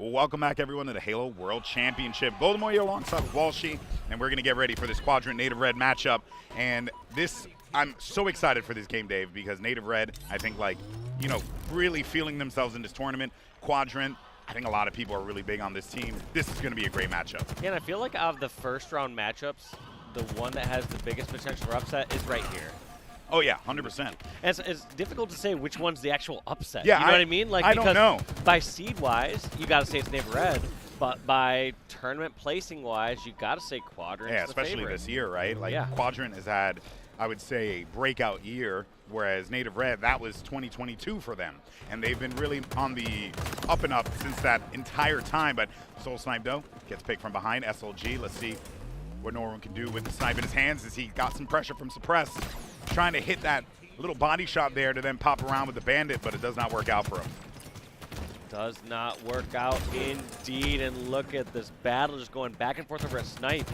Well, welcome back, everyone, to the Halo World Championship. Golden here alongside Walshy, and we're going to get ready for this Quadrant Native Red matchup. And this, I'm so excited for this game, Dave, because Native Red, I think, like, you know, really feeling themselves in this tournament. Quadrant, I think a lot of people are really big on this team. This is going to be a great matchup. Yeah, and I feel like out of the first round matchups, the one that has the biggest potential for upset is right here. Oh, yeah, 100%. And it's difficult to say which one's the actual upset. Yeah, you know what I mean? Like, I don't know. By seed-wise, you got to say it's Native Red. But by tournament placing-wise, you got to say Quadrant's Yeah, the especially favorite. this year, right? Like, yeah. Quadrant has had, I would say, a breakout year, whereas Native Red, that was 2022 for them. And they've been really on the up and up since that entire time. But Soul Snipe, though, gets picked from behind. SLG, let's see what Norman can do with the snipe in his hands as he got some pressure from Suppress. Trying to hit that little body shot there to then pop around with the bandit, but it does not work out for him. Does not work out indeed, and look at this battle just going back and forth over at Snipe.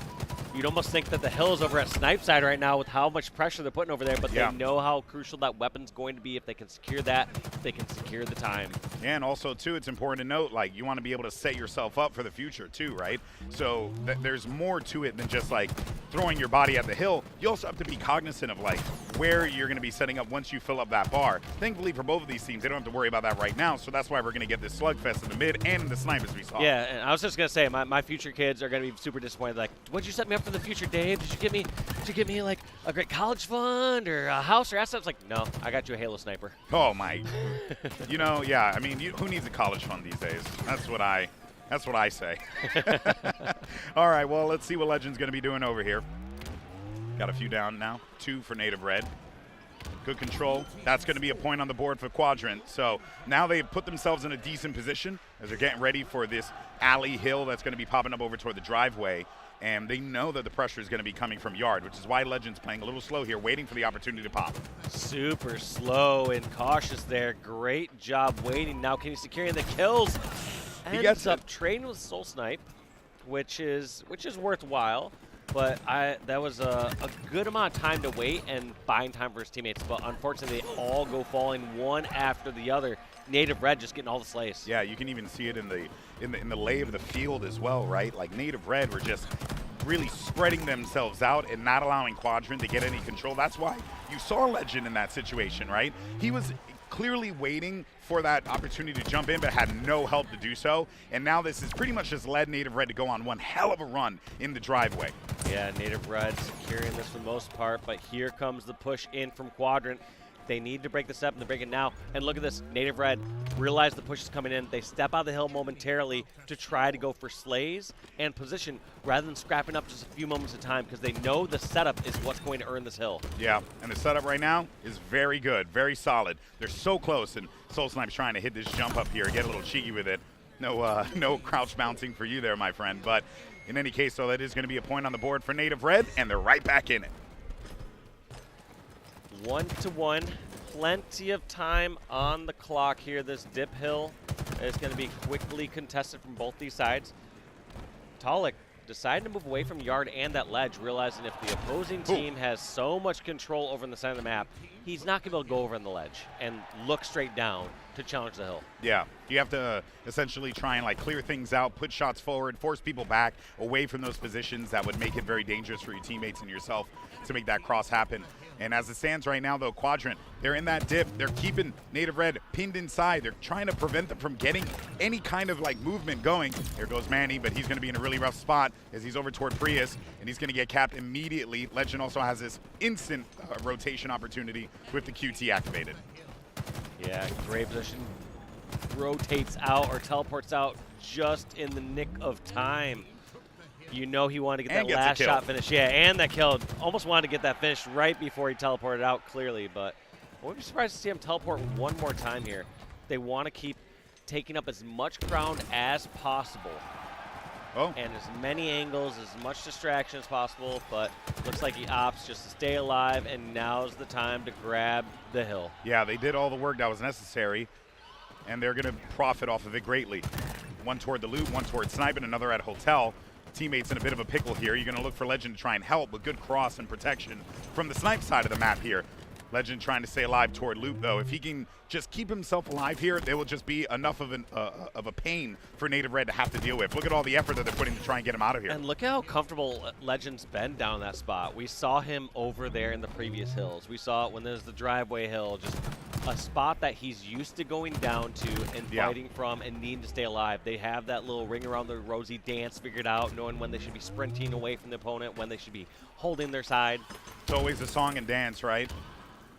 You'd almost think that the hill is over at Snipe side right now with how much pressure they're putting over there, but yeah. They know how crucial that weapon's going to be if they can secure that, if they can secure the time. Yeah, and also, too, it's important to note, like, you want to be able to set yourself up for the future, too, right? So there's more to it than just, like, throwing your body at the hill. You also have to be cognizant of, like, where you're going to be setting up once you fill up that bar. Thankfully, for both of these teams, they don't have to worry about that right now, so that's why we're going to get this slugfest in the mid and in the snipe as we saw. Yeah, and I was just going to say, my future kids are going to be super disappointed. Like, what'd you set me up for the future, Dave? Did you give me like a great college fund or a house or assets? Like, no, I got you a Halo sniper. Oh my, you know, yeah. I mean, who needs a college fund these days? That's what I say. All right, well, let's see what Legend's going to be doing over here. Got a few down now. 2 for Native Red. Good control. That's going to be a point on the board for Quadrant. So now they've put themselves in a decent position as they're getting ready for this alley hill that's going to be popping up over toward the driveway. And they know that the pressure is going to be coming from Yard, which is why Legend's playing a little slow here, waiting for the opportunity to pop. Super slow and cautious there. Great job waiting. Now can he secure the kills? He gets up trading with Soul Snipe, which is worthwhile. But that was a good amount of time to wait and buying time for his teammates. But unfortunately, they all go falling one after the other. Native Red just getting all the slays. Yeah, you can even see it in the lay of the field as well, right? Like Native Red were just really spreading themselves out and not allowing Quadrant to get any control. That's why you saw Legend in that situation, right? He was clearly waiting for that opportunity to jump in, but had no help to do so. And now this has pretty much just led Native Red to go on one hell of a run in the driveway. Yeah, Native Red securing this for the most part, but here comes the push in from Quadrant. They need to break this up, and they break it now. And look at this. Native Red realize the push is coming in. They step out of the hill momentarily to try to go for slays and position rather than scrapping up just a few moments at a time because they know the setup is what's going to earn this hill. Yeah, and the setup right now is very good, very solid. They're so close, and Soul Snipe's trying to hit this jump up here, get a little cheeky with it. No crouch bouncing for you there, my friend. But in any case, though, that is going to be a point on the board for Native Red, and they're right back in it. 1-1, plenty of time on the clock here. This dip hill is going to be quickly contested from both these sides. Talik deciding to move away from Yard and that ledge, realizing if the opposing team has so much control over in the center of the map, he's not going to be able to go over on the ledge and look straight down to challenge the hill. Yeah, you have to essentially try and like clear things out, put shots forward, force people back away from those positions that would make it very dangerous for your teammates and yourself to make that cross happen. And as it stands right now, though, Quadrant, they're in that dip. They're keeping Native Red pinned inside. They're trying to prevent them from getting any kind of like movement going. Here goes Manny, but he's going to be in a really rough spot as he's over toward Prius, and he's going to get capped immediately. Legend also has this instant rotation opportunity with the QT activated. Yeah, great position. Rotates out or teleports out just in the nick of time. You know he wanted to get that last shot finish. Yeah, and that kill. Almost wanted to get that finish right before he teleported out clearly, but I wouldn't be surprised to see him teleport one more time here. They want to keep taking up as much ground as possible. And as many angles, as much distraction as possible, but looks like he opts just to stay alive, and now's the time to grab the hill. Yeah, they did all the work that was necessary, and they're going to profit off of it greatly. One toward the loot, one toward Snipe, and another at Hotel. Teammates in a bit of a pickle here. You're going to look for Legend to try and help with good cross and protection from the Snipe side of the map here. Legend trying to stay alive toward Loop, though. If he can just keep himself alive here, there will just be enough of a pain for Native Red to have to deal with. Look at all the effort that they're putting to try and get him out of here. And look at how comfortable Legend's been down that spot. We saw him over there in the previous hills. We saw it when there's the driveway hill, just a spot that he's used to going down to and fighting from and needing to stay alive. They have that little ring around the rosy dance figured out, knowing when they should be sprinting away from the opponent, when they should be holding their side. It's always a song and dance, right?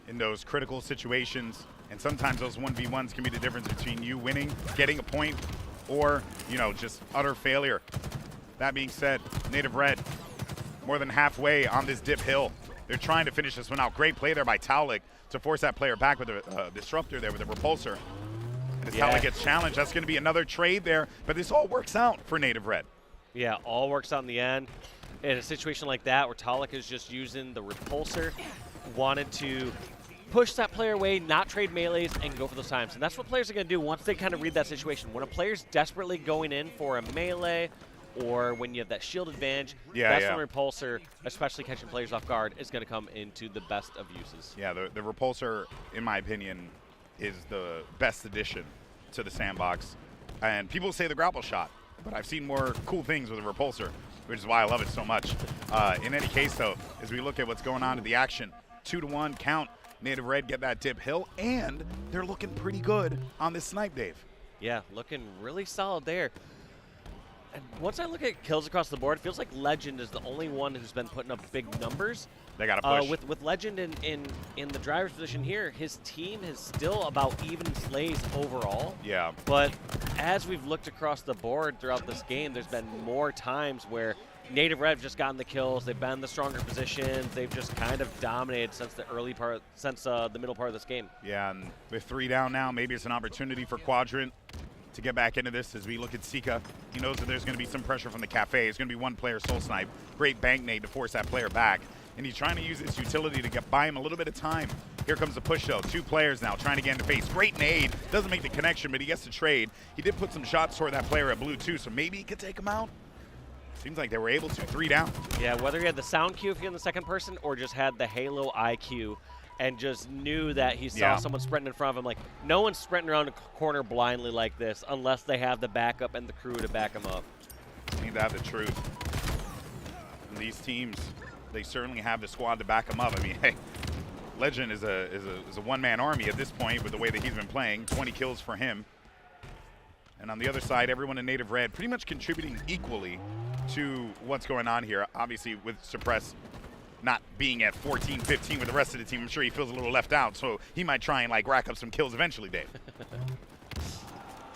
In those critical situations, and sometimes those 1v1s can be the difference between you winning, getting a point, or, you know, just utter failure. That being said, Native Red more than halfway on this dip hill. They're trying to finish this one out. Great play there by Taulik to force that player back with a disruptor there with a repulsor. And as Taulik gets challenged, that's going to be another trade there, but this all works out for Native Red. Yeah, all works out in the end. In a situation like that where Taulik is just using the repulsor, wanted to push that player away, not trade melees, and go for those times. And that's what players are going to do once they kind of read that situation. When a player's desperately going in for a melee, or when you have that shield advantage, that's when repulsor, especially catching players off guard, is going to come into the best of uses. Yeah, the repulsor, in my opinion, is the best addition to the sandbox. And people say the grapple shot, but I've seen more cool things with the repulsor, which is why I love it so much. In any case, though, as we look at what's going on in the action, 2-1 count. Native Red get that dip hill, and they're looking pretty good on this snipe, Dave. Yeah, looking really solid there. And once I look at kills across the board, it feels like Legend is the only one who's been putting up big numbers. They got to push. With Legend in the driver's position here, his team is still about even slays overall. Yeah. But as we've looked across the board throughout this game, there's been more times where Native Red have just gotten the kills. They've been in the stronger positions. They've just kind of dominated since the early part, since the middle part of this game. Yeah, and with 3 down now, maybe it's an opportunity for Quadrant to get back into this. As we look at Sika, he knows that there's going to be some pressure from the cafe. It's going to be one player soul snipe. Great bank nade to force that player back. And he's trying to use his utility to buy him a little bit of time. Here comes the push, though. 2 players now trying to get into face. Great nade. Doesn't make the connection, but he gets to trade. He did put some shots toward that player at blue, too, so maybe he could take him out. Seems like they were able to. 3 down. Yeah, whether he had the sound cue if you're in the second person or just had the Halo IQ and just knew that he saw someone sprinting in front of him. Like, no one's sprinting around a corner blindly like this unless they have the backup and the crew to back them up. Need to have the truth. And these teams, they certainly have the squad to back them up. I mean, hey, Legend is a one-man army at this point with the way that he's been playing. 20 kills for him. And on the other side, everyone in Native Red pretty much contributing equally to what's going on here. Obviously, with Suppress not being at 14-15 with the rest of the team, I'm sure he feels a little left out, so he might try and like rack up some kills eventually, Dave.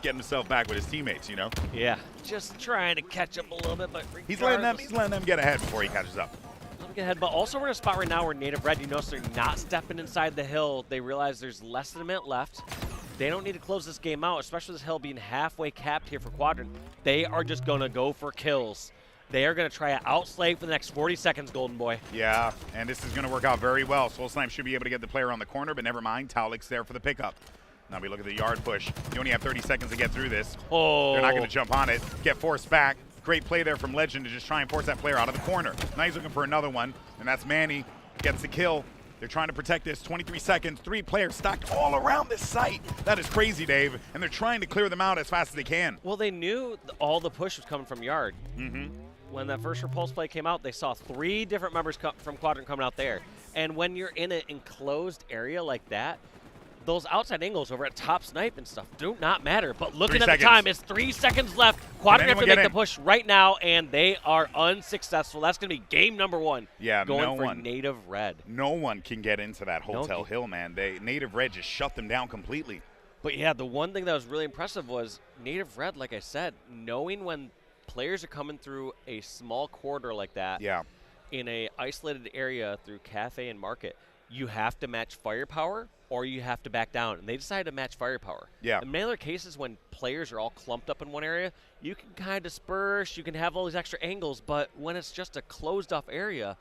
Getting himself back with his teammates, you know? Yeah, just trying to catch up a little bit, but he's letting them get ahead before he catches up. Let me get ahead, but also we're in a spot right now where Native Red, you notice they're not stepping inside the hill. They realize there's less than a minute left. They don't need to close this game out, especially this hill being halfway capped here for Quadrant. They are just going to go for kills. They are going to try to outslay for the next 40 seconds, Golden Boy. Yeah, and this is going to work out very well. Soul Snipe should be able to get the player on the corner, but never mind. Taulik's there for the pickup. Now we look at the yard push. You only have 30 seconds to get through this. Oh. They're not going to jump on it. Get forced back. Great play there from Legend to just try and force that player out of the corner. Now he's looking for another one, and that's Manny. Gets the kill. They're trying to protect this. 23 seconds. 3 players stacked all around this site. That is crazy, Dave. And they're trying to clear them out as fast as they can. Well, they knew all the push was coming from yard. Mm-hmm. When that first repulse play came out, they saw 3 different members from Quadrant coming out there. And when you're in an enclosed area like that, those outside angles over at top snipe and stuff do not matter. But looking at the time, it's 3 seconds left. Quadrant have to make the push right now, and they are unsuccessful. That's going to be game number 1. Yeah, going for Native Red. No one can get into that Hotel Hill, man. Native Red just shut them down completely. But yeah, the one thing that was really impressive was Native Red, like I said, knowing when players are coming through a small corridor like that in a isolated area through cafe and market, you have to match firepower or you have to back down. And they decided to match firepower. Yeah. In many other cases, when players are all clumped up in one area, you can kind of disperse, you can have all these extra angles, but when it's just a closed off area,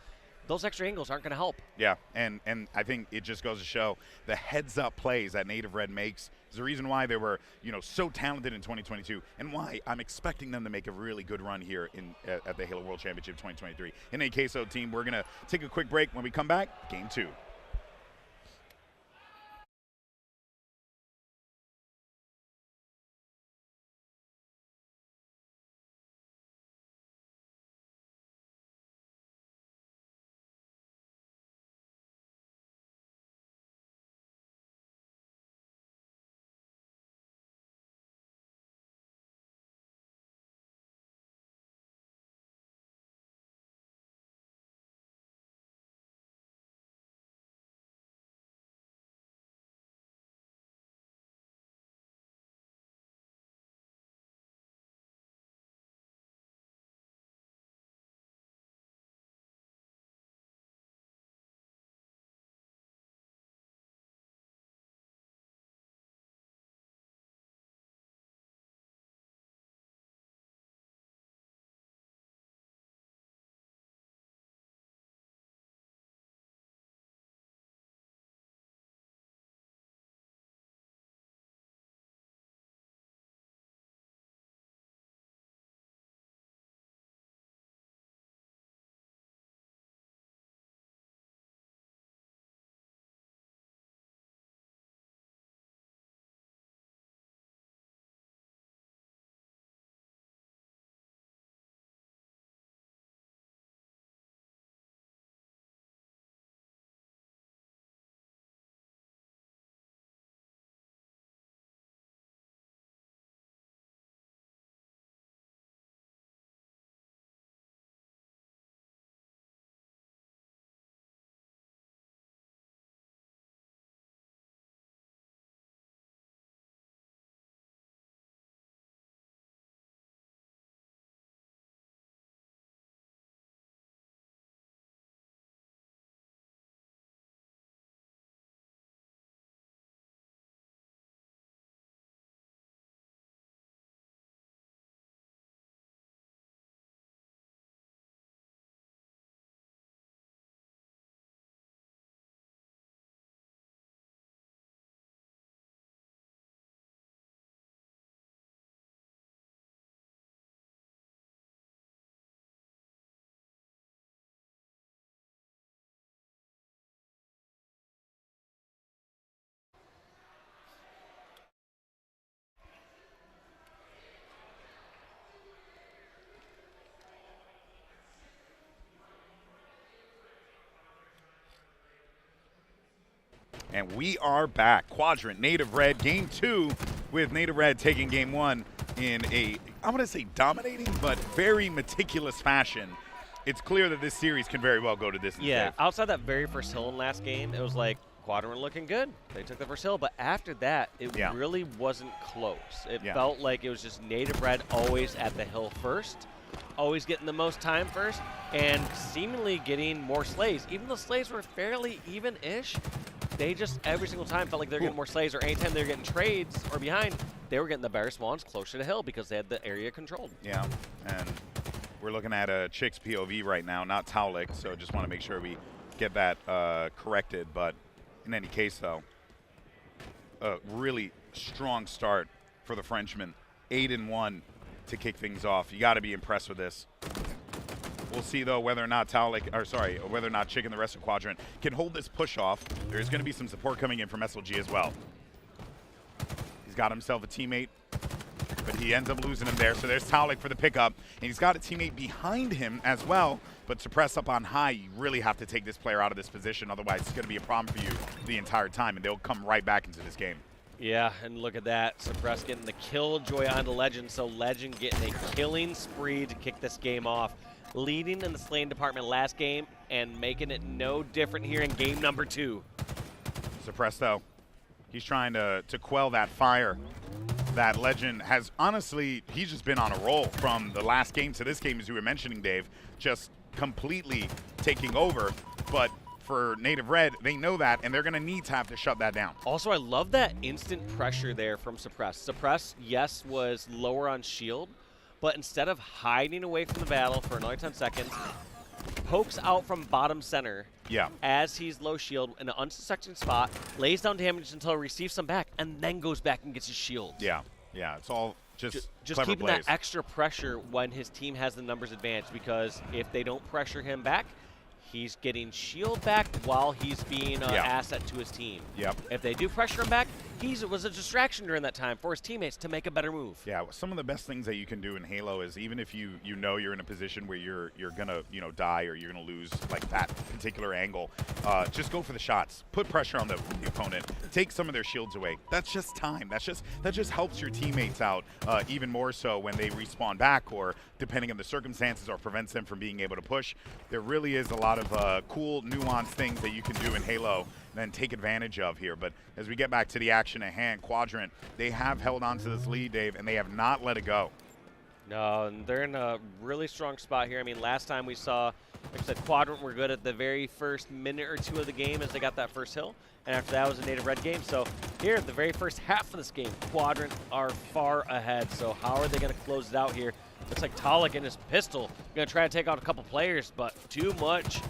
those extra angles aren't going to help. Yeah, and I think it just goes to show the heads-up plays that Native Red makes is the reason why they were, so talented in 2022, and why I'm expecting them to make a really good run here at the Halo World Championship 2023. In any case, team, we're going to take a quick break. When we come back, Game 2. And we are back. Quadrant, Native Red, game 2, with Native Red taking game 1 in a, I'm going to say dominating, but very meticulous fashion. It's clear that this series can very well go to distance. Yeah, Dave. outside that very first hill in last game, it was like Quadrant looking good. They took the first hill, but after that, it really wasn't close. It felt like it was just Native Red always at the hill first, always getting the most time first, and seemingly getting more slays. Even though slays were fairly even-ish, they just every single time felt like they're getting more slays, or anytime they were getting trades or behind, they were getting the better spawns closer to the hill because they had the area controlled. Yeah, and we're looking at a Chick's POV right now, not Taulik, so just want to make sure we get that corrected. But in any case, though, a really strong start for the Frenchman. 8-1 to kick things off. You got to be impressed with this. We'll see, though, whether or not whether or not Chick and the rest of Quadrant can hold this push off. There's going to be some support coming in from SLG as well. He's got himself a teammate, but he ends up losing him there. So there's Taulik for the pickup, and he's got a teammate behind him as well. But Suppress up on high, you really have to take this player out of this position. Otherwise, it's going to be a problem for you the entire time, and they'll come right back into this game. Yeah, and look at that. Suppress getting the killjoy onto Legend, so Legend getting a killing spree to kick this game off. Leading in the slaying department last game and making it no different here in game number 2. Suppress, though, he's trying to quell that fire that Legend has. Honestly, he's just been on a roll from the last game to this game, as you were mentioning, Dave, just completely taking over. But for Native Red, they know that, and they're going to have to shut that down. Also, I love that instant pressure there from Suppress. Suppress, yes, was lower on shield, but instead of hiding away from the battle for another 10 seconds, pokes out from bottom center as he's low shield in an unsuspecting spot, lays down damage until he receives some back, and then goes back and gets his shield. Yeah, it's all just keeping plays. that extra pressure when his team has the numbers advantage, because if they don't pressure him back, he's getting shield back while he's being an asset to his team. If they do pressure him back, he was a distraction during that time for his teammates to make a better move. Yeah, some of the best things that you can do in Halo is, even if you know you're in a position where you're gonna die or you're gonna lose like that particular angle, just go for the shots. Put pressure on the opponent. Take some of their shields away. That's just time. That just helps your teammates out even more so when they respawn back, or depending on the circumstances, or prevents them from being able to push. There really is a lot of cool, nuanced things that you can do in Halo and then take advantage of here. But as we get back to the action at hand, Quadrant, they have held on to this lead, Dave, and they have not let it go. No, and they're in a really strong spot here. I mean, last time we saw, like I said, Quadrant were good at the very first minute or 2 of the game as they got that first hill, and after that was a Native Red game. So here, the very first half of this game, Quadrant are far ahead. So how are they going to close it out here? Looks like Taulik and his pistol going to try to take out a couple players, but too much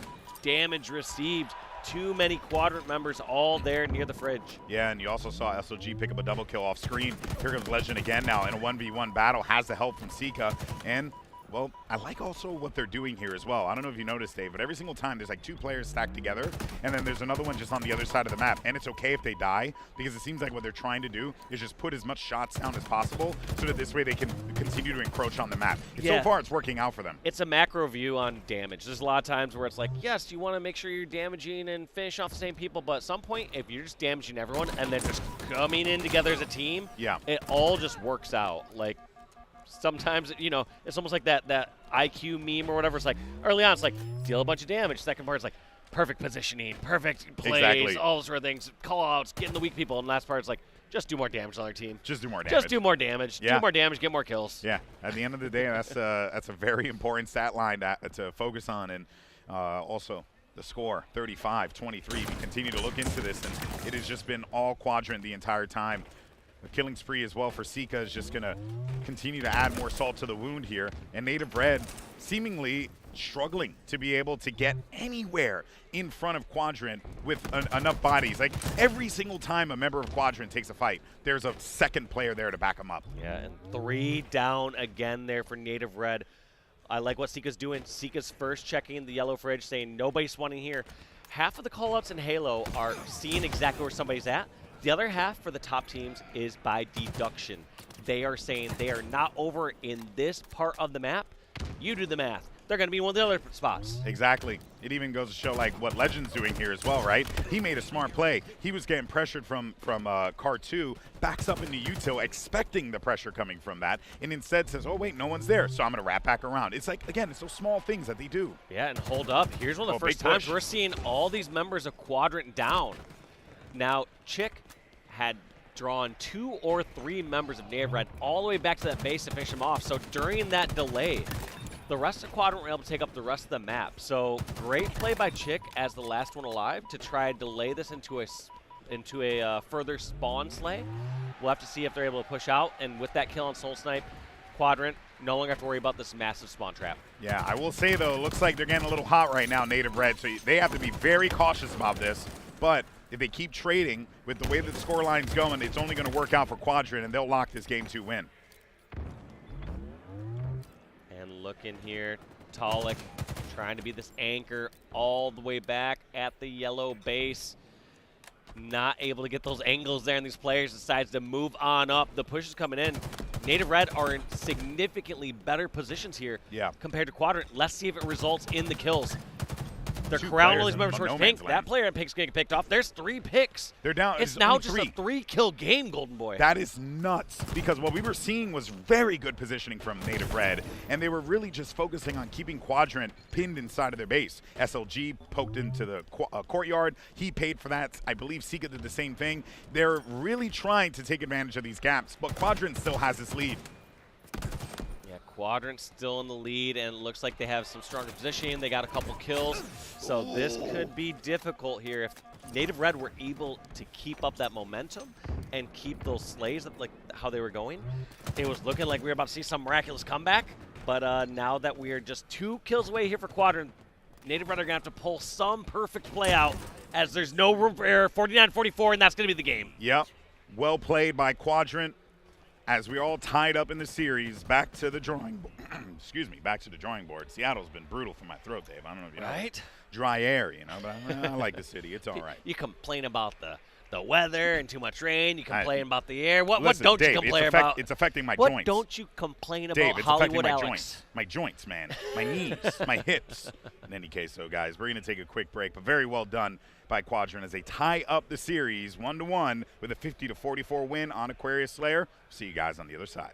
damage received. Too many Quadrant members all there near the fridge. Yeah, and you also saw SLG pick up a double kill off screen. Here comes Legend again now in a 1v1 battle. Has the help from Sika, and well, I like also what they're doing here as well. I don't know if you noticed, Dave, but every single time there's like 2 players stacked together, and then there's another one just on the other side of the map. And it's okay if they die, because it seems like what they're trying to do is just put as much shots down as possible, so that this way they can continue to encroach on the map. So far, it's working out for them. It's a macro view on damage. There's a lot of times where it's like, yes, you want to make sure you're damaging and finish off the same people, but at some point, if you're just damaging everyone and then just coming in together as a team, it all just works out. Like, sometimes, it's almost like that IQ meme or whatever. It's like, early on, it's like, deal a bunch of damage. Second part, it's like, perfect positioning, perfect plays, all those sort of things, call-outs, getting the weak people. And last part, it's like, just do more damage on their team. Just do more damage. Just do more damage. Do more damage, get more kills. Yeah, at the end of the day, that's a very important stat line to focus on. And also, the score, 35-23. We continue to look into this, and it has just been all Quadrant the entire time. The killing spree as well for Sika is just going to continue to add more salt to the wound here. And Native Red seemingly struggling to be able to get anywhere in front of Quadrant with enough bodies. Like, every single time a member of Quadrant takes a fight, there's a second player there to back them up. Yeah, and 3 down again there for Native Red. I like what Sika's doing. Sika's first checking the yellow fridge, saying nobody's spawning here. Half of the callouts in Halo are seeing exactly where somebody's at. The other half for the top teams is by deduction. They are saying they are not over in this part of the map. You do the math. they're going to be in one of the other spots. Exactly. It even goes to show like what Legend's doing here as well, right? He made a smart play. He was getting pressured from car 2, backs up into util, expecting the pressure coming from that, and instead says, oh wait, no one's there, so I'm going to wrap back around. It's like, again, it's those small things that they do. Yeah, and hold up. Here's one of the first times we're seeing all these members of Quadrant down. Now, Chick had drawn 2 or 3 members of Native Red all the way back to that base to finish them off. So during that delay, the rest of Quadrant were able to take up the rest of the map. So great play by Chick as the last one alive to try and delay this into a further spawn slay. We'll have to see if they're able to push out. And with that kill on Soul Snipe, Quadrant no longer have to worry about this massive spawn trap. Yeah, I will say though, it looks like they're getting a little hot right now, Native Red. So they have to be very cautious about this. But if they keep trading with the way that the scoreline's going, it's only going to work out for Quadrant, and they'll lock this game 2 win. And look in here, Talik trying to be this anchor all the way back at the yellow base. Not able to get those angles there, and these players decides to move on up. The push is coming in. Native Red are in significantly better positions here compared to Quadrant. Let's see if it results in the kills. They're corralling all these members towards Pink. That player in Pink's getting picked off. There's 3 picks. They're down. It's now just a 3-kill game, Golden Boy. That is nuts, because what we were seeing was very good positioning from Native Red, and they were really just focusing on keeping Quadrant pinned inside of their base. SLG poked into the courtyard. He paid for that. I believe Sika did the same thing. They're really trying to take advantage of these gaps, but Quadrant still has this lead. Quadrant still in the lead, and it looks like they have some stronger positioning. They got a couple kills, so this could be difficult here. If Native Red were able to keep up that momentum and keep those slays like how they were going, it was looking like we were about to see some miraculous comeback. But now that we are just 2 kills away here for Quadrant, Native Red are going to have to pull some perfect play out, as there's no room for error. 49-44, and that's going to be the game. Yep. Well played by Quadrant. As we all tied up in the series, back to the drawing board. Excuse me, back to the drawing board. Seattle's been brutal for my throat, Dave. I don't know if you know. Right? Dry air, you know, but I like the city. It's all right. You complain about the weather and too much rain. You complain about the air. What listen, don't Dave, you complain about? It's affecting my joints. What don't you complain about, Dave, it's Hollywood affecting my Alex? joints. My joints, man. My knees, my hips. In any case, so guys, we're going to take a quick break, but very well done by Quadrant as they tie up the series 1-1 with a 50-44 win on Aquarius Slayer. See you guys on the other side.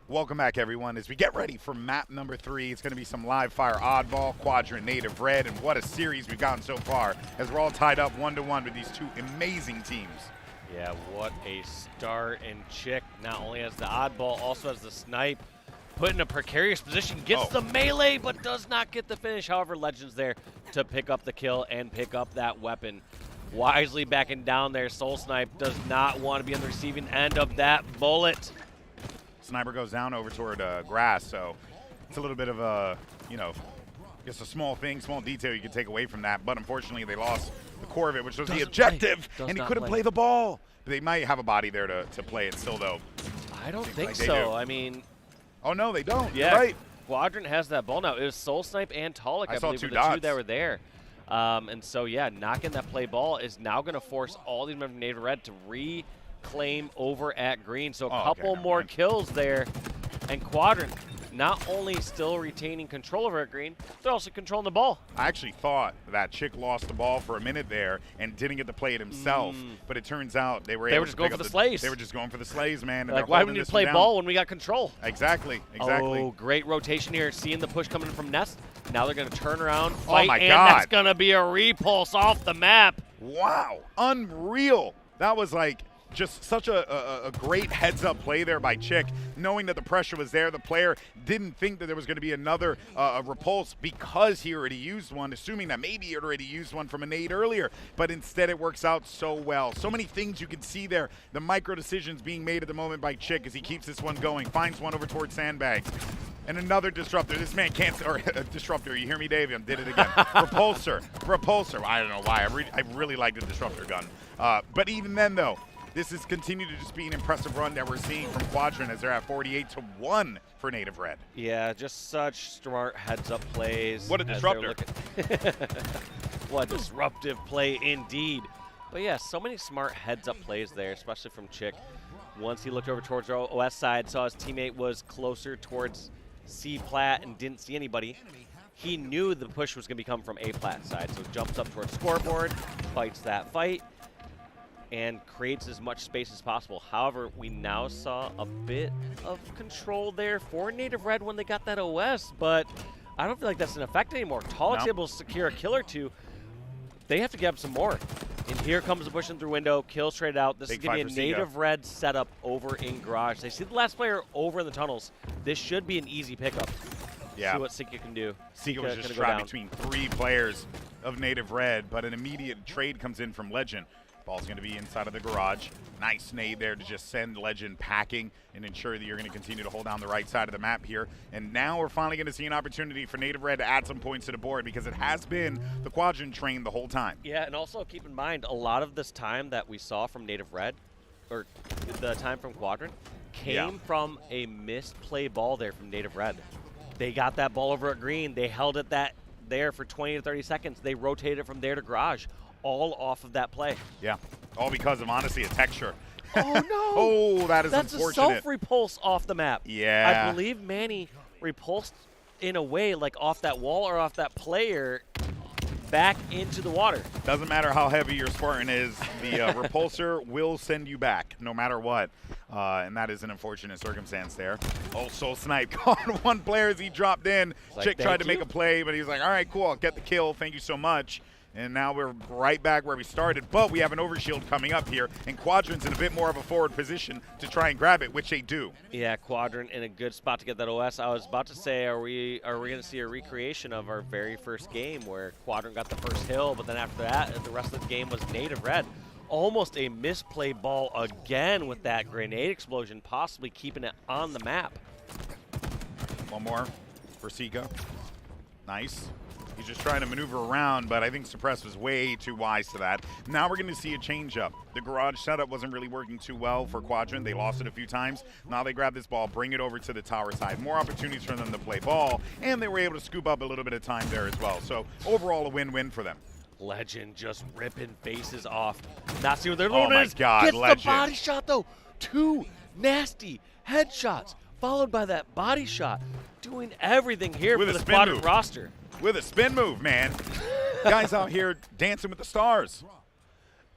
Welcome back, everyone, as we get ready for map number 3. It's going to be some live fire Oddball, Quadrant, Native Red, and what a series we've gotten so far as we're all tied up 1-1 with these two amazing teams. Yeah, what a start. And Chick not only has the Oddball, also has the snipe. Put in a precarious position, gets the melee, but does not get the finish. However, Legend's there to pick up the kill and pick up that weapon. Wisely backing down there. Soul Snipe does not want to be on the receiving end of that bullet. Sniper goes down over toward grass, so it's a little bit of a, just a small thing, small detail you can take away from that. But unfortunately, they lost the core of it, which was the objective, and he couldn't play the ball. But they might have a body there to play it still, though. I don't think so. I mean, oh no, they don't. Yeah, you're right. Quadrant has that ball now. It was Soul Snipe and Talik, I believe, were the two that were there. And so, yeah, knocking that play ball is now going to force all these members of Native Red to reclaim over at green. So a couple more kills there. And Quadrant not only still retaining control over at green, they're also controlling the ball. I actually thought that Chick lost the ball for a minute there and didn't get to play it himself. But it turns out they were able to going for the slays. They were just going for the slays, man. Like, why would you play ball when we got control? Exactly. Oh, great rotation here. Seeing the push coming from Nest. Now they're going to turn around, fight, oh my and God. That's going to be a repulse off the map. Wow. Unreal. That was like just such a great heads-up play there by Chick, knowing that the pressure was there. The player didn't think that there was going to be another repulse because he already used one, assuming that maybe he had already used one from a nade earlier. But instead, it works out so well. So many things you can see there. The micro decisions being made at the moment by Chick as he keeps this one going. Finds one over towards Sandbags. And another disruptor. This man can't, or disruptor. You hear me, Dave? I did it again. Repulsor. I don't know why. I really like the disruptor gun. But even then, though, this has continued to just be an impressive run that we're seeing from Quadrant as they're at 48-1 for Native Red. Yeah, just such smart heads-up plays. What a disruptor. What a disruptive play indeed. But yeah, so many smart heads-up plays there, especially from Chick. Once he looked over towards our OS side, saw his teammate was closer towards C-plat and didn't see anybody. He knew the push was going to come from A-plat side, so jumps up towards scoreboard, fights that fight, and creates as much space as possible. However, we now saw a bit of control there for Native Red when they got that OS, but I don't feel like that's in effect anymore. Talik's able to secure a kill or two. They have to get up some more. And here comes the push in through window, kill straight out. This is going to be a Native Red setup over in garage. They see the last player over in the tunnels. This should be an easy pickup. Yeah. See what Sika can do. Sika was just trapped between 3 players of Native Red, but an immediate trade comes in from Legend. Ball's going to be inside of the garage. Nice nade there to just send Legend packing and ensure that you're going to continue to hold down the right side of the map here. And now we're finally going to see an opportunity for Native Red to add some points to the board because it has been the Quadrant train the whole time. Yeah, and also keep in mind, a lot of this time that we saw from Native Red, or the time from Quadrant, came from a misplay ball there from Native Red. They got that ball over at green. They held it there for 20 to 30 seconds. They rotated it from there to garage. All off of that play. Yeah, all because of, honestly, a texture. Oh, no. Oh, that is That's unfortunate. That's a self-repulse off the map. Yeah. I believe Manny repulsed in a way, like off that wall or off that player, back into the water. Doesn't matter how heavy your Spartan is, the repulsor will send you back no matter what. And that is an unfortunate circumstance there. Oh, Soul Snipe caught one player as he dropped in. Chick tried to make a play, but he's like, all right, cool, I'll get the kill. Thank you so much. And now we're right back where we started, but we have an overshield coming up here, and Quadrant's in a bit more of a forward position to try and grab it, which they do. Yeah, Quadrant in a good spot to get that OS. I was about to say, are we going to see a recreation of our very first game where Quadrant got the first hill, but then after that, the rest of the game was Native Red. Almost a misplay ball again with that grenade explosion, possibly keeping it on the map. One more for Sika. Nice. He's just trying to maneuver around, but I think Suppress was way too wise to that. Now we're going to see a change-up. The garage setup wasn't really working too well for Quadrant. They lost it a few times. Now they grab this ball, bring it over to the tower side. More opportunities for them to play ball, and they were able to scoop up a little bit of time there as well. So overall, a win-win for them. Legend just ripping faces off. Not seeing what they're doing. Oh, my God, Gets Legend. the body shot, though. 2 nasty headshots, followed by that body shot. Doing everything here with for the Quadrant roster. With a spin move, man. Guys out here dancing with the stars.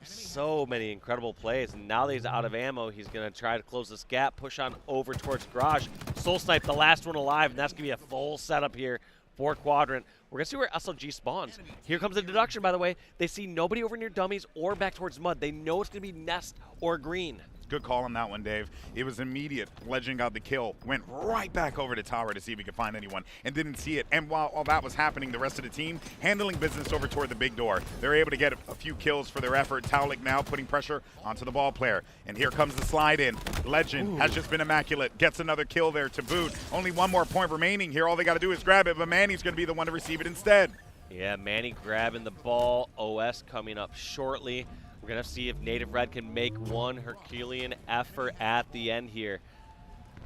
So many incredible plays, and now that he's out of ammo, he's going to try to close this gap, push on over towards Garage. Soul Snipe, the last one alive, and that's going to be a full setup here for Quadrant. We're going to see where SLG spawns. Here comes the deduction, by the way. They see nobody over near dummies or back towards mud. They know it's going to be nest or green. Good call on that one, Dave. It was immediate. Legend got the kill, went right back over to tower to see if he could find anyone, and didn't see it. And while all that was happening, the rest of the team handling business over toward the big door. They're able to get a few kills for their effort. Taulik now putting pressure onto the ball player. And here comes the slide in. Legend has just been immaculate. Gets another kill there to boot. Only one more point remaining here. All they got to do is grab it, but Manny's going to be the one to receive it instead. Yeah, Manny grabbing the ball. OS coming up shortly. We're going to see if Native Red can make one Herculean effort at the end here.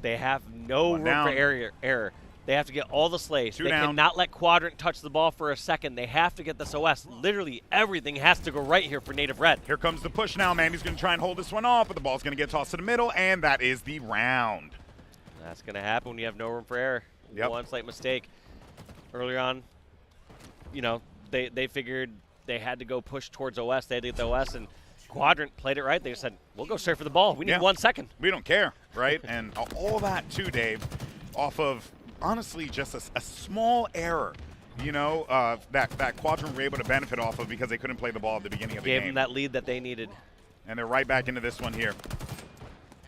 They have no room for error. They have to get all the slays. They cannot let Quadrant touch the ball for a second. They have to get this OS. Literally everything has to go right here for Native Red. Here comes the push now. Manny's going to try and hold this one off, but the ball's going to get tossed to the middle, and that is the round. That's going to happen when you have no room for error. Yep. One slight mistake. Earlier on, you know, they figured they had to go push towards OS. They had to get the OS, and Quadrant played it right. They said, we'll go straight for the ball. We need 1 second. We don't care, right? And all that, too, Dave, off of, honestly, just a small error, you know, that Quadrant were able to benefit off of because they couldn't play the ball at the beginning of the game. Gave them that lead that they needed. And they're right back into this one here.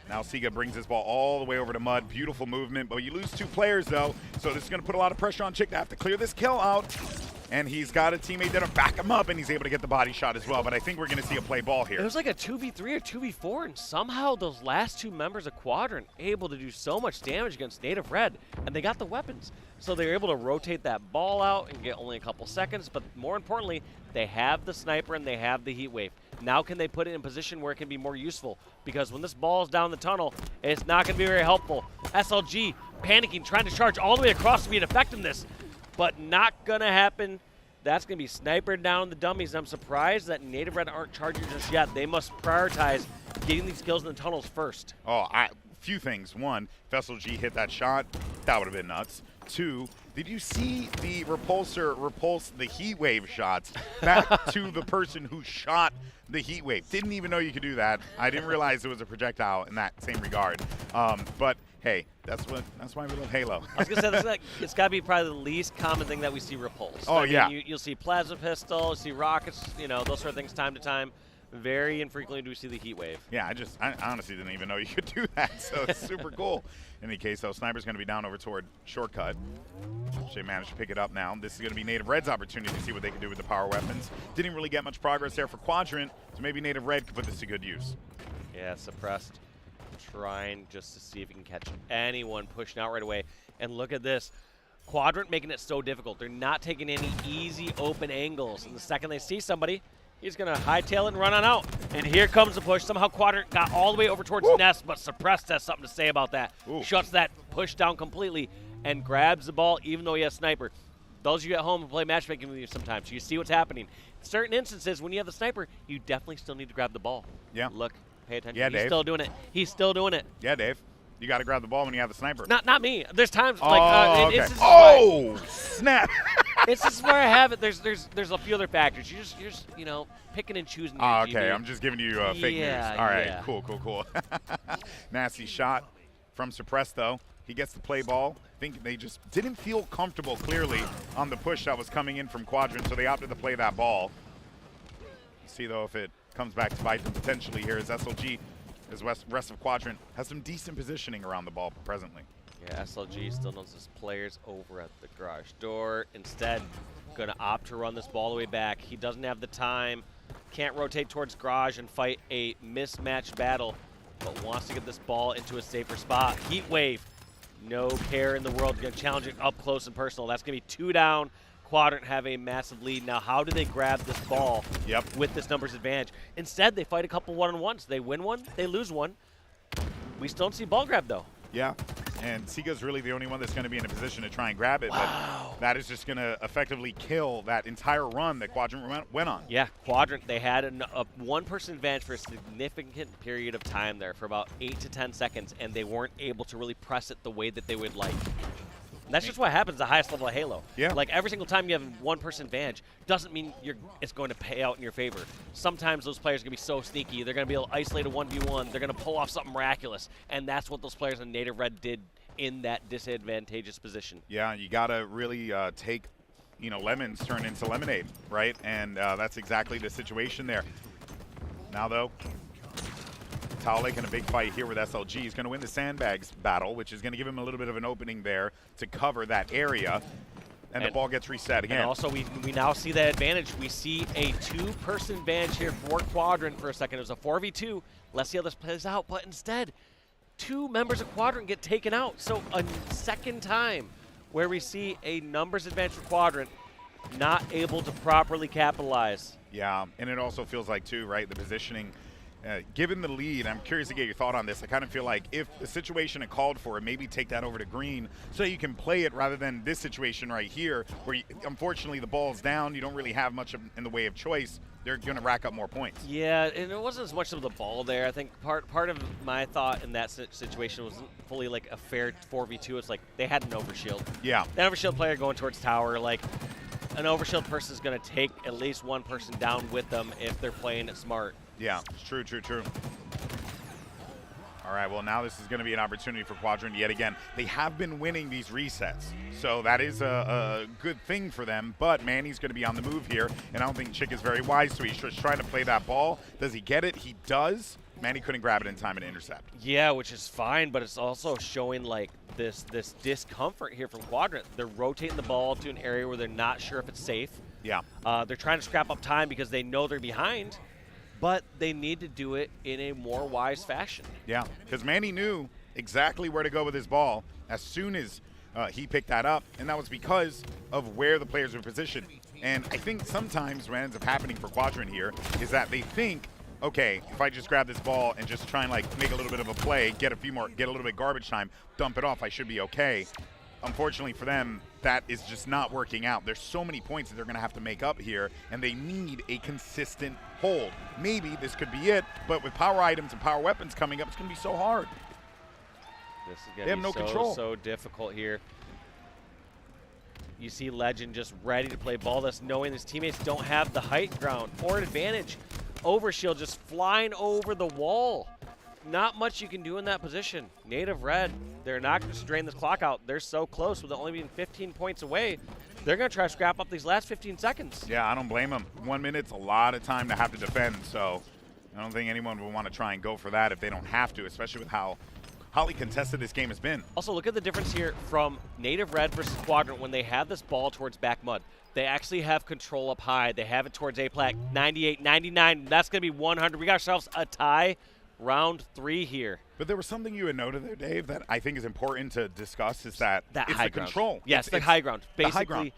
Now Siga brings this ball all the way over to mud. Beautiful movement, but you lose 2 players, though, so this is going to put a lot of pressure on Chick to have to clear this kill out. And he's got a teammate that'll back him up, and he's able to get the body shot as well. But I think we're going to see a play ball here. It was like a 2v3 or 2v4, and somehow those last 2 members of Quadrant able to do so much damage against Native Red, and they got the weapons. So they were able to rotate that ball out and get only a couple seconds, but more importantly, they have the sniper and they have the heat wave. Now can they put it in position where it can be more useful? Because when this ball is down the tunnel, it's not going to be very helpful. SLG panicking, trying to charge all the way across to be an effectiveness, but not going to happen. That's going to be snipered down the dummies. I'm surprised that Native Red aren't charging just yet. They must prioritize getting these kills in the tunnels first. Oh, few things. One, if SLG hit that shot, that would have been nuts. 2, did you see the repulsor repulse the heat wave shots back to the person who shot the heat wave? Didn't even know you could do that. I didn't realize it was a projectile in that same regard. But hey, that's why we love Halo. I was gonna say it's got to be probably the least common thing that we see repulsed. Oh, I mean, you'll see plasma pistol, you'll see rockets, you know, those sort of things time to time. Very infrequently do we see the heat wave. Yeah, I honestly didn't even know you could do that, so it's super cool. In any case, though, Sniper's going to be down over toward Shortcut. They managed to pick it up now. This is going to be Native Red's opportunity to see what they can do with the power weapons. Didn't really get much progress there for Quadrant, so maybe Native Red could put this to good use. Yeah, suppressed. Trying just to see if he can catch anyone pushing out right away. And look at this. Quadrant making it so difficult. They're not taking any easy open angles. And the second they see somebody, he's going to hightail it and run on out. And here comes the push. Somehow Quadrant got all the way over towards Nest, but Suppressed has something to say about that. Shuts that push down completely and grabs the ball even though he has Sniper. Those of you at home who play matchmaking with you sometimes, you see what's happening. In certain instances, when you have the Sniper, you definitely still need to grab the ball. Yeah. Look, pay attention. Yeah, He's Dave. still doing it. He's still doing it. Yeah, Dave. You got to grab the ball when you have the Sniper. Not me. There's times okay. Snap! It's just where I have it. There's a few other factors. You're just you know, picking and choosing. Okay, I'm just giving you fake news. All right, yeah. Cool. Nasty shot from Suppress, though. He gets the play ball. I think they just didn't feel comfortable, clearly, on the push that was coming in from Quadrant, so they opted to play that ball. See, though, if it comes back to bite them potentially here as SLG, as rest of Quadrant, has some decent positioning around the ball presently. Yeah, SLG still knows his players over at the garage door. Instead, going to opt to run this ball all the way back. He doesn't have the time, can't rotate towards garage and fight a mismatched battle, but wants to get this ball into a safer spot. Heat wave, no care in the world. Going to challenge it up close and personal. That's going to be 2 down. Quadrant have a massive lead. Now, how do they grab this ball with this numbers advantage? Instead, they fight a couple one-on-ones. They win one, they lose one. We still don't see ball grab, though. Yeah, and Siga's really the only one that's going to be in a position to try and grab it, but that is just going to effectively kill that entire run that Quadrant went on. Yeah, Quadrant, they had a one-person advantage for a significant period of time there, for about 8 to 10 seconds, and they weren't able to really press it the way that they would like. And that's just what happens at the highest level of Halo. Yeah. Like every single time you have one-person advantage doesn't mean it's going to pay out in your favor. Sometimes those players are going to be so sneaky. They're going to be able to isolate a 1v1. They're going to pull off something miraculous. And that's what those players in Native Red did in that disadvantageous position. Yeah, you got to really take, lemons turn into lemonade, right? And that's exactly the situation there. Now, though, Talik in a big fight here with SLG. He's going to win the sandbags battle, which is going to give him a little bit of an opening there to cover that area. And the ball gets reset again. And also, we now see that advantage. We see a two-person advantage here for Quadrant for a second. It was a 4v2. Let's see how this plays out. But instead, two members of Quadrant get taken out. So a second time where we see a numbers advantage for Quadrant, not able to properly capitalize. Yeah, and it also feels like, too, right, the positioning. Given the lead, I'm curious to get your thought on this. I kind of feel like if the situation had called for it, maybe take that over to green so you can play it rather than this situation right here where, unfortunately, the ball's down. You don't really have much in the way of choice. They're going to rack up more points. Yeah, and it wasn't as much of the ball there. I think part of my thought in that situation wasn't fully like a fair 4v2. It's like they had an overshield. Yeah. The overshield player going towards tower, like an overshield person is going to take at least one person down with them if they're playing it smart. Yeah, it's true. All right, well, now this is going to be an opportunity for Quadrant yet again. They have been winning these resets, so that is a good thing for them, but Manny's going to be on the move here, and I don't think Chick is very wise, so he's just trying to play that ball. Does he get it? He does. Manny couldn't grab it in time and intercept. Yeah, which is fine, but it's also showing like this discomfort here from Quadrant. They're rotating the ball to an area where they're not sure if it's safe. Yeah. They're trying to scrap up time because they know they're behind, but they need to do it in a more wise fashion. Yeah, because Manny knew exactly where to go with his ball as soon as he picked that up, and that was because of where the players were positioned. And I think sometimes what ends up happening for Quadrant here is that they think, okay, if I just grab this ball and just try and like make a little bit of a play, get a little bit garbage time, dump it off, I should be okay. Unfortunately for them, that is just not working out. There's so many points that they're going to have to make up here, and they need a consistent hold. Maybe this could be it, but with power items and power weapons coming up, it's going to be so hard. This is going to be so difficult here. You see Legend just ready to play ballless, knowing his teammates don't have the height ground or advantage. Overshield just flying over the wall. Not much you can do in that position. Native Red, they're not going to drain this clock out. They're so close with it only being 15 points away. They're going to try to scrap up these last 15 seconds. Yeah, I don't blame them. 1 minute's a lot of time to have to defend, so I don't think anyone would want to try and go for that if they don't have to, especially with how hotly contested this game has been. Also, look at the difference here from Native Red versus Quadrant when they have this ball towards back mud. They actually have control up high. They have it towards A-Plat, 98, 99. That's going to be 100. We got ourselves a tie. Round 3 here. But there was something you had noted there, Dave, that I think is important to discuss is that it's high the ground. control. Yes, the high ground. Basically, the high ground.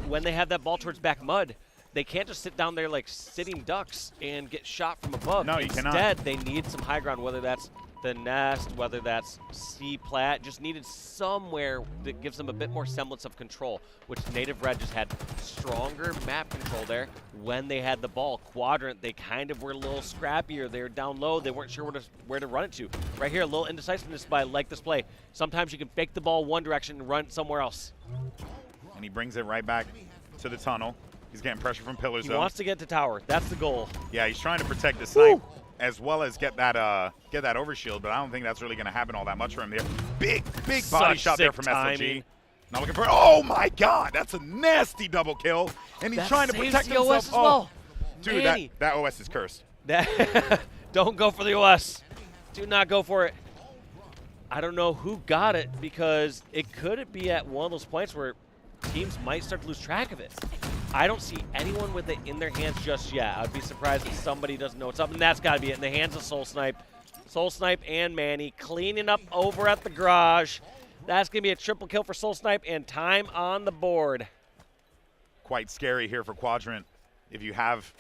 When they have that ball towards back mud, they can't just sit down there like sitting ducks and get shot from above. No, you cannot. Instead, they need some high ground, whether that's the nest, whether that's C-plat, just needed somewhere that gives them a bit more semblance of control, which Native Red just had stronger map control there when they had the ball. Quadrant, they kind of were a little scrappier. They were down low. They weren't sure where to run it to. Right here, a little indecisiveness by like this play. Sometimes you can fake the ball one direction and run it somewhere else. And he brings it right back to the tunnel. He's getting pressure from pillars, He wants to get to tower. That's the goal. Yeah, he's trying to protect the snipe as well as get that overshield, but I don't think that's really going to happen all that much for him there. Big body shot there from SLG. Not looking for, oh my God, that's a nasty double kill. And he's trying to protect himself. OS as well. Dude, that OS is cursed. Don't go for the OS. Do not go for it. I don't know who got it because it could be at one of those points where teams might start to lose track of it. I don't see anyone with it in their hands just yet. I'd be surprised if somebody doesn't know what's up, and that's got to be it in the hands of Soul Snipe. Soul Snipe and Manny cleaning up over at the garage. That's going to be a triple kill for Soul Snipe and time on the board. Quite scary here for Quadrant. If you have,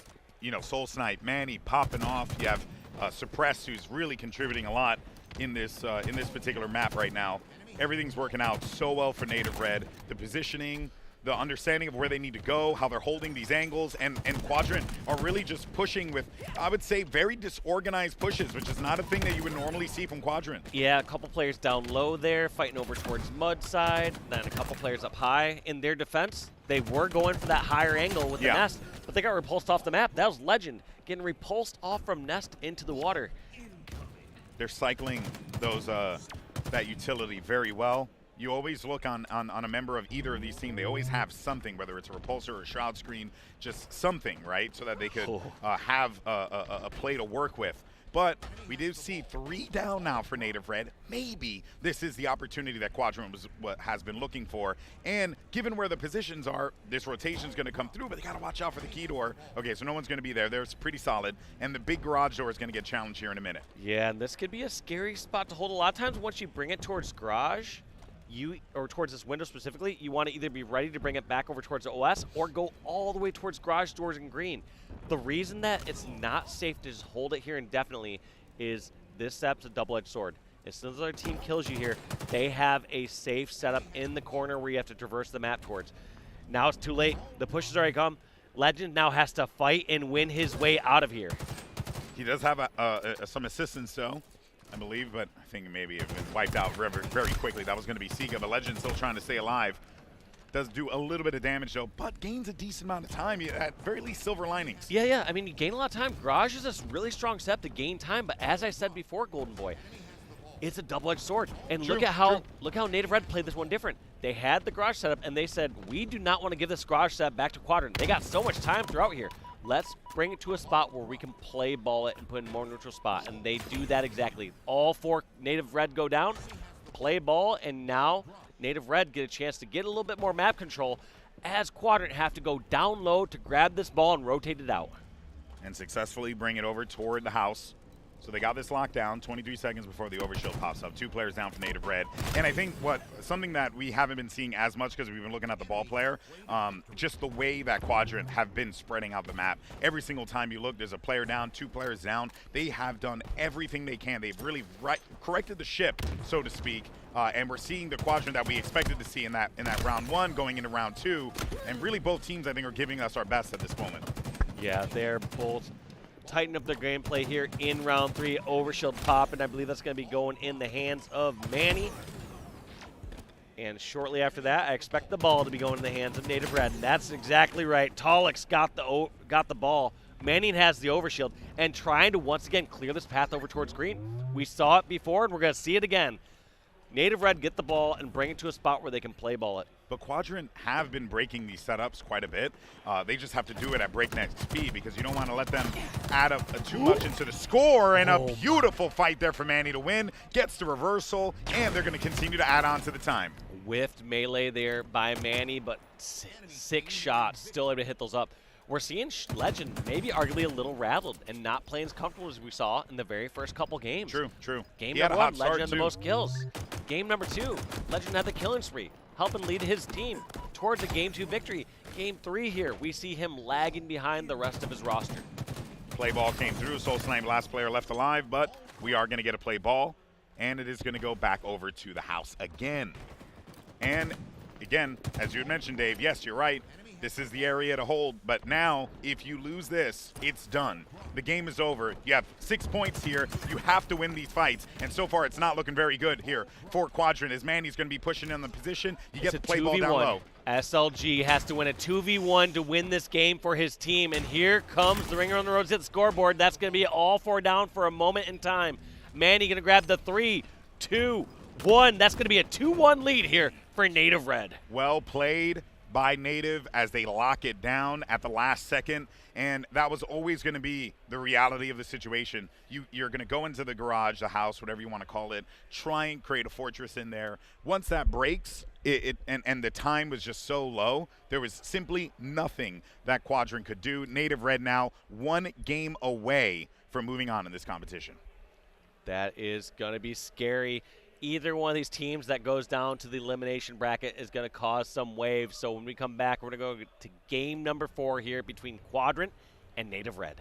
Soul Snipe, Manny popping off, you have Suppress, who's really contributing a lot in this particular map right now. Everything's working out so well for Native Red. The positioning, the understanding of where they need to go, how they're holding these angles, and Quadrant are really just pushing with, I would say, very disorganized pushes, which is not a thing that you would normally see from Quadrant. Yeah, a couple players down low there, fighting over towards mud side, then a couple players up high. In their defense, they were going for that higher angle with the nest, but they got repulsed off the map. That was Legend, getting repulsed off from nest into the water. They're cycling those that utility very well. You always look on a member of either of these teams. They always have something, whether it's a repulsor or a shroud screen, just something, right? So that they could have a play to work with. But we do see 3 down now for Native Red. Maybe this is the opportunity that Quadrant has been looking for. And given where the positions are, this rotation is going to come through, but they got to watch out for the key door. Okay, so no one's going to be there. There's pretty solid. And the big garage door is going to get challenged here in a minute. Yeah, and this could be a scary spot to hold. A lot of times once you bring it towards garage, or towards this window specifically, you want to either be ready to bring it back over towards the OS or go all the way towards garage doors in green. The reason that it's not safe to just hold it here indefinitely is this setup's a double-edged sword. As soon as our team kills you here, they have a safe setup in the corner where you have to traverse the map towards. Now it's too late. The push has already come. Legend now has to fight and win his way out of here. He does have some assistance, though, I believe, but I think maybe it was wiped out very quickly. That was going to be Sega, but Legend still trying to stay alive. Does do a little bit of damage, though, but gains a decent amount of time. At very least, silver linings. Yeah. I mean, you gain a lot of time. Garage is a really strong step to gain time, but as I said before, Golden Boy, it's a double-edged sword. And look at how Native Red played this one different. They had the garage setup, and they said, we do not want to give this garage setup back to Quadrant. They got so much time throughout here. Let's bring it to a spot where we can play ball it and put in a more neutral spot. And they do that exactly. All 4 Native Red go down, play ball, and now Native Red get a chance to get a little bit more map control as Quadrant have to go down low to grab this ball and rotate it out. And successfully bring it over toward the house. So they got this locked down 23 seconds before the overshield pops up. 2 players down for Native Red. And I think something that we haven't been seeing as much because we've been looking at the ball player, just the way that Quadrant have been spreading out the map. Every single time you look, there's a player down, 2 players down. They have done everything they can. They've really corrected the ship, so to speak. And we're seeing the Quadrant that we expected to see in that round 1 going into round 2. And really both teams, I think, are giving us our best at this moment. Yeah, they're both tighten up their gameplay here in round 3. Overshield pop, and I believe that's going to be going in the hands of Manny. And shortly after that, I expect the ball to be going in the hands of Native Red. And that's exactly right. Tolix got the ball. Manning has the overshield and trying to once again clear this path over towards green. We saw it before, and we're going to see it again. Native Red get the ball and bring it to a spot where they can play ball it. But Quadrant have been breaking these setups quite a bit. They just have to do it at breakneck speed because you don't want to let them add up too much into the score. And a beautiful fight there for Manny to win. Gets the reversal, and they're going to continue to add on to the time. Whiffed melee there by Manny, but 6 shots, still able to hit those up. We're seeing Legend maybe arguably a little rattled and not playing as comfortable as we saw in the very first couple games. True. Game number 1, Legend had the most kills. Game number 2, Legend had the killing spree, helping lead his team towards a Game 2 victory. Game 3 here, we see him lagging behind the rest of his roster. Play ball came through. Soul Snipe, last player left alive, but we are going to get a play ball, and it is going to go back over to the house again. And again, as you had mentioned, Dave, yes, you're right. This is the area to hold, but now if you lose this, it's done. The game is over. You have 6 points here. You have to win these fights, and so far it's not looking very good here for Quadrant as Manny's going to be pushing in the position. You get the play ball down low. SLG has to win a 2v1 to win this game for his team, and here comes the ringer on the road to the scoreboard. That's going to be all 4 down for a moment in time. Manny going to grab the 3, 2, 1. That's going to be a 2-1 lead here for Native Red. Well played by Native as they lock it down at the last second, and that was always going to be the reality of the situation. You're going to go into the garage, the house, whatever you want to call it, try and create a fortress in there. Once that breaks, and the time was just so low, there was simply nothing that Quadrant could do. Native Red now 1 game away from moving on in this competition. That is going to be scary. Either one of these teams that goes down to the elimination bracket is going to cause some waves. So when we come back, we're going to go to game number 4 here between Quadrant and Native Red.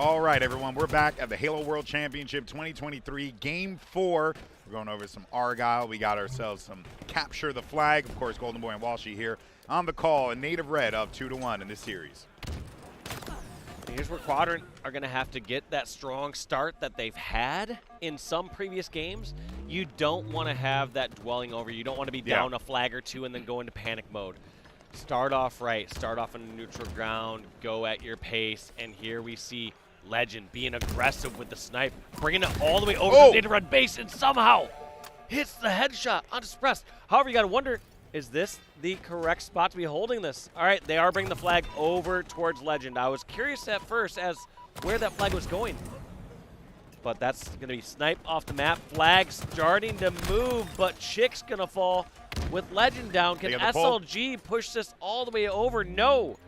All right, everyone, we're back at the Halo World Championship 2023, Game 4. We're going over some Argyle. We got ourselves some Capture the Flag. Of course, Golden Boy and Walshy here on the call, and Native Red up 2-1 in this series. Here's where Quadrant are going to have to get that strong start that they've had in some previous games. You don't want to have that dwelling over. You don't want to be down a flag or two and then go into panic mode. Start off right. Start off on neutral ground. Go at your pace. And here we see Legend being aggressive with the snipe, bringing it all the way over to the Native Red base, and somehow hits the headshot unsuppressed. However, you got to wonder, is this the correct spot to be holding this? All right, they are bringing the flag over towards Legend. I was curious at first as where that flag was going, but that's going to be sniped off the map. Flag starting to move, but Chick's going to fall with Legend down. Can SLG push this all the way over? No.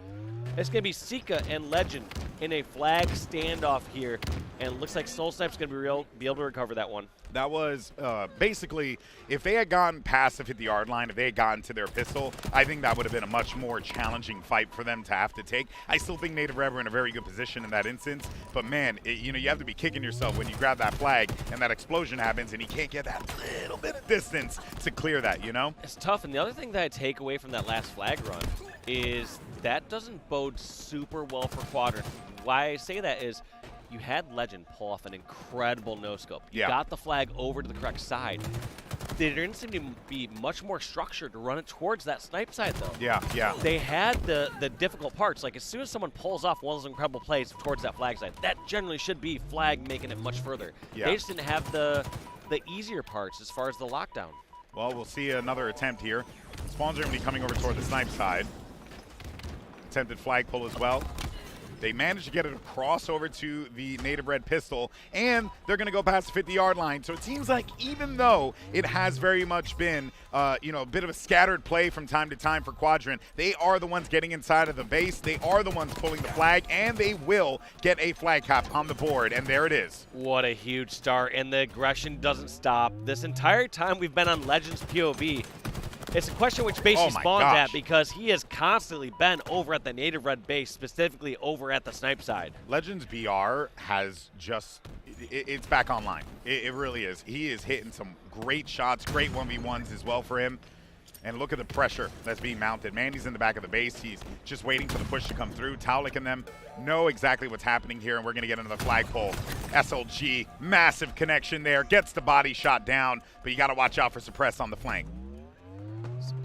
It's going to be Sika and Legend in a flag standoff here, and it looks like Soul Snipe's going to be able to recover that one. That was basically, if they had gotten past the 50-yard line, if they had gotten to their pistol, I think that would have been a much more challenging fight for them to have to take. I still think Native Red were in a very good position in that instance, but man, you have to be kicking yourself when you grab that flag and that explosion happens and you can't get that little bit of distance to clear that, It's tough, and the other thing that I take away from that last flag run is that doesn't bode super well for Quadrant. Why I say that is, you had Legend pull off an incredible no-scope. You got the flag over to the correct side. There didn't seem to be much more structure to run it towards that snipe side, though. Yeah. They had the difficult parts. Like, as soon as someone pulls off one of those incredible plays towards that flag side, that generally should be flag making it much further. They just didn't have the easier parts as far as the lockdown. Well, we'll see another attempt here. Spawn's going to be coming over toward the snipe side. Attempted flag pull as well. They managed to get it across over to the Native Red pistol, and they're going to go past the 50-yard line. So it seems like even though it has very much been, a bit of a scattered play from time to time for Quadrant, they are the ones getting inside of the base. They are the ones pulling the flag, and they will get a flag cap on the board, and there it is. What a huge start, and the aggression doesn't stop. This entire time we've been on Legends POV. It's a question which base he spawns at, because he has constantly been over at the Native Red base, specifically over at the snipe side. Legends BR has it's back online. It really is. He is hitting some great shots, great 1v1s as well for him. And look at the pressure that's being mounted. Mandy's in the back of the base. He's just waiting for the push to come through. Taulik and them know exactly what's happening here, and we're going to get another flagpole. SLG, massive connection there. Gets the body shot down, but you got to watch out for Suppress on the flank.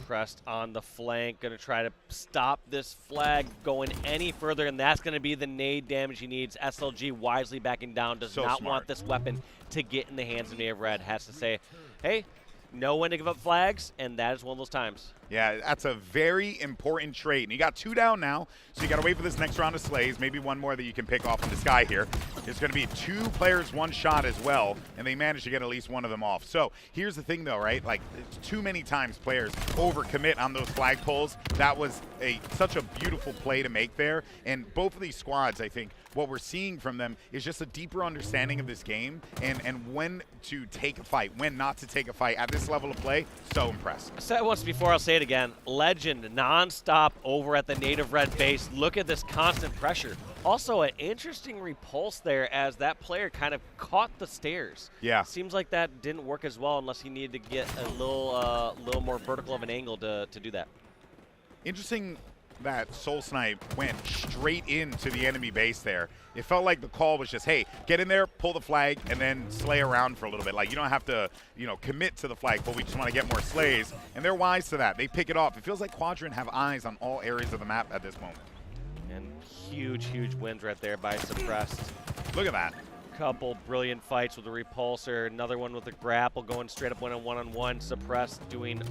Pressed on the flank, going to try to stop this flag going any further, and that's going to be the nade damage he needs. SLG wisely backing down, does not want this weapon to get in the hands of Native Red. Has to say, hey, know when to give up flags, and that is one of those times. Yeah, that's a very important trait. And you got 2 down now, so you got to wait for this next round of slays. Maybe one more that you can pick off in the sky here. It's going to be 2 players, 1 shot as well, and they managed to get at least one of them off. So here's the thing, though, right? Like, too many times players overcommit on those flag pulls. That was such a beautiful play to make there. And both of these squads, I think, what we're seeing from them is just a deeper understanding of this game and when to take a fight, when not to take a fight at this level of play. So impressed. I said it once before, I'll say it again. Legend non-stop over at the Native Red base. Look at this constant pressure. Also, an interesting repulse there as that player kind of caught the stairs. Yeah. Seems like that didn't work as well unless he needed to get a little more vertical of an angle to do that. Interesting that Soul Snipe went straight into the enemy base there. It felt like the call was just, hey, get in there, pull the flag, and then slay around for a little bit. Like, you don't have to, commit to the flag, but we just want to get more slays. And they're wise to that. They pick it off. It feels like Quadrant have eyes on all areas of the map at this moment. And huge, huge wins right there by Suppressed. Look at that. Couple brilliant fights with the repulsor. Another one with the grapple going straight up one-on-one. Suppressed doing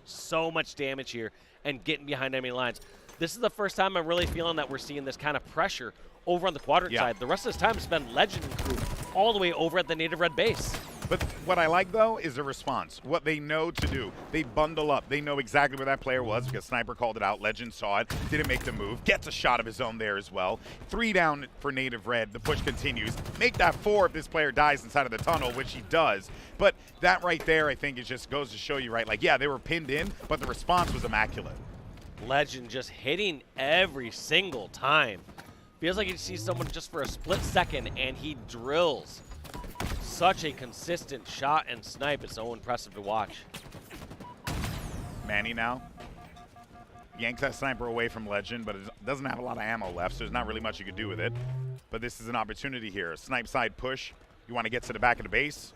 so much damage here and getting behind enemy lines. This is the first time I'm really feeling that we're seeing this kind of pressure over on the Quadrant side. The rest of this time has been Legend and crew all the way over at the Native Red base. But what I like, though, is the response, what they know to do. They bundle up. They know exactly where that player was because Sniper called it out. Legend saw it, didn't make the move, gets a shot of his own there as well. 3 down for Native Red. The push continues. Make that 4 if this player dies inside of the tunnel, which he does. But that right there, I think, it just goes to show you, right? Like, yeah, they were pinned in, but the response was immaculate. Legend just hitting every single time. Feels like he sees someone just for a split second, and he drills. Such a consistent shot and snipe. It's so impressive to watch. Manny now yanks that sniper away from Legend, but it doesn't have a lot of ammo left, so there's not really much you could do with it. But this is an opportunity here. Snipe side push. You want to get to the back of the base,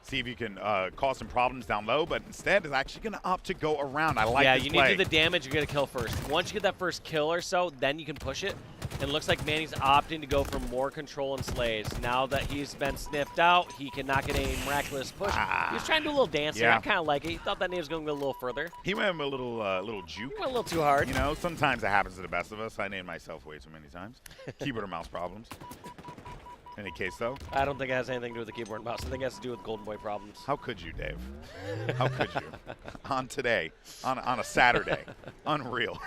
see if you can cause some problems down low, but instead is actually going to opt to go around. I like this play. Yeah, you need to do the damage, you're going to kill first. Once you get that first kill or so, then you can push it. And it looks like Manny's opting to go for more control and slays. Now that he's been sniffed out, he cannot get a miraculous push. He was trying to do a little dance here. I kind of like it. He thought that name was going to go a little further. He went a little juke. He went a little too hard. You know, sometimes it happens to the best of us. I named myself way too many times. Keyboard or mouse problems. In any case, though. I don't think it has anything to do with the keyboard and mouse. I think it has to do with Golden Boy problems. How could you, Dave? How could you? On today, on a Saturday. Unreal.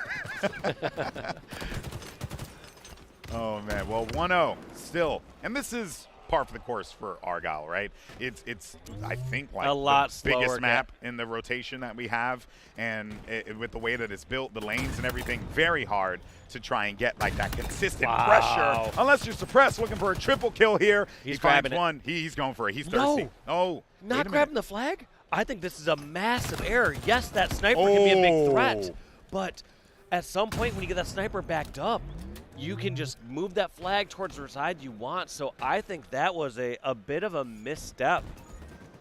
Oh, man. Well, 1-0 still. And this is par for the course for Argyle, right? It's I think, like a lot the biggest map in the rotation that we have. And with the way that it's built, the lanes and everything, very hard to try and get like that consistent pressure. Unless you're suppressed, looking for a triple kill here. He's grabbing one. He's going for it. He's thirsty. Oh, not grabbing the flag? I think this is a massive error. Yes, that sniper can be a big threat. But at some point when you get that sniper backed up, you can just move that flag towards the side you want. So I think that was a bit of a misstep.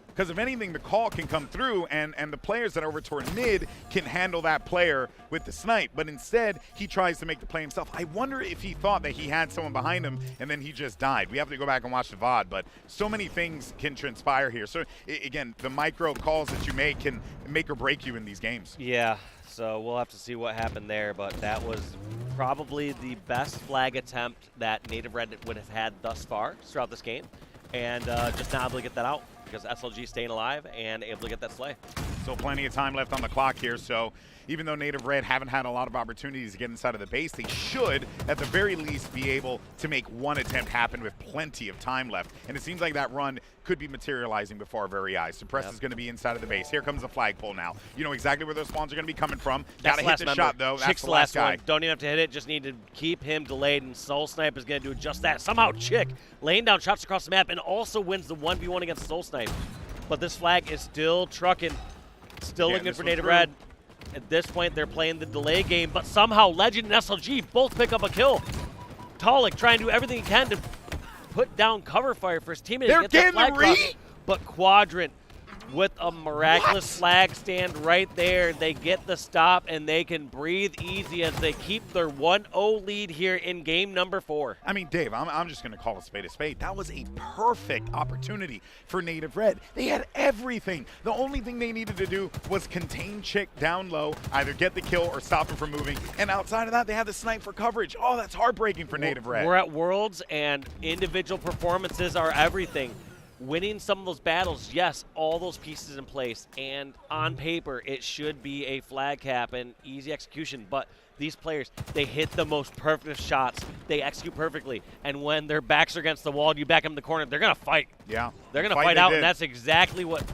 Because if anything, the call can come through, and the players that are over toward mid can handle that player with the snipe. But instead, he tries to make the play himself. I wonder if he thought that he had someone behind him, and then he just died. We have to go back and watch the VOD, but so many things can transpire here. So, again, the micro calls that you make can make or break you in these games. Yeah, so we'll have to see what happened there, but that was probably the best flag attempt that Native Red would have had thus far throughout this game, and just not able to get that out because SLG staying alive and able to get that slay. Still plenty of time left on the clock here, so even though Native Red haven't had a lot of opportunities to get inside of the base, they should, at the very least, be able to make one attempt happen with plenty of time left. And it seems like that run could be materializing before our very eyes. Suppress is going to be inside of the base. Here comes the flagpole now. You know exactly where those spawns are going to be coming from. Got to hit the shot, though. That's the last guy. Don't even have to hit it. Just need to keep him delayed, and Soul Snipe is going to do just that. Somehow Chick laying down shots across the map and also wins the 1v1 against Soul Snipe. But this flag is still trucking. Still looking for Native Red. At this point, they're playing the delay game, but somehow Legend and SLG both pick up a kill. Talik trying to do everything he can to put down cover fire for his teammate. They're getting the re? But Quadrant with a miraculous flag stand right there. They get the stop, and they can breathe easy as they keep their 1-0 lead here in game number 4. I mean, Dave, I'm just going to call a spade a spade. That was a perfect opportunity for Native Red. They had everything. The only thing they needed to do was contain Chick down low, either get the kill or stop him from moving. And outside of that, they had the snipe for coverage. Oh, that's heartbreaking for Native Red. We're at Worlds, and individual performances are everything. Winning some of those battles, yes, all those pieces in place, and on paper, it should be a flag cap and easy execution, but these players, they hit the most perfect shots. They execute perfectly, and when their backs are against the wall, you back them in the corner, they're going to fight. Yeah. They're going to fight out, and that's exactly what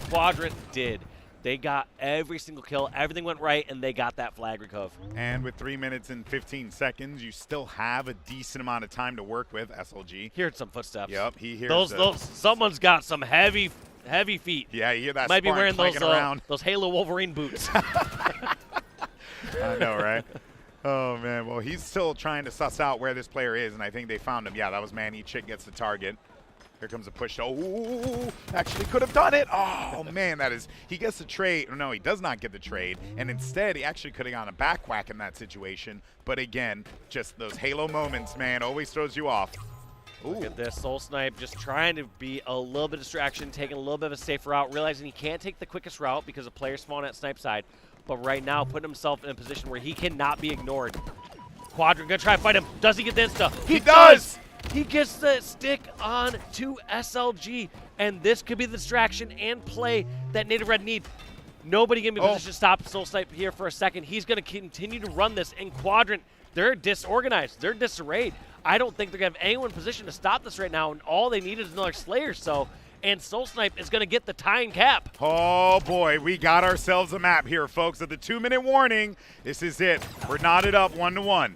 Quadrant did. They got every single kill. Everything went right, and they got that flag recover. And with 3 minutes and 15 seconds, you still have a decent amount of time to work with, SLG. He heard some footsteps. Yep, he hears those. Someone's got some heavy feet. Yeah, you hear that. Might be wearing those Halo Wolverine boots. I know, right? Oh, man. Well, he's still trying to suss out where this player is, and I think they found him. Yeah, that was Manny. Chick gets the target. Here comes a push. Oh, actually could have done it. Oh, man, that is. He gets the trade. No, he does not get the trade. And instead, he actually could have gotten a back whack in that situation. But again, just those Halo moments, man, always throws you off. Ooh. Look at this. Soul Snipe just trying to be a little bit of distraction, taking a little bit of a safer route, realizing he can't take the quickest route because of players spawn at Snipe side. But right now, putting himself in a position where he cannot be ignored. Quadrant gonna try to fight him. Does he get the insta? He does! He gets the stick on to SLG, and this could be the distraction and play that Native Red need. Nobody can be in position to stop Soul Snipe here for a second. He's going to continue to run this, and Quadrant, they're disorganized. They're disarrayed. I don't think they're going to have anyone in position to stop this right now, and all they need is another Slayer. And Soul Snipe is going to get the tying cap. Oh, boy, we got ourselves a map here, folks. At the 2-minute warning, this is it. We're knotted up 1-1.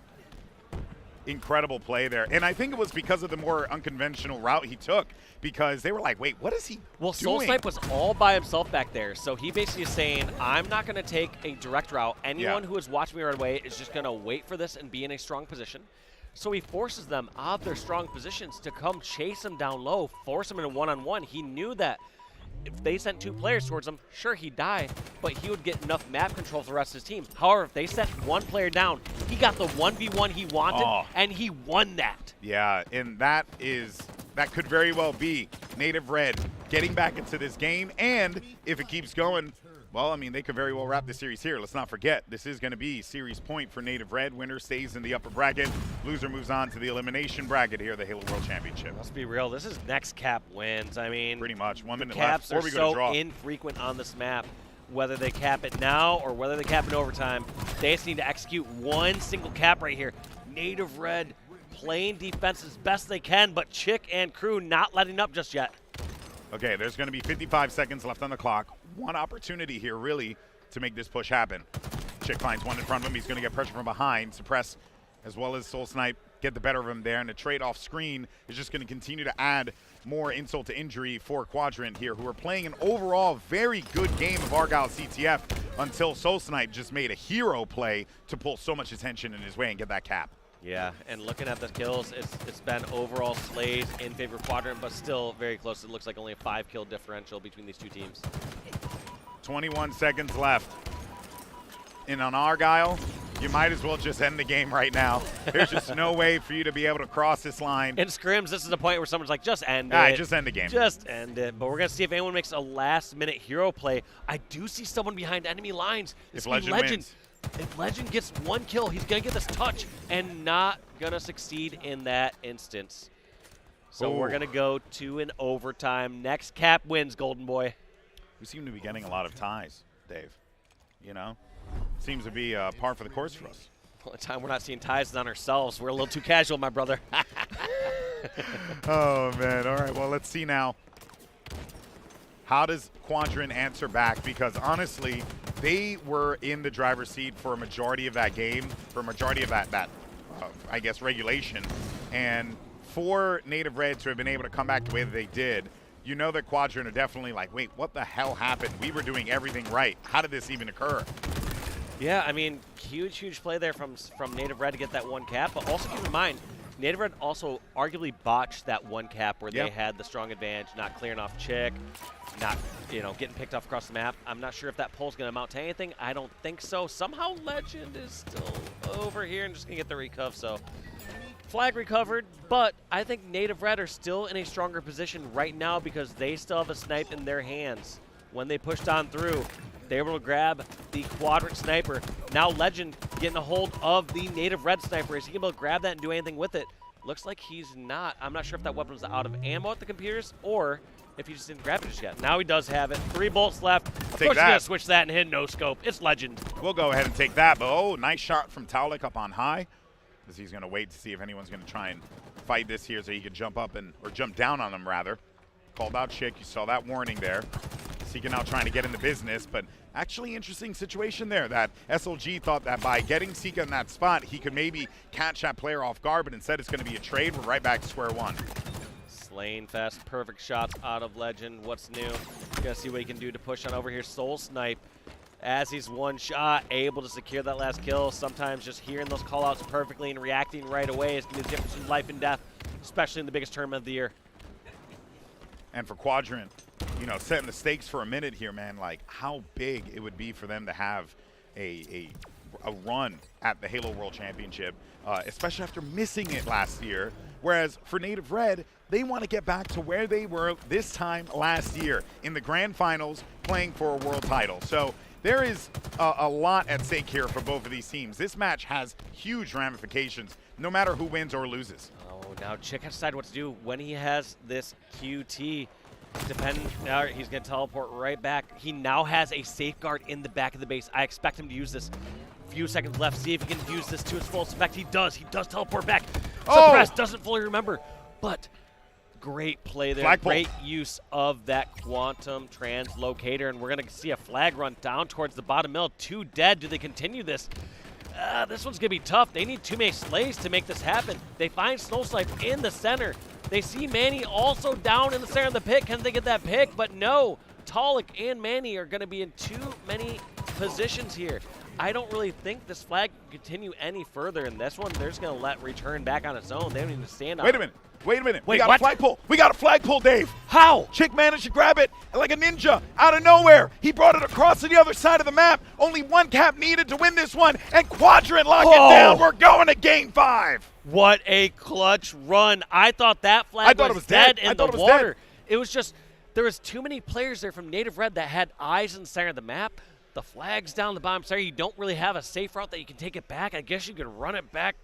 incredible play there. And I think it was because of the more unconventional route he took, because they were like, wait, what is he Well, doing? Soul Snipe was all by himself back there, so he basically is saying, I'm not going to take a direct route. Anyone who is watching me right away is just going to wait for this and be in a strong position. So he forces them out of their strong positions to come chase him down low, force him in a one-on-one. He knew that if they sent 2 players towards him, sure, he'd die, but he would get enough map control for the rest of his team. However, if they sent 1 player down, he got the 1v1 he wanted, and he won that. Yeah, and that could very well be Native Red getting back into this game, and if it keeps going, well, I mean, they could very well wrap the series here. Let's not forget, this is going to be series point for Native Red. Winner stays in the upper bracket. Loser moves on to the elimination bracket here, the Halo World Championship. Let's be real, this is next cap wins. I mean, pretty much 1 minute caps left before we go to draw. are so infrequent on this map. Whether they cap it now or whether they cap it overtime, they just need to execute 1 single cap right here. Native Red playing defense as best they can, but Chick and crew not letting up just yet. Okay, there's going to be 55 seconds left on the clock. 1 opportunity here, really, to make this push happen. Chick finds 1 in front of him. He's going to get pressure from behind. Suppress, as well as Soul Snipe, get the better of him there. And the trade-off screen is just going to continue to add more insult to injury for Quadrant here, who are playing an overall very good game of Argyle CTF until Soul Snipe just made a hero play to pull so much attention in his way and get that cap. Yeah, and looking at the kills, it's been overall slays in favor of Quadrant, but still very close. It looks like only a 5-kill differential between these 2 teams. 21 seconds left. And on Argyle, you might as well just end the game right now. There's just no way for you to be able to cross this line. In scrims, this is the point where someone's like, just end it. Just end the game. Just end it. But we're going to see if anyone makes a last-minute hero play. I do see someone behind enemy lines. If Legend wins. If Legend gets 1 kill, he's going to get this touch and not going to succeed in that instance. So we're going to go to an overtime. Next cap wins, Golden Boy. We seem to be getting a lot of ties, Dave. You know? Seems to be par for the course for us. Well, the time we're not seeing ties on ourselves. We're a little too casual, my brother. Oh, man. All right, well, let's see now. How does Quadrant answer back? Because, honestly, they were in the driver's seat for a majority of that game, for a majority of that I guess, regulation. And for Native Red to have been able to come back the way that they did, you know that Quadrant are definitely like, wait, what the hell happened? We were doing everything right. How did this even occur? Yeah, I mean, huge play there from Native Red to get that 1 cap. But also keep in mind, Native Red also arguably botched that 1 cap where they had the strong advantage, not clearing off Chick, not, getting picked off across the map. I'm not sure if that pull's going to amount to anything. I don't think so. Somehow Legend is still over here and just going to get the recov. So flag recovered, but I think Native Red are still in a stronger position right now because they still have a snipe in their hands. When they pushed on through, they were able to grab the Quadrant sniper. Now Legend getting a hold of the Native Red sniper. Is he able to grab that and do anything with it? Looks like he's not. I'm not sure if that weapon was out of ammo at the computers or if he just didn't grab it just yet. Now he does have it. 3 bolts left. Of course he's going to switch that and hit no scope. It's Legend. We'll go ahead and take that. But, nice shot from Taulik up on high. Because he's going to wait to see if anyone's going to try and fight this here so he can jump up or jump down on him, rather. Called out Chick. You saw that warning there. Sika now trying to get in the business, but actually interesting situation there that SLG thought that by getting Sika in that spot, he could maybe catch that player off guard, but instead it's going to be a trade. We're right back to square one. Slaying fest, perfect shots out of Legend. What's new? Gonna see what he can do to push on over here. Soul Snipe, as he's 1 shot, able to secure that last kill. Sometimes just hearing those callouts perfectly and reacting right away is gonna be the difference in life and death, especially in the biggest tournament of the year. And for Quadrant, setting the stakes for a minute here, man, like how big it would be for them to have a run at the Halo World Championship, especially after missing it last year. Whereas for Native Red, they want to get back to where they were this time last year in the grand finals playing for a world title. So there is a lot at stake here for both of these teams. This match has huge ramifications, no matter who wins or loses. Oh, now Chick has to decide what to do when he has this QT. He's going to teleport right back. He now has a safeguard in the back of the base. I expect him to use this. Few seconds left. See if he can use this to its full effect. He does. He does teleport back. Suppress doesn't fully remember, but great play there. Great use of that quantum translocator, and we're going to see a flag run down towards the bottom middle. 2 dead. Do they continue this? This one's going to be tough. They need too many slays to make this happen. They find Snowsnipe in the center. They see Manny also down in the center of the pit. Can they get that pick? But no. Talik and Manny are going to be in too many positions here. I don't really think this flag can continue any further in this one. They're just going to let return back on its own. They don't even stand on it. Wait a minute. Wait, we got what? a flagpole. We got a flagpole, Dave. How? Chick managed to grab it like a ninja out of nowhere. He brought it across to the other side of the map. Only one cap needed to win this one, and Quadrant locked it down. We're going to game 5. What a clutch run. I thought that flag was dead in the water. It was just, there was too many players there from Native Red that had eyes in the center of the map. The flag's down the bottom. Sorry, you don't really have a safe route that you can take it back. I guess you could run it back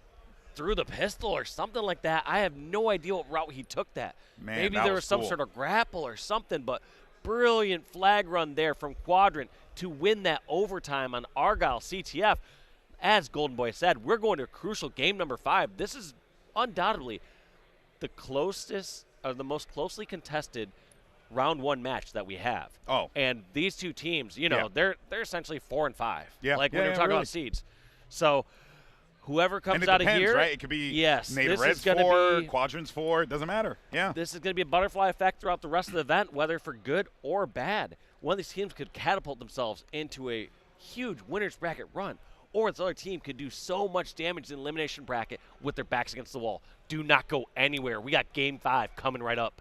through the pistol or something like that. I have no idea what route he took that. Man, maybe that there was some cool. sort of grapple or something, but brilliant flag run there from Quadrant to win that overtime on Argyle CTF. As Golden Boy said, we're going to a crucial game number 5. This is undoubtedly the closest, or the most closely contested round 1 match that we have. Oh. And these two teams, you know, they're essentially 4 and 5. Yeah. Like when you're talking about seeds. So whoever comes out of here, right? It could be Native Red's 4, Quadrant's 4. It doesn't matter. Yeah. This is going to be a butterfly effect throughout the rest of the event, whether for good or bad. One of these teams could catapult themselves into a huge winner's bracket run, or this other team could do so much damage in the elimination bracket with their backs against the wall. Do not go anywhere. We got game 5 coming right up.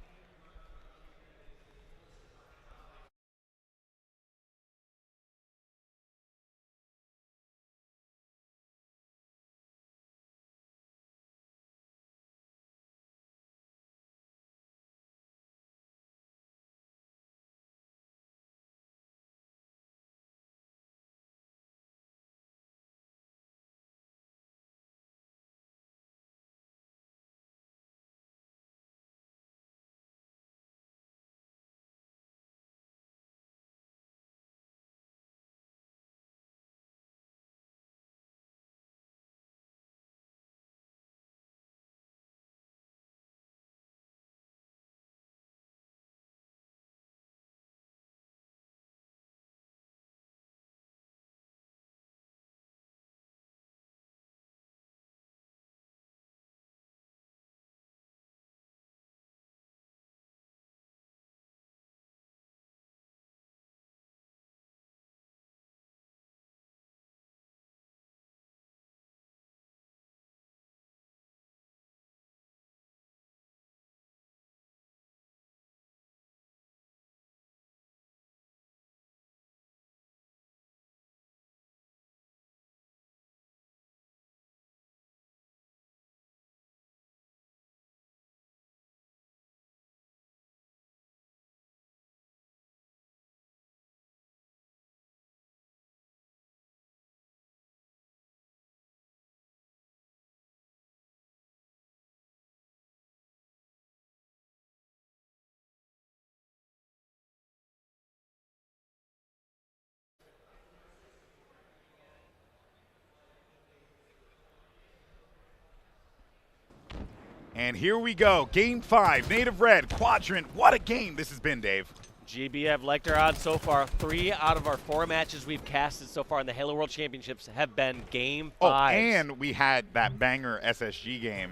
And here we go. Game 5, Native Red, Quadrant. What a game this has been, Dave. GB have liked our odds so far. 3 out of our 4 matches we've casted so far in the Halo World Championships have been game 5. Oh, and we had that banger SSG game,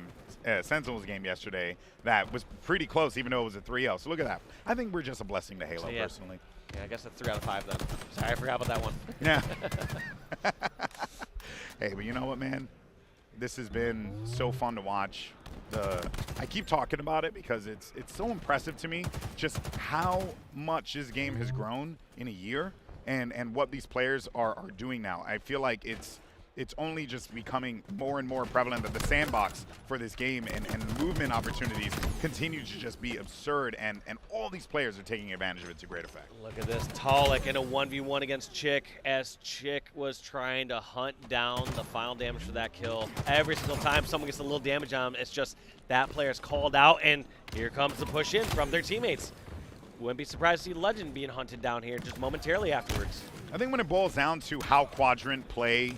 Sentinels game yesterday that was pretty close, even though it was a 3-0. So look at that. I think we're just a blessing to Halo, personally. Yeah, I guess that's 3 out of 5 then. Sorry, I forgot about that one. Yeah. Hey, but you know what, man? This has been so fun to watch. I keep talking about it because it's so impressive to me just how much this game has grown in a year and what these players are doing now. I feel like it's only just becoming more and more prevalent that the sandbox for this game and movement opportunities continue to just be absurd, and all these players are taking advantage of it to great effect. Look at this, Talik in a 1v1 against Chick, as Chick was trying to hunt down the final damage for that kill. Every single time someone gets a little damage on them, it's just that player's called out, and here comes the push in from their teammates. Wouldn't be surprised to see Legend being hunted down here just momentarily afterwards. I think when it boils down to how Quadrant play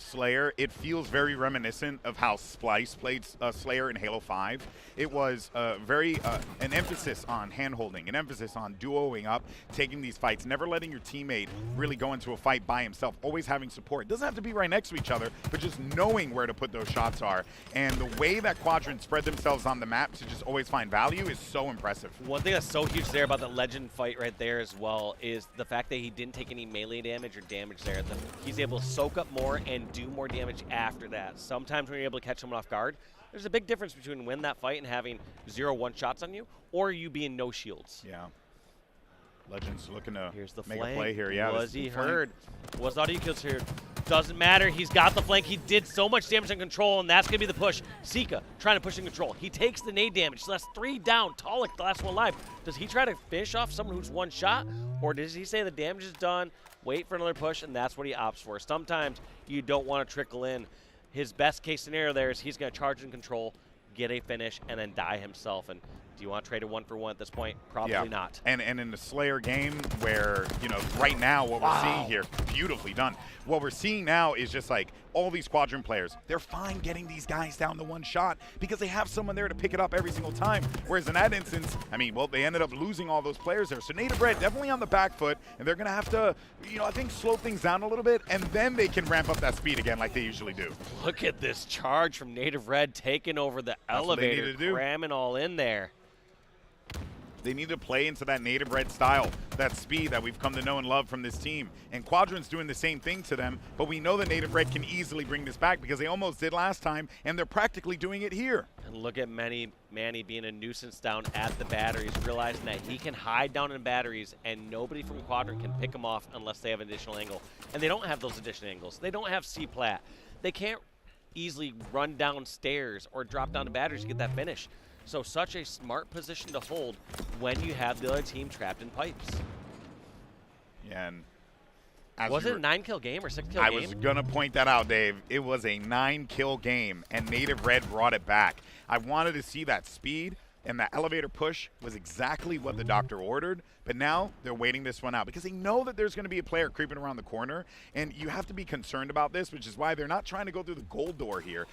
Slayer, it feels very reminiscent of how Splice played Slayer in Halo 5. It was an emphasis on hand-holding, an emphasis on duoing up, taking these fights, never letting your teammate really go into a fight by himself, always having support. It doesn't have to be right next to each other, but just knowing where to put those shots are. And the way that Quadrant spread themselves on the map to just always find value is so impressive. One thing that's so huge there about the Legend fight right there as well is the fact that he didn't take any melee damage or damage there. He's able to soak up more and do more damage after that. Sometimes when you're able to catch someone off guard, there's a big difference between winning that fight and having 0 1-shots on you, or you being no shields. Yeah. Legends looking to make flank. A play here. Yeah, was he heard? Was audio kills here? Doesn't matter. He's got the flank. He did so much damage in control, and that's going to be the push. Sika trying to push in control. He takes the nade damage. So that's 3 down. Talik, the last one alive. Does he try to finish off someone who's 1 shot, or does he say the damage is done, wait for another push, and that's what he opts for? Sometimes you don't want to trickle in. His best case scenario there is he's going to charge in control, get a finish, and then die himself. And do you want to trade a 1-for-1 at this point? Probably not. And in the Slayer game where, right now what we're seeing here, beautifully done. What we're seeing now is just like all these Quadrant players, they're fine getting these guys down to 1 shot because they have someone there to pick it up every single time. Whereas in that instance, they ended up losing all those players there. So Native Red definitely on the back foot, and they're going to have to, I think slow things down a little bit, and then they can ramp up that speed again like they usually do. Look at this charge from Native Red taking over the elevator, cramming all in there. They need to play into that Native Red style, that speed that we've come to know and love from this team. And Quadrant's doing the same thing to them, but we know that Native Red can easily bring this back because they almost did last time, and they're practically doing it here. And look at Manny being a nuisance down at the batteries, realizing that he can hide down in batteries, and nobody from Quadrant can pick him off unless they have an additional angle. And they don't have those additional angles. They don't have C-plat. They can't easily run downstairs or drop down to batteries to get that finish. So such a smart position to hold when you have the other team trapped in pipes. Yeah, and was it a 9-kill game or 6-kill game? I was going to point that out, Dave. It was a 9-kill game, and Native Red brought it back. I wanted to see that speed, and that elevator push was exactly what the doctor ordered. But now they're waiting this one out because they know that there's going to be a player creeping around the corner, and you have to be concerned about this, which is why they're not trying to go through the gold door here.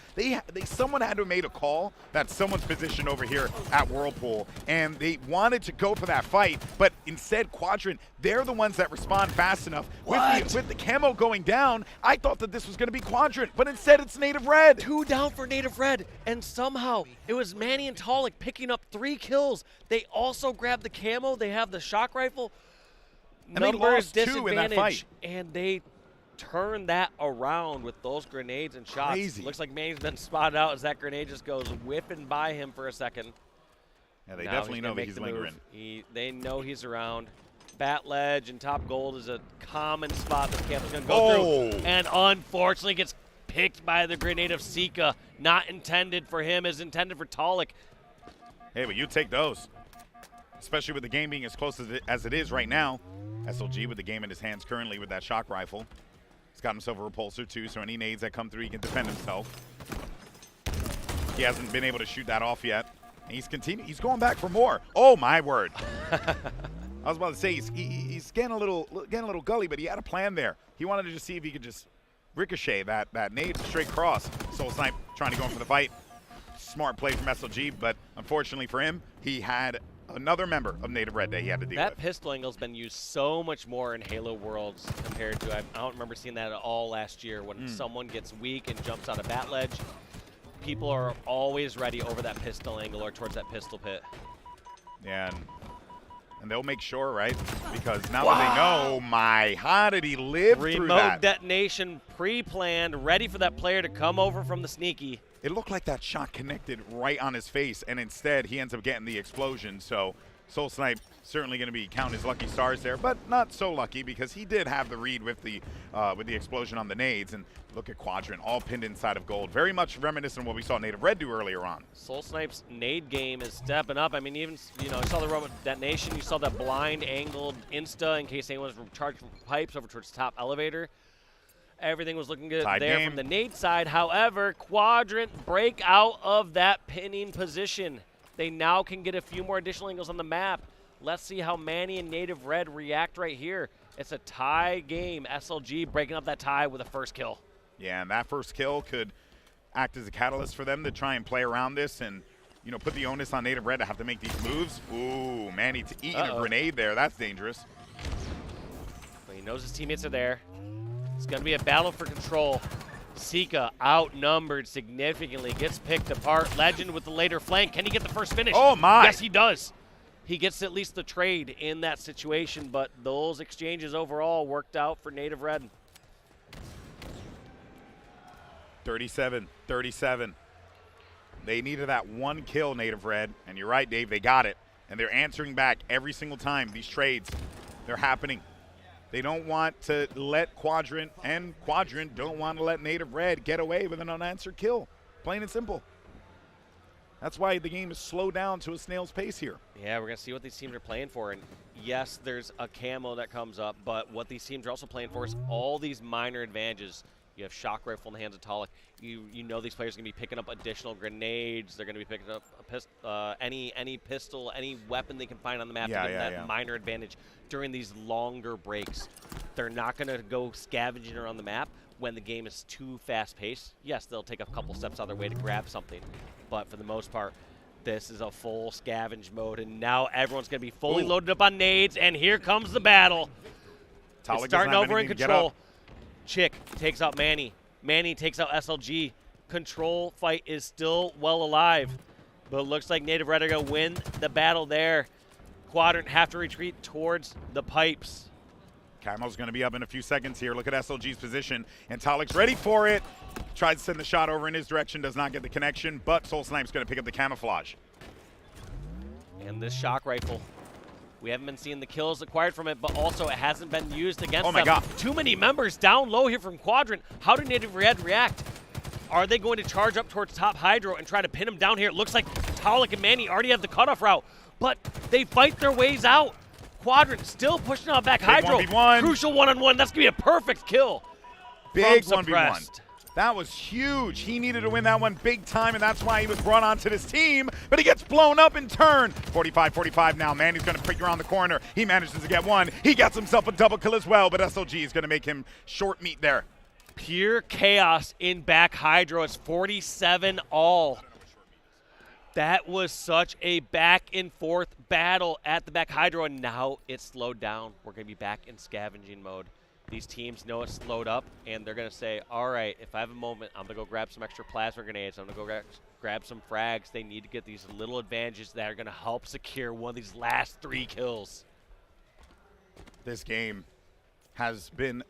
Someone had to have made a call that someone's positioned over here at Whirlpool, and they wanted to go for that fight, but instead Quadrant, they're the ones that respond fast enough. With the camo going down, I thought that this was going to be Quadrant, but instead it's Native Red. 2 down for Native Red, and somehow it was Manny and Talik picking up 3 kills. They also grabbed the camo. They have the shock rifle. And they lost 2 in that fight. And they turned that around with those grenades and shots. Crazy. Looks like Manny's been spotted out as that grenade just goes whipping by him for a second. Yeah, they definitely know that he's lingering. They know he's around. Bat ledge and top gold is a common spot that Campbell's going to go through. And unfortunately gets picked by the grenade of Sika. Not intended for him, is intended for Talik. Hey, but you take those. Especially with the game being as close as it is right now. SLG with the game in his hands currently with that shock rifle. He's got himself a repulsor too, so any nades that come through, he can defend himself. He hasn't been able to shoot that off yet. And he's going back for more. Oh, my word. I was about to say, he's getting a little gully, but he had a plan there. He wanted to just see if he could just ricochet that nade straight cross. Soul Snipe trying to go in for the fight. Smart play from SLG, but unfortunately for him, he had another member of Native Red that he had to deal with. That pistol angle's been used so much more in Halo Worlds compared to, I don't remember seeing that at all last year when someone gets weak and jumps out of bat ledge. People are always ready over that pistol angle or towards that pistol pit. Yeah, and they'll make sure, right? Because now that they know, how did he live through that? Remote detonation, pre-planned, ready for that player to come over from the sneaky. It looked like that shot connected right on his face, and instead he ends up getting the explosion. So Soul Snipe certainly going to be counting his lucky stars there, but not so lucky because he did have the read with the explosion on the nades. And look at Quadrant, all pinned inside of gold. Very much reminiscent of what we saw Native Red do earlier on. Soul Snipe's nade game is stepping up. I mean, even, you saw the robot detonation. You saw that blind angled insta in case anyone was charged from pipes over towards the top elevator. Everything was looking good there from the nade side. However, Quadrant break out of that pinning position. They now can get a few more additional angles on the map. Let's see how Manny and Native Red react right here. It's a tie game. SLG breaking up that tie with a first kill. Yeah, and that first kill could act as a catalyst for them to try and play around this and, you know, put the onus on Native Red to have to make these moves. Ooh, Manny eating a grenade there. That's dangerous. But he knows his teammates are there. It's going to be a battle for control. Sika outnumbered significantly, gets picked apart. Legend with the later flank. Can he get the first finish? Oh, my. Yes, he does. He gets at least the trade in that situation, but those exchanges overall worked out for Native Red. 37-37. They needed that one kill, Native Red, and you're right, Dave, they got it. And they're answering back every single time. These trades, they're happening. They don't want to let Quadrant, and Quadrant don't want to let Native Red get away with an unanswered kill. Plain and simple. That's why the game is slowed down to a snail's pace here. Yeah, we're going to see what these teams are playing for. And yes, there's a camo that comes up, but what these teams are also playing for is all these minor advantages. You have shock rifle in the hands of Talik. You know these players are going to be picking up additional grenades. They're going to be picking up any pistol, any weapon they can find on the map to give them that minor advantage during these longer breaks. They're not going to go scavenging around the map when the game is too fast-paced. Yes, they'll take a couple steps out of their way to grab something, but for the most part, this is a full scavenge mode, and now everyone's going to be fully loaded up on nades, and here comes the battle. It's starting over in control. Chick takes out Manny. Manny takes out SLG. Control fight is still well alive, but it looks like Native Red are going to win the battle there. Quadrant have to retreat towards the pipes. Camo's going to be up in a few seconds here. Look at SLG's position, and Talik's ready for it. Tries to send the shot over in his direction, does not get the connection, but Soul Snipe's going to pick up the camouflage. And this shock rifle, we haven't been seeing the kills acquired from it, but also it hasn't been used against them. Oh my God. Too many members down low here from Quadrant. How did Native Red react? Are they going to charge up towards top Hydro and try to pin him down here? It looks like Talik and Manny already have the cutoff route, but they fight their ways out. Quadrant still pushing out back Hydro. 1v1. Crucial one-on-one. That's going to be a perfect kill. Big 1v1. That was huge. He needed to win that one big time, and that's why he was brought onto this team. But he gets blown up in turn. 45-45 now. Manny's going to pick around the corner. He manages to get one. He gets himself a double kill as well, but SLG is going to make him short meat there. Pure chaos in back Hydro. It's 47 all. That was such a back-and-forth battle at the back Hydro, and now it's slowed down. We're going to be back in scavenging mode. These teams know it's slowed up, and they're going to say, all right, if I have a moment, I'm going to go grab some extra plasma grenades. I'm going to go grab some frags. They need to get these little advantages that are going to help secure one of these last 3 kills. This game has been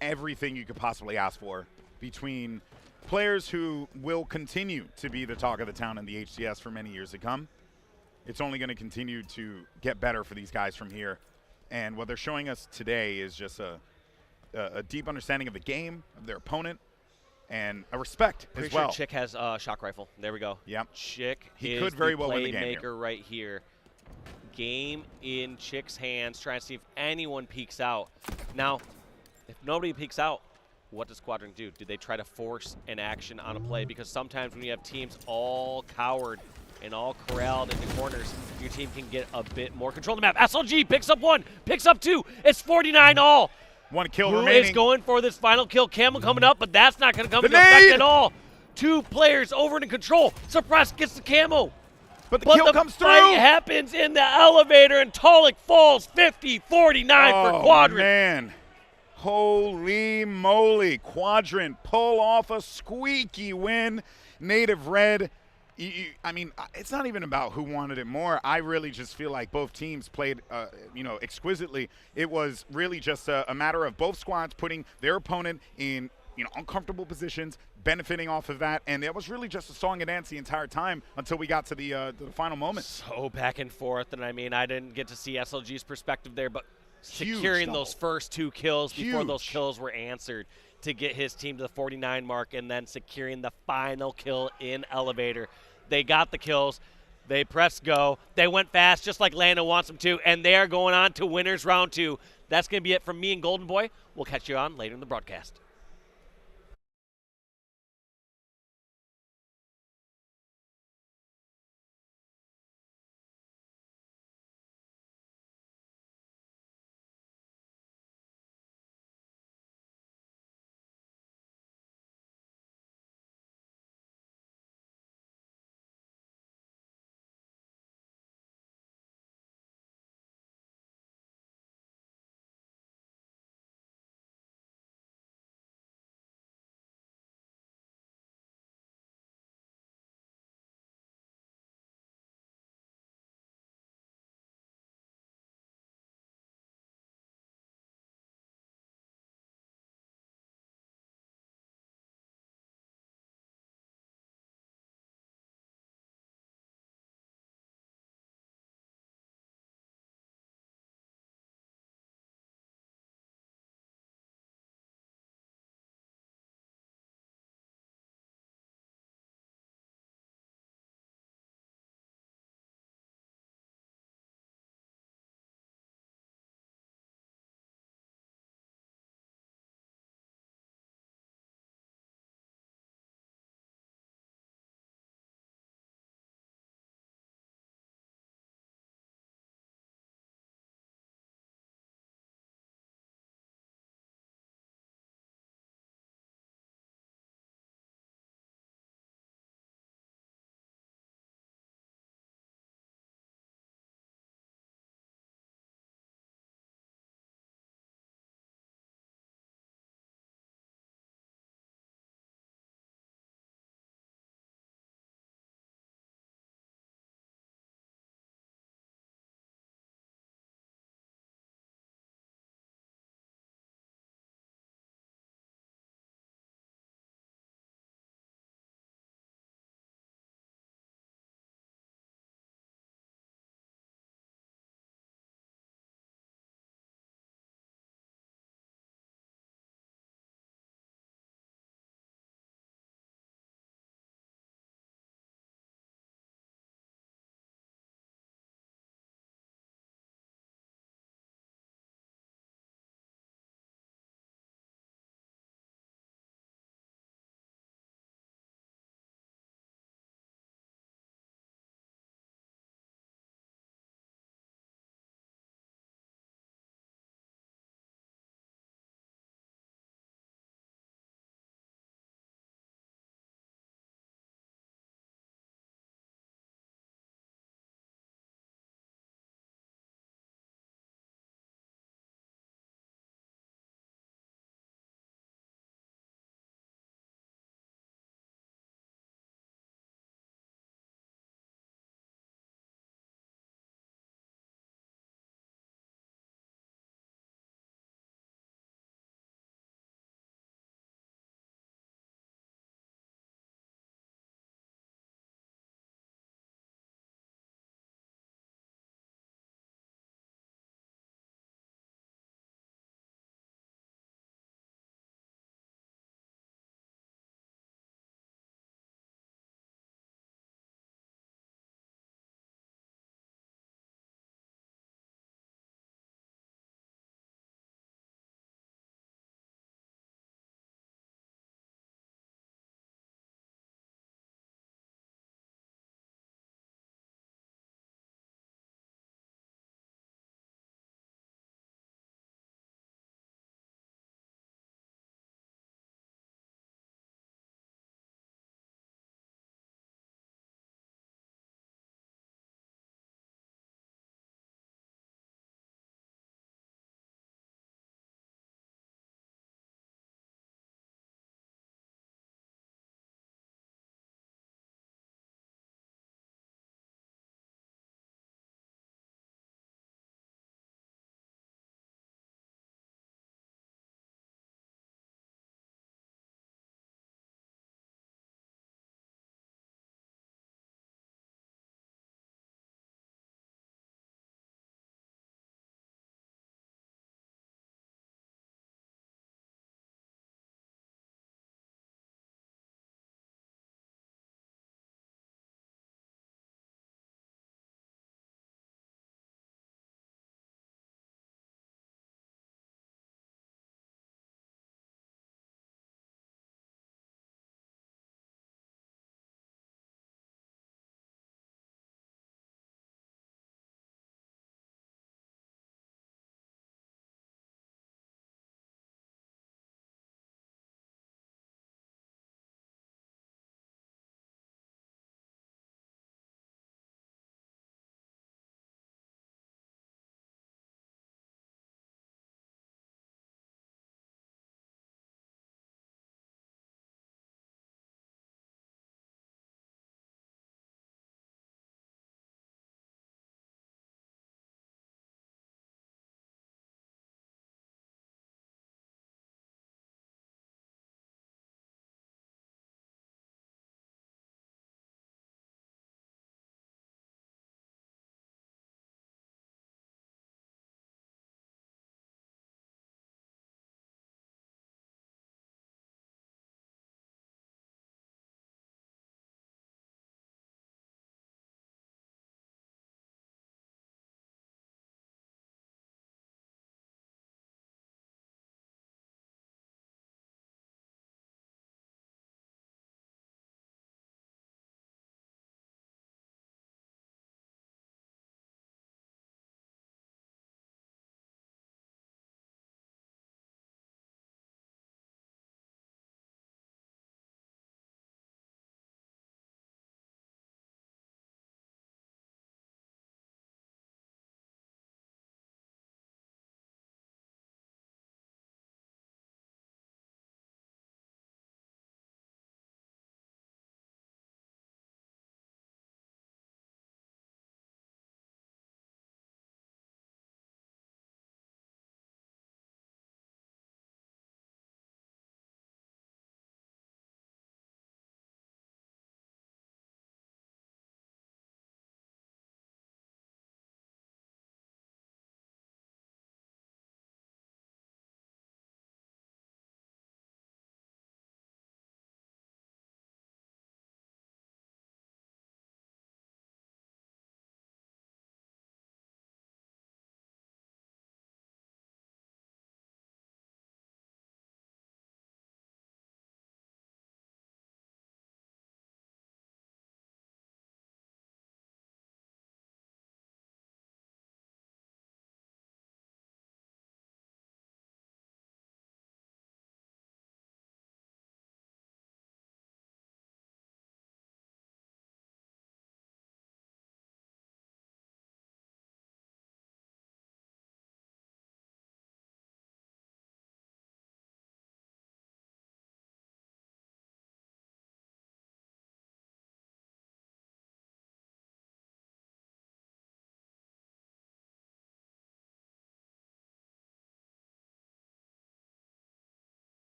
everything you could possibly ask for between players who will continue to be the talk of the town in the HCS for many years to come. It's only going to continue to get better for these guys from here. And what they're showing us today is just a deep understanding of the game, of their opponent, and a respect as well. Pretty sure Chick has a shock rifle. There we go. Yep. Chick he is could very the well win the game playmaker here. right here. Game in Chick's hands, trying to see if anyone peeks out. Now, if nobody peeks out, what does Quadrant do? Do they try to force an action on a play? Because sometimes when you have teams all cowered and all corralled into corners, your team can get a bit more control of the map. SLG picks up 1, picks up 2. It's 49 all. 1 kill Who remaining. is going for this final kill? Camel coming up, but that's not going to come into effect at all. 2 players over into control. Suppress gets the camo. But the kill comes through. Fight happens in the elevator, and Talik falls 50-49 for Quadrant. Man. Holy moly. Quadrant pull off a squeaky win. Native Red. I mean, it's not even about who wanted it more. I really just feel like both teams played, exquisitely. It was really just a matter of both squads putting their opponent in, uncomfortable positions, benefiting off of that, and it was really just a song and dance the entire time until we got to the final moment. So back and forth, and I mean, I didn't get to see SLG's perspective there, but Huge securing double. those first 2 kills before those Huge. kills were answered to get his team to the 49 mark, and then securing the final kill in elevator. They got the kills. They pressed go. They went fast just like Lando wants them to, and they are going on to winners round 2. That's going to be it from me and Golden Boy. We'll catch you on later in the broadcast.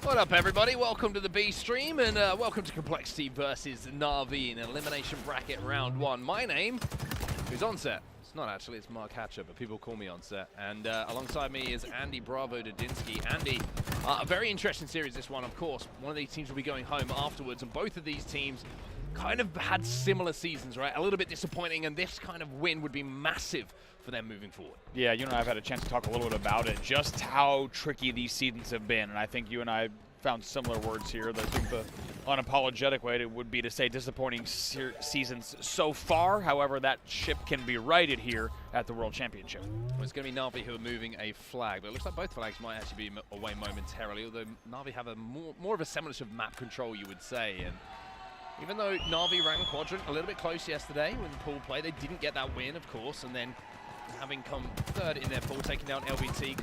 What up, everybody? Welcome to the B stream, and welcome to Complexity versus Na'Vi in Elimination Bracket Round 1. My name is Onset. It's not actually, it's Mark Hatcher, but people call me Onset. And alongside me is Andy Bravo Dodinsky. Andy, a very interesting series, this one, of course. One of these teams will be going home afterwards, and both of these teams kind of had similar seasons, right? A little bit disappointing, and this kind of win would be massive for them moving forward. Yeah, you and I have had a chance to talk a little bit about it, just how tricky these seasons have been, and I think you and I found similar words here. I think the unapologetic way would be to say disappointing seasons so far. However, that ship can be righted here at the World Championship. Well, it's going to be Na'Vi who are moving a flag, but it looks like both flags might actually be away momentarily, although Na'Vi have a more of a semblance of map control, you would say. And even though Na'Vi ran Quadrant a little bit close yesterday with the pool play, they didn't get that win, of course, and then having come third in their pool, taking down LBT,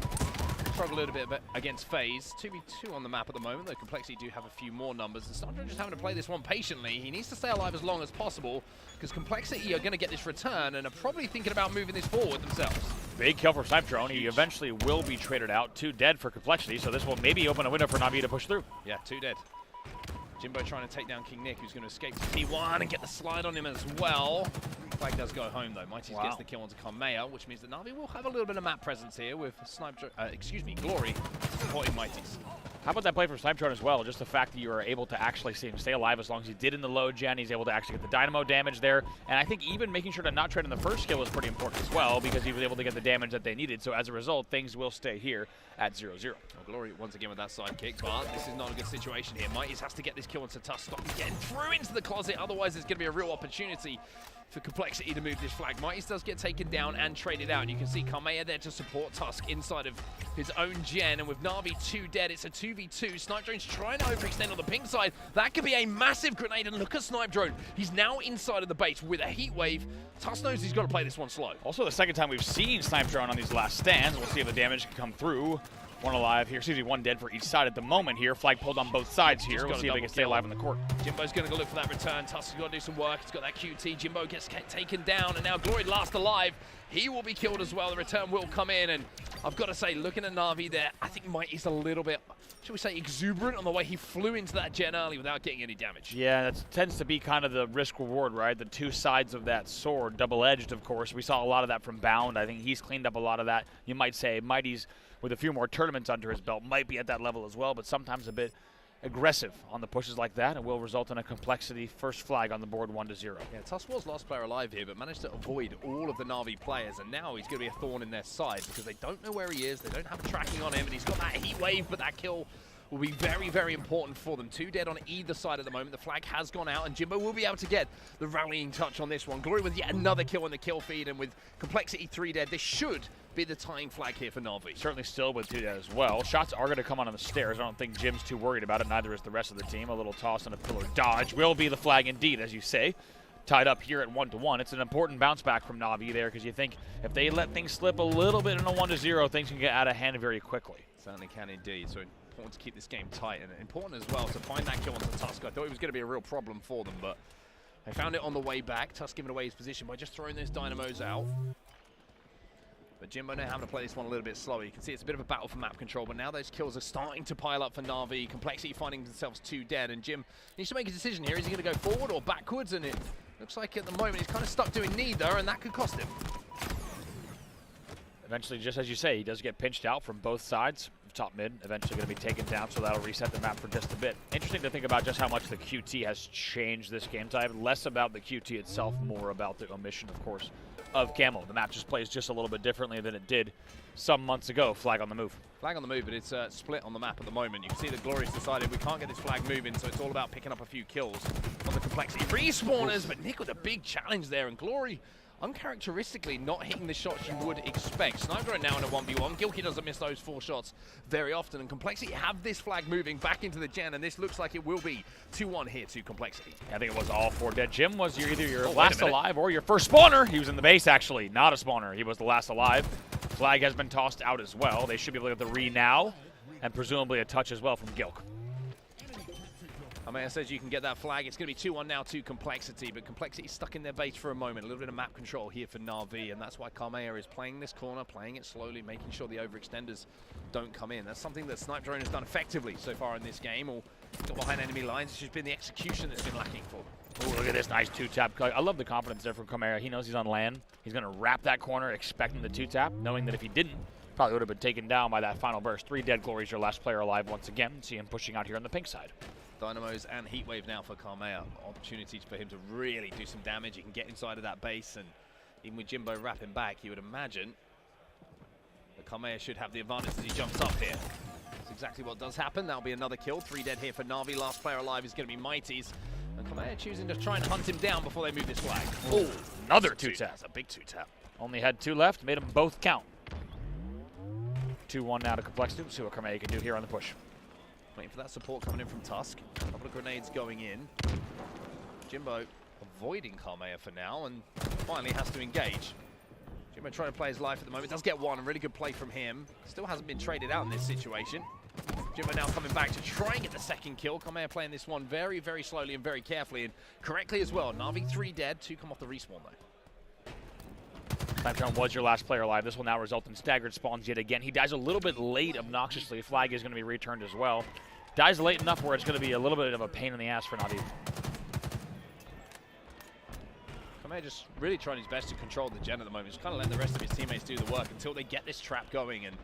struggle a little bit against FaZe. 2v2 on the map at the moment, though Complexity do have a few more numbers. And Snipedrone just having to play this one patiently. He needs to stay alive as long as possible, because Complexity are going to get this return and are probably thinking about moving this forward themselves. Big kill for Snipedrone. He eventually will be traded out. 2 dead for Complexity, so this will maybe open a window for Na'Vi to push through. Yeah, 2 dead. Jimbo trying to take down King Nick, who's going to escape to P1 and get the slide on him as well. Flag does go home, though. Mighty's gets the kill onto Kamea, which means that Na'Vi will have a little bit of map presence here with Glory supporting Mighty's. How about that play from Snipedrone as well? Just the fact that you are able to actually see him stay alive as long as he did in the low gen. He's able to actually get the dynamo damage there. And I think even making sure to not trade in the first kill is pretty important as well, because he was able to get the damage that they needed. So as a result, things will stay here at 0-0. Well, Glory once again with that side kick, but this is not a good situation here. Mighty's has to get this kill onto Tusk, stop him getting through into the closet. Otherwise, there's going to be a real opportunity for Complexity to move this flag. Mighty's does get taken down and traded out. And you can see Kamea there to support Tusk inside of his own gen. And with Na'Vi 2 dead, it's a 2v2. Snipedrone's trying to overextend on the pink side. That could be a massive grenade. And look at Snipedrone. He's now inside of the base with a heat wave. Tusk knows he's got to play this one slow. Also, the second time we've seen Snipedrone on these last stands. We'll see if the damage can come through. 1 alive here, excuse me, 1 dead for each side at the moment here. Flag pulled on both sides here. We'll see if they can stay alive in the court. Jimbo's going to go look for that return. Tusk's got to do some work. He's got that QT. Jimbo gets taken down, and now Glory last alive. He will be killed as well. The return will come in, and I've got to say, looking at Na'Vi there, I think Mighty's a little bit, shall we say, exuberant on the way he flew into that gen early without getting any damage. Yeah, that tends to be kind of the risk-reward, right? The 2 sides of that sword, double-edged, of course. We saw a lot of that from Bound. I think he's cleaned up a lot of that. You might say Mighty's, with a few more tournaments under his belt, might be at that level as well, but sometimes a bit aggressive on the pushes like that, and will result in a Complexity first flag on the board 1-0. Yeah, Tusk was last player alive here, but managed to avoid all of the Na'Vi players, and now he's going to be a thorn in their side because they don't know where he is, they don't have a tracking on him, and he's got that heat wave, but that kill will be very, very important for them. 2 dead on either side at the moment. The flag has gone out, and Jimbo will be able to get the rallying touch on this one. Glory with yet another kill on the kill feed, and with Complexity 3 dead, this should be the tying flag here for Na'Vi. Certainly still with 2 dead as well. Shots are going to come on the stairs. I don't think Jim's too worried about it. Neither is the rest of the team. A little toss and a pillar dodge will be the flag indeed, as you say. Tied up here at 1-1. It's an important bounce back from Na'Vi there, because you think if they let things slip a little bit in a 1-0, things can get out of hand very quickly. Certainly can indeed. So important to keep this game tight, and important as well to find that kill onto Tusk. I thought it was going to be a real problem for them, but they found it on the way back. Tusk giving away his position by just throwing those dynamos out. But Jimbo now having to play this one a little bit slower. You can see it's a bit of a battle for map control, but now those kills are starting to pile up for Na'Vi. Complexity finding themselves 2 dead, and Jim needs to make a decision here. Is he going to go forward or backwards? And it looks like at the moment he's kind of stuck doing neither, and that could cost him. Eventually, just as you say, he does get pinched out from both sides. Top mid, eventually going to be taken down, so that'll reset the map for just a bit. Interesting to think about just how much the QT has changed this game type. Less about the QT itself, more about the omission, of course, of Camo. The map just plays just a little bit differently than it did some months ago. Flag on the move. Flag on the move, but it's split on the map at the moment. You can see that Glory's decided we can't get this flag moving, so it's all about picking up a few kills on the Complexity respawners. But Nick with a big challenge there, and Glory uncharacteristically not hitting the shots you would expect. Snipedrone now in a 1v1. Gilkey doesn't miss those 4 shots very often, and Complexity have this flag moving back into the gen, and this looks like it will be 2-1 here to Complexity. I think it was all 4 dead. Jim was either your last alive or your first spawner. He was in the base, actually, not a spawner. He was the last alive. Flag has been tossed out as well. They should be able to get the re now, and presumably a touch as well from Gilk. Kamea says you can get that flag. It's going to be 2-1 now to Complexity, but Complexity stuck in their base for a moment. A little bit of map control here for Na'Vi, and that's why Kamea is playing this corner, playing it slowly, making sure the overextenders don't come in. That's something that Snipe Drone has done effectively so far in this game, or got behind enemy lines. It's just been the execution that's been lacking for them. Ooh, look at this nice 2-tap. I love the confidence there from Kamea. He knows he's on land. He's going to wrap that corner, expecting the 2-tap, knowing that if he didn't, probably would have been taken down by that final burst. 3 dead. Glory's your last player alive once again. See him pushing out here on the pink side. Dynamos and Heatwave now for Kamea. Opportunities for him to really do some damage. He can get inside of that base, and even with Jimbo wrapping back, you would imagine that Kamea should have the advantage as he jumps up here. That's exactly what does happen. That'll be another kill. 3 dead here for Na'Vi. Last player alive is going to be Mighty's. And Kamea choosing to try and hunt him down before they move this flag. Oh, another 2-tap. That's a big 2-tap. Only had 2 left, made them both count. 2-1 now to Complexity. See what Kamea can do here on the push. Waiting for that support coming in from Tusk. A couple of grenades going in. Jimbo avoiding Kamea for now, and finally has to engage. Jimbo trying to play his life at the moment. Does get one, a really good play from him. Still hasn't been traded out in this situation. Jimbo now coming back to try and get the second kill. Kamea playing this one very, very slowly and very carefully, and correctly as well. Na'Vi 3 dead, 2 come off the respawn though. Snipe Drone was your last player alive. This will now result in staggered spawns yet again. He dies a little bit late, obnoxiously. Flag is going to be returned as well. Dies late enough where it's going to be a little bit of a pain in the ass for Na'Vi. Kamea just really trying his best to control the gen at the moment. Just kind of letting the rest of his teammates do the work until they get this trap going, and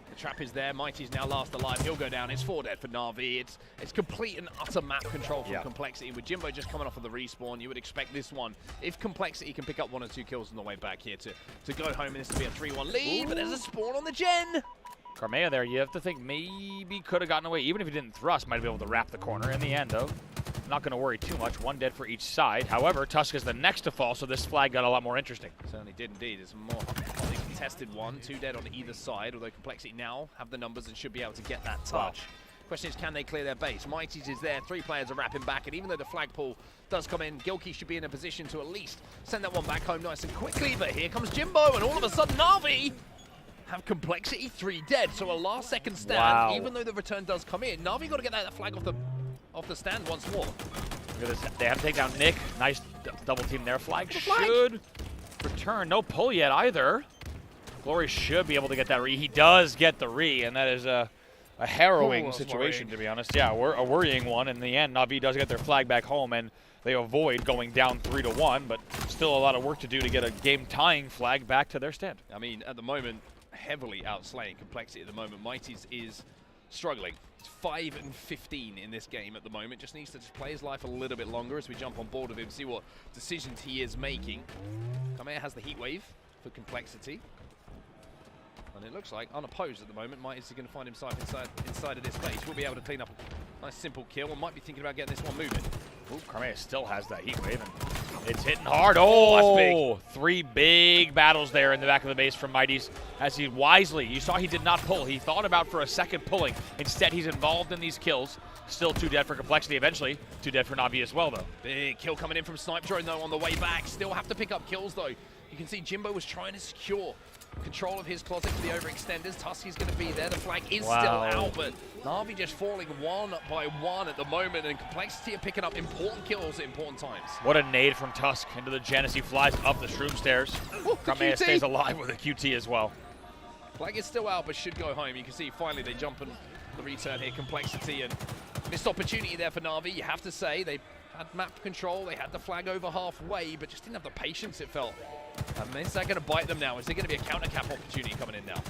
the trap is there. Mighty's now last alive. He'll go down. It's 4 dead for Na'Vi. It's complete and utter map control from Complexity. With Jimbo just coming off of the respawn, you would expect this one, if Complexity can pick up 1 or 2 kills on the way back here, to go home and this to be a 3-1 lead. Ooh. But there's a spawn on the gen. Kamea there, you have to think maybe could have gotten away. Even if he didn't thrust, might be able to wrap the corner. In the end, though, not going to worry too much. 1 dead for each side. However, Tusk is the next to fall, so this flag got a lot more interesting. Certainly did indeed. It's a more hotly contested one. 2 dead on either side, although Complexity now have the numbers and should be able to get that touch. Wow. Question is, can they clear their base? Mighty's is there. 3 players are wrapping back, and even though the flagpole does come in, Gilkey should be in a position to at least send that one back home nice and quickly. But here comes Jimbo, and all of a sudden, Na'Vi have Complexity 3 dead. So a last-second stand, wow. Even though the return does come in, Na'Vi got to get that flag off the stand once more. Look at this. They have to take down Nick. Nice double team there. Flag should return. No pull yet either. Glory should be able to get that re. He does get the re, and that is a harrowing situation, to be honest. Yeah, a worrying one. In the end, Na'Vi does get their flag back home, and they avoid going down 3-1, but still a lot of work to do to get a game-tying flag back to their stand. I mean, at the moment, heavily outslaying Complexity at the moment. Mighty's is struggling. It's 5-15 in this game at the moment. Just needs to play his life a little bit longer as we jump on board with him, see what decisions he is making. Kamea has the Heatwave for Complexity. And it looks like, unopposed at the moment, Mighty's going to find himself inside of this base. We'll be able to clean up a nice simple kill, and might be thinking about getting this one moving. Ooh, Kamea still has that Heatwave, and it's hitting hard. Oh, that's big. 3 big battles there in the back of the base from Mighty's, as he wisely, you saw he did not pull. He thought about for a second pulling. Instead, he's involved in these kills. Still 2 dead for Complexity eventually. 2 dead for Na'Vi as well, though. Big kill coming in from Snipe Drone, though, on the way back. Still have to pick up kills, though. You can see Jimbo was trying to secure control of his closet for the overextenders. Tusky's going to be there. The flag is still out, but Na'Vi just falling 1 by 1 at the moment, and Complexity are picking up important kills at important times. What a nade from Tusk into the gen as he flies up the shroom stairs. Kamea stays alive with a QT as well. Flag is still out, but should go home. You can see finally they jump on the return here. Complexity, and missed opportunity there for Na'Vi. You have to say they had map control. They had the flag over halfway, but just didn't have the patience, it felt. And is that going to bite them now? Is there going to be a counter cap opportunity coming in now?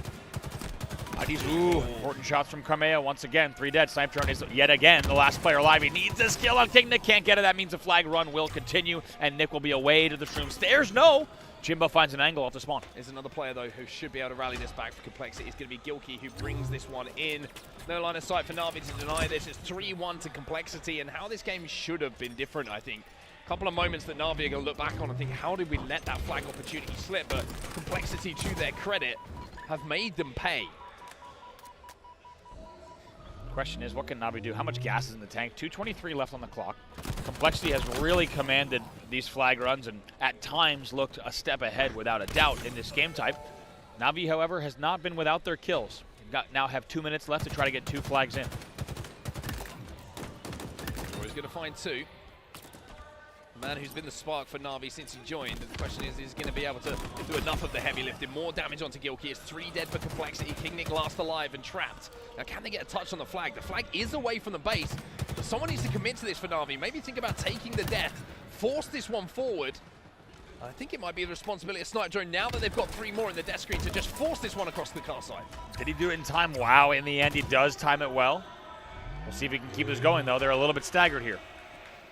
Important shots from Kamea once again. 3 dead. Snipe Drone is yet again the last player alive. He needs a skill on King. Nick can't get it. That means the flag run will continue, and Nick will be away to the shroom stairs. No! Jimbo finds an angle off the spawn. There's another player, though, who should be able to rally this back for Complexity. It's going to be Gilkey who brings this one in. No line of sight for Na'Vi to deny this. It's 3-1 to Complexity, and how this game should have been different, I think. A couple of moments that Na'Vi are going to look back on and think, how did we let that flag opportunity slip? But Complexity, to their credit, have made them pay. Question is, what can Na'Vi do? How much gas is in the tank? 2:23 left on the clock. Complexity has really commanded these flag runs and at times looked a step ahead without a doubt in this game type. Na'Vi, however, has not been without their kills. Now have 2 minutes left to try to get 2 flags in. Jimbo's going to find 2. The man who's been the spark for Na'Vi since he joined. And the question is he going to be able to do enough of the heavy lifting? More damage onto Gilkey. It's 3 dead for Complexity. King Nick last alive and trapped. Now, can they get a touch on the flag? The flag is away from the base, but someone needs to commit to this for Na'Vi. Maybe think about taking the death, force this one forward. I think it might be the responsibility of Snipe Drone now that they've got 3 more in the death screen to just force this one across the car side. Did he do it in time? Wow, in the end, he does time it well. We'll see if he can keep this going, though. They're a little bit staggered here.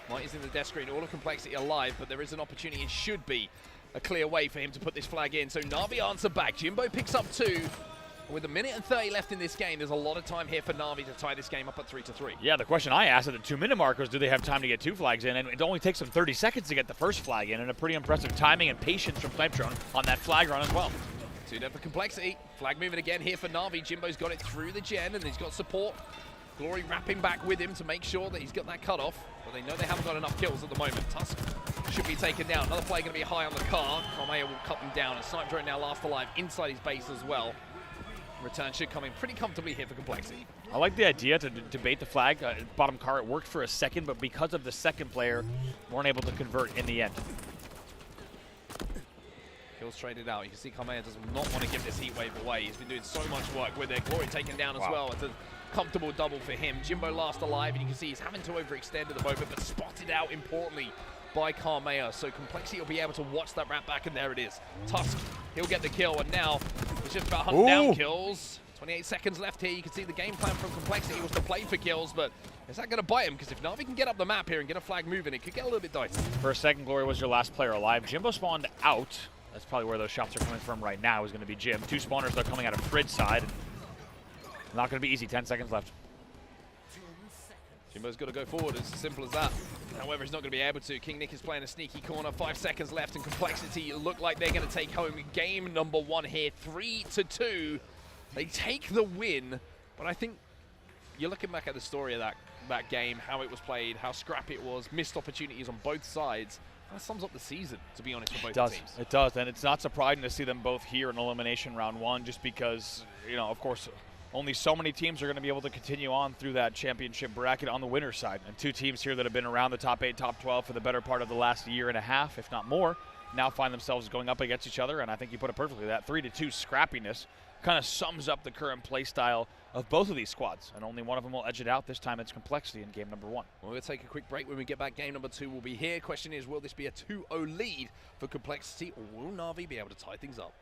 Might is in the death screen, all of Complexity alive, but there is an opportunity. It should be a clear way for him to put this flag in. So Na'Vi answer back. Jimbo picks up 2. With 1 minute and 30 left in this game, there's a lot of time here for Na'Vi to tie this game up at 3-3. Yeah, the question I asked at the 2-minute mark was, do they have time to get 2 flags in? And it only takes them 30 seconds to get the first flag in, and a pretty impressive timing and patience from Snipe Drone on that flag run as well. 2 dead for Complexity. Flag moving again here for Na'Vi. Jimbo's got it through the gen, and he's got support. Glory wrapping back with him to make sure that he's got that cutoff, but they know they haven't got enough kills at the moment. Tusk should be taken down. Another player going to be high on the car. Carmea will cut them down, and Snipe Drone now last alive inside his base as well. Return should come in pretty comfortably here for Complexity. I like the idea to debate the flag. Bottom car, it worked for a second, but because of the second player, weren't able to convert in the end. Kills traded out. You can see Carmea does not want to give this heat wave away. He's been doing so much work with it. Glory taken down as well. It's a comfortable double for him. Jimbo last alive, and you can see he's having to overextend at the moment, but spotted out importantly by Carmea. So Complexity will be able to watch that wrap back, and there it is. Tusk, he'll get the kill, and now it's just about hunting down kills. 28 seconds left here. You can see the game plan from Complexity was to play for kills, but is that going to bite him? Because if Na'Vi can get up the map here and get a flag moving, it could get a little bit dicey. For a second, Glory was your last player alive. Jimbo spawned out. That's probably where those shots are coming from right now, is going to be Jim. 2 spawners, though, coming out of Frid's side. Not going to be easy. 10 seconds left. Jimbo's got to go forward, it's as simple as that. However, he's not going to be able to. King Nick is playing a sneaky corner. 5 seconds left, and Complexity look like they're going to take home game number 1 here. 3-2. They take the win, but I think you're looking back at the story of that game, how it was played, how scrappy it was, missed opportunities on both sides. That sums up the season, to be honest, for both teams. It does, and it's not surprising to see them both here in elimination round 1, just because, you know, of course, only so many teams are going to be able to continue on through that championship bracket on the winner's side. And 2 teams here that have been around the top 8, top 12 for the better part of the last year and a half, if not more, now find themselves going up against each other. And I think you put it perfectly. That 3-2 scrappiness kind of sums up the current play style of both of these squads. And only one of them will edge it out. This time it's Complexity in game number 1. Well, we'll take a quick break. When we get back, game number 2 will be here. Question is, will this be a 2-0 lead for Complexity, or will Na'Vi be able to tie things up?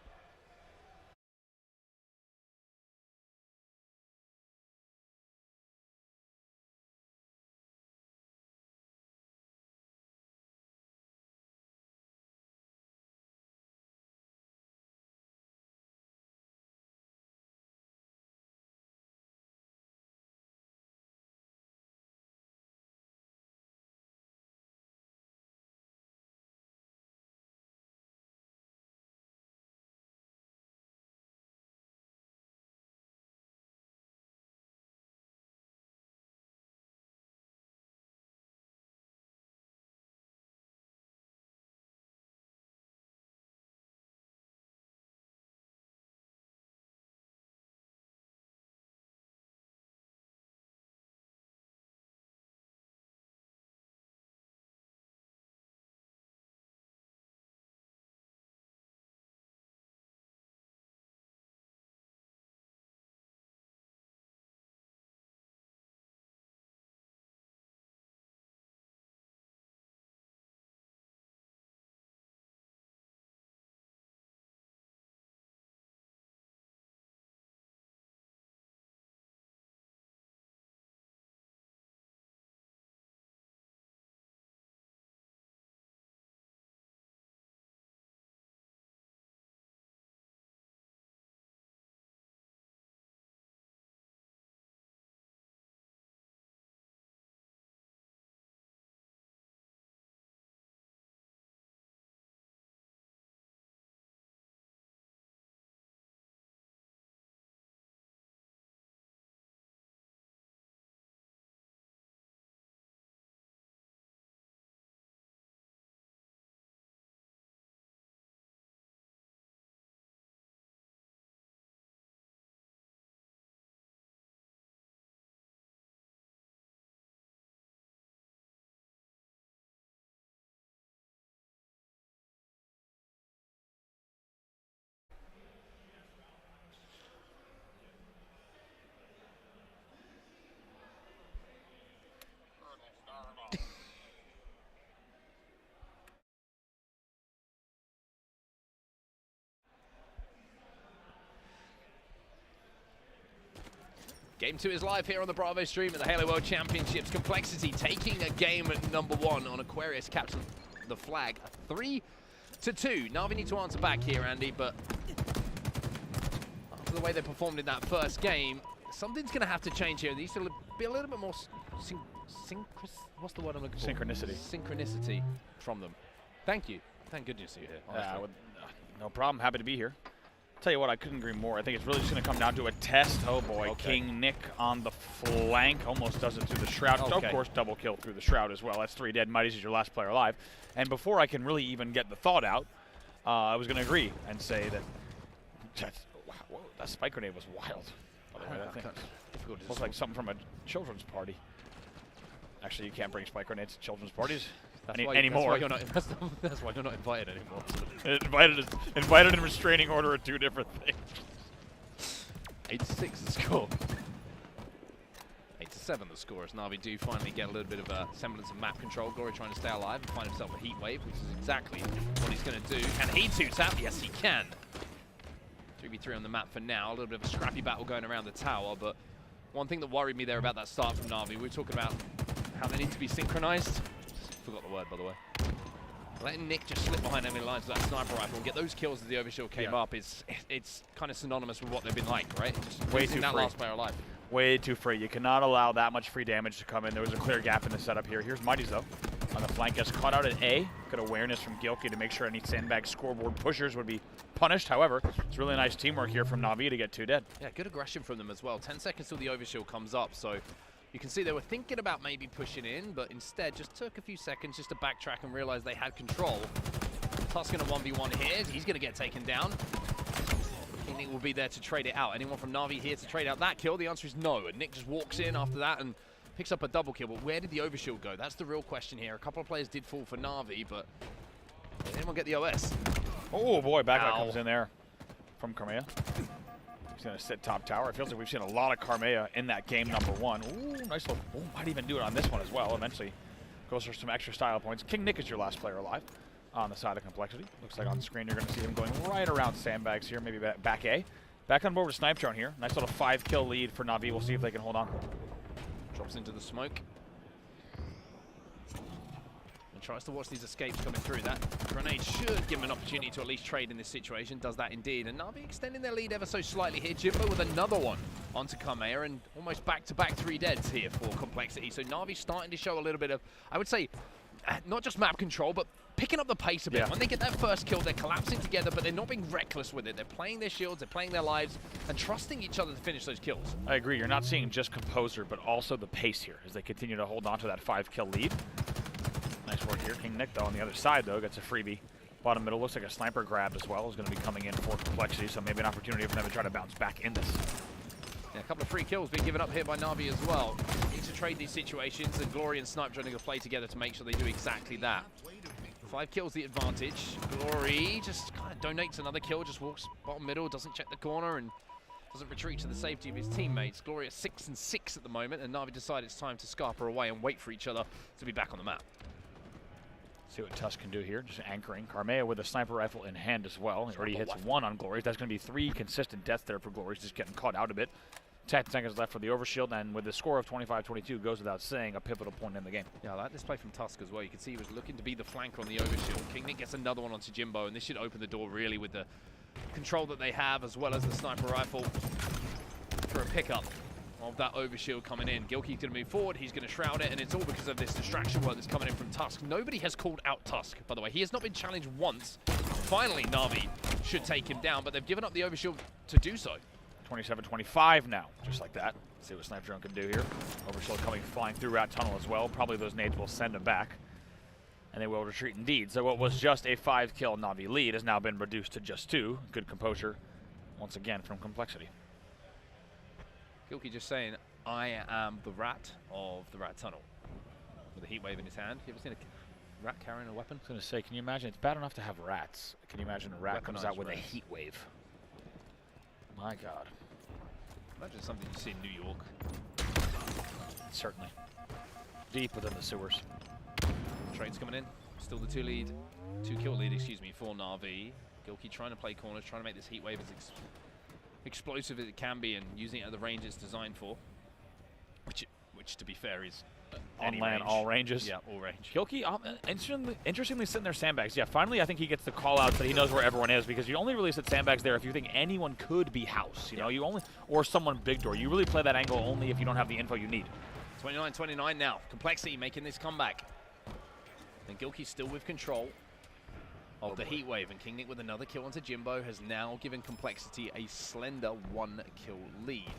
Game 2 is live here on the Bravo stream at the Halo World Championships. Complexity taking a game at number 1 on Aquarius, capturing the flag. 3-2. Na'Vi need to answer back here, Andy, but after the way they performed in that first game, something's going to have to change here. There needs to be a little bit more what's the word I'm looking for? Synchronicity. Synchronicity from them. Thank you. Thank goodness you're here. No problem. Happy to be here. Tell you what, I couldn't agree more. I think it's really just going to come down to a test. Oh boy, okay. King Nick on the flank almost does it through the shroud. Okay. Of course, double kill through the shroud as well. That's 3 dead. Mighty's is your last player alive. And before I can really even get the thought out, I was going to agree and say that whoa, that spike grenade was wild. By the way, that thing looks like something from a children's party. Actually, you can't bring spike grenades to children's parties anymore. That's why you're not invited anymore. Invited and restraining order are 2 different things. 8-6 the score. 8-7 the score as Na'Vi do finally get a little bit of a semblance of map control. Glory trying to stay alive and find himself a heat wave, which is exactly what he's going to do. Can he 2-tap? Yes, he can. 3v3 on the map for now. A little bit of a scrappy battle going around the tower, but one thing that worried me there about that start from Na'Vi, we were talking about how they need to be synchronized. Forgot the word, by the way. Letting Nick just slip behind enemy lines with that sniper rifle and get those kills as the overshield came up is it's kind of synonymous with what they've been like, right? Just way too that free. Last player alive. Way too free. You cannot allow that much free damage to come in. There was a clear gap in the setup here. Here's Mighty's though. On the flank, gets caught out at A. Good awareness from Gilkey to make sure any sandbag scoreboard pushers would be punished. However, it's really nice teamwork here from Na'Vi to get 2 dead. Yeah, good aggression from them as well. 10 seconds till the overshield comes up, so you can see they were thinking about maybe pushing in, but instead just took a few seconds just to backtrack and realize they had control. Tusk in a 1v1 here. He's going to get taken down. Nick will be there to trade it out. Anyone from Na'Vi here to trade out that kill? The answer is no. And Nick just walks in after that and picks up a double kill. But where did the overshield go? That's the real question here. A couple of players did fall for Na'Vi, but did anyone get the OS? Oh boy, backlight comes in there from Karmea. He's going to sit top tower. It feels like we've seen a lot of Karmea in that game number 1. Ooh, nice little. Ooh, might even do it on this one as well. Eventually goes for some extra style points. King Nick is your last player alive on the side of Complexity. Looks like on screen you're going to see him going right around sandbags here, maybe back A. Back on board with Snipe Drone here. Nice little 5-kill lead for Na'Vi. We'll see if they can hold on. Drops into the smoke. And tries to watch these escapes coming through. That grenade should give him an opportunity to at least trade in this situation. Does that indeed. And Na'Vi extending their lead ever so slightly here. Jimbo with another one onto Karmea and almost back-to-back 3 deads here for Complexity. So Na'Vi starting to show a little bit of, I would say, not just map control, but picking up the pace a bit. Yeah. When they get that first kill, they're collapsing together, but they're not being reckless with it. They're playing their shields, they're playing their lives, and trusting each other to finish those kills. I agree. You're not seeing just composure, but also the pace here as they continue to hold on to that 5-kill lead. Nice work here. King Nick, though, on the other side, though, gets a freebie. Bottom middle looks like a sniper grab as well is going to be coming in for Complexity, so maybe an opportunity for them to try to bounce back in this. Yeah, a couple of free kills being given up here by Na'Vi as well. Need to trade these situations, and Glory and Snipe trying to play together to make sure they do exactly that. 5 kills the advantage. Glory just kind of donates another kill, just walks bottom middle, doesn't check the corner, and doesn't retreat to the safety of his teammates. Glory at 6-6 at the moment, and Na'Vi decide it's time to scarper away and wait for each other to be back on the map. See what Tusk can do here, just anchoring. Karmea with a sniper rifle in hand as well. He already hits 1 on Glory. That's going to be 3 consistent deaths there for Glory. He's just getting caught out a bit. 10 seconds left for the overshield, and with the score of 25-22, goes without saying, a pivotal point in the game. Yeah, I like this play from Tusk as well. You can see he was looking to be the flanker on the overshield. King Nick gets another one onto Jimbo, and this should open the door really with the control that they have, as well as the sniper rifle for a pickup of that overshield coming in. Gilkey's going to move forward, he's going to shroud it, and it's all because of this distraction work that's coming in from Tusk. Nobody has called out Tusk, by the way. He has not been challenged once. Finally, Na'Vi should take him down, but they've given up the overshield to do so. 27-25 now, just like that. See what Snipe Drone can do here. Overshield coming flying through Rat Tunnel as well. Probably those nades will send him back. And they will retreat indeed. So what was just a 5-kill Na'Vi lead has now been reduced to just 2. Good composure, once again, from Complexity. Gilkey just saying, I am the rat of the Rat Tunnel. With a heat wave in his hand. You ever seen a rat carrying a weapon? I was going to say, can you imagine? It's bad enough to have rats. Can you imagine a rat comes out with rats. a heat wave? My God. Imagine something you see in New York. Certainly. Deep within the sewers. Trades coming in. Still the 2-kill lead, excuse me, for Na'Vi. Gilkey trying to play corners, trying to make this heat wave as explosive as it can be and using it at the range it's designed for. Which to be fair, is on land, all ranges. Yeah, all range. Gilkey, interestingly sitting there sandbags. Yeah, finally I think he gets the call out that he knows where everyone is, because you only really sit sandbags there if you think anyone could be house. You know, you only, or someone big door. You really play that angle only if you don't have the info you need. 29-29 now. Complexity making this comeback. And Gilkey's still with control of the heat wave, and King Nick with another kill onto Jimbo has now given Complexity a slender 1-kill lead.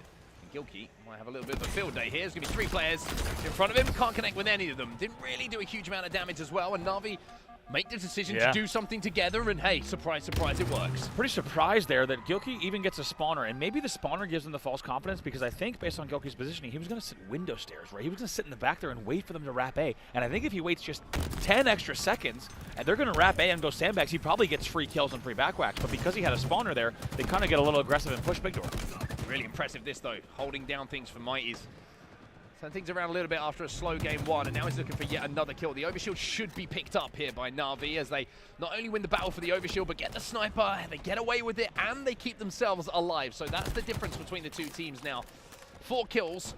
Gilkey might have a little bit of a field day here. There's going to be 3 players in front of him. Can't connect with any of them. Didn't really do a huge amount of damage as well. And Na'Vi make the decision to do something together. And hey, surprise, surprise, it works. Pretty surprised there that Gilkey even gets a spawner. And maybe the spawner gives him the false confidence, because I think based on Gilkey's positioning, he was going to sit window stairs, right? He was going to sit in the back there and wait for them to wrap A. And I think if he waits just 10 extra seconds and they're going to wrap A and go sandbags, he probably gets free kills and free backwhacks. But because he had a spawner there, they kind of get a little aggressive and push big door. Really impressive this though, holding down things for Mighties. Turn things around a little bit after a slow game 1, and now he's looking for yet another kill. The overshield should be picked up here by Na'Vi as they not only win the battle for the overshield, but get the sniper, they get away with it, and they keep themselves alive. So that's the difference between the two teams now. 4 kills,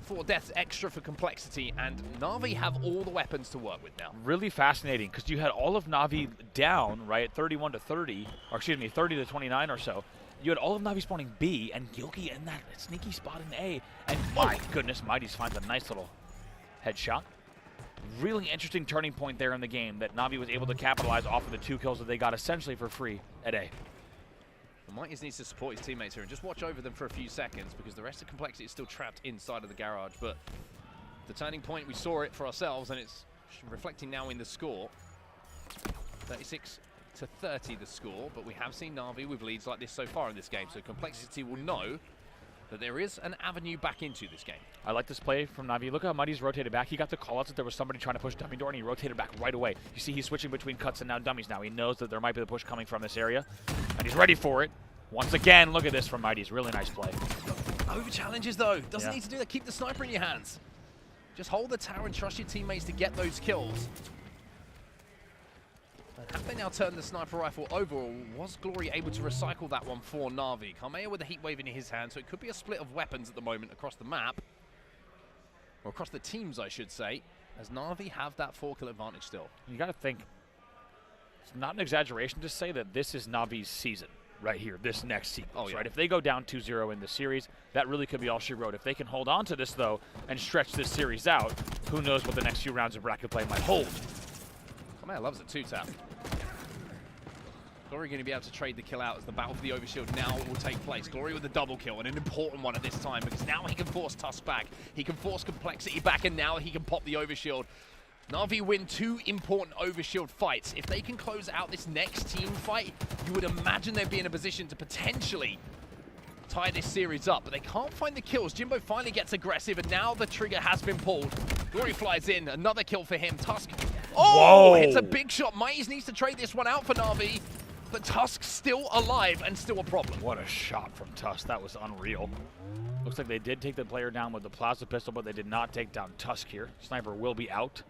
4 deaths extra for Complexity, and Na'Vi have all the weapons to work with now. Really fascinating, because you had all of Na'Vi down, right, 31 to 30, or excuse me, 30 to 29 or so. You had all of Na'Vi spawning B, and Gilkey in that sneaky spot in A. And my goodness, Mighties finds a nice little headshot. Really interesting turning point there in the game that Na'Vi was able to capitalize off of the 2 kills that they got essentially for free at A. The Mighties needs to support his teammates here and just watch over them for a few seconds, because the rest of Complexity is still trapped inside of the garage. But the turning point, we saw it for ourselves, and it's reflecting now in the score. 36 to 30 the score, but we have seen Na'Vi with leads like this so far in this game, so Complexity will know that there is an avenue back into this game. I like this play from Na'Vi. Look how Mighty's rotated back. He got the call-outs that there was somebody trying to push dummy door, and he rotated back right away. You see he's switching between cuts and now dummies now. He knows that there might be the push coming from this area, and he's ready for it. Once again, look at this from Mighty's. Really nice play. Over challenges though. Doesn't need to do that. Keep the sniper in your hands. Just hold the tower and trust your teammates to get those kills. Have they now turned the sniper rifle over, or was Glory able to recycle that one for Na'Vi? Kamea with the heat wave in his hand, so it could be a split of weapons at the moment across the map. Or across the teams, I should say, as Na'Vi have that 4-kill advantage still. You got to think, it's not an exaggeration to say that this is Na'Vi's season right here, this next sequence, right? If they go down 2-0 in the series, that really could be all she wrote. If they can hold on to this, though, and stretch this series out, who knows what the next few rounds of bracket play might hold. Kamea loves a 2-tap. Glory going to be able to trade the kill out as the battle for the overshield now will take place. Glory with a double kill, and an important one at this time, because now he can force Tusk back, he can force Complexity back, and now he can pop the overshield. Na'Vi win 2 important overshield fights. If they can close out this next team fight, you would imagine they'd be in a position to potentially tie this series up, but they can't find the kills. Jimbo finally gets aggressive, and now the trigger has been pulled. Glory flies in, another kill for him. Tusk, hits a big shot. Mighties needs to trade this one out for Na'Vi. But Tusk's still alive and still a problem. What a shot from Tusk. That was unreal. Looks like they did take the player down with the plasma pistol, but they did not take down Tusk here. Sniper will be out.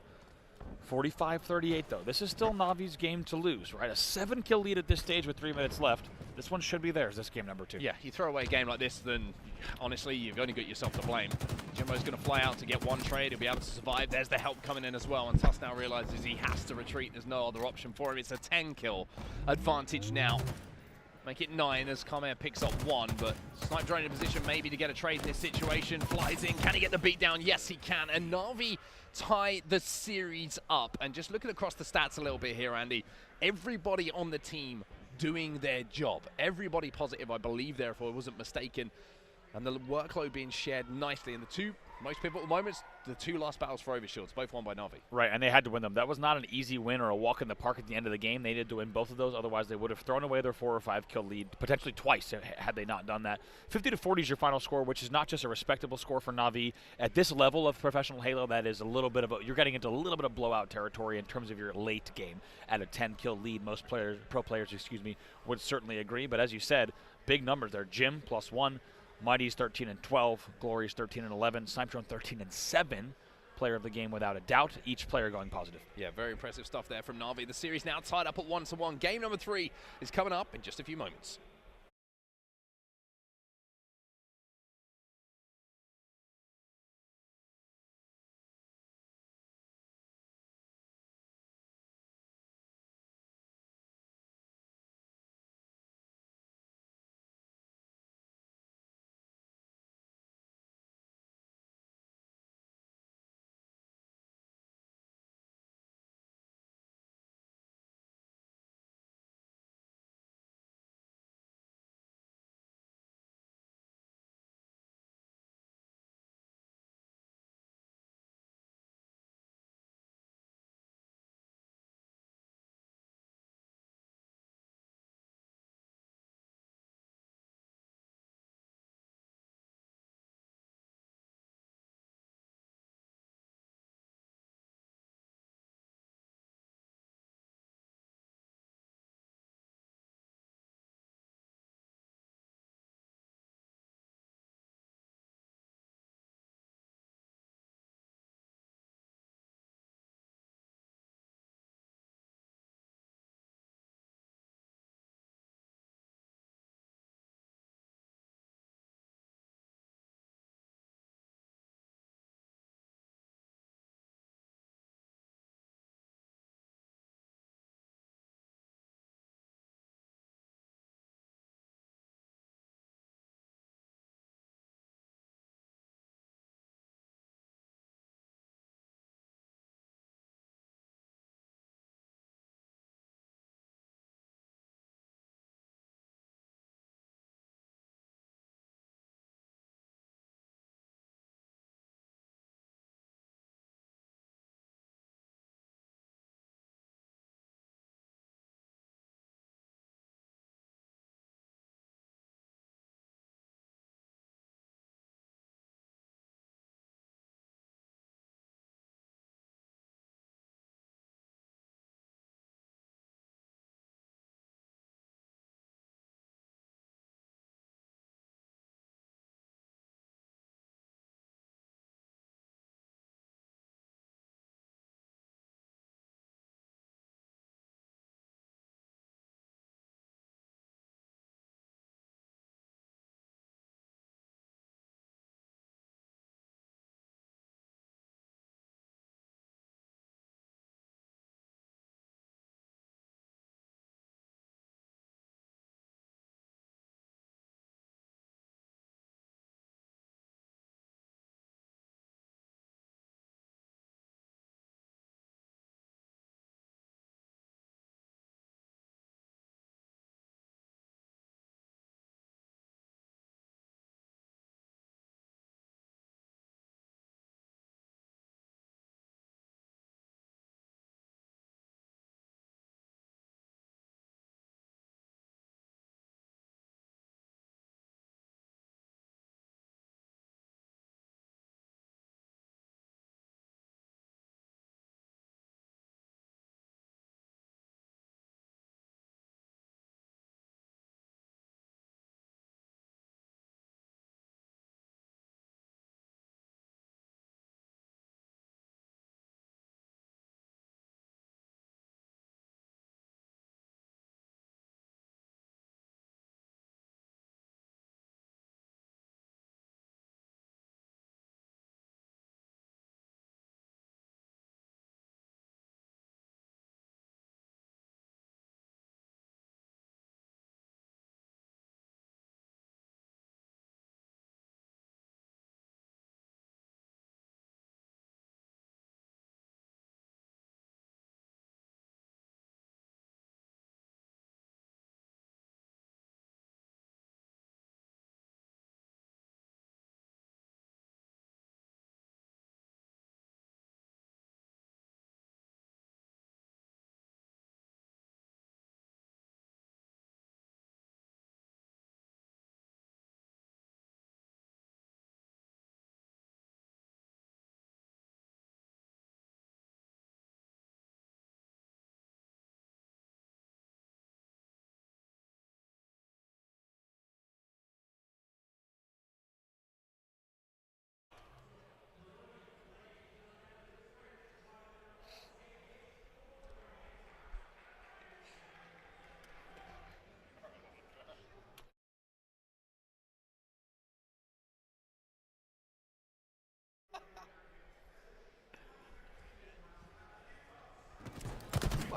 45-38 though. This is still Na'Vi's game to lose, right? A 7-kill lead at this stage with 3 minutes left. This one should be theirs, this game number 2. Yeah, you throw away a game like this, then honestly, you've only got yourself to blame. Jimbo's going to fly out to get 1 trade. He'll be able to survive. There's the help coming in as well, and Tusk now realizes he has to retreat. There's no other option for him. It's a 10-kill advantage now. Make it 9 as Kamea picks up 1, but Snipe drone in a position maybe to get a trade in this situation. Flies in. Can he get the beat down? Yes, he can. And Na'Vi tie the series up. And just looking across the stats a little bit here, Andy, everybody on the team doing their job. Everybody positive, I believe, there, if I wasn't mistaken. And the workload being shared nicely. And the 2 most pivotal moments, the 2 last battles for overshields, both won by Na'Vi. Right, and they had to win them. That was not an easy win or a walk in the park at the end of the game. They needed to win both of those, otherwise they would have thrown away their 4 or 5 kill lead, potentially twice had they not done that. 50-40 is your final score, which is not just a respectable score for Na'Vi. At this level of professional Halo, that is a little bit of a, you're getting into a little bit of blowout territory in terms of your late game at a 10-kill lead. Most players, pro players, would certainly agree, but as you said, big numbers there. Jim +1. Mighty's 13-12, Glory's 13-11, Snipe Drone 13-7. Player of the game without a doubt. Each player going positive. Yeah, very impressive stuff there from Na'Vi. The series now tied up at 1-1. Game number 3 is coming up in just a few moments.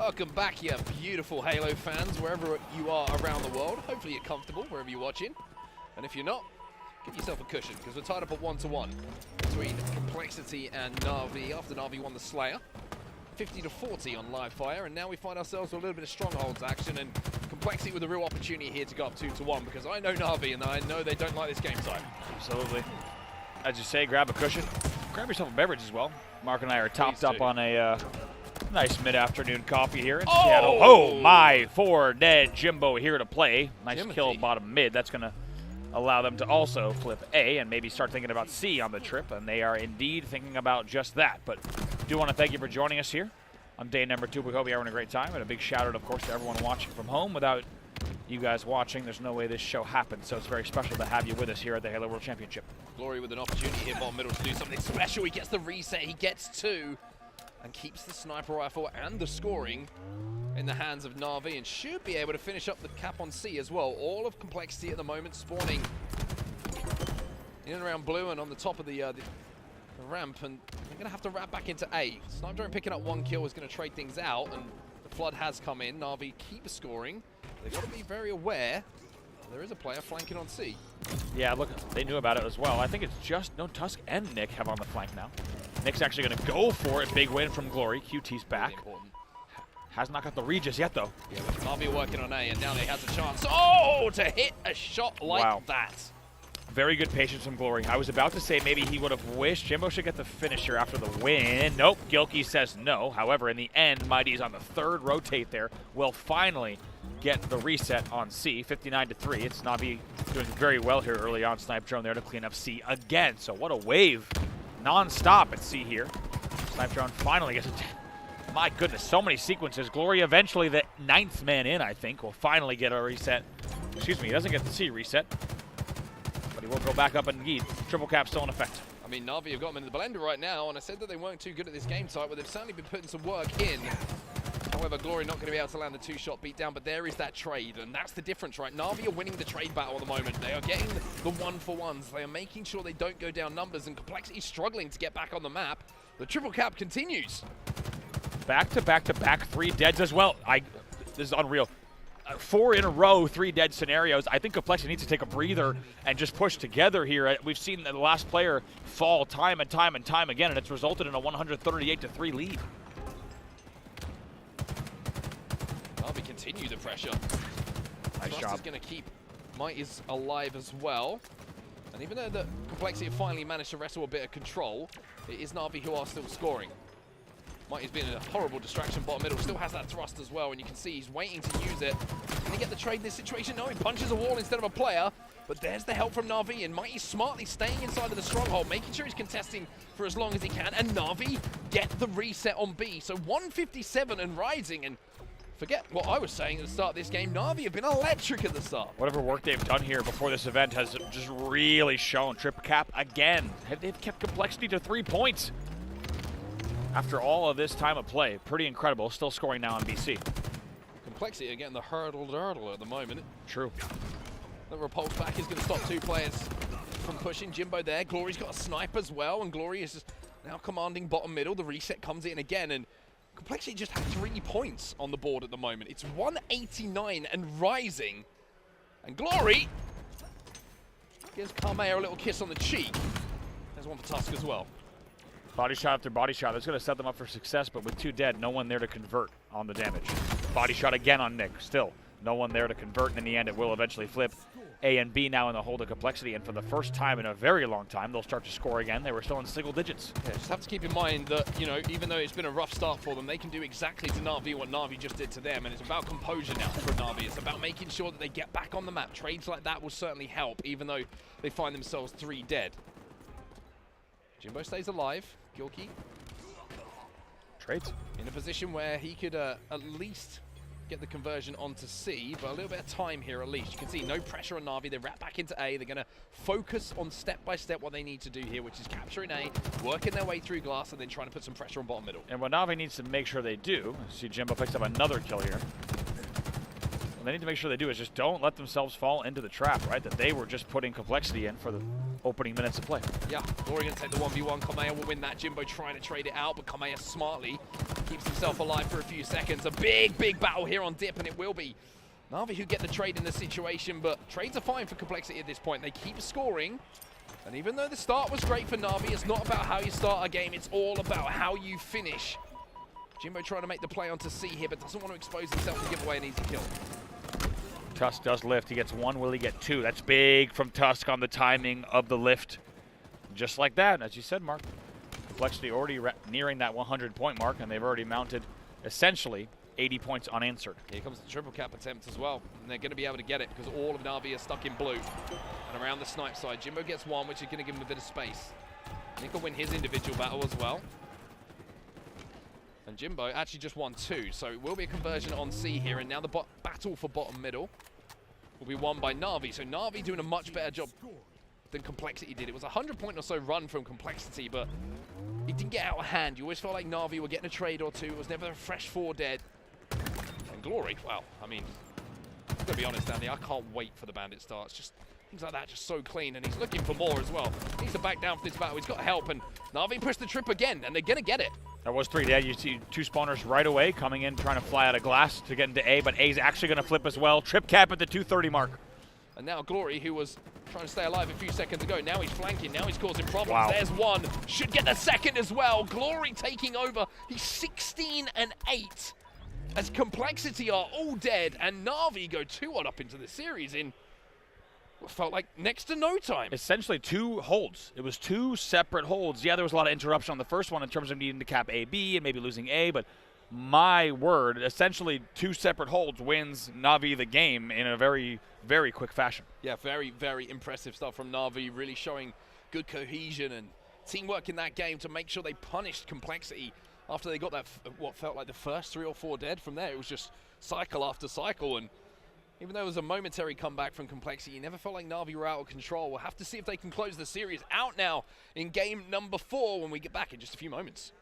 Welcome back, you beautiful Halo fans, wherever you are around the world. Hopefully you're comfortable wherever you're watching. And if you're not, give yourself a cushion, because we're tied up at 1-1 between Complexity and Na'Vi after Na'Vi won the Slayer. 50-40 on live fire, and now we find ourselves with a little bit of Strongholds action, and Complexity with a real opportunity here to go up 2-1, because I know Na'Vi, and I know they don't like this game type. Absolutely. As you say, grab a cushion. Grab yourself a beverage as well. Mark and I are topped up on a nice mid-afternoon coffee here in Seattle. Oh my, 4 dead Jimbo here to play. Nice kill bottom mid. That's going to allow them to also flip A and maybe start thinking about C on the trip, and they are indeed thinking about just that. But do want to thank you for joining us here on day number 2. We hope you're having a great time, and a big shout out, of course, to everyone watching from home. Without you guys watching, there's no way this show happens, so it's very special to have you with us here at the Halo World Championship. Glory with an opportunity here bottom middle to do something special. He gets the reset, he gets 2, and keeps the sniper rifle and the scoring in the hands of Na'Vi, and should be able to finish up the cap on C as well. All of Complexity at the moment spawning in and around blue and on the top of the ramp, and they're going to have to wrap back into A. Sniper Drone picking up 1 kill is going to trade things out, and the flood has come in. Na'Vi keep scoring. They've got to be very aware. There is a player flanking on C. Yeah, look, they knew about it as well. I think it's just, no, Tusk and Nick have on the flank now. Nick's actually going to go for it. Big win from Glory. QT's back. Really has not got the Regis yet, though. Yeah, Na'Vi working on A, and now they has a chance. Oh, to hit a shot like that. Very good patience from Glory. I was about to say maybe he would have wished Jimbo should get the finisher after the win. Nope, Gilkey says no. However, in the end, Mighty's on the 3rd rotate there. Will finally get the reset on C, 59-3. It's Na'Vi doing very well here early on. Snipe Drone there to clean up C again. So what a wave, non-stop at C here. Snipe Drone finally gets it. My goodness, so many sequences. Glory eventually, the 9th man in, I think, will finally get a reset. Excuse me, he doesn't get the C reset, but he will go back up and Yeet. Triple cap still in effect. I mean, Na'Vi have got them in the blender right now, and I said that they weren't too good at this game type, but they've certainly been putting some work in. However, Glory not going to be able to land the 2-shot beatdown, but there is that trade, and that's the difference, right? Na'Vi are winning the trade battle at the moment. They are getting the 1-for-1s. They are making sure they don't go down numbers, and Complexity struggling to get back on the map. The triple cap continues. Back-to-back-to-back 3 deads as well. This is unreal. 4 in a row, 3 dead scenarios. I think Complexity needs to take a breather and just push together here. We've seen the last player fall time and time and time again, and it's resulted in a 138-3 lead. Na'Vi continue the pressure. Nice Trust job. is going to keep Mighty's alive as well. And even though the Complexity have finally managed to wrestle a bit of control, it is Na'Vi who are still scoring. Mighty's been a horrible distraction bottom middle, still has that thrust as well, and you can see he's waiting to use it. Can he get the trade in this situation? No, he punches a wall instead of a player, but there's the help from Na'Vi, and Mighty smartly staying inside of the stronghold, making sure he's contesting for as long as he can, and Na'Vi get the reset on B. So 157 and rising, and forget what I was saying at the start of this game, Na'Vi have been electric at the start. Whatever work they've done here before this event has just really shown. Triple cap again. They've kept Complexity to 3 points. After all of this time of play, pretty incredible. Still scoring now on BC. Complexity are getting the hurdle at the moment. True. The repulse back is going to stop 2 players from pushing. Jimbo there. Glory's got a snipe as well, and Glory is just now commanding bottom middle. The reset comes in again, and Complexity just had 3 points on the board at the moment. It's 189 and rising. And Glory gives Carmea a little kiss on the cheek. There's one for Tusk as well. Body shot after body shot. That's going to set them up for success, but with 2 dead, no one there to convert on the damage. Body shot again on Nick. Still, no one there to convert, and in the end, it will eventually flip. A and B now in the hold of Complexity, and for the first time in a very long time, they'll start to score again. They were still in single digits. Yeah, just have to keep in mind that, you know, even though it's been a rough start for them, they can do exactly to Na'Vi what Na'Vi just did to them, and it's about composure now for Na'Vi. It's about making sure that they get back on the map. Trades like that will certainly help, even though they find themselves 3 dead. Jimbo stays alive. Gilkey Trades in a position where he could at least get the conversion onto C, but a little bit of time here at least. You can see no pressure on Na'Vi. They wrap back into A. They're going to focus on step-by-step what they need to do here, which is capturing A, working their way through glass, and then trying to put some pressure on bottom middle. And what Na'Vi needs to make sure they do, see Jimbo picks up another kill here. they need to make sure they do is just don't let themselves fall into the trap, right? That they were just putting complexity in for the opening minutes of play. Yeah, Glory going to take the 1v1. Kamea will win that. Jimbo trying to trade it out, but Kamea smartly keeps himself alive for a few seconds. A big, big battle here on Dip, and it will be Na'Vi who get the trade in the situation, but trades are fine for complexity at this point. They keep scoring, and even though the start was great for Na'Vi, it's not about how you start a game, it's all about how you finish. Jimbo trying to make the play onto C here, but doesn't want to expose himself and give away an easy kill. Tusk does lift. He gets one. Will he get two? That's big from Tusk on the timing of the lift. Just like that, as you said, Mark. Complexity already nearing that 100-point mark, and they've already mounted essentially 80 points unanswered. Here comes the triple cap attempt as well, and they're going to be able to get it because all of Na'Vi are stuck in blue. And around the snipe side, Jimbo gets one, which is going to give him a bit of space. Nick will win his individual battle as well. And Jimbo actually just won two, so it will be a conversion on C here, and now the battle for bottom middle will be won by Na'Vi. So Na'Vi doing a much better job than Complexity did. It was a 100-point or so run from Complexity, but it didn't get out of hand. You always felt like Na'Vi were getting a trade or two. It was never a fresh 4 dead. And Glory, well, I mean, I'm going to be honest, Andy, I can't wait for the Bandit starts. Just things like that, just so clean, and he's looking for more as well. He needs to back down for this battle. He's got help, and Na'Vi pushed the trip again, and they're going to get it. That was 3 dead. You see 2 spawners right away coming in, trying to fly out of glass to get into A, but A's actually going to flip as well. Trip cap at the 230 mark. And now Glory, who was trying to stay alive a few seconds ago, now he's flanking, now he's causing problems. Wow. There's one, should get the second as well. Glory taking over. He's 16 and 8 as Complexity are all dead, and Na'Vi go 2-1 up into the series in what felt like next to no time. Essentially 2 holds. It was 2 separate holds. Yeah, there was a lot of interruption on the first one in terms of needing to cap A, B, and maybe losing A, but my word, essentially 2 separate holds wins Na'Vi the game in a very, very quick fashion. Yeah, very, very impressive stuff from Na'Vi, really showing good cohesion and teamwork in that game to make sure they punished Complexity after they got that, what felt like the first 3 or 4 dead. From there, it was just cycle after cycle, and even though it was a momentary comeback from Complexity, you never felt like Na'Vi were out of control. We'll have to see if they can close the series out now in game number 4 when we get back in just a few moments.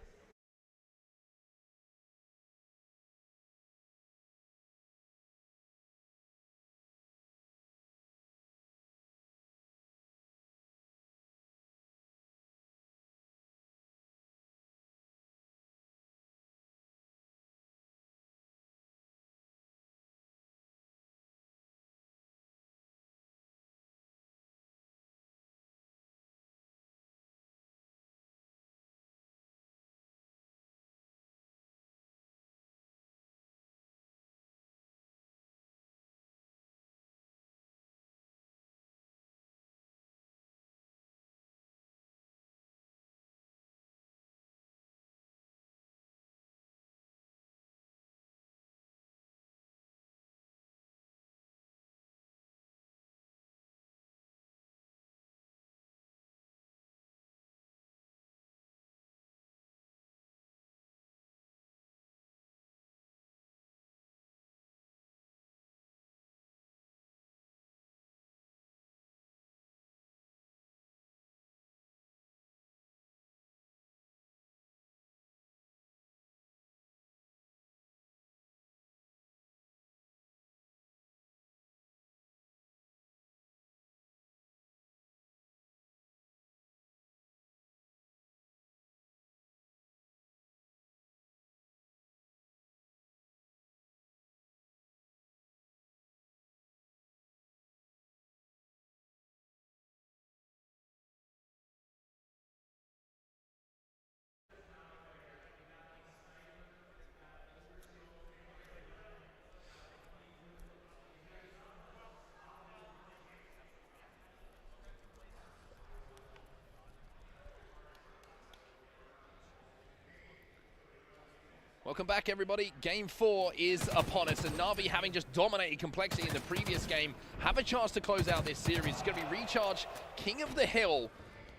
Welcome back, everybody. Game 4 is upon us, and Na'Vi, having just dominated Complexity in the previous game, have a chance to close out this series. It's going to be Recharge, King of the Hill,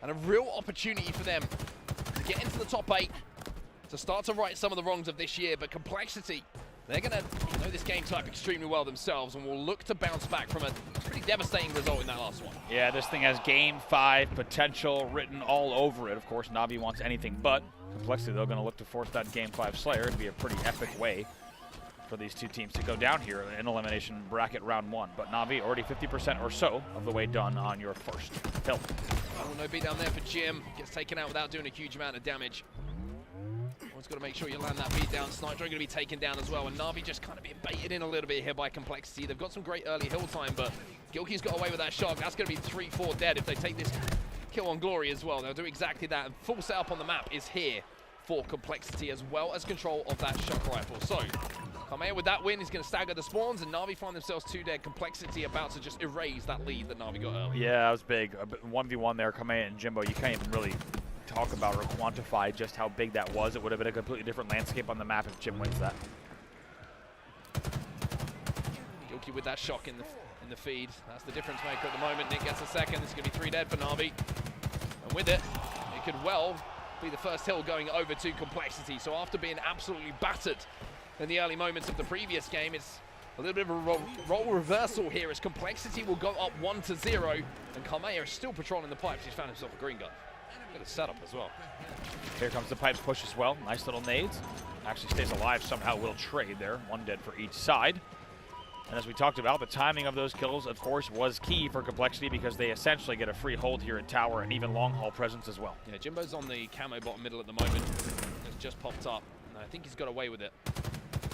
and a real opportunity for them to get into the top 8, to start to right some of the wrongs of this year. But Complexity, they're going to know this game type extremely well themselves, and will look to bounce back from a pretty devastating result in that last one. Yeah, this thing has Game 5 potential written all over it. Of course, Na'Vi wants anything but Complexity. They're going to look to force that Game 5 Slayer. It'd be a pretty epic way for these two teams to go down here in elimination bracket round 1. But Na'Vi already 50% or so of the way done on your first hill. Oh, no beat down there for Jim. Gets taken out without doing a huge amount of damage. Always got to make sure you land that beat down. Sniper going to be taken down as well, and Na'Vi just kind of being baited in a little bit here by Complexity. They've got some great early hill time, but Gilkey's got away with that shot. That's going to be 3-4 dead if they take this kill on Glory as well. They'll do exactly that, and full setup on the map is here for Complexity as well as control of that shock rifle. So, Kamea with that win is going to stagger the spawns, and Na'Vi find themselves 2 dead. Complexity about to just erase that lead that Na'Vi got early. Yeah, that was big. 1v1 there, Kamea and Jimbo. You can't even really talk about or quantify just how big that was. It would have been a completely different landscape on the map if Jim wins that. Gilkey with that shock in the feed. That's the difference maker at the moment. Nick gets a second. This is going to be 3 dead for Na'Vi. And with it, it could well be the first hill going over to Complexity. So after being absolutely battered in the early moments of the previous game, it's a little bit of a role reversal here as Complexity will go up 1-0, and Kamea is still patrolling the pipes. He's found himself a green gun. Got a setup as well. Here comes the pipes push as well. Nice little nades. Actually stays alive somehow. Will trade there. 1 dead for each side. And as we talked about, the timing of those kills, of course, was key for Complexity because they essentially get a free hold here at tower and even long haul presence as well. Yeah, Jimbo's on the camo bottom middle at the moment. It's just popped up. And I think he's got away with it.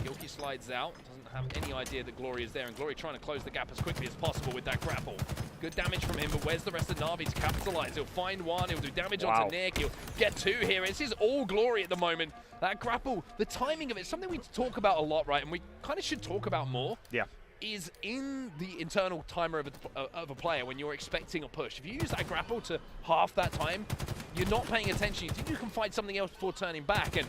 Gilkey slides out, doesn't have any idea that Glory is there, and Glory trying to close the gap as quickly as possible with that grapple. Good damage from him, but where's the rest of Na'Vi to capitalize? He'll find one, he'll do damage onto Nick, he'll get 2 here. This is all Glory at the moment. That grapple, the timing of it, something we talk about a lot, right, and we kind of should talk about more. Yeah. Is in the internal timer of a player when you're expecting a push. If you use that grapple to half that time, you're not paying attention. You think you can find something else before turning back, and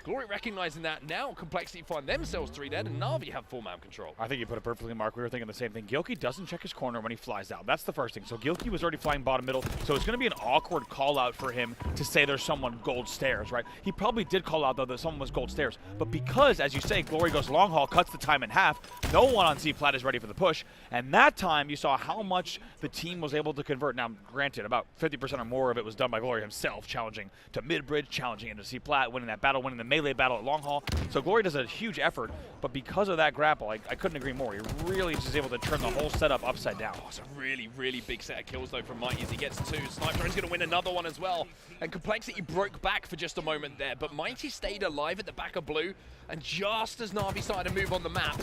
Glory recognizing that now, Complexity find themselves 3 dead, and Na'Vi have full map control. I think you put it perfectly, Mark. We were thinking the same thing. Gilkey doesn't check his corner when he flies out. That's the first thing. So Gilkey was already flying bottom middle, so it's going to be an awkward call out for him to say there's someone gold stairs, right? He probably did call out, though, that someone was gold stairs. But because, as you say, Glory goes long haul, cuts the time in half, no one on C-Plat is ready for the push. And that time, you saw how much the team was able to convert. Now, granted, about 50% or more of it was done by Glory himself, challenging to mid-bridge, challenging into C-Plat, winning that battle, winning the melee battle at long haul. So Glory does a huge effort, but because of that grapple, I couldn't agree more. He really is able to turn the whole setup upside down. Oh, it's a really, really big set of kills, though, from Mighty as he gets 2. Sniper is going to win another one as well. And Complexity broke back for just a moment there, but Mighty stayed alive at the back of blue, and just as Na'Vi started to move on the map,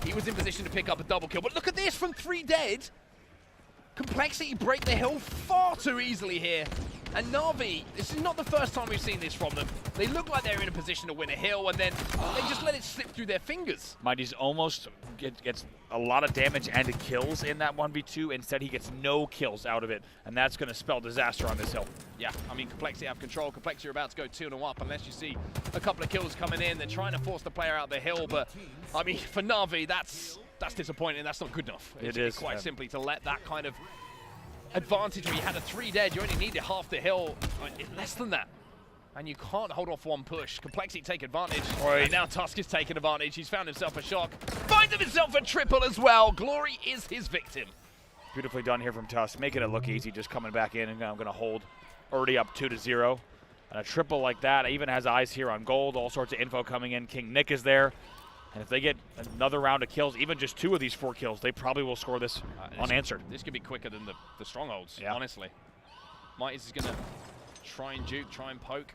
he was in position to pick up a double kill. But look at this, from 3 dead, Complexity break the hill far too easily here. And Na'Vi, this is not the first time we've seen this from them. They look like they're in a position to win a hill, and then they just let it slip through their fingers. Mighty's almost gets a lot of damage and kills in that 1v2. Instead, he gets no kills out of it, and that's going to spell disaster on this hill. Yeah, I mean, Complexity have control. Complexity are about to go 2-0 up unless you see a couple of kills coming in. They're trying to force the player out the hill, but, I mean, for Na'Vi, that's disappointing. That's not good enough. It is. Quite simply to let that kind of advantage where you had a 3 dead, you only needed half the hill, less than that. And you can't hold off one push. Complexity take advantage. And now Tusk is taking advantage. He's found himself a shock. Finds himself a triple as well. Glory is his victim. Beautifully done here from Tusk, making it look easy, just coming back in, and I'm going to hold. Already up 2-0. And a triple like that even has eyes here on gold. All sorts of info coming in. King Nick is there. And if they get another round of kills, even just 2 of these 4 kills, they probably will score this unanswered. This could be quicker than the Strongholds, yeah. Honestly. Mighty's is going to try and juke, try and poke.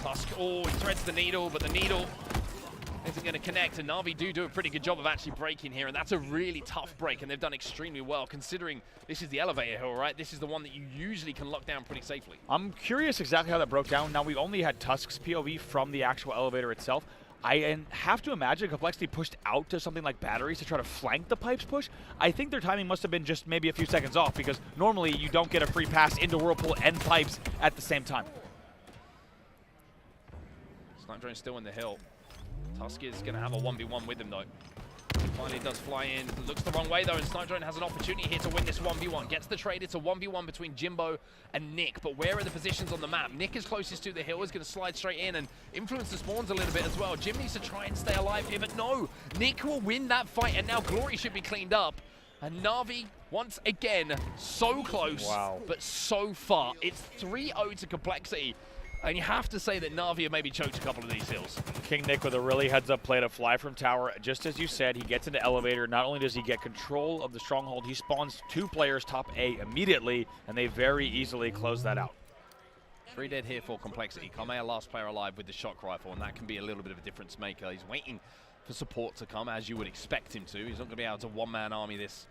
Tusk, oh, he threads the needle, but the needle isn't going to connect. And Na'Vi do a pretty good job of actually breaking here, and that's a really tough break, and they've done extremely well, considering this is the elevator hill, right? This is the one that you usually can lock down pretty safely. I'm curious exactly how that broke down. Now, we only had Tusk's POV from the actual elevator itself. I have to imagine Complexity pushed out to something like batteries to try to flank the pipes push. I think their timing must have been just maybe a few seconds off, because normally you don't get a free pass into Whirlpool and pipes at the same time. Sniper drone still in the hill. Tusk is going to have a 1v1 with him, though. Finally does fly in. Looks the wrong way, though, and Sniper drone has an opportunity here to win this 1v1. Gets the trade. It's a 1v1 between Jimbo and Nick, but where are the positions on the map? Nick is closest to the hill, is going to slide straight in and influence the spawns a little bit as well. Jim needs to try and stay alive here, but no! Nick will win that fight, and now Glory should be cleaned up. And Na'Vi, once again, so close, but so far. It's 3-0 to Complexity. And you have to say that Na'Vi have maybe choked a couple of these hills. King Nick with a really heads-up play to fly from tower. Just as you said, he gets into elevator. Not only does he get control of the stronghold, he spawns 2 players top A immediately, and they very easily close that out. 3 dead here for Complexity. Kamea last player alive with the shock rifle, and that can be a little bit of a difference maker. He's waiting for support to come, as you would expect him to. He's not going to be able to one-man army this,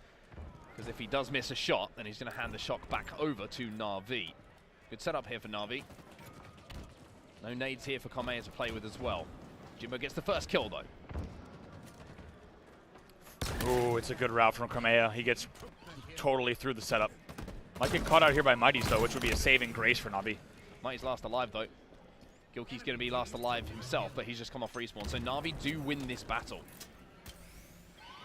because if he does miss a shot, then he's going to hand the shock back over to Na'Vi. Good setup here for Na'Vi. No nades here for Kamea to play with as well. Jimbo gets the first kill, though. Ooh, it's a good route from Kamea. He gets totally through the setup. Might get caught out here by Mighty's, though, which would be a saving grace for Na'Vi. Mighty's last alive, though. Gilkey's going to be last alive himself, but he's just come off respawn. So Na'Vi do win this battle.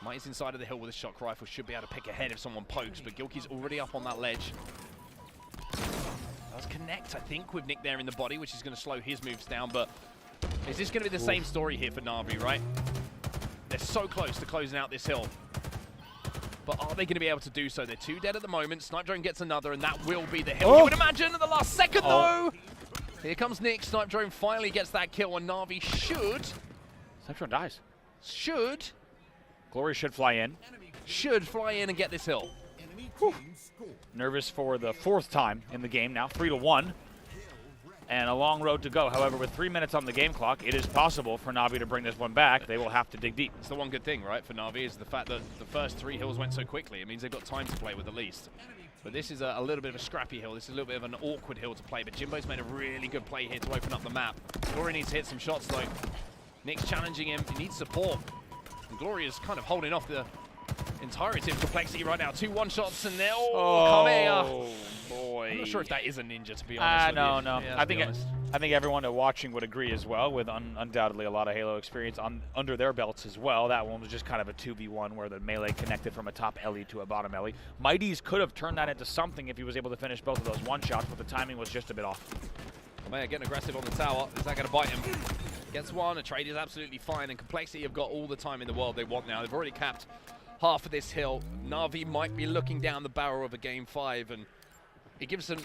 Mighty's inside of the hill with a shock rifle. Should be able to pick ahead if someone pokes, but Gilkey's already up on that ledge. Does connect, I think, with Nick there in the body, which is going to slow his moves down, but is this going to be the same story here for Na'Vi, right? They're so close to closing out this hill. But are they going to be able to do so? They're 2 dead at the moment. Snipe Drone gets another, and that will be the hill. You would imagine at the last second, though. Here comes Nick. Snipe Drone finally gets that kill, and Na'Vi Snipe Drone dies. Glory should fly in. Fly in and get this hill. Nervous for the 4th time in the game now, 3-1. And a long road to go. However, with 3 minutes on the game clock, it is possible for Na'Vi to bring this one back. They will have to dig deep. It's the one good thing, right, for Na'Vi is the fact that the first 3 hills went so quickly. It means they've got time to play with at least. But this is a little bit of a scrappy hill. This is a little bit of an awkward hill to play. But Jimbo's made a really good play here to open up the map. Glory needs to hit some shots, though. Nick's challenging him. He needs support. And Glory is kind of holding off the entirety of Complexity right now. 2 one-shots, and they're Oh, boy. I'm not sure if that is a ninja, to be honest. No. Yeah, I think everyone watching would agree as well, with undoubtedly a lot of Halo experience under their belts as well. That one was just kind of a 2v1 where the melee connected from a top Ellie to a bottom Ellie. Mighty's could have turned that into something if he was able to finish both of those one-shots, but the timing was just a bit off. Kamea getting aggressive on the tower. Is that going to bite him? Gets one. A trade is absolutely fine, and Complexity have got all the time in the world they want now. They've already capped half of this hill. Na'Vi might be looking down the barrel of a Game 5, and it gives them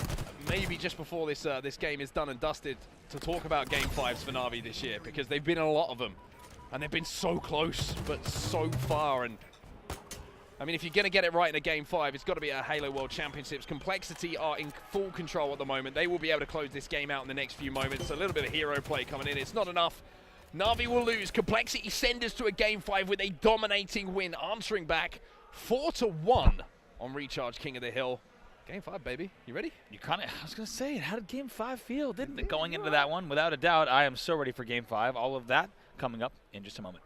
maybe just before this this game is done and dusted to talk about Game 5s for Na'Vi this year, because they've been in a lot of them, and they've been so close, but so far. And I mean, if you're going to get it right in a Game 5, it's got to be a Halo World Championships. Complexity are in full control at the moment. They will be able to close this game out in the next few moments. A little bit of hero play coming in. It's not enough. Na'Vi will lose. Complexity send us to a Game 5 with a dominating win, answering back 4-1 on Recharge King of the Hill. Game 5, baby. You ready? I was going to say, how did Game 5 feel, didn't it? Going into that one, without a doubt, I am so ready for Game 5. All of that coming up in just a moment.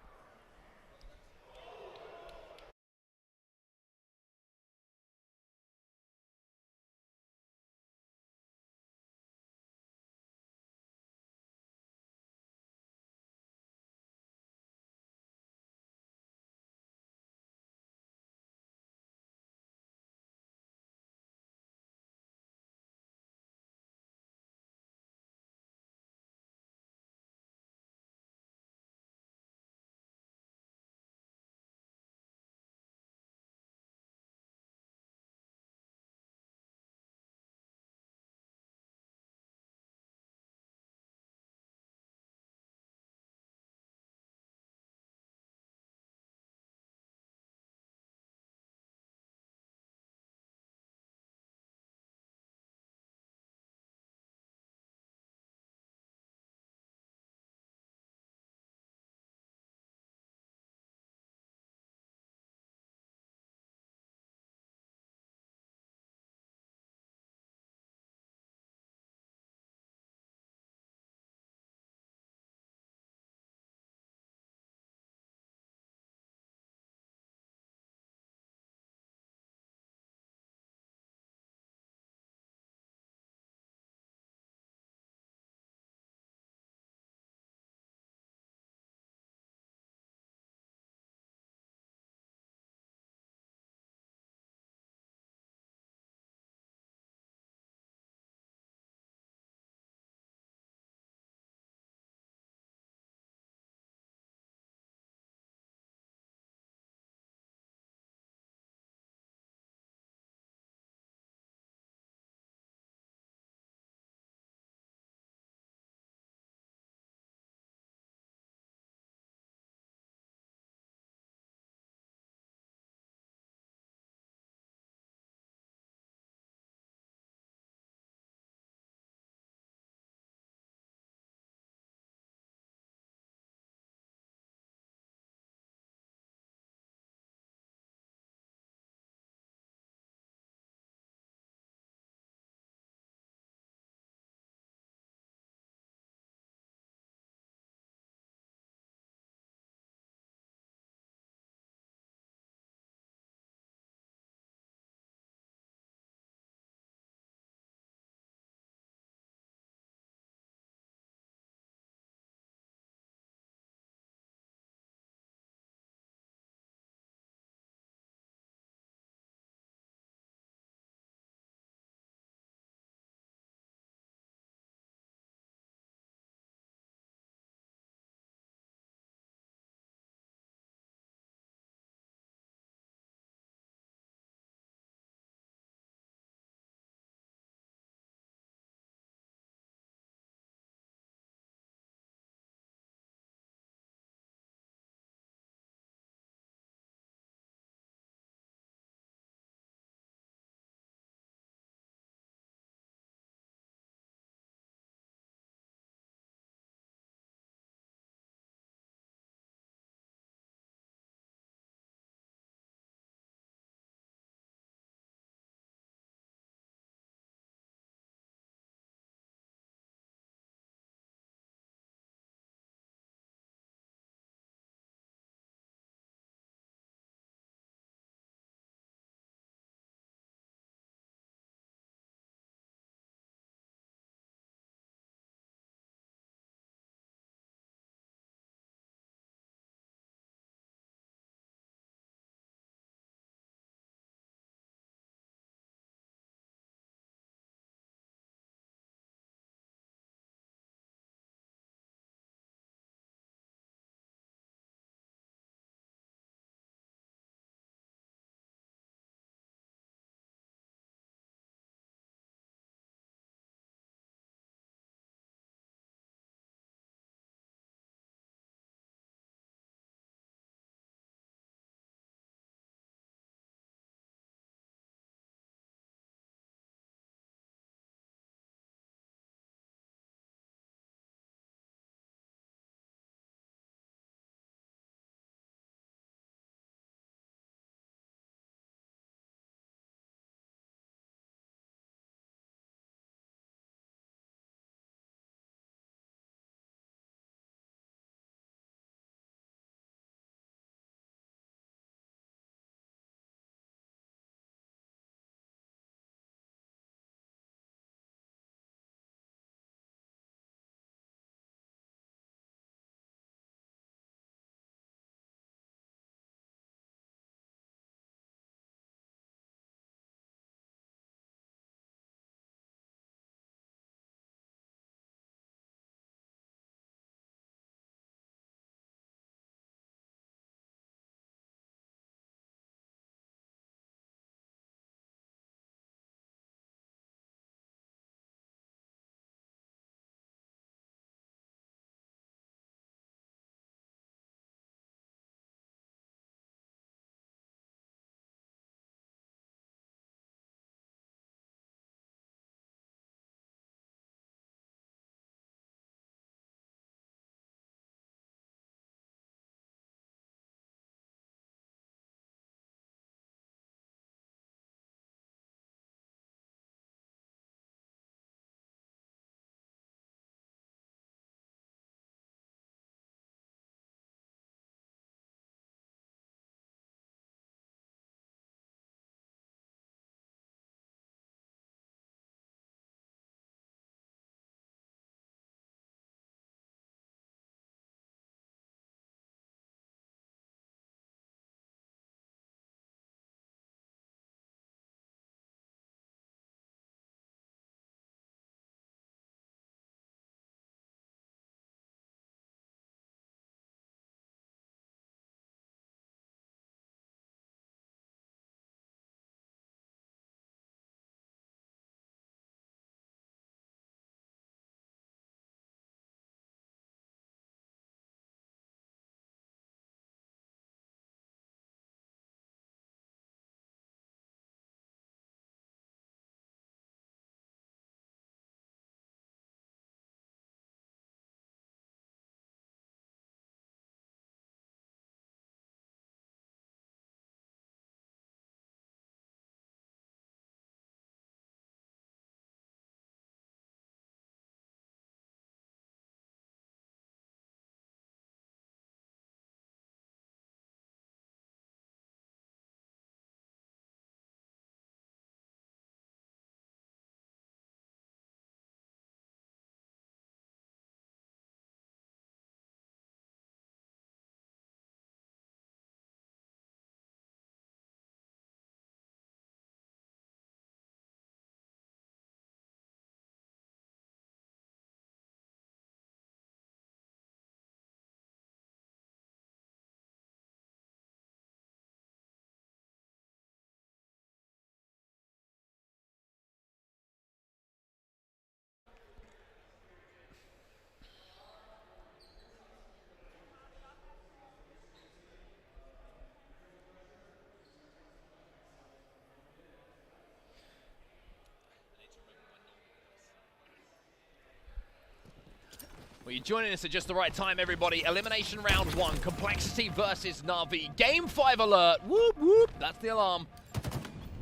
Well, you're joining us at just the right time, everybody. Elimination round 1, Complexity versus Na'Vi. Game 5 alert. Whoop, whoop. That's the alarm.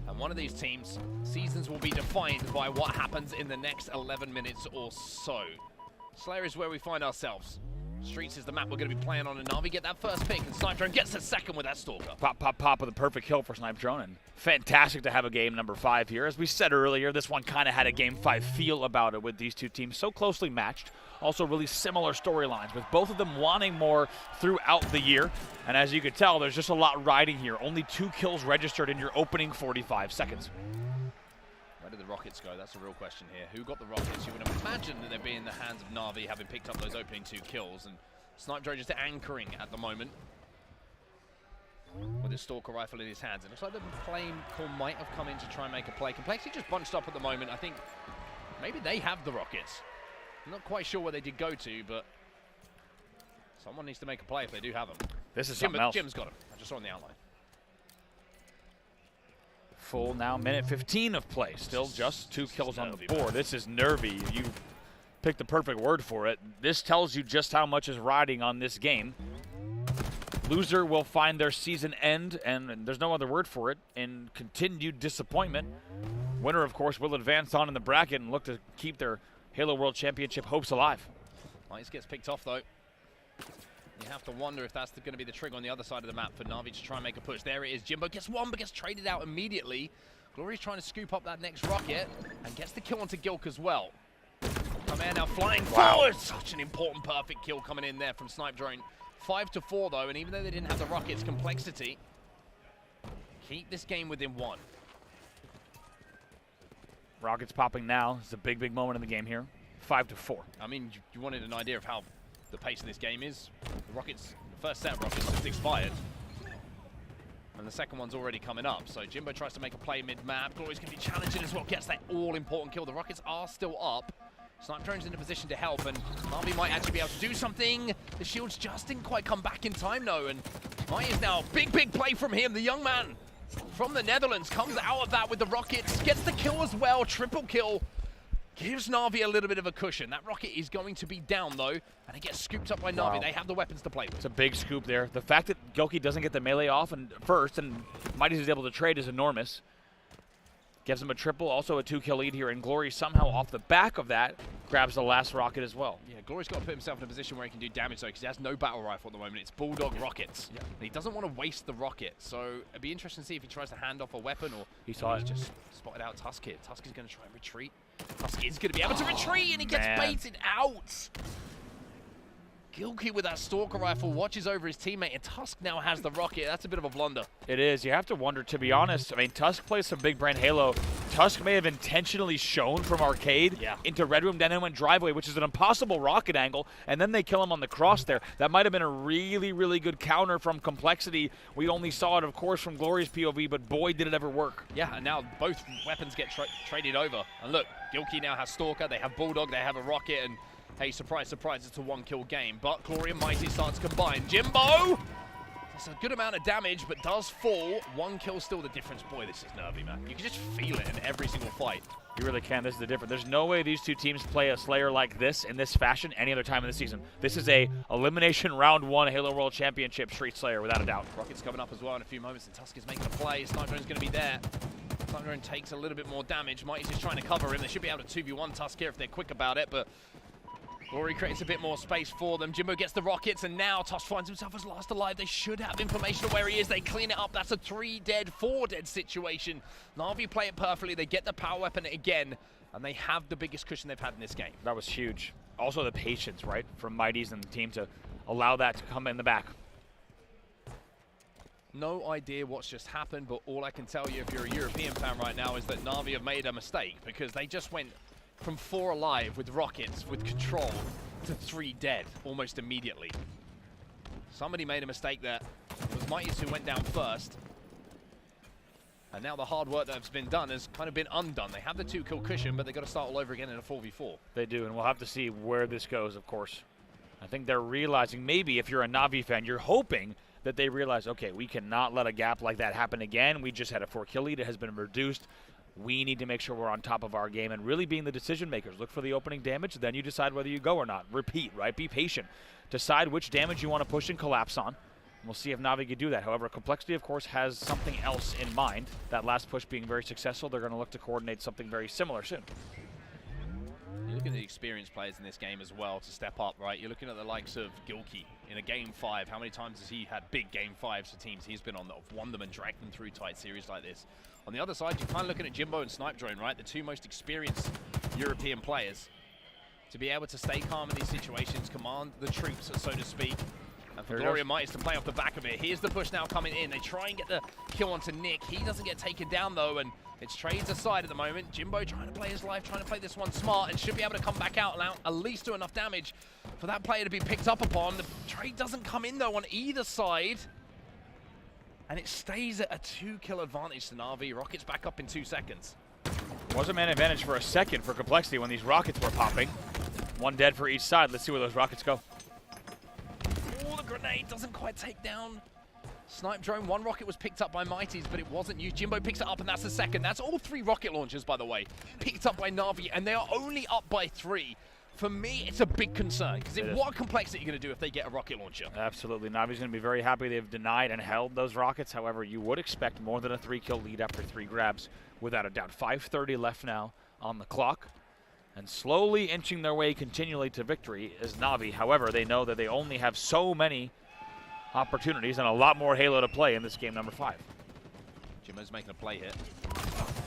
And one of these teams, seasons will be defined by what happens in the next 11 minutes or so. Slayer is where we find ourselves. Streets is the map we're going to be playing on, and Na'Vi get that first pick, and Snipe Drone gets the second with that Stalker. Pop, pop, pop with a perfect kill for Snipe Drone, and fantastic to have a game number 5 here. As we said earlier, this one kind of had a game 5 feel about it with these two teams so closely matched. Also really similar storylines, with both of them wanting more throughout the year. And as you could tell, there's just a lot riding here. Only 2 kills registered in your opening 45 seconds. Where did the rockets go? That's a real question here. Who got the rockets? You would imagine that they'd be in the hands of Na'Vi, having picked up those opening 2 kills. And Snipe Drone just anchoring at the moment with his Stalker rifle in his hands. It looks like the plane call might have come in to try and make a play. Complexity just bunched up at the moment. I think maybe they have the rockets. I'm not quite sure where they did go to, but someone needs to make a play if they do have them. This is something else. Jim's got him. I just saw on the outline. Full now, minute 15 of play. Still just 2 kills on the board. This is nervy. You picked the perfect word for it. This tells you just how much is riding on this game. Loser will find their season end, and there's no other word for it, in continued disappointment. Winner, of course, will advance on in the bracket and look to keep their Halo World Championship hopes alive. Mice gets picked off, though. You have to wonder if that's going to be the trigger on the other side of the map for Na'Vi to try and make a push. There it is. Jimbo gets one, but gets traded out immediately. Glory's trying to scoop up that next rocket and gets the kill onto Gilk as well. Command now flying forward. Such an important, perfect kill coming in there from Snipe Drone. 5-4, though, and even though they didn't have the rockets, Complexity keep this game within 1. Rockets popping now. It's a big, big moment in the game here. 5-4. I mean, you wanted an idea of how the pace of this game is. The rockets, the first set of rockets just expired. And the second one's already coming up. So Jimbo tries to make a play mid-map. Glory's going to be challenging as well. Gets that all-important kill. The rockets are still up. Snipe Drone's in a position to help, and Na'Vi might actually be able to do something. The shields just didn't quite come back in time, though. And Mai is now big, big play from him. The young man from the Netherlands comes out of that with the rockets. Gets the kill as well. Triple kill. Gives Na'Vi a little bit of a cushion. That rocket is going to be down, though, and it gets scooped up by Na'Vi. Wow. They have the weapons to play with. It's a big scoop there. The fact that Gilky doesn't get the melee off first and Mighty's is able to trade is enormous. Gives him a triple, also a 2-kill lead here, and Glory somehow off the back of that grabs the last rocket as well. Yeah, Glory's got to put himself in a position where he can do damage, though, because he has no battle rifle at the moment. It's Bulldog rockets. Yeah. And he doesn't want to waste the rocket, so it'd be interesting to see if he tries to hand off a weapon or he's just spotted out Tusk here. Tusk is going to try and retreat. Tusk is going to be able to retreat, and he gets baited out. Gilky with that Stalker rifle watches over his teammate, and Tusk now has the rocket. That's a bit of a blunder. It is. You have to wonder, to be honest. I mean, Tusk plays some big brand Halo. Tusk may have intentionally shown from arcade into Red Room, then went driveway, which is an impossible rocket angle, and then they kill him on the cross there. That might have been a really, really good counter from Complexity. We only saw it, of course, from Glory's POV, but boy, did it ever work. Yeah, and now both weapons get traded over. And look, Gilky now has Stalker, they have Bulldog, they have a rocket, and hey, surprise, surprise, it's a 1-kill game. But Glory and Mighty start to combine. Jimbo! That's a good amount of damage, but does fall. 1 kill still the difference. Boy, this is nervy, man. You can just feel it in every single fight. You really can. This is the difference. There's no way these two teams play a Slayer like this in this fashion any other time in the season. This is a elimination round 1 Halo World Championship Street Slayer, without a doubt. Rocket's coming up as well in a few moments, and Tusk is making a play. Snipe Drone's going to be there. Snipe Drone takes a little bit more damage. Mighty's just trying to cover him. They should be able to 2v1 Tusk here if they're quick about it, but Glory creates a bit more space for them. Jimbo gets the rockets, and now Tusk finds himself as last alive. They should have information of where he is. They clean it up. That's a 3 dead, 4 dead situation. Na'Vi play it perfectly. They get the power weapon again, and they have the biggest cushion they've had in this game. That was huge. Also the patience, right, from Mighty's and the team to allow that to come in the back. No idea what's just happened, but all I can tell you if you're a European fan right now is that Na'Vi have made a mistake, because they just went from 4 alive with rockets, with control, to 3 dead almost immediately. Somebody made a mistake there. It was Mighty's who went down first. And now the hard work that's been done has kind of been undone. They have the 2-kill cushion, but they've got to start all over again in a 4v4. They do, and we'll have to see where this goes, of course. I think they're realizing, maybe if you're a Na'Vi fan, you're hoping that they realize, okay, we cannot let a gap like that happen again. We just had a 4-kill lead. It has been reduced. we need to make sure we're on top of our game and really being the decision makers. Look for the opening damage, then you decide whether you go or not. Repeat, right? Be patient. Decide which damage you want to push and collapse on. We'll see if Na'Vi can do that. However, Complexity, of course, has something else in mind. That last push being very successful, they're going to look to coordinate something very similar soon. You're looking at the experienced players in this game as well to step up, right? You're looking at the likes of Gilkey in a Game 5. How many times has he had big Game 5s for teams he's been on that have won them and dragged them through tight series like this? On the other side, you're kind of looking at Jimbo and Snipe Drone, right? The two most experienced European players. To be able to stay calm in these situations, command the troops, so to speak. And for Glory and Mighty to play off the back of it. Here's the push now coming in. They try and get the kill onto Nick. He doesn't get taken down, though, and it's trades aside at the moment. Jimbo trying to play his life, trying to play this one smart, and should be able to come back out and at least do enough damage for that player to be picked up upon. The trade doesn't come in, though, on either side. And it stays at a 2-kill advantage to Na'Vi. Rockets back up in 2 seconds. Was a man advantage for a second for Complexity when these rockets were popping. One dead for each side. Let's see where those rockets go. Oh, the grenade doesn't quite take down Snipe Drone. One rocket was picked up by Mighties, but it wasn't used. Jimbo picks it up, and that's the second. That's all 3 rocket launchers, by the way, picked up by Na'Vi, and they are only up by 3. For me, it's a big concern, because what Complexity are you going to do if they get a rocket launcher? Absolutely. Navi's going to be very happy they've denied and held those rockets. However, you would expect more than a 3-kill lead after 3 grabs, without a doubt. 5:30 left now on the clock. And slowly inching their way continually to victory is Na'Vi. However, they know that they only have so many opportunities and a lot more Halo to play in this game number 5. Jimbo's making a play here.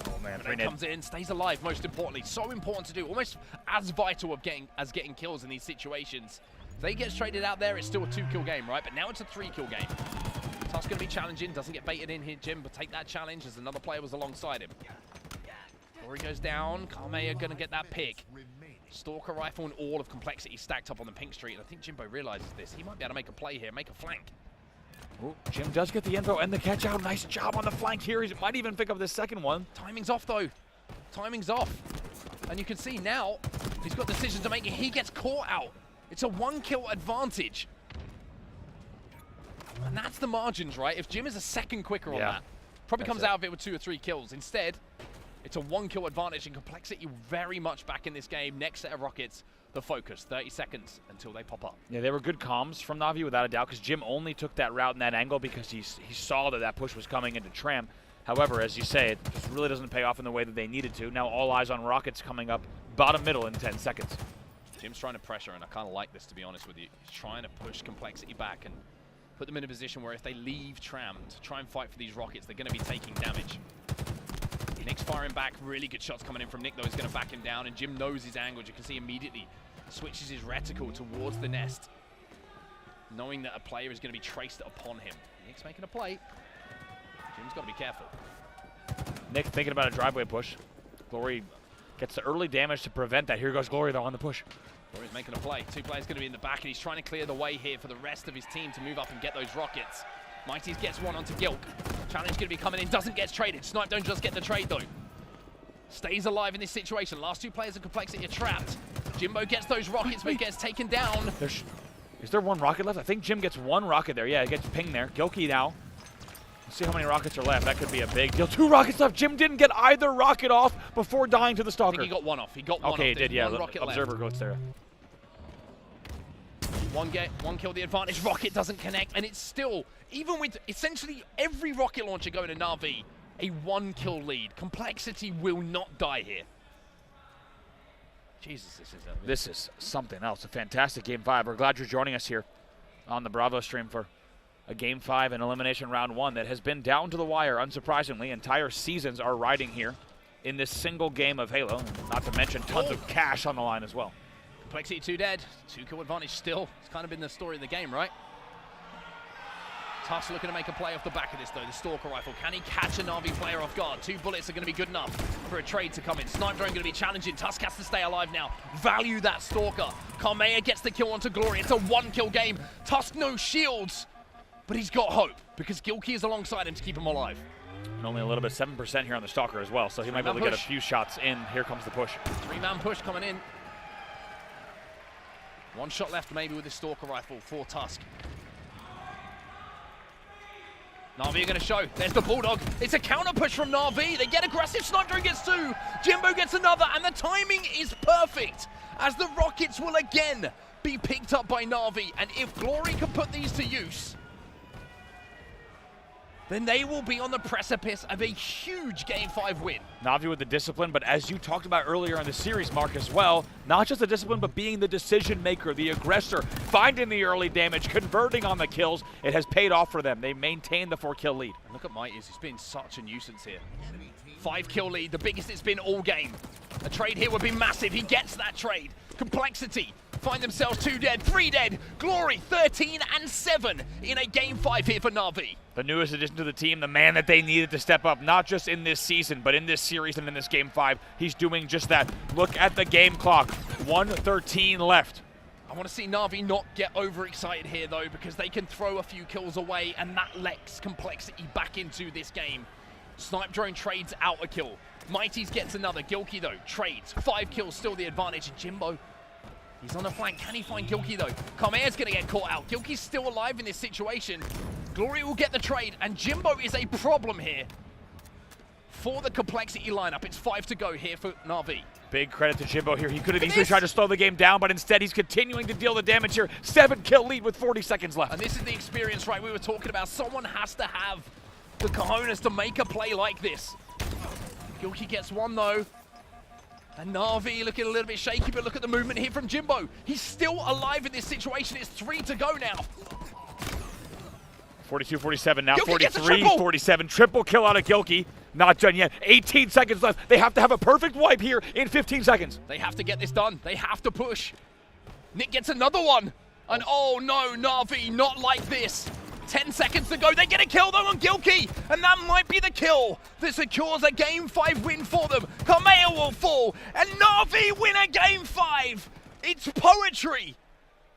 Oh man, Comes in, stays alive, most importantly. So important to do, almost as vital of getting kills in these situations. If they get traded out there, it's still a 2-kill game, right? But now it's a 3-kill game. Tusk's going to be challenging, doesn't get baited in here, Jim, but take that challenge as another player was alongside him. Glory goes down, Kamea going to get that pick. Stalker rifle and all of Complexity stacked up on the pink street, and I think Jimbo realizes this. He might be able to make a play here, make a flank. Ooh, Jim does get the info and the catch out. Nice job on the flank here. He might even pick up this second one. Timing's off, though. Timing's off. And you can see now, he's got decisions to make. He gets caught out. It's a 1-kill advantage. And that's the margins, right? If Jim is a second quicker on that, probably comes out of it with 2 or 3 kills. Instead, it's a 1-kill advantage, and Complexity very much back in this game. Next set of rockets, the focus. 30 seconds until they pop up. Yeah, they were good comms from Na'Vi without a doubt, because Jim only took that route and that angle because he saw that push was coming into Tram. However, as you say, it just really doesn't pay off in the way that they needed to. Now all eyes on rockets coming up bottom middle in 10 seconds. Jim's trying to pressure, and I kind of like this, to be honest with you. He's trying to push Complexity back and put them in a position where if they leave Tram to try and fight for these rockets, they're going to be taking damage. Nick's firing back. Really good shots coming in from Nick, though. He's going to back him down, and Jim knows his angles. You can see immediately switches his reticle towards the nest, knowing that a player is going to be traced upon him. Nick's making a play. Jim's got to be careful. Nick thinking about a driveway push. Glory gets the early damage to prevent that. Here goes Glory, though, on the push. Glory's making a play. 2 players going to be in the back, and he's trying to clear the way here for the rest of his team to move up and get those rockets. Mighties gets one onto Gilk. Challenge going to be coming in, doesn't get traded. Snipe don't just get the trade, though. Stays alive in this situation. Last 2 players of Complexity are trapped. Jimbo gets those rockets, but gets taken down. Is there 1 rocket left? I think Jim gets 1 rocket there. Yeah, it gets pinged there. Gilkey now. Let's see how many rockets are left. That could be a big deal. 2 rockets left. Jim didn't get either rocket off before dying to the Stalker. I think he got 1 off. He got 1 off. Okay, he did, yeah. Observer goes there. 1 kill the advantage. Rocket doesn't connect, and it's still, even with essentially every rocket launcher going to Na'Vi, a 1-kill lead. Complexity will not die here. Jesus, this is something else. A fantastic Game 5. We're glad you're joining us here on the Bravo stream for a Game 5 and Elimination Round 1 that has been down to the wire, unsurprisingly. Entire seasons are riding here in this single game of Halo, not to mention tons of cash on the line as well. Complexity 2 dead, 2-kill advantage still. It's kind of been the story of the game, right? Tusk looking to make a play off the back of this, though. The Stalker rifle. Can he catch a Na'Vi player off guard? 2 bullets are going to be good enough for a trade to come in. Snipe Drone going to be challenging. Tusk has to stay alive now. Value that Stalker. Kamea gets the kill onto Glory. It's a 1-kill game. Tusk no shields, but he's got hope because Gilkey is alongside him to keep him alive. And only a little bit, 7% here on the Stalker as well, so he might be able to get a few shots in. Here comes the push. 3-man push coming in. 1 shot left maybe with the Stalker rifle for Tusk. Na'Vi are going to show. There's the Bulldog. It's a counter push from Na'Vi. They get aggressive. Snipe Drone gets 2. Jimbo gets another, and the timing is perfect as the rockets will again be picked up by Na'Vi. And if Glory can put these to use, then they will be on the precipice of a huge Game 5 win. Na'Vi with the discipline, but as you talked about earlier in the series, Mark, as well, not just the discipline, but being the decision maker, the aggressor, finding the early damage, converting on the kills. It has paid off for them. They maintain the 4-kill lead. And look at Mighty's. He's been such a nuisance here. 5-kill lead, the biggest it's been all game. A trade here would be massive. He gets that trade. Complexity find themselves 2 dead, 3 dead. Glory 13 and 7 in a Game 5 here for Na'Vi. The newest addition to the team, the man that they needed to step up, not just in this season, but in this series and in this Game 5. He's doing just that. Look at the game clock. 1:13 left. I want to see Na'Vi not get overexcited here, though, because they can throw a few kills away, and that lets Complexity back into this game. Snipe Drone trades out a kill. Mighty's gets another. Gilkey, though, trades. 5 kills, still the advantage. And Jimbo, he's on the flank. Can he find Gilkey, though? Carmea's going to get caught out. Gilkey's still alive in this situation. Glory will get the trade, and Jimbo is a problem here for the Complexity lineup. It's 5 to go here for Na'Vi. Big credit to Jimbo here. He could have easily tried to slow the game down, but instead he's continuing to deal the damage here. 7-kill lead with 40 seconds left. And this is the experience, right, we were talking about. Someone has to have the cojones to make a play like this. Gilkey gets 1, though. And Na'Vi looking a little bit shaky, but look at the movement here from Jimbo. He's still alive in this situation. It's 3 to go now. 42-47 now, Gilkey gets a 43-47. Triple kill out of Gilkey. Not done yet. 18 seconds left. They have to have a perfect wipe here in 15 seconds. They have to get this done. They have to push. Nick gets another one. And oh no, Na'Vi, not like this. 10 seconds to go. They get a kill though on Gilkey, and that might be the kill that secures a Game 5 win for them. Carmea will fall, and Na'Vi win a Game 5. It's poetry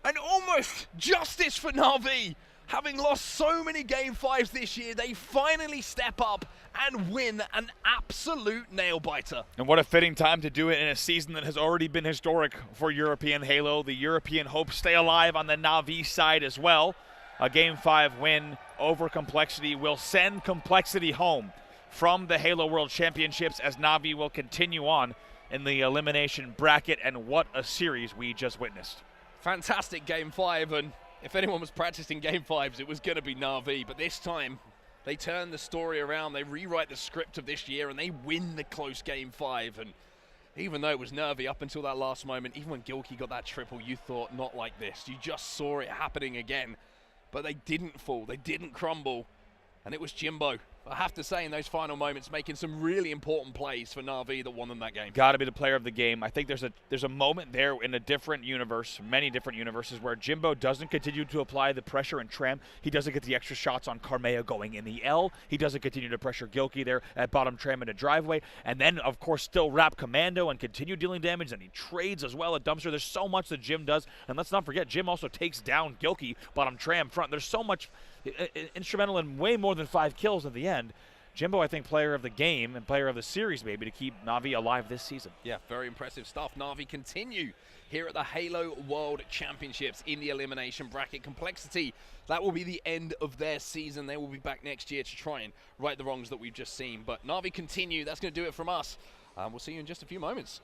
and almost justice for Na'Vi. Having lost so many Game 5s this year, they finally step up and win an absolute nail-biter. And what a fitting time to do it in a season that has already been historic for European Halo. The European hopes stay alive on the Na'Vi side as well. A Game 5 win over Complexity will send Complexity home from the Halo World Championships as Na'Vi will continue on in the elimination bracket, and what a series we just witnessed. Fantastic Game 5, and if anyone was practicing Game 5s, it was going to be Na'Vi, but this time they turn the story around, they rewrite the script of this year, and they win the close Game 5. And even though it was nervy up until that last moment, even when Gilkey got that triple, you thought, not like this. You just saw it happening again. But they didn't fall, they didn't crumble, and it was Jimbo, I have to say, in those final moments, making some really important plays for Na'Vi that won them that game. Got to be the player of the game. I think there's a moment there in a different universe, many different universes, where Jimbo doesn't continue to apply the pressure and tram. He doesn't get the extra shots on Carmea going in the L. He doesn't continue to pressure Gilkey there at bottom tram in a driveway. And then, of course, still wrap Commando and continue dealing damage. And he trades as well at Dumpster. There's so much that Jim does. And let's not forget, Jim also takes down Gilkey, bottom tram, front. There's so much instrumental in way more than 5 kills at the end. Jimbo, I think, player of the game and player of the series maybe to keep Na'Vi alive this season. Yeah, very impressive stuff. Na'Vi continue here at the Halo World Championships in the elimination bracket. Complexity, that will be the end of their season. They will be back next year to try and right the wrongs that we've just seen. But Na'Vi continue. That's going to do it from us. We'll see you in just a few moments.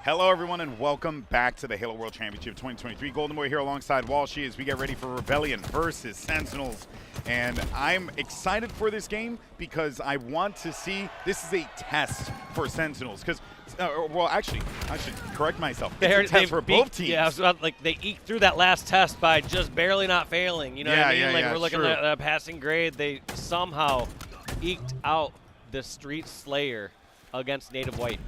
Hello, everyone, and welcome back to the Halo World Championship 2023. Golden Boy here alongside Walshy as we get ready for Rebellion versus Sentinels. And I'm excited for this game because I want to see, this is a test for Sentinels. Because, well, actually, I should correct myself. It's a test for both teams. Yeah, I was about, like, they eked through that last test by just barely not failing. You know what I mean? Like, we're looking at the passing grade. They somehow eked out the Street Slayer against Native White.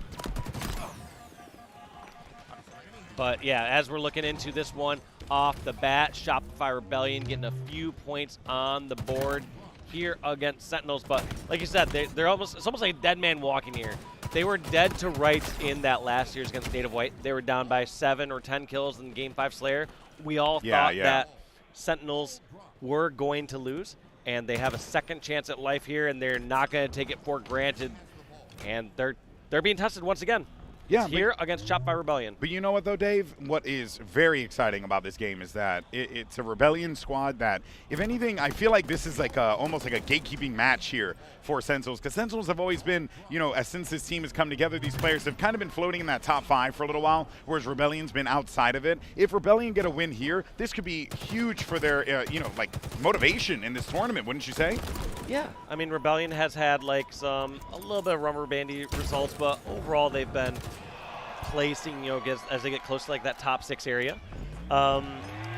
But yeah, as we're looking into this one off the bat, Shopify Rebellion getting a few points on the board here against Sentinels. But like you said, it's almost like a dead man walking here. They were dead to rights in that last year's against Native White. They were down by 7 or 10 kills in Game 5 Slayer. We all thought that Sentinels were going to lose, and they have a second chance at life here, and they're not going to take it for granted. And they're being tested once again. Yeah, here against Shopify Rebellion. But you know what, though, Dave? What is very exciting about this game is that it's a Rebellion squad that, if anything, I feel like this is like almost like a gatekeeping match here for Sentinels, because Sentinels have always been, you know, since this team has come together, these players have kind of been floating in that top 5 for a little while, whereas Rebellion's been outside of it. If Rebellion get a win here, this could be huge for their, you know, like motivation in this tournament, wouldn't you say? Yeah, I mean, Rebellion has had like a little bit of rubber bandy results, but overall they've been placing, you know, as they get close to like that top 6 area.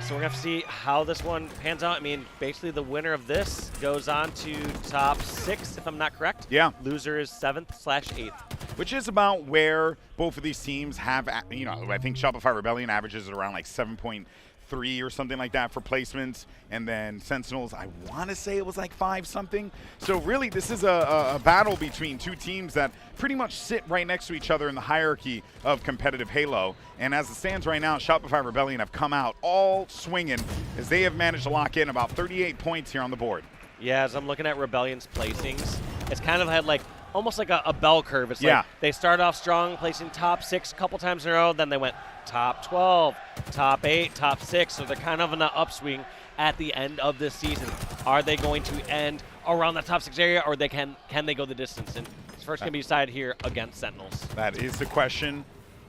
So we're gonna have to see how this one pans out. I mean, basically the winner of this goes on to top 6, if I'm not correct. Yeah. Loser is 7th/8th. Which is about where both of these teams have, you know, I think Shopify Rebellion averages at around like 7.3 or something like that for placements, and then Sentinels, I want to say it was like 5 something. So really, this is a battle between two teams that pretty much sit right next to each other in the hierarchy of competitive Halo. And as it stands right now, Shopify Rebellion have come out all swinging as they have managed to lock in about 38 points here on the board. Yeah, as I'm looking at Rebellion's placings, it's kind of had like almost like a bell curve. It's like they start off strong, placing top 6 a couple times in a row, then they went top 12, top 8, top 6, so they're kind of in an upswing at the end of this season. Are they going to end around the top 6 area, or can they go the distance? And it's first going to be decided here against Sentinels. That is the question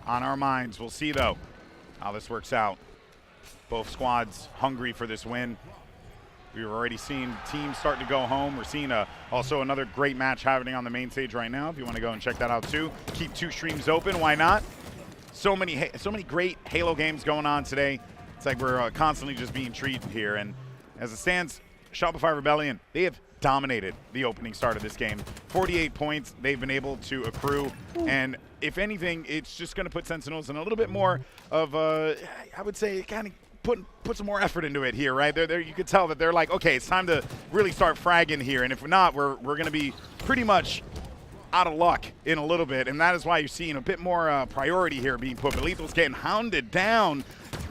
on our minds. We'll see, though, how this works out. Both squads hungry for this win. We've already seen teams starting to go home. We're seeing also another great match happening on the main stage right now. If you want to go and check that out too, keep 2 streams open. Why not? So many great Halo games going on today. It's like we're constantly just being treated here. And as it stands, Shopify Rebellion, they have dominated the opening start of this game. 48 points they've been able to accrue. And if anything, it's just going to put Sentinels in a little bit more of I would say, kind of put some more effort into it here, right? You could tell that they're like, okay, it's time to really start fragging here. And if not, we're going to be pretty much out of luck in a little bit. And that is why you're seeing a bit more priority here being put. But Lethal's getting hounded down,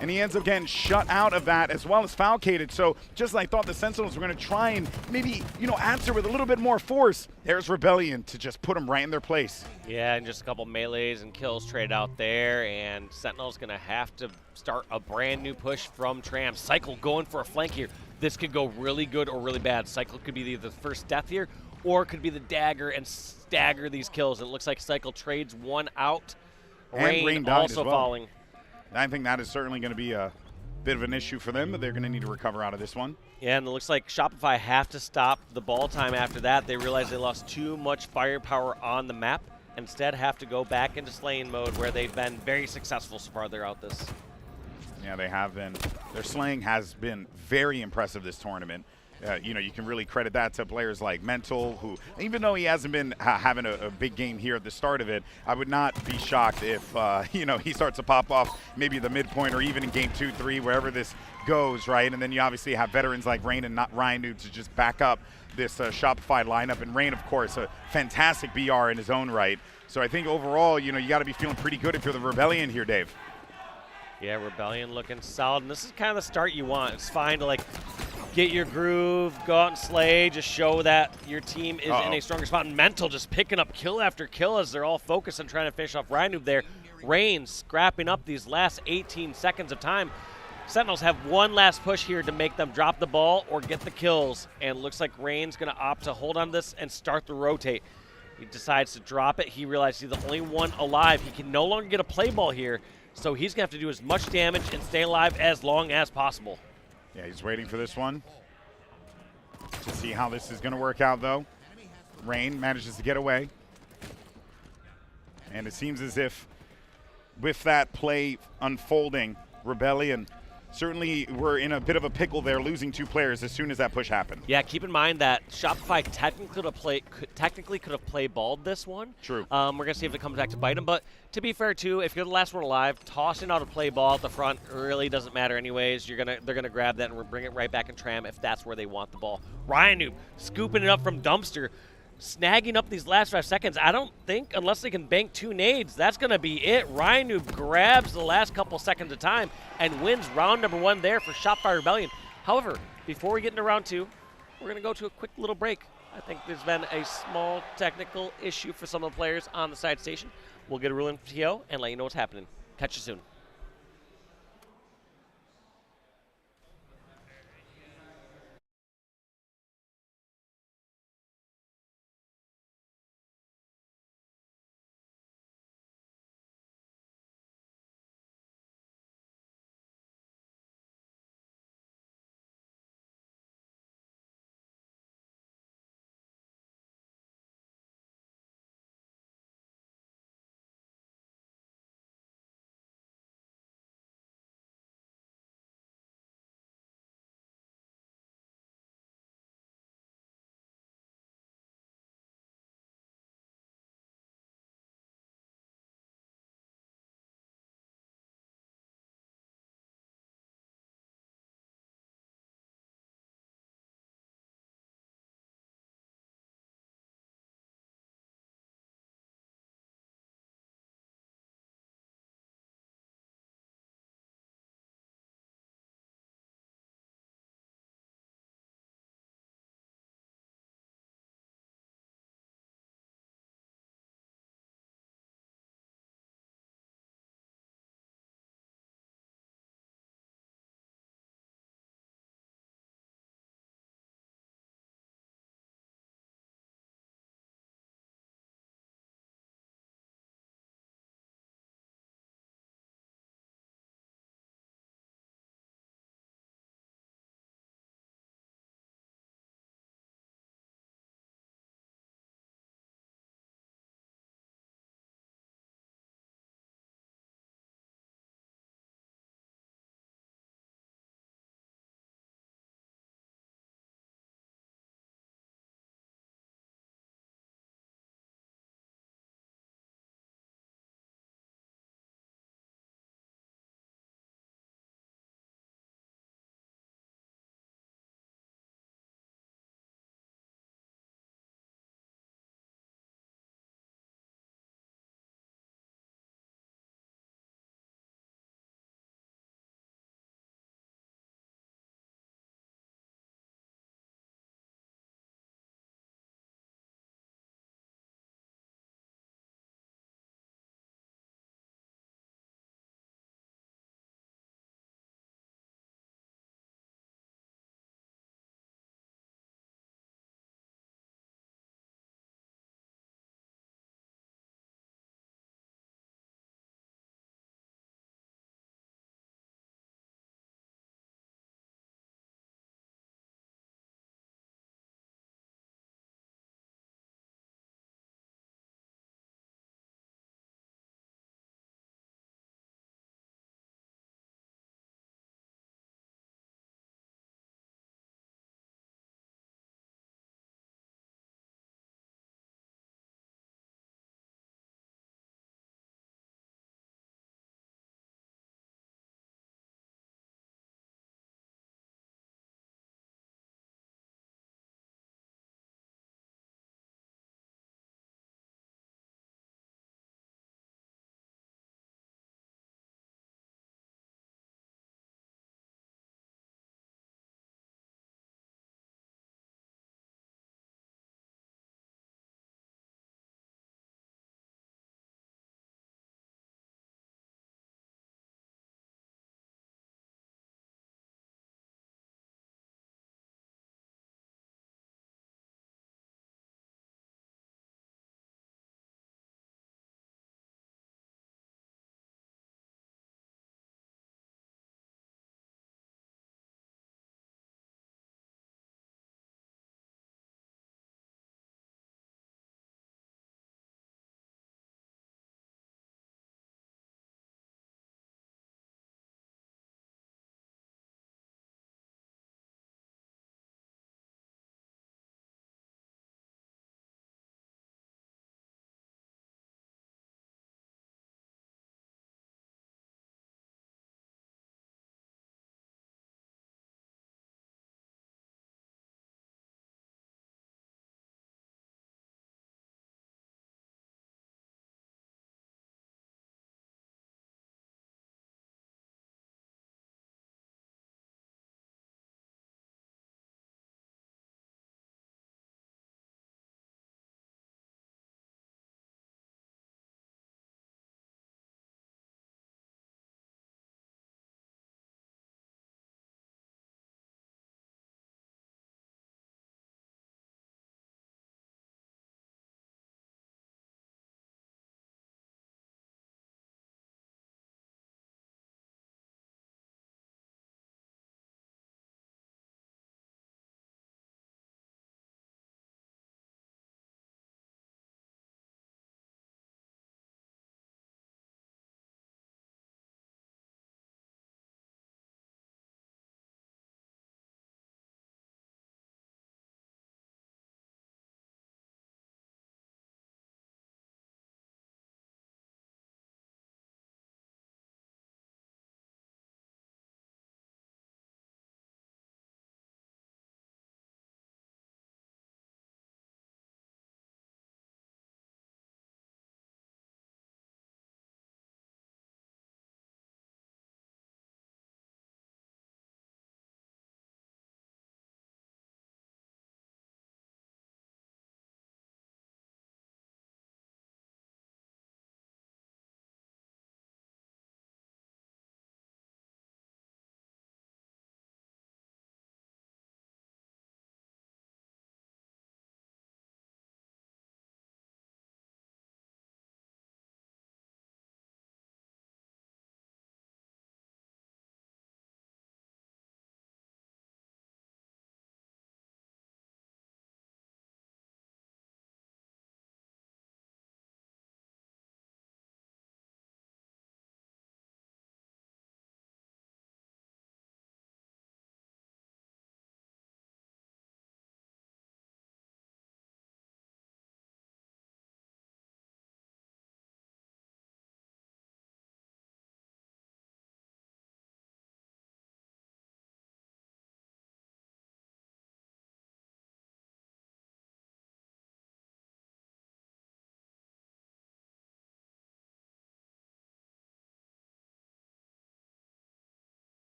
and he ends up getting shut out of that, as well as falcated. So just as I thought the Sentinels were going to try and maybe, you know, answer with a little bit more force, there's Rebellion to just put them right in their place. Yeah, and just a couple melees and kills traded out there, and Sentinel's going to have to start a brand new push from Tram. Cycle going for a flank here. This could go really good or really bad. Cycle could be the first death here, or it could be the dagger and stagger these kills. It looks like Cycle trades one out. Rain also falling. I think that is certainly going to be a bit of an issue for them, but they're going to need to recover out of this one. Yeah, and it looks like Shopify have to stop the ball time after that. They realize they lost too much firepower on the map, and instead have to go back into slaying mode, where they've been very successful so far throughout this. Yeah, they have been. Their slaying has been very impressive this tournament. You know, you can really credit that to players like Mental, who, even though he hasn't been having a big game here at the start of it, I would not be shocked if, you know, he starts to pop off maybe the midpoint or even in game 2, 3, wherever this goes, right? And then you obviously have veterans like Rain and not Ryan to just back up this Shopify lineup. And Rain, of course, a fantastic BR in his own right. So I think overall, you know, you got to be feeling pretty good if you're the Rebellion here, Dave. Yeah, Rebellion looking solid. And this is kind of the start you want. It's fine to, like, get your groove, go out and slay, just show that your team is in a stronger spot. And Mental just picking up kill after kill as they're all focused on trying to finish off Ryanoob there. Rain scrapping up these last 18 seconds of time. Sentinels have one last push here to make them drop the ball or get the kills. And it looks like Rain's going to opt to hold on to this and start the rotate. He decides to drop it. He realizes he's the only one alive. He can no longer get a play ball here, so he's going to have to do as much damage and stay alive as long as possible. Yeah, he's waiting for this one to see how this is going to work out, though. Rain manages to get away. And it seems as if with that play unfolding, Rebellion certainly were in a bit of a pickle there, losing 2 players as soon as that push happened. Yeah, keep in mind that Shopify technically could have play balled this one. True. We're going to see if it comes back to bite him. But to be fair, too, if you're the last one alive, tossing out a play ball at the front really doesn't matter anyways. They're going to grab that and bring it right back in tram if that's where they want the ball. Ryan Noob scooping it up from dumpster, snagging up these last 5 seconds. I don't think, unless they can bank 2 nades, that's going to be it. Ryan Noob grabs the last couple seconds of time and wins round number 1 there for Shopify Rebellion. However, before we get into round 2, we're going to go to a quick little break. I think there's been a small technical issue for some of the players on the side station. We'll get a ruling from TO and let you know what's happening. Catch you soon.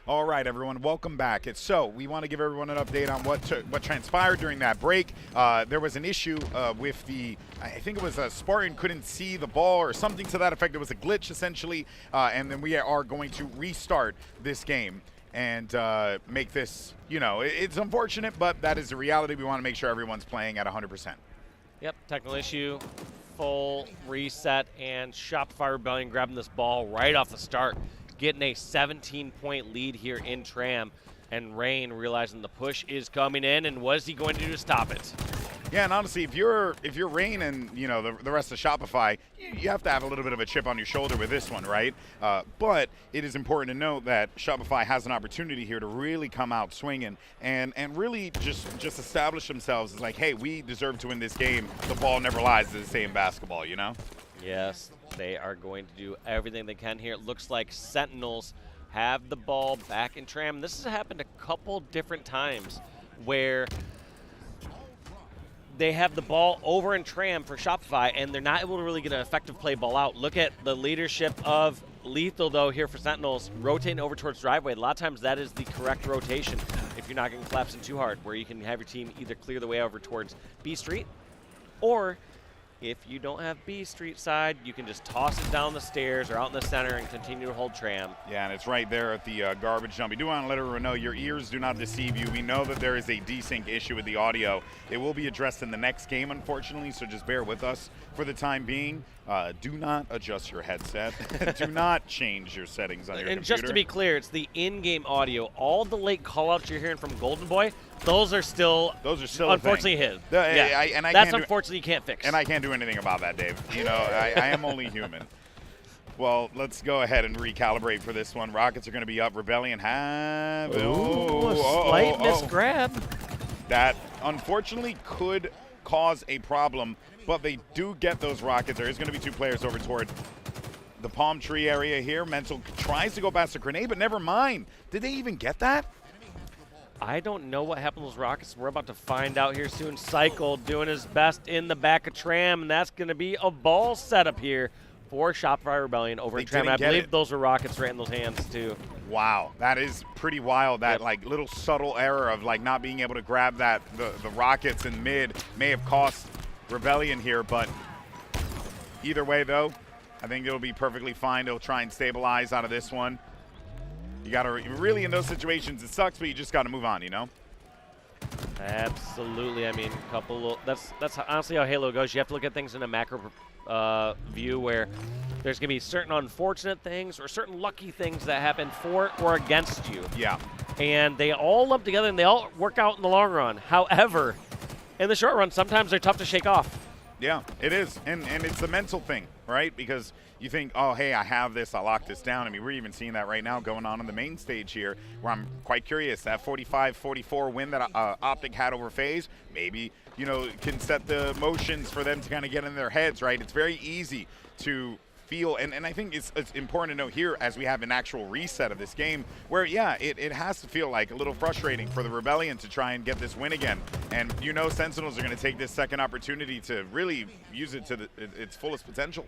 All right, everyone, welcome back. So we want to give everyone an update on what transpired during that break. There was an issue with I think it was Spartan couldn't see the ball or something to that effect. It was a glitch, essentially, and then we are going to restart this game and make this, it's unfortunate, but that is the reality. We want to make sure everyone's playing at 100%. Yep, technical issue, full reset, and Shopify Rebellion grabbing this ball right off the start, getting a 17-point lead here in Tram, and Rain realizing the push is coming in, and what is he going to do to stop it? Yeah, and honestly, if you're Rain and the rest of Shopify, you have to have a little bit of a chip on your shoulder with this one, right? But it is important to note that Shopify has an opportunity here to really come out swinging and really just establish themselves as like, hey, we deserve to win this game. The ball never lies, as they say in basketball, Yes, they are going to do everything they can here. It looks like Sentinels have the ball back in Tram. This has happened a couple different times where they have the ball over in Tram for Shopify, and they're not able to really get an effective play ball out. Look at the leadership of Lethal, though, here for Sentinels, rotating over towards driveway. A lot of times that is the correct rotation if you're not getting collapsed in too hard, where you can have your team either clear the way over towards B Street, or if you don't have B Street side, you can just toss it down the stairs or out in the center and continue to hold Tram. Yeah, and it's right there at the garbage dump. We do want to let everyone know your ears do not deceive you. We know that there is a desync issue with the audio. It will be addressed in the next game, unfortunately, so just bear with us for the time being. Do not adjust your headset. Do not change your settings on your computer. And just to be clear, it's the in-game audio. All the late call-outs you're hearing from Golden Boy, those are still unfortunately his. That's unfortunately you can't fix. And I can't do anything about that, Dave. I am only human. Well, let's go ahead and recalibrate for this one. Rockets are going to be up. Rebellion have a slight misgrab. That unfortunately could cause a problem, but they do get those rockets. There is going to be two players over toward the palm tree area here. Mental tries to go past the grenade, but never mind. Did they even get that? I don't know what happened to those rockets. We're about to find out here soon. Cycle doing his best in the back of Tram, and that's going to be a ball setup here for Shopify Rebellion over at Tram. I believe those were rockets right in those hands, too. Wow, that is pretty wild. That little subtle error of not being able to grab that the rockets in mid may have cost Rebellion here, but either way, though, I think it'll be perfectly fine. They'll try and stabilize out of this one. You got to really, in those situations, it sucks, but you just got to move on, Absolutely. I mean, that's honestly how Halo goes. You have to look at things in a macro view where there's going to be certain unfortunate things or certain lucky things that happen for or against you. Yeah. And they all lump together and they all work out in the long run. However, in the short run, sometimes they're tough to shake off. Yeah, it is. And it's a mental thing, right? Because you think, oh, hey, I have this, I lock this down. I mean, we're even seeing that right now going on in the main stage here, where I'm quite curious. That 45-44 win that Optic had over FaZe, maybe, can set the motions for them to kind of get in their heads, right? It's very easy to feel, and I think it's important to note here, as we have an actual reset of this game, where, yeah, it has to feel like a little frustrating for the Rebellion to try and get this win again. And Sentinels are going to take this second opportunity to really use it to its fullest potential.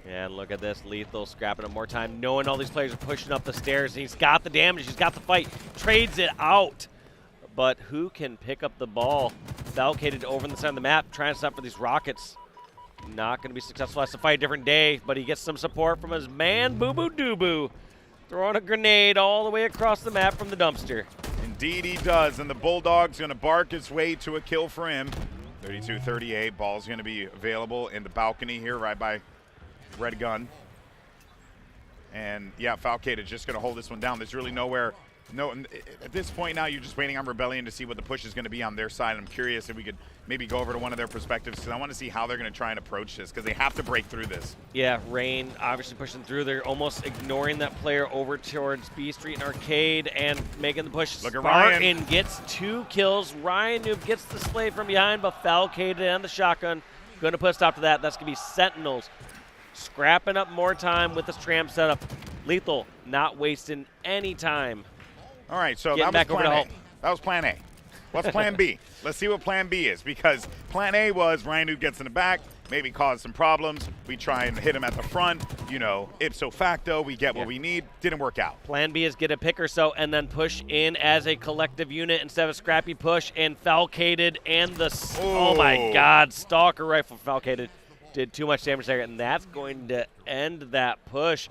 And look at this, Lethal scrapping up more time, knowing all these players are pushing up the stairs. And he's got the damage, he's got the fight, trades it out. But who can pick up the ball? Valkated over in the center of the map, trying to stop for these rockets. Not going to be successful. Has to fight a different day, but he gets some support from his man, Boo Boo Doo Boo, throwing a grenade all the way across the map from the dumpster. Indeed he does, and the Bulldog's going to bark his way to a kill for him. 32-38, ball's going to be available in the balcony here right by Red Gun. And, yeah, Falcated just going to hold this one down. There's really nowhere. At this point now, you're just waiting on Rebellion to see what the push is going to be on their side. I'm curious if we could maybe go over to one of their perspectives, because I want to see how they're going to try and approach this, because they have to break through this. Yeah, Rain obviously pushing through. They're almost ignoring that player over towards B Street and Arcade and making the push. Look at Ryan. Spartan gets 2 kills. Ryan Noob gets the slay from behind, but Falcated on the shotgun. Going to put a stop to that. That's going to be Sentinels scrapping up more time with this Tram setup. Lethal not wasting any time. All right, so that was plan A. That was plan A. What's plan B? Let's see what plan B is, because plan A was Ryan Noob gets in the back, maybe cause some problems. We try and hit him at the front. You know, ipso facto, we get what we need. Didn't work out. Plan B is get a pick or so and then push in as a collective unit instead of a scrappy push. And Falcated and the oh my God, Stalker Rifle Falcated did too much damage there, and that's going to end that push.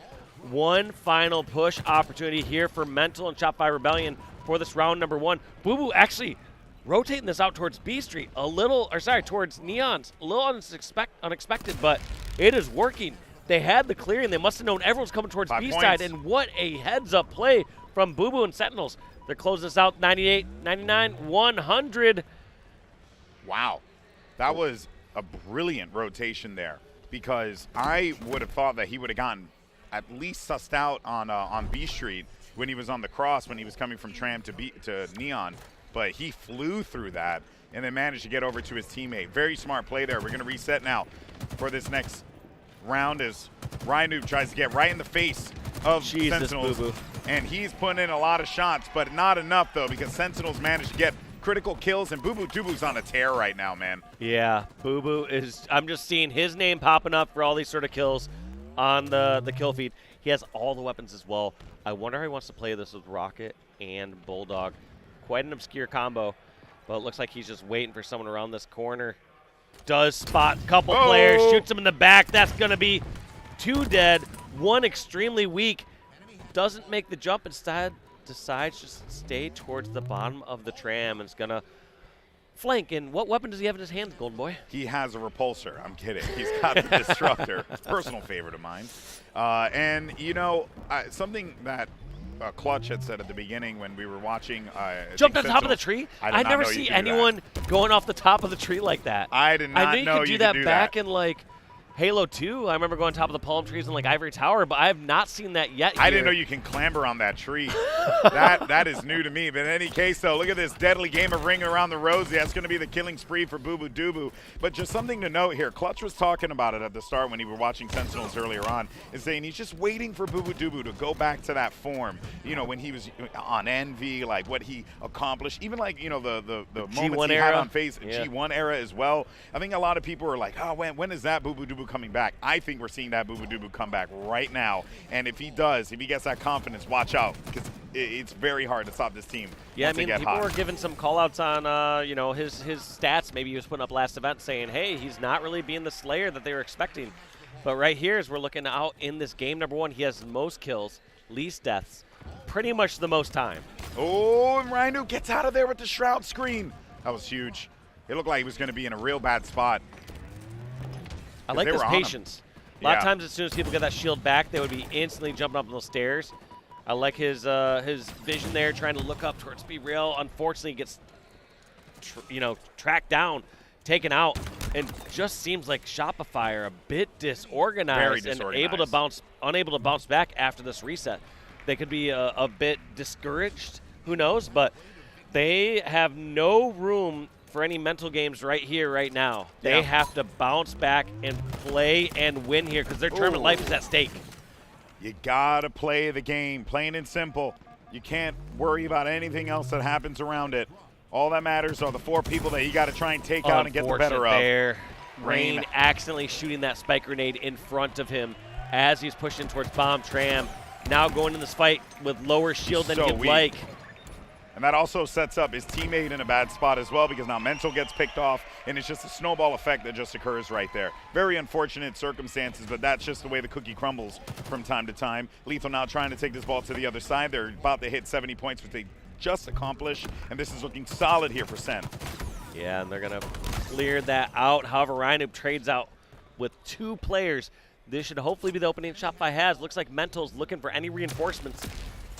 One final push opportunity here for Mental and Shopify Rebellion for this round number 1. Boo Boo actually rotating this out towards B Street a little, or sorry, towards Neon's. A little unexpected, but it is working. They had the clearing. They must have known everyone's coming towards B side, and what a heads-up play from Boo Boo and Sentinels. They're closing this out 98, 99, 100. Wow. That was a brilliant rotation there, because I would have thought that he would have gotten at least sussed out on B Street when he was on the cross, when he was coming from Tram to Neon. But he flew through that and then managed to get over to his teammate. Very smart play there. We're going to reset now for this next round as Rynoob tries to get right in the face of Sentinels. Boo-boo. And he's putting in a lot of shots, but not enough, though, because Sentinels managed to get critical kills, and Boo Boo Doo-Boo's on a tear right now, man. Yeah, Boo Boo is, I'm just seeing his name popping up for all these sort of kills on the kill feed. He has all the weapons as well. I wonder how he wants to play this with Rocket and Bulldog. Quite an obscure combo, but it looks like he's just waiting for someone around this corner. Does spot a couple players, shoots him in the back. That's going to be 2 dead, 1 extremely weak. Doesn't make the jump, instead decides just to stay towards the bottom of the tram and is going to flank. And what weapon does he have in his hands, Golden Boy? He has a repulsor. I'm kidding. He's got the Disruptor, personal favorite of mine. And, you know, something that Clutch had said at the beginning when we were watching. Jumped on top of the tree? I never see anyone going off the top of the tree like that. I did not know you could do that back in, like, Halo 2. I remember going on top of the palm trees in, like, Ivory Tower, but I have not seen that yet here. I didn't know you can clamber on that tree. that is new to me. But in any case, though, look at this deadly game of ringing around the rosy. That's going to be the killing spree for Boo Boo Doo Boo. But just something to note here. Clutch was talking about it at the start when he were watching Sentinels earlier on, is saying he's just waiting for Boo Boo Doo Boo to go back to that form. You know, when he was on Envy, like what he accomplished. Even like, you know, the moments he had on FaZe, G1 era as well. I think a lot of people are like, oh, when is that Boo Boo Doo Boo coming back? I think we're seeing that Boo Boo Doo Boo come back right now. And if he does, if he gets that confidence, watch out, because it's very hard to stop this team. Yeah, I mean, people were giving some call-outs on, you know, his stats. Maybe he was putting up last event saying, hey, he's not really being the Slayer that they were expecting. But right here, as we're looking out in this game number 1, he has the most kills, least deaths, pretty much the most time. Oh, and Rhino gets out of there with the Shroud screen. That was huge. It looked like he was going to be in a real bad spot. I like this patience. A lot of times, as soon as people get that shield back, they would be instantly jumping up those stairs. I like his vision there, trying to look up towards B-Rail. Unfortunately, gets tracked down, taken out, and just seems like Shopify are a bit disorganized, and unable to bounce back after this reset. They could be a bit discouraged. Who knows? But they have no room for any mental games right here, right now. They have to bounce back and play and win here, because their tournament life is at stake. You gotta play the game, plain and simple. You can't worry about anything else that happens around it. All that matters are the 4 people that you gotta try and take out and get the better of. There. Rain accidentally shooting that spike grenade in front of him as he's pushing towards Bomb Tram. Now going in this fight with lower shield than you'd like. And that also sets up his teammate in a bad spot as well, because now Mental gets picked off, and it's just a snowball effect that just occurs right there. Very unfortunate circumstances, but that's just the way the cookie crumbles from time to time. Lethal now trying to take this ball to the other side. They're about to hit 70 points, which they just accomplished, and this is looking solid here for Sen. Yeah, and they're going to clear that out. However, Rynoob trades out with 2 players. This should hopefully be the opening Shopify has. Looks like Mental's looking for any reinforcements.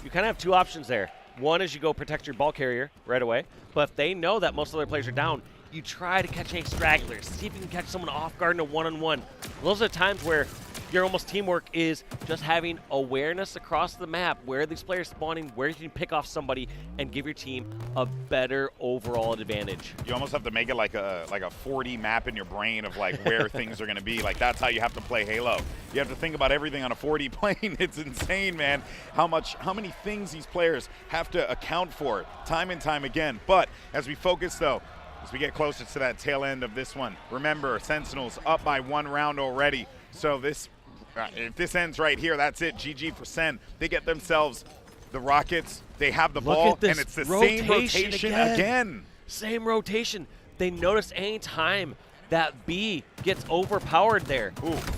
You kind of have 2 options there. One is you go protect your ball carrier right away, but if they know that most other players are down, you try to catch any stragglers, see if you can catch someone off guard in a one-on-one. Those are times where your almost teamwork is just having awareness across the map, where these players spawning, where you can pick off somebody and give your team a better overall advantage. You almost have to make it like a 4D map in your brain of like where things are going to be. Like that's how you have to play Halo. You have to think about everything on a 4D plane. It's insane, man, how many things these players have to account for time and time again. But as we focus though, as we get closer to that tail end of this one. Remember, Sentinels up by 1 round already. So this, if this ends right here, that's it. GG for Sen. They get themselves the Rockets. They have the ball, and it's the same rotation again. Same rotation. They notice any time that B gets overpowered there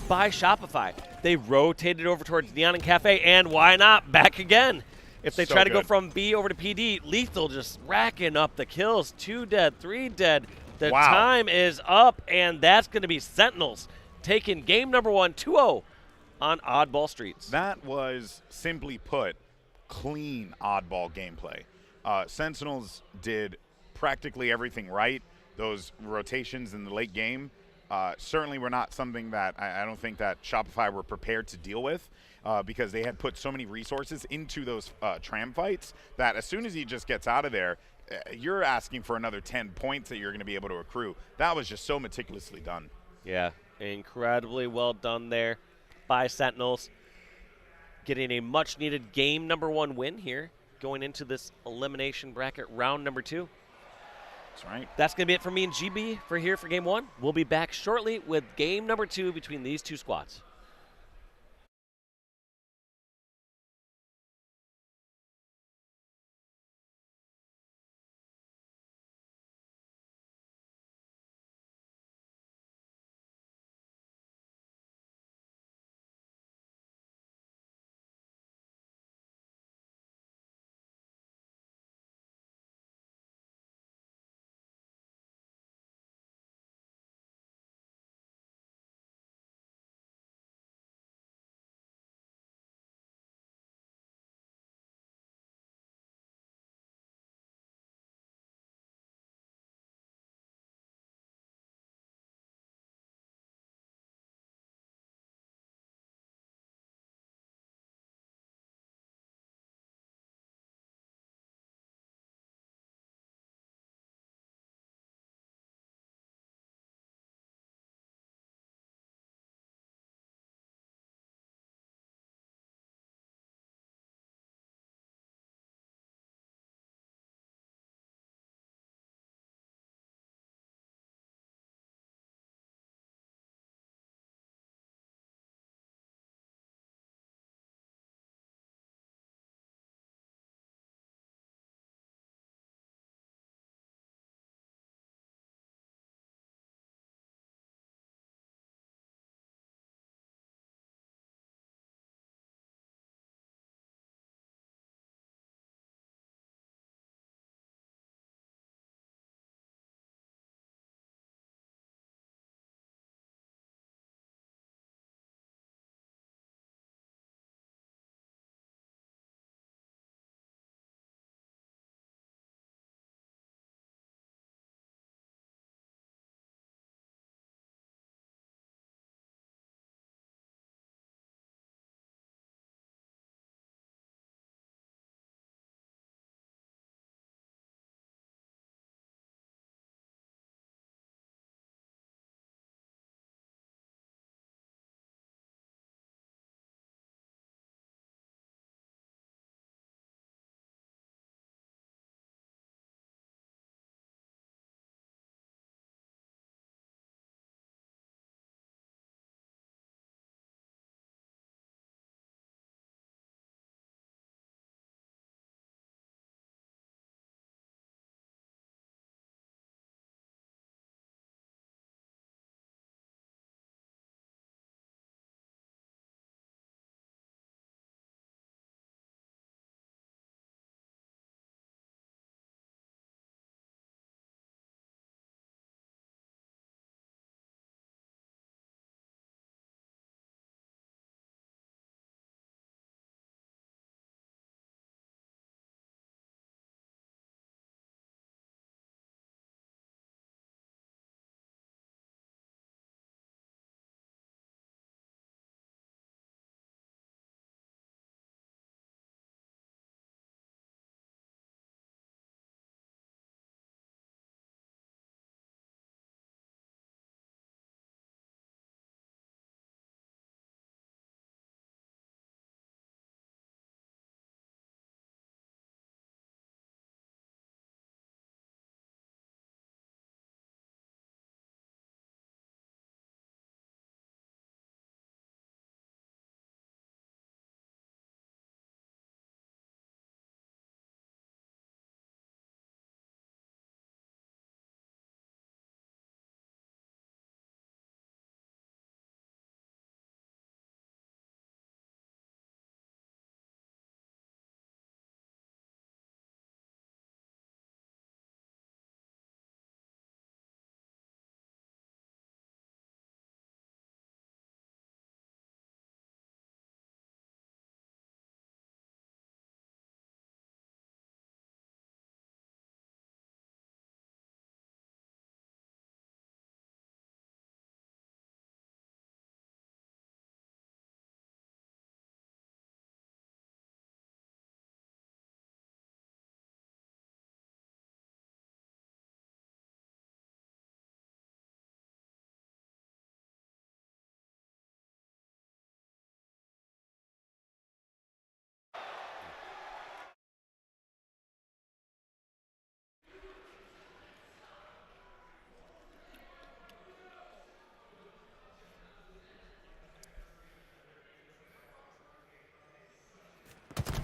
by Shopify, they rotate it over towards Neon and Cafe, and why not? Back again. If they try to go from B over to PD, Lethal just racking up the kills. 2 dead, 3 dead. The time is up, and that's going to be Sentinels taking game number 1, 2-0 on Oddball Streets. That was, simply put, clean Oddball gameplay. Sentinels did practically everything right. Those rotations in the late game certainly were not something that I don't think that Shopify were prepared to deal with because they had put so many resources into those tram fights that as soon as he just gets out of there, you're asking for another 10 points that you're going to be able to accrue. That was just so meticulously done. Yeah, incredibly well done there by Sentinels. Getting a much-needed game number 1 win here, going into this elimination bracket round number 2. That's right. That's going to be it for me and GB for here for game 1. We'll be back shortly with game number 2 between these two squads.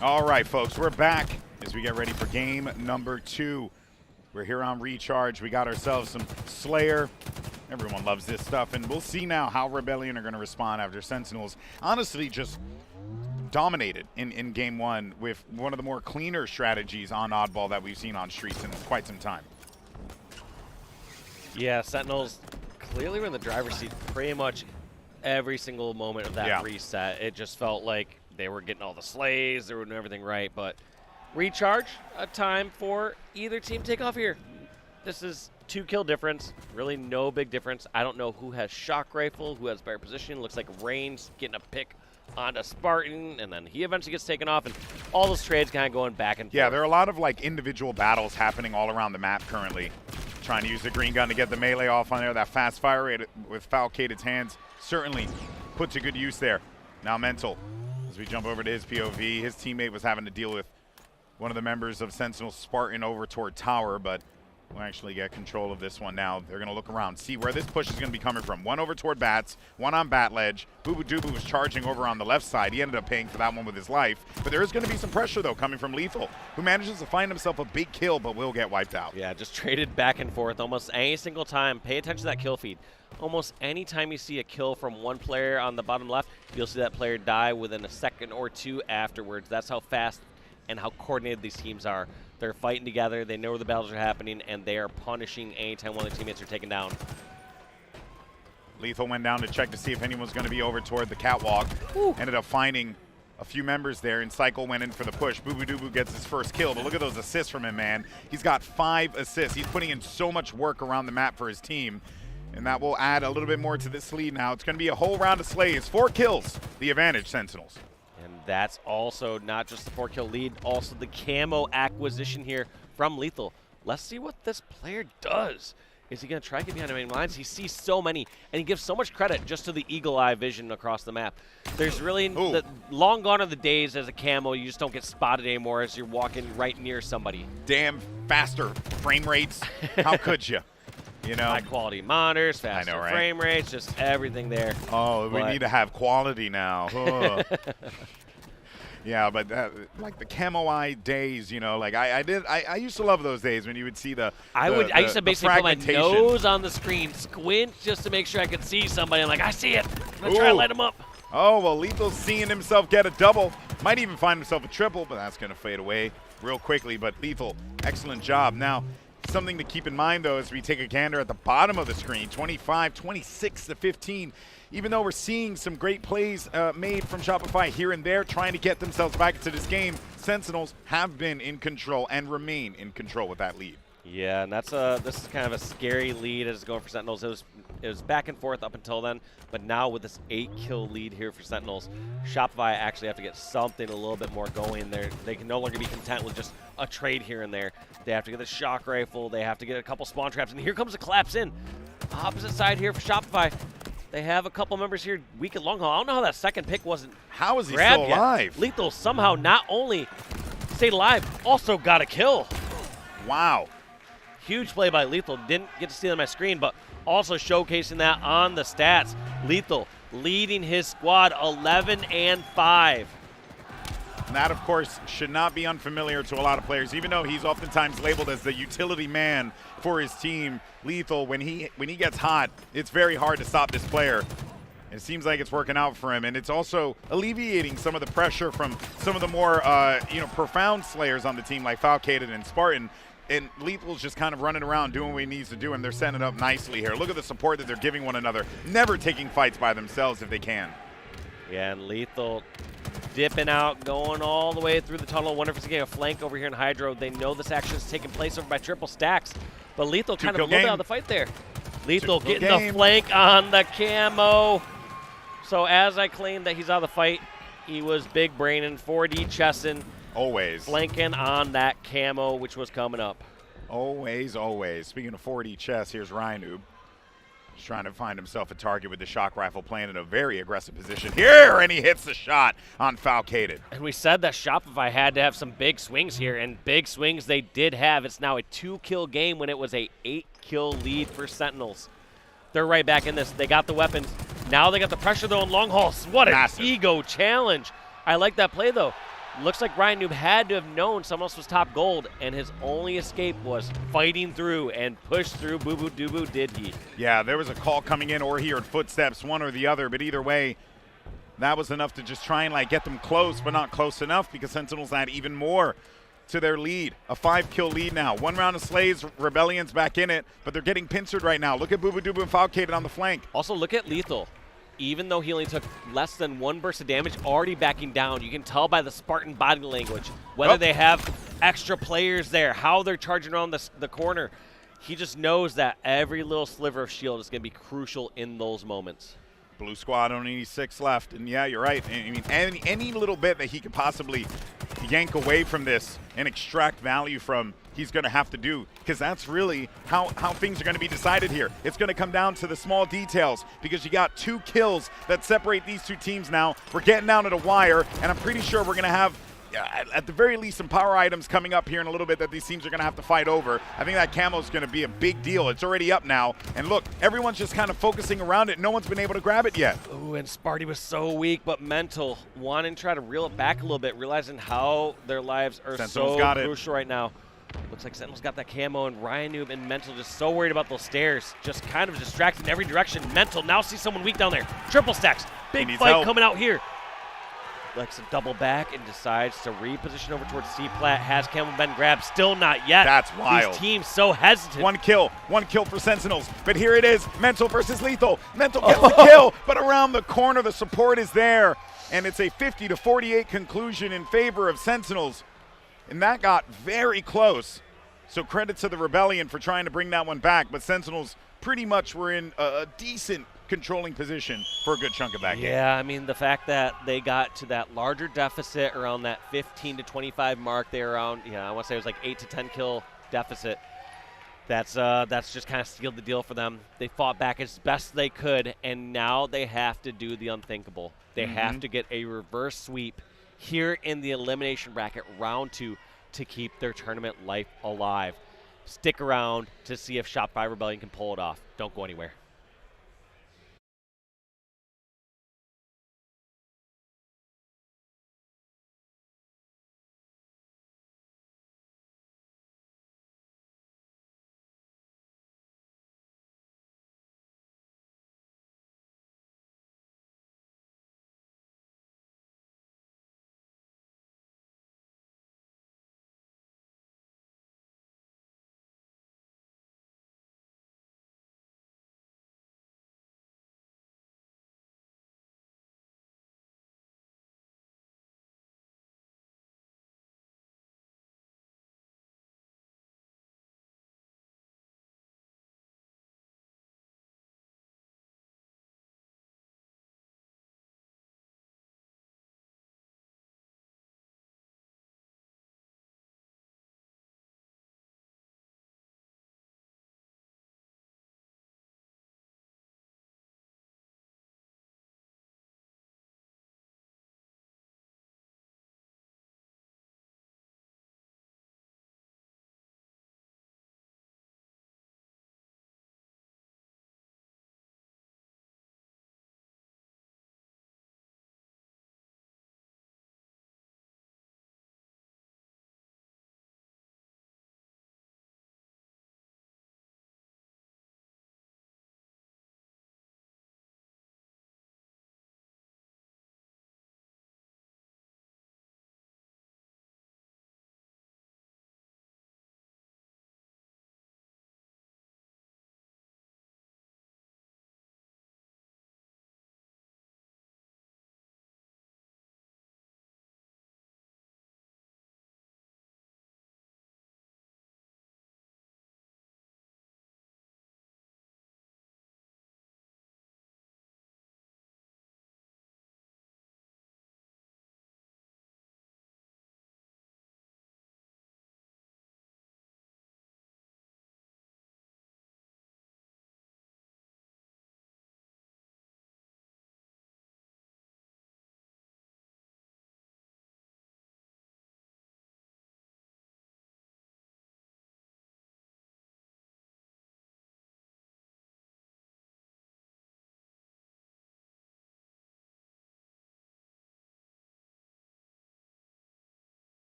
All right, folks, we're back as we get ready for game number 2. We're here on Recharge. We got ourselves some Slayer. Everyone loves this stuff, and we'll see now how Rebellion are going to respond after Sentinels honestly just dominated in game 1 with one of the more cleaner strategies on Oddball that we've seen on Streets in quite some time. Yeah, Sentinels clearly were in the driver's seat pretty much every single moment of that reset. It just felt like they were getting all the slays, they were doing everything right, but Recharge, a time for either team to take off here. This is 2 kill difference, really no big difference. I don't know who has shock rifle, who has better position. Looks like Rain's getting a pick onto Spartan, and then he eventually gets taken off, and all those trades kind of going back and forth. Yeah, there are a lot of like individual battles happening all around the map currently. Trying to use the green gun to get the melee off on there. That fast fire rate with Falcated's hands certainly put to good use there. Now Mental, as we jump over to his POV, his teammate was having to deal with one of the members of Sentinel Spartan over toward tower, but we'll actually get control of this one now. They're going to look around, see where this push is going to be coming from. One over toward Bats, one on Bat Ledge. Boo Boo Doo was charging over on the left side. He ended up paying for that one with his life. But there is going to be some pressure, though, coming from Lethal, who manages to find himself a big kill, but will get wiped out. Yeah, just traded back and forth almost any single time. Pay attention to that kill feed. Almost any time you see a kill from one player on the bottom left, you'll see that player die within a second or 2 afterwards. That's how fast and how coordinated these teams are. They're fighting together, they know where the battles are happening, and they are punishing anytime one of their teammates are taken down. Lethal went down to check to see if anyone's going to be over toward the catwalk. Ooh. Ended up finding a few members there, and Cycle went in for the push. Boo Boo Doo Boo gets his first kill, but look at those assists from him, man. He's got 5 assists. He's putting in so much work around the map for his team, and that will add a little bit more to this lead now. It's going to be a whole round of slays. 4 kills, the advantage, Sentinels. And that's also not just the 4-kill lead, also the camo acquisition here from Lethal. Let's see what this player does. Is he going to try to get behind the main lines? He sees so many, and he gives so much credit just to the eagle eye vision across the map. There's really long gone are the days as a camo, you just don't get spotted anymore as you're walking right near somebody. Damn faster frame rates. How could you? You know, high quality monitors, faster frame rates, just everything there. Oh, we need to have quality now. Yeah, but like the camo eye days, you know, like I used to love those days when you would see I used to basically put my nose on the screen, squint just to make sure I could see somebody. I'm like, I see it. I'm gonna try to light him up. Oh, well, Lethal's seeing himself get a double. Might even find himself a triple, but that's gonna fade away real quickly. But Lethal, excellent job. Now, something to keep in mind, though, as we take a gander at the bottom of the screen, 25, 26 to 15. Even though we're seeing some great plays made from Shopify here and there, trying to get themselves back into this game, Sentinels have been in control and remain in control with that lead. Yeah, and this is kind of a scary lead as it's going for Sentinels. It was back and forth up until then, but now with this 8-kill lead here for Sentinels, Shopify actually have to get something a little bit more going there. They can no longer be content with just a trade here and there. They have to get the shock rifle. They have to get a couple spawn traps, and here comes the collapse in. Opposite side here for Shopify. They have a couple members here weak at long haul. I don't know how that second pick wasn't How is he grabbed still alive? Yet. Lethal somehow not only stayed alive, also got a kill. Wow. Huge play by Lethal. Didn't get to see it on my screen, but also showcasing that on the stats. Lethal leading his squad 11-5. And that, of course, should not be unfamiliar to a lot of players, even though he's oftentimes labeled as the utility man for his team. Lethal, when he gets hot, it's very hard to stop this player. It seems like it's working out for him, and it's also alleviating some of the pressure from some of the more profound slayers on the team like Falcated and Spartan. And Lethal's just kind of running around doing what he needs to do, and they're setting it up nicely here. Look at the support that they're giving one another, never taking fights by themselves if they can. Yeah, and Lethal dipping out, going all the way through the tunnel. Wonder if it's getting a flank over here in Hydro. They know this action is taking place over by triple stacks, but Lethal kind of a little bit out of the fight there. Lethal getting the flank on the camo. So as I claimed that he's out of the fight, he was big braining, 4D chesting. Always. Flanking on that camo, which was coming up. Always, always. Speaking of 4D chess, here's Ryanoob. Just trying to find himself a target with the shock rifle, playing in a very aggressive position here, and he hits the shot on Falcated. And we said that Shopify had to have some big swings here, and big swings they did have. It's now a 2-kill game when it was a 8-kill lead for Sentinels. They're right back in this. They got the weapons. Now they got the pressure, though, in long hauls. What an ego challenge. I like that play, though. Looks like Ryan Noob had to have known someone else was top gold, and his only escape was fighting through and push through. Boo Boo Doo Boo, did he? Yeah, there was a call coming in, or he heard footsteps, one or the other, but either way, that was enough to just try and like get them close, but not close enough because Sentinels add even more to their lead. A 5-kill lead now. 1 round of Slays, Rebellion's back in it, but they're getting pincered right now. Look at Boo Boo Doo Boo and Falcated on the flank. Also, look at Lethal. Even though he only took less than 1 burst of damage, already backing down. You can tell by the Spartan body language, whether they have extra players there, how they're charging around the corner. He just knows that every little sliver of shield is going to be crucial in those moments. Blue squad only needs 6 left, and yeah, you're right. I mean, any little bit that he could possibly yank away from this and extract value from, he's going to have to do, because that's really how things are going to be decided here. It's going to come down to the small details, because you got 2 kills that separate these 2 teams now. We're getting down to the wire, and I'm pretty sure we're going to have, at the very least, some power items coming up here in a little bit that these teams are going to have to fight over. I think that camo is going to be a big deal. It's already up now, and look, everyone's just kind of focusing around it. No one's been able to grab it yet. Ooh, and Sparty was so weak, but mental, wanting to try to reel it back a little bit, realizing how their lives are Sentinels so crucial right now. Looks like Sentinels got that camo, and Ryan Noob and Mental just so worried about those stairs, just kind of distracted in every direction. Mental now sees someone weak down there. Triple stacks, big fight coming out here. Likes to double back and decides to reposition over towards C-Plat. Has camo been grabbed? Still not yet. That's wild. These teams so hesitant. 1 kill for Sentinels. But here it is, Mental versus Lethal. Mental gets the kill, but around the corner the support is there. And it's a 50-48 conclusion in favor of Sentinels. And that got very close. So credit to the Rebellion for trying to bring that one back. But Sentinels pretty much were in a decent controlling position for a good chunk of that game. Yeah, I mean, the fact that they got to that larger deficit around that 15 to 25 mark, they were around, I want to say it was like 8 to 10 kill deficit. That's just kind of sealed the deal for them. They fought back as best they could, and now they have to do the unthinkable. They have to get a reverse sweep here in the elimination bracket, round 2, to keep their tournament life alive. Stick around to see if Shop 5 Rebellion can pull it off. Don't go anywhere.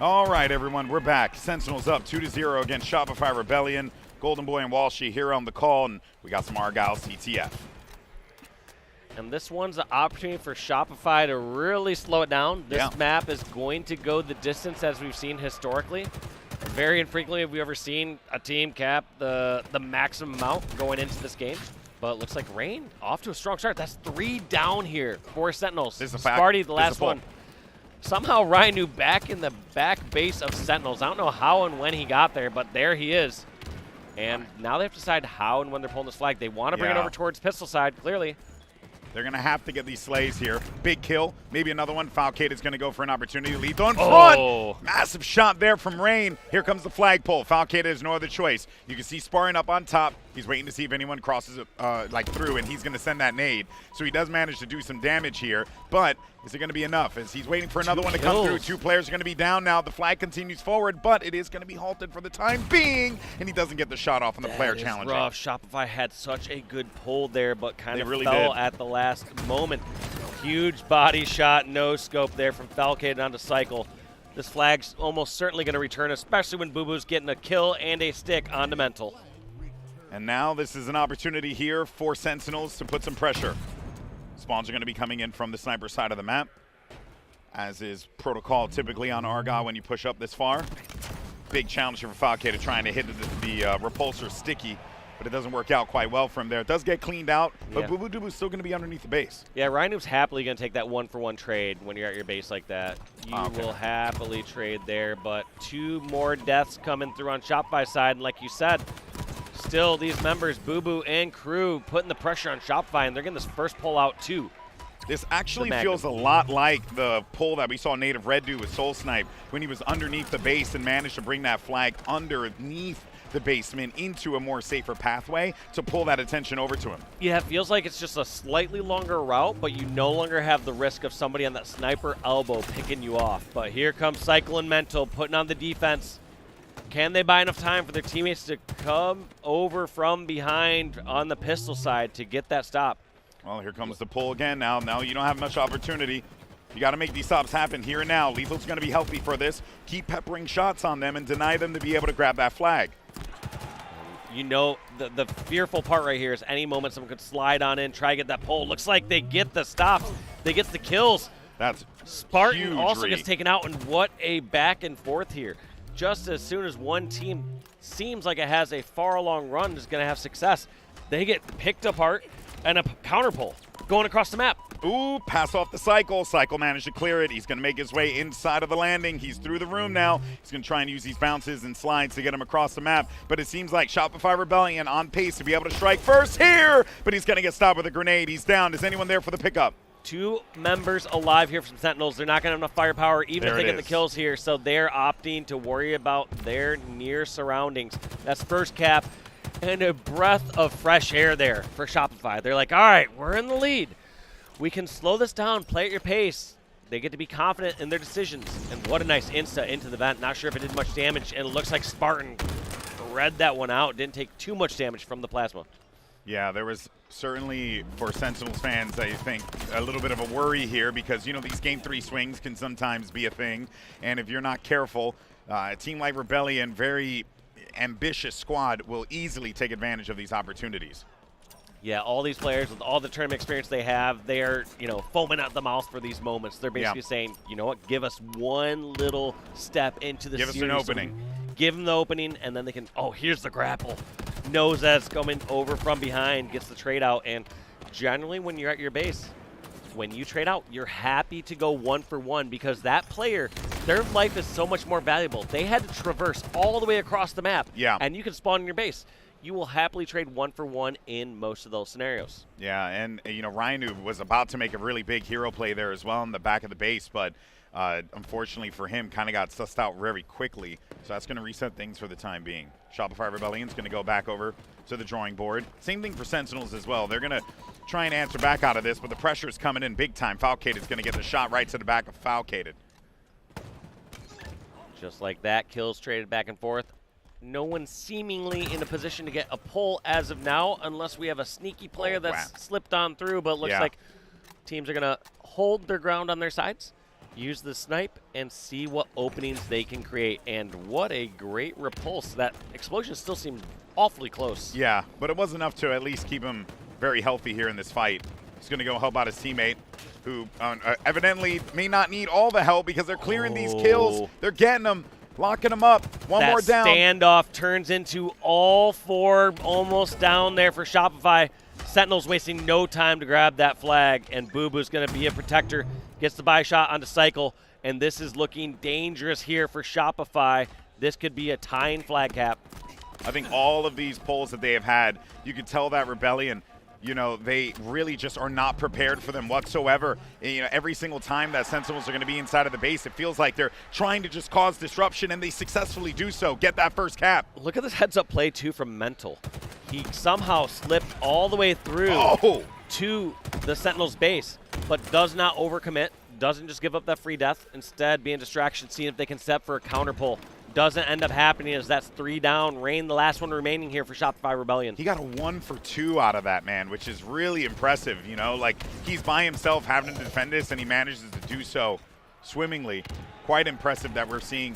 All right, everyone, we're back. Sentinels up 2-0 against Shopify Rebellion. Golden Boy and Walshy here on the call, and we got some Argyle CTF. And this one's an opportunity for Shopify to really slow it down. This map is going to go the distance as we've seen historically. Very infrequently have we ever seen a team cap the maximum amount going into this game. But it looks like Rain off to a strong start. That's 3 down here for Sentinels. This is a fact. Sparty, the last one. Somehow Rhino back in the back base of Sentinels. I don't know how and when he got there, but there he is. And now they have to decide how and when they're pulling this flag. They want to bring it over towards pistol side, clearly. They're going to have to get these slays here. Big kill. Maybe another one. Falcade is going to go for an opportunity. Lethal in front. Massive shot there from Rain. Here comes the flagpole. Falcade has no other choice. You can see Sparring up on top. He's waiting to see if anyone crosses through, and he's going to send that nade. So he does manage to do some damage here, but is it going to be enough? As he's waiting for another one to come through. 2 players are going to be down now. The flag continues forward, but it is going to be halted for the time being, and he doesn't get the shot off on the player challenge. Rough. Shopify had such a good pull there, but kind of fell at the last moment. Huge body shot, no scope there from Falcade onto Cycle. This flag's almost certainly going to return, especially when Boo Boo's getting a kill and a stick onto Mental. And now this is an opportunity here for Sentinels to put some pressure. Spawns are going to be coming in from the sniper side of the map, as is protocol typically on Argyle when you push up this far. Big challenge for Falcade trying to hit the repulsor sticky, but it doesn't work out quite well for him there. It does get cleaned out, but Boo Boo Doo Boo's still going to be underneath the base. Yeah, Rhino's happily going to take that 1-for-1 trade when you're at your base like that. You will happily trade there, but 2 more deaths coming through on Shopify side, and like you said, still these members, Boo Boo and crew, putting the pressure on Shopify, and they're getting this first pull out too. This actually feels a lot like the pull that we saw Native Red do with Soul Snipe when he was underneath the base and managed to bring that flag underneath the basement into a more safer pathway to pull that attention over to him. Yeah, it feels like it's just a slightly longer route, but you no longer have the risk of somebody on that sniper elbow picking you off. But here comes Cycle and Mental putting on the defense. Can they buy enough time for their teammates to come over from behind on the pistol side to get that stop? Well, here comes the pull again. Now you don't have much opportunity. You got to make these stops happen here and now. Lethal's going to be healthy for this. Keep peppering shots on them and deny them to be able to grab that flag. You know, the fearful part right here is any moment someone could slide on in, try to get that pull. Looks like they get the stops. They get the kills. That's Spartan huge also gets taken out, and what a back and forth here. Just as soon as one team seems like it has a far along run is going to have success, they get picked apart and a counter pull going across the map. Ooh, pass off the Cycle. Cycle managed to clear it. He's going to make his way inside of the landing. He's through the room now. He's going to try and use these bounces and slides to get him across the map. But it seems like Shopify Rebellion on pace to be able to strike first here. But he's going to get stopped with a grenade. He's down. Is anyone there for the pickup? 2 members alive here from Sentinels. They're not going to have enough firepower even if they get the kills here. So they're opting to worry about their near surroundings. That's first cap. And a breath of fresh air there for Shopify. They're like, all right, we're in the lead. We can slow this down, play at your pace. They get to be confident in their decisions. And what a nice insta into the vent. Not sure if it did much damage, and it looks like Spartan read that one out. Didn't take too much damage from the plasma. Yeah, there was certainly, for Sentinels fans, I think, a little bit of a worry here because, you know, these Game 3 swings can sometimes be a thing. And if you're not careful, a team like Rebellion, very ambitious squad, will easily take advantage of these opportunities. Yeah, all these players with all the tournament experience they have, they are, you know, foaming at the mouth for these moments. They're basically saying, you know what, give us one little step into the series. Give us an opening. Give them the opening, and then they can, oh, here's the grapple. Knows that's coming over from behind, gets the trade out, and generally when you're at your base, when you trade out, you're happy to go 1-for-1 because that player, their life is so much more valuable. They had to traverse all the way across the map, and you can spawn in your base. You will happily trade 1-for-1 in most of those scenarios. Yeah, and you know, Rhino was about to make a really big hero play there as well in the back of the base, but unfortunately for him, kind of got sussed out very quickly. So that's going to reset things for the time being. Shopify Rebellion's going to go back over to the drawing board. Same thing for Sentinels as well. They're going to try and answer back out of this, but the pressure is coming in big time. Falcade is going to get the shot right to the back of Falcade. Just like that, kills traded back and forth. No one seemingly in a position to get a pull as of now, unless we have a sneaky player that's slipped on through, but looks like teams are going to hold their ground on their sides use the snipe and see what openings they can create. And what a great repulse. That explosion still seemed awfully close. Yeah, but it was enough to at least keep him very healthy here in this fight. He's going to go help out his teammate, who evidently may not need all the help because they're clearing these kills. They're getting them, locking them up. One more down. That standoff turns into all 4 almost down there for Shopify. Sentinels wasting no time to grab that flag, and Boo-Boo's going to be a protector. Gets the buy shot onto Cycle, and this is looking dangerous here for Shopify. This could be a tying flag cap. I think all of these polls that they have had, you can tell that Rebellion, you know, they really just are not prepared for them whatsoever. You know, every single time that Sentinels are going to be inside of the base, it feels like they're trying to just cause disruption, and they successfully do so. Get that first cap. Look at this heads-up play, too, from Mental. He somehow slipped all the way through to the Sentinels base, but does not overcommit, doesn't just give up that free death. Instead, being a distraction, seeing if they can step for a counter pull. Doesn't end up happening as that's 3 down. Rain, the last one remaining here for Shopify Rebellion. He got a 1 for 2 out of that, man, which is really impressive. You know, like, he's by himself having to defend this, and he manages to do so swimmingly. Quite impressive that we're seeing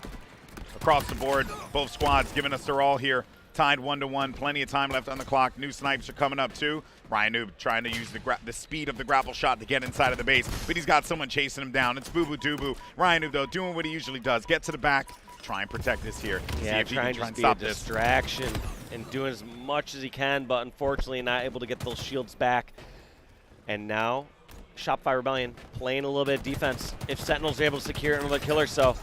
across the board. Both squads giving us their all here. Tied 1-1, plenty of time left on the clock. New snipes are coming up too. Ryan Noob trying to use the speed of the grapple shot to get inside of the base, but he's got someone chasing him down. It's Boo Boo Doo. Ryan Noob, though, doing what he usually does. Get to the back, try and protect this here. Yeah, see if he can try and stop this. Distraction and doing as much as he can, but unfortunately not able to get those shields back. And now, Shopify Rebellion playing a little bit of defense. If Sentinels are able to secure another kill or so,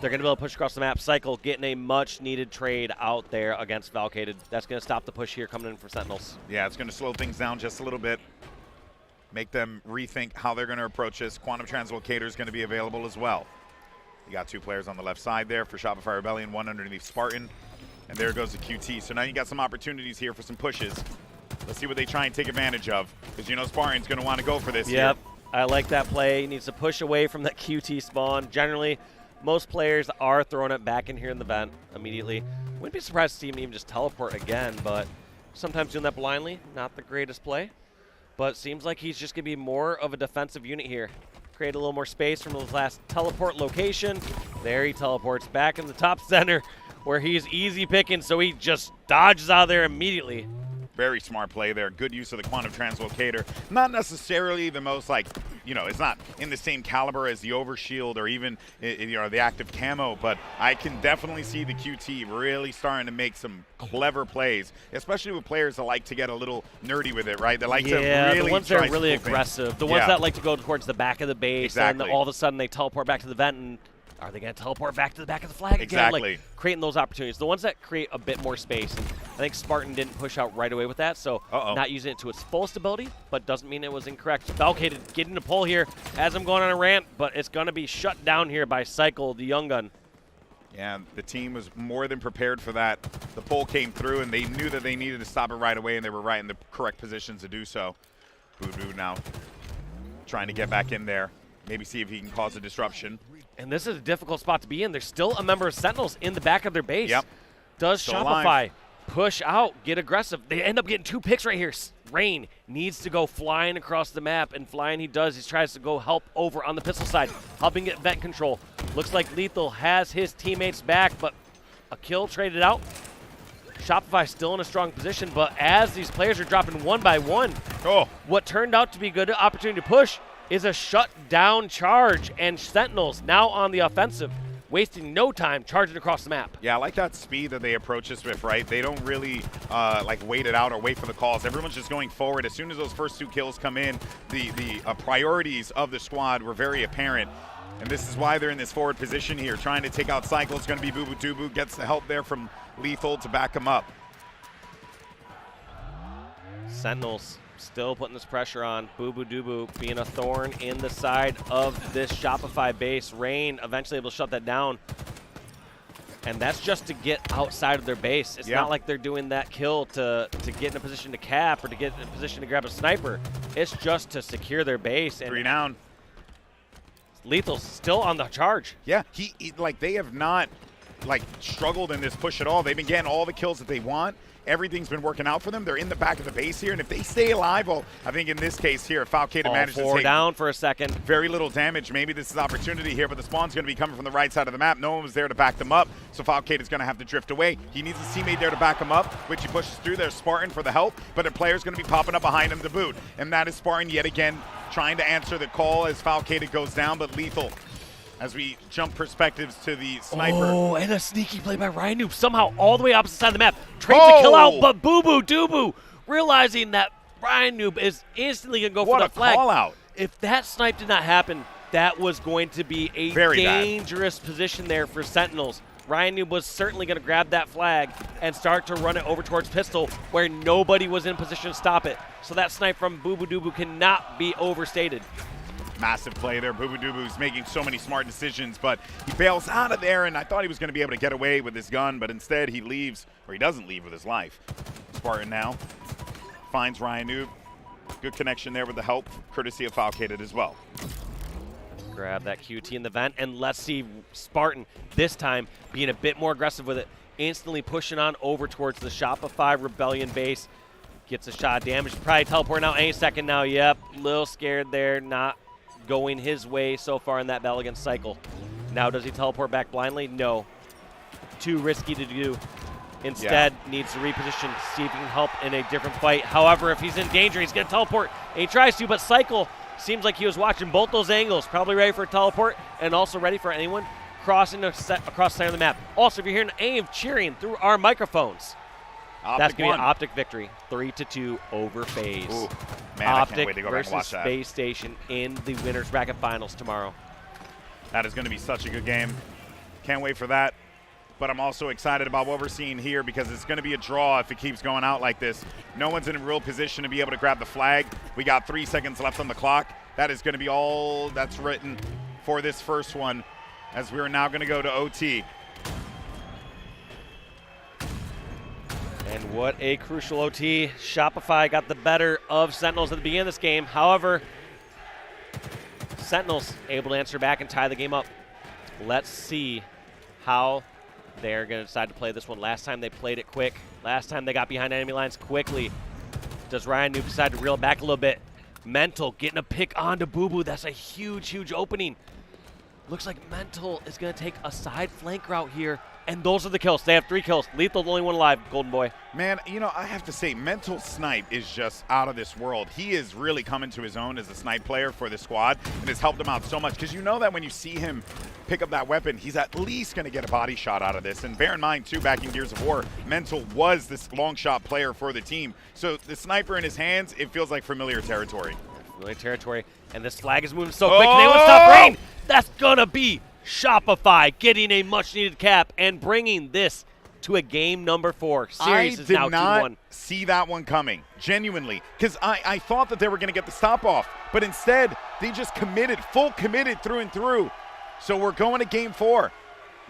they're going to be able to push across the map. Cycle getting a much-needed trade out there against Valkated. That's going to stop the push here coming in for Sentinels. Yeah, it's going to slow things down just a little bit. Make them rethink how they're going to approach this. Quantum Translocator is going to be available as well. You got 2 players on the left side there for Shopify Rebellion, 1 underneath Spartan. And there goes the QT. So now you got some opportunities here for some pushes. Let's see what they try and take advantage of, because you know Spartan's going to want to go for this. Yep, here. I like that play. He needs to push away from that QT spawn. Generally, most players are throwing it back in here in the vent immediately. Wouldn't be surprised to see him even just teleport again, but sometimes doing that blindly, not the greatest play. But seems like he's just going to be more of a defensive unit here. Create a little more space from his last teleport location. There he teleports back in the top center where he's easy picking, so he just dodges out of there immediately. Very smart play there. Good use of the Quantum Translocator. Not necessarily the most, like, you know, it's not in the same caliber as the Overshield or even, you know, the active camo, but I can definitely see the QT really starting to make some clever plays, especially with players that like to get a little nerdy with it, right? They like to really the ones that are really aggressive. The ones that like to go towards the back of the base, and all of a sudden they teleport back to the vent, and are they going to teleport back to the back of the flag again? Like, creating those opportunities. The ones that create a bit more space. And I think Spartan didn't push out right away with that, so not using it to its fullest ability, but doesn't mean it was incorrect. Valkated getting a pull here as I'm going on a rant, but it's going to be shut down here by Cycle, the Young Gun. Yeah, the team was more than prepared for that. The pull came through, and they knew that they needed to stop it right away, and they were right in the correct positions to do so. Boo now trying to get back in there. Maybe see if he can cause a disruption. And this is a difficult spot to be in. There's still a member of Sentinels in the back of their base. Yep. Does still Shopify alive. push out, get aggressive? They end up getting 2 picks right here. Rain needs to go flying across the map, and flying he does. He tries to go help over on the pistol side, helping get vent control. Looks like Lethal has his teammates back, but a kill traded out. Shopify still in a strong position, but as these players are dropping 1 by 1, what turned out to be a good opportunity to push is a shut-down charge, and Sentinels now on the offensive, wasting no time charging across the map. Yeah, I like that speed that they approach this with, right? They don't really like wait it out or wait for the calls. Everyone's just going forward. As soon as those first 2 kills come in, the priorities of the squad were very apparent. And this is why they're in this forward position here, trying to take out Cycle. It's going to be Boo Boo Doo. Gets the help there from Lethal to back him up. Sentinels still putting this pressure on. Boo Boo Doo being a thorn in the side of this Shopify base. Rain eventually able to shut that down. And that's just to get outside of their base. It's not like they're doing that kill to get in a position to cap or to get in a position to grab a sniper. It's just to secure their base. And 3 down. Lethal's still on the charge. Yeah, he like they have not like struggled in this push at all. They've been getting all the kills that they want. everything's been working out for them. They're in the back of the base here, and if they stay alive, well, I think in this case here, Falcade managed to take down for a second. Very little damage. Maybe this is opportunity here, but the spawn's going to be coming from the right side of the map. No one was there to back them up, so Falcade is going to have to drift away. He needs his teammate there to back him up, which he pushes through. There's Spartan for the help, but a player's going to be popping up behind him to boot, and that is Spartan yet again trying to answer the call as Falcade goes down, but lethal. As we jump perspectives to the sniper. Oh, and a sneaky play by Ryan Noob. Somehow all the way opposite side of the map. Trades a kill out, but Boo Boo Doo realizing that Ryan Noob is instantly going to go for the flag. What a call out. If that snipe did not happen, that was going to be a dangerous position there for Sentinels. Ryan Noob was certainly going to grab that flag and start to run it over towards Pistol where nobody was in position to stop it. So that snipe from Boo Boo Doo cannot be overstated. Massive play there. Boo Boo Doo making so many smart decisions, but he bails out of there, and I thought he was going to be able to get away with his gun, but instead he leaves, or he doesn't leave with his life. Spartan now finds Ryan Noob. Good connection there with the help, courtesy of Falcade as well. Grab that QT in the vent, and let's see Spartan this time being a bit more aggressive with it. Instantly pushing on over towards the Shopify Rebellion base. Gets a shot of damage. Probably teleporting out any second now. Yep, a little scared there. Not going his way so far in that battle against Cycle. Now does he teleport back blindly? No. Too risky to do. Instead, needs to reposition, see if he can help in a different fight. However, if he's in danger, he's going to teleport, and he tries to, but Cycle seems like he was watching both those angles, probably ready for a teleport, and also ready for anyone crossing across the center of the map. Also, if you're hearing any of cheering through our microphones, that's going to be an Optic victory, 3-2 over FaZe. Ooh, man, Optic I can't wait to go back and watch versus that. Space Station in the Winners Bracket Finals tomorrow. That is going to be such a good game. Can't wait for that. But I'm also excited about what we're seeing here because it's going to be a draw if it keeps going out like this. No one's in a real position to be able to grab the flag. We got 3 seconds left on the clock. That is going to be all that's written for this first one as we're now going to go to OT. And what a crucial OT. Shopify got the better of Sentinels at the beginning of this game. However, Sentinels able to answer back and tie the game up. Let's see how they're going to decide to play this one. Last time they played it quick. Last time they got behind enemy lines quickly. Does Ryan Noob decide to reel it back a little bit? Mental getting a pick onto Boo Boo. That's a huge, huge opening. Looks like Mental is going to take a side flank route here. And those are the kills. They have 3 kills. Lethal, the only one alive, Golden Boy. Man, you know, I have to say, Mental Snipe is just out of this world. He is really coming to his own as a snipe player for the squad and has helped him out so much because you know that when you see him pick up that weapon, he's at least going to get a body shot out of this. And bear in mind, too, back in Gears of War, Mental was this long shot player for the team. So the sniper in his hands, it feels like familiar territory. Familiar territory. And this flag is moving so quick. They won't stop Rain. That's going to be Shopify getting a much-needed cap and bringing this to a game number 4. Series is now 2-1. I did not see that one coming, genuinely, because I thought that they were going to get the stop-off, but instead, they just committed, full committed through and through. So we're going to game 4.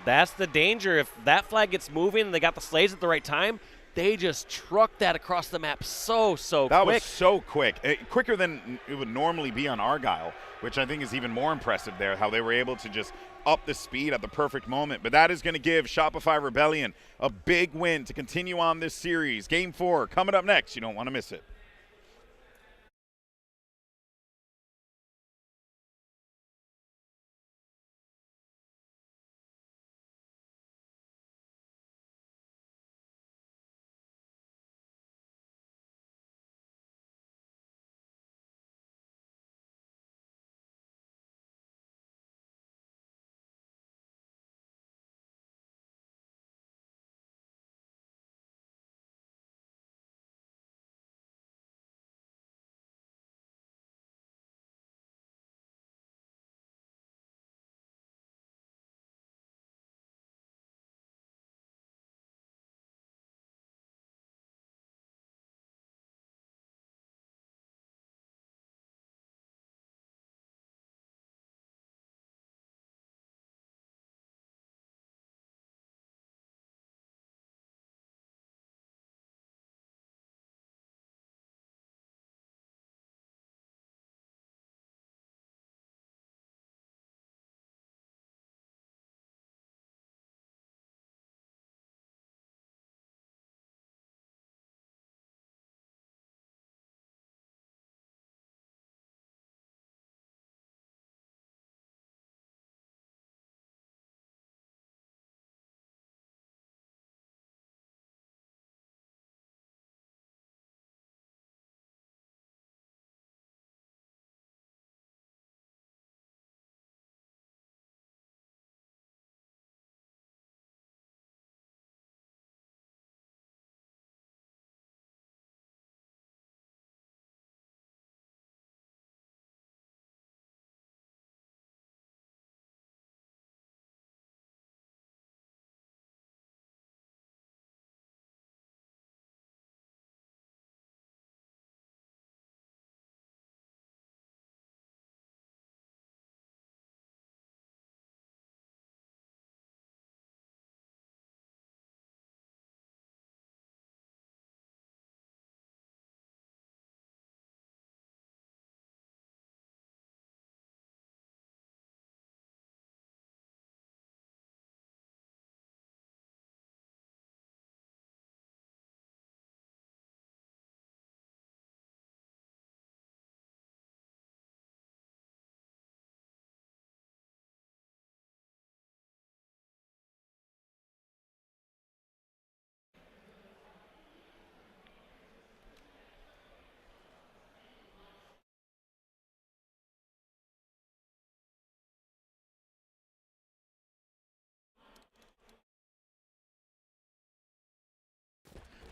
That's the danger. If that flag gets moving and they got the slays at the right time, they just trucked that across the map so quick. That was so quick. Quicker than it would normally be on Argyle, which I think is even more impressive there, how they were able to just up the speed at the perfect moment. But that is going to give Shopify Rebellion a big win to continue on this series. Game 4 coming up next. You don't want to miss it.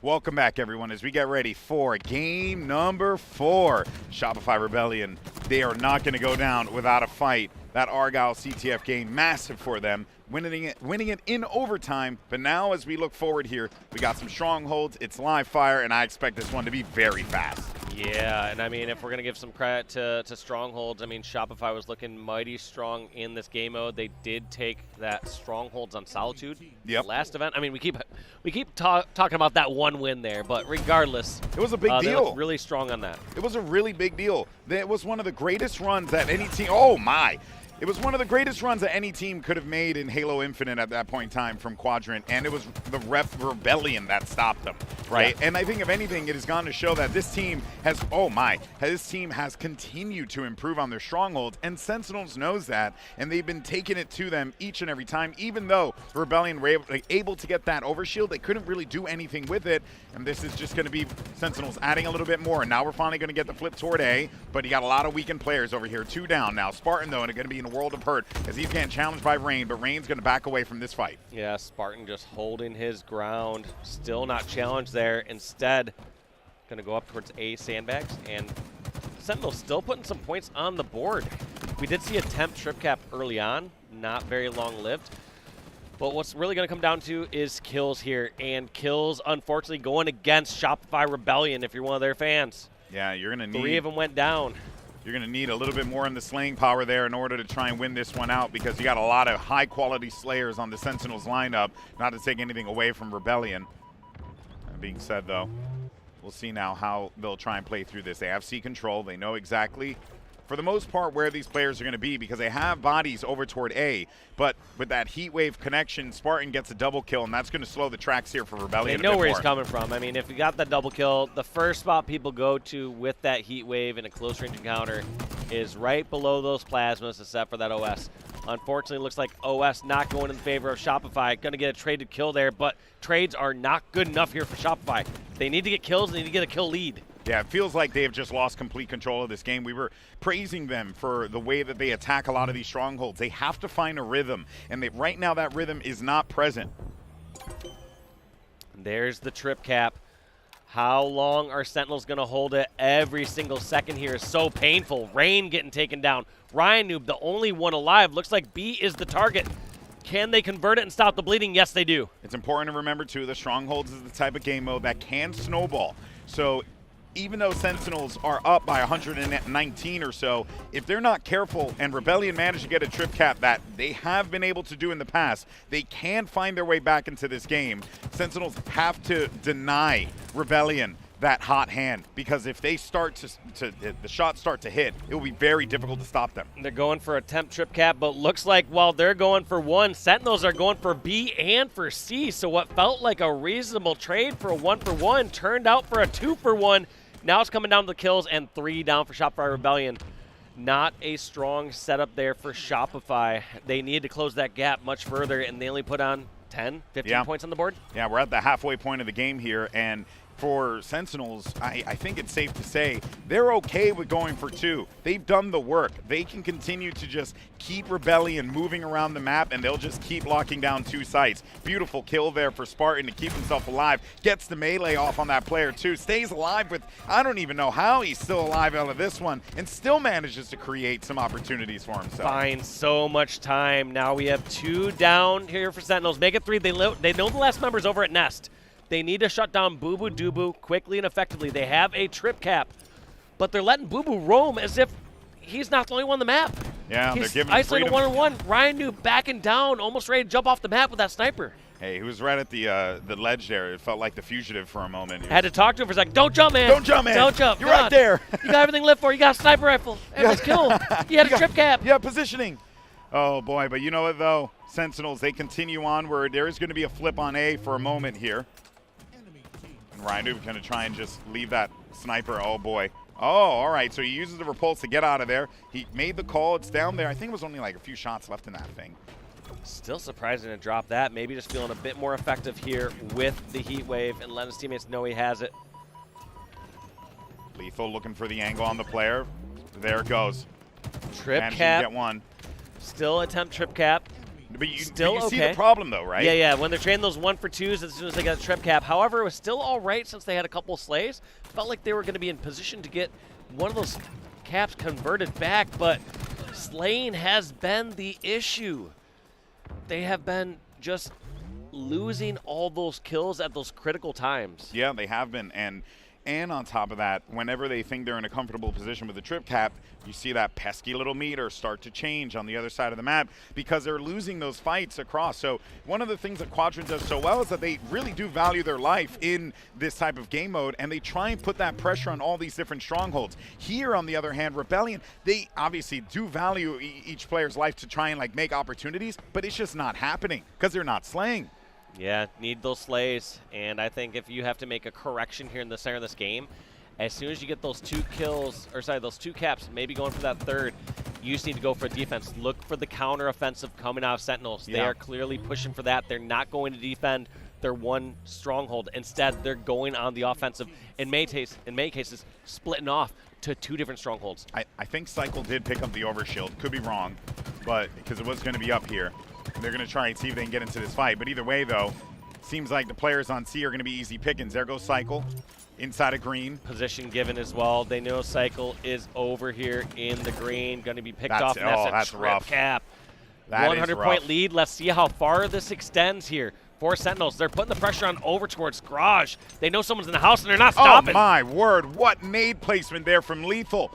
Welcome back, everyone, as we get ready for game number 4. Shopify Rebellion, they are not going to go down without a fight. That Argyle CTF game, massive for them, winning it in overtime. But now, as we look forward here, we got some Strongholds. It's live fire, and I expect this one to be very fast. Yeah, and I mean, if we're going to give some credit to Strongholds, I mean, Shopify was looking mighty strong in this game mode. They did take that Strongholds on Solitude last event. I mean, we keep talking about that one win there, but regardless, it was a big they deal. looked really strong on that. It was a really big deal. It was one of the greatest runs that any team. Oh my! It was one of the greatest runs that any team could have made in Halo Infinite at that point in time from Quadrant, and it was the Rebellion that stopped them, right? Yeah. And I think, if anything, it has gone to show that this team has, this team has continued to improve on their Strongholds, and Sentinels knows that, and they've been taking it to them each and every time. Even though Rebellion were able to get that overshield, they couldn't really do anything with it, and this is just going to be Sentinels adding a little bit more, and now we're finally going to get the flip toward A, but you got a lot of weakened players over here. 2 down now. Spartan, though, and it's going to be in a world of hurt as he's getting challenged by Rain, but Rain's going to back away from this fight. Yeah, Spartan just holding his ground, still not challenged there. Instead, going to go up towards A sandbags, and Sentinel still putting some points on the board. We did see a temp trip cap early on, not very long-lived. But what's really going to come down to is kills here, and kills, unfortunately, going against Shopify Rebellion if you're one of their fans. Yeah, you're going to need... 3 of them went down. You're going to need a little bit more in the slaying power there in order to try and win this one out, because you got a lot of high-quality slayers on the Sentinels lineup, not to take anything away from Rebellion. That being said, though, we'll see now how they'll try and play through this. They have C control. They know exactly, for the most part, where these players are going to be, because they have bodies over toward A. But with that heat wave connection, Spartan gets a double kill, and that's going to slow the tracks here for Rebellion. They know where he's coming from. I mean, if you got that double kill, the first spot people go to with that heat wave in a close range encounter is right below those plasmas, except for that OS. Unfortunately, it looks like OS not going in favor of Shopify. Going to get a traded kill there, but trades are not good enough here for Shopify. They need to get kills. They need to get a kill lead. Yeah, it feels like they have just lost complete control of this game. We were praising them for the way that they attack a lot of these Strongholds. They have to find a rhythm, and right now that rhythm is not present. There's the trip cap. How long are Sentinels going to hold it? Every single second here is so painful. Rain getting taken down. Ryan Noob, the only one alive. Looks like B is the target. Can they convert it and stop the bleeding? Yes, they do. It's important to remember, too, the Strongholds is the type of game mode that can snowball. So even though Sentinels are up by 119 or so, if they're not careful and Rebellion manage to get a trip cap that they have been able to do in the past, they can find their way back into this game. Sentinels have to deny Rebellion that hot hand, because if they start the shots start to hit, it will be very difficult to stop them. They're going for a temp trip cap, but looks like while they're going for 1, Sentinels are going for B and for C. So what felt like a reasonable trade for a 1-for-1 turned out for a 2-for-1. Now it's coming down to the kills, and 3 down for Shopify Rebellion. Not a strong setup there for Shopify. They need to close that gap much further, and they only put on 10, 15 points on the board. Yeah, we're at the halfway point of the game here, and for Sentinels, I think it's safe to say they're okay with going for 2. They've done the work. They can continue to just keep Rebellion moving around the map, and they'll just keep locking down 2 sites. Beautiful kill there for Spartan to keep himself alive. Gets the melee off on that player, too. Stays alive with, I don't even know how he's still alive out of this one, and still manages to create some opportunities for himself. Finds so much time. Now we have 2 down here for Sentinels. Make it 3. They know the last member's over at Nest. They need to shut down Boo Boo Doo quickly and effectively. They have a trip cap, but they're letting Boo Boo roam as if he's not the only one on the map. Yeah, he's they're giving isolated one-on-one. Ryan Noob backing down, almost ready to jump off the map with that sniper. Hey, he was right at the ledge there. It felt like the fugitive for a moment. Had to talk to him for a second. Don't jump, man. Don't jump, man. Don't jump. You're right there. You got everything lit for. You got a sniper rifle. Everyone's killed. You had a trip cap. Yeah, positioning. Oh, boy. But you know what, though? Sentinels, they continue onward. There is going to be a flip on A for a moment here. Ryan Noob going to try and just leave that sniper. Oh, boy. Oh, all right. So he uses the repulse to get out of there. He made the call. It's down there. I think it was only like a few shots left in that thing. Still surprising to drop that. Maybe just feeling a bit more effective here with the heat wave and letting his teammates know he has it. Lethal looking for the angle on the player. There it goes. Trip Managed cap. to get one. Still attempt trip cap. But you still see okay. the problem, though, right? Yeah. When they're trading those 1-for-2s as soon as they got a trip cap. However, it was still all right since they had a couple slays. Felt like they were going to be in position to get one of those caps converted back, but slaying has been the issue. They have been just losing all those kills at those critical times. Yeah, they have been. And on top of that, whenever they think they're in a comfortable position with the trip cap, you see that pesky little meter start to change on the other side of the map because they're losing those fights across. So one of the things that Quadrant does so well is that they really do value their life in this type of game mode, and they try and put that pressure on all these different strongholds. Here, on the other hand, Rebellion, they obviously do value each player's life to try and like make opportunities, but it's just not happening because they're not slaying. Yeah, need those slays, and I think if you have to make a correction here in the center of this game, as soon as you get those 2 kills, or sorry, those 2 caps, maybe going for that 3rd, you just need to go for defense. Look for the counter offensive coming out of Sentinels. Yeah. They are clearly pushing for that. They're not going to defend their one stronghold. Instead, they're going on the offensive. In many cases, splitting off to 2 different strongholds. I think Cycle did pick up the overshield. Could be wrong, but because it was going to be up here. They're going to try and see if they can get into this fight. But either way, though, seems like the players on C are going to be easy pickings. There goes Cycle inside of green. Position given as well. They know Cycle is over here in the green, going to be picked off. And that's a trip rough. cap. That 100-point lead. Let's see how far this extends here for Sentinels. They're putting the pressure on over towards Garage. They know someone's in the house, and they're not stopping. Oh, my word. What nade placement there from Lethal.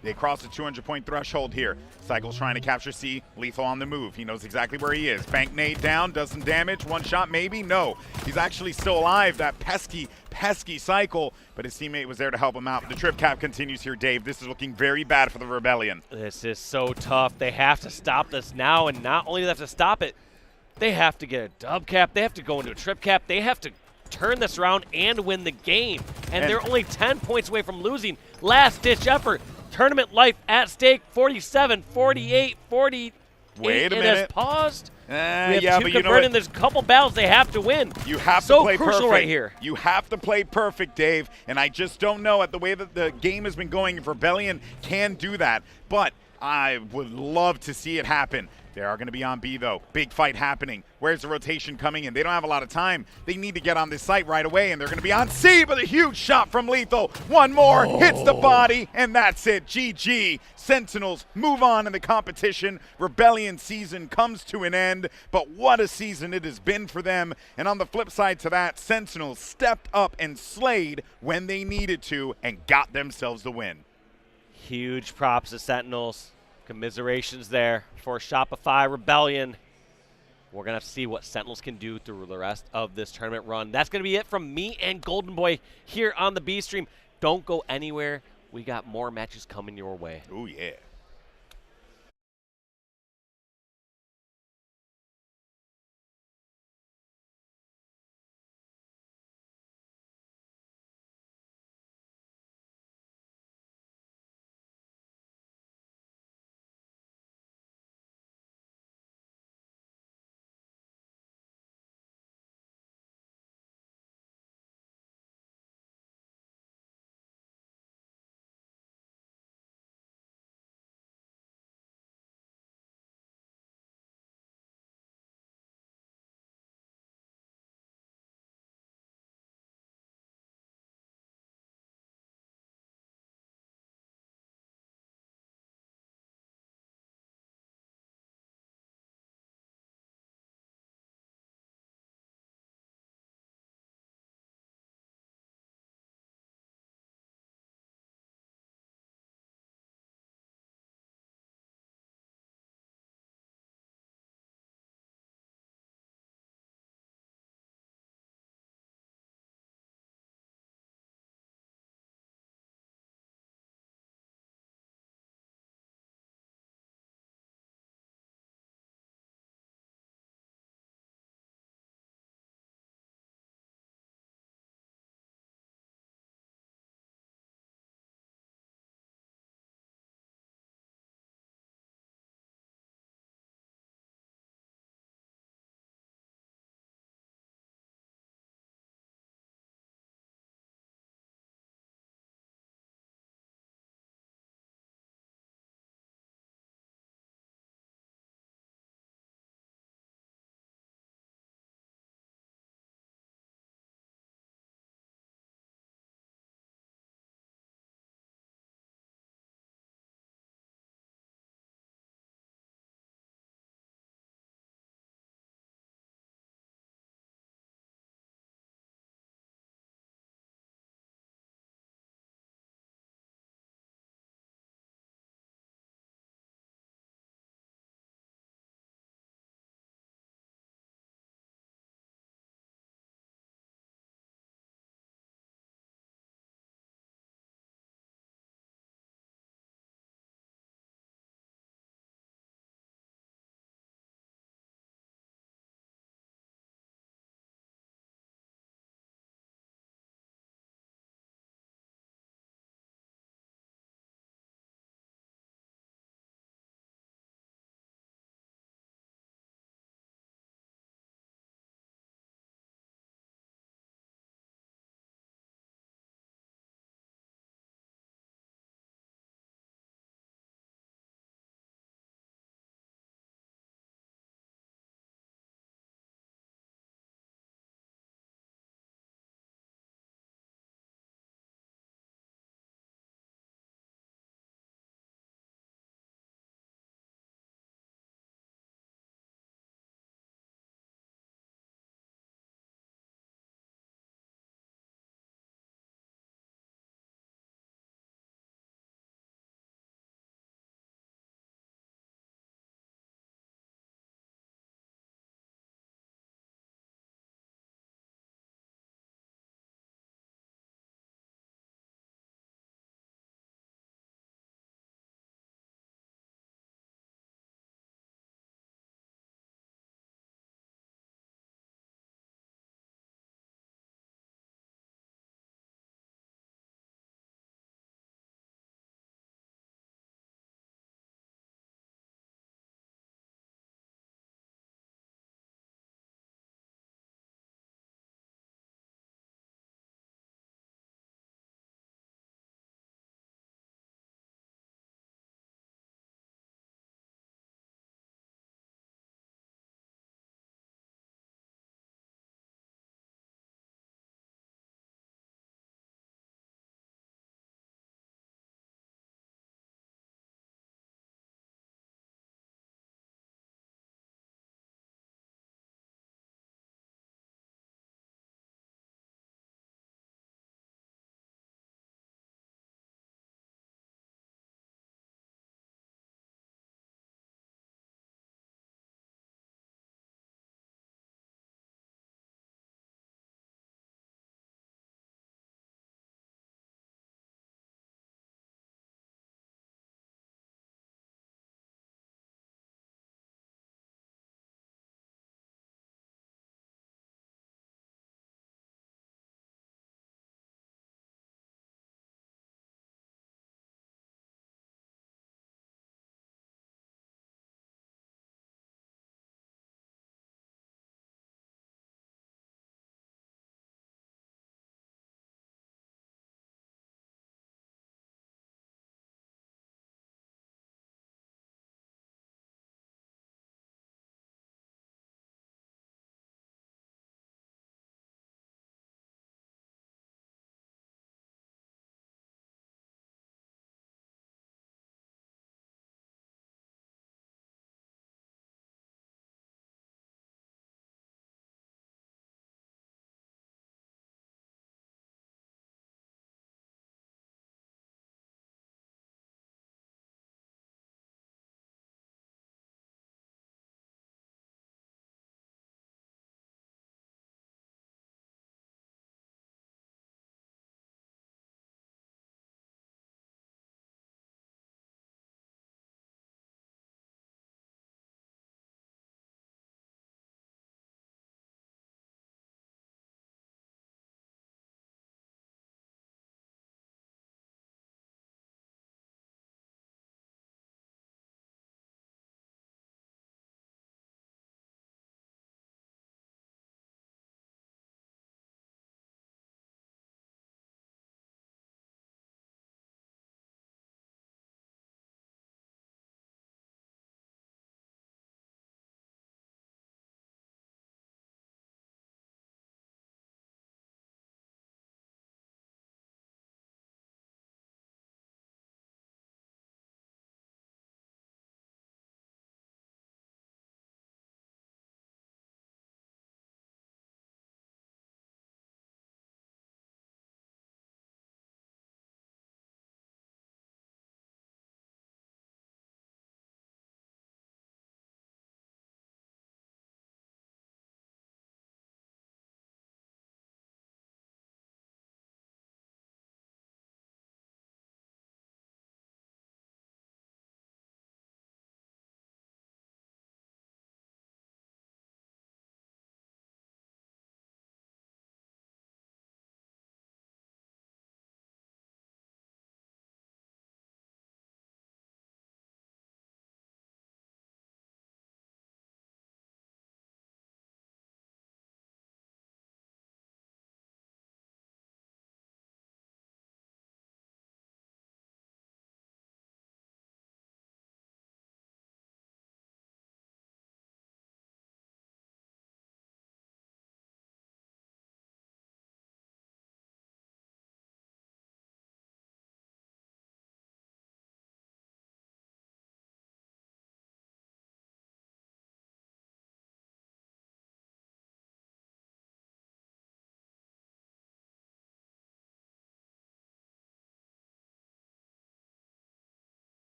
They cross the 200-point threshold here. Cycle's trying to capture C. Lethal on the move. He knows exactly where he is. Bank nade down. Does some damage. One shot maybe? No. He's actually still alive. That pesky Cycle. But his teammate was there to help him out. The trip cap continues here, Dave. This is looking very bad for the Rebellion. This is so tough. They have to stop this now. And not only do they have to stop it, they have to get a dub cap. They have to go into a trip cap. They have to turn this around and win the game. And they're only 10 points away from losing. Last-ditch effort. Tournament life at stake, 47, 48, 48. Wait a minute. It has paused. We have yeah, 2 but you know converted, what? There's a couple battles they have to win. You have so to play crucial perfect. Right here. You have to play perfect, Dave. And I just don't know at the way that the game has been going if Rebellion can do that. But I would love to see it happen. They are going to be on B, though. Big fight happening. Where's the rotation coming in? They don't have a lot of time. They need to get on this site right away, and they're going to be on C, but a huge shot from Lethal. One more, hits the body, and that's it. GG. Sentinels move on in the competition. Rebellion season comes to an end, but what a season it has been for them. And on the flip side to that, Sentinels stepped up and slayed when they needed to and got themselves the win. Huge props to Sentinels. Commiserations there for Shopify Rebellion. We're going to have to see what Sentinels can do through the rest of this tournament run. That's going to be it from me and Golden Boy here on the B Stream. Don't go anywhere. We got more matches coming your way. Oh, yeah.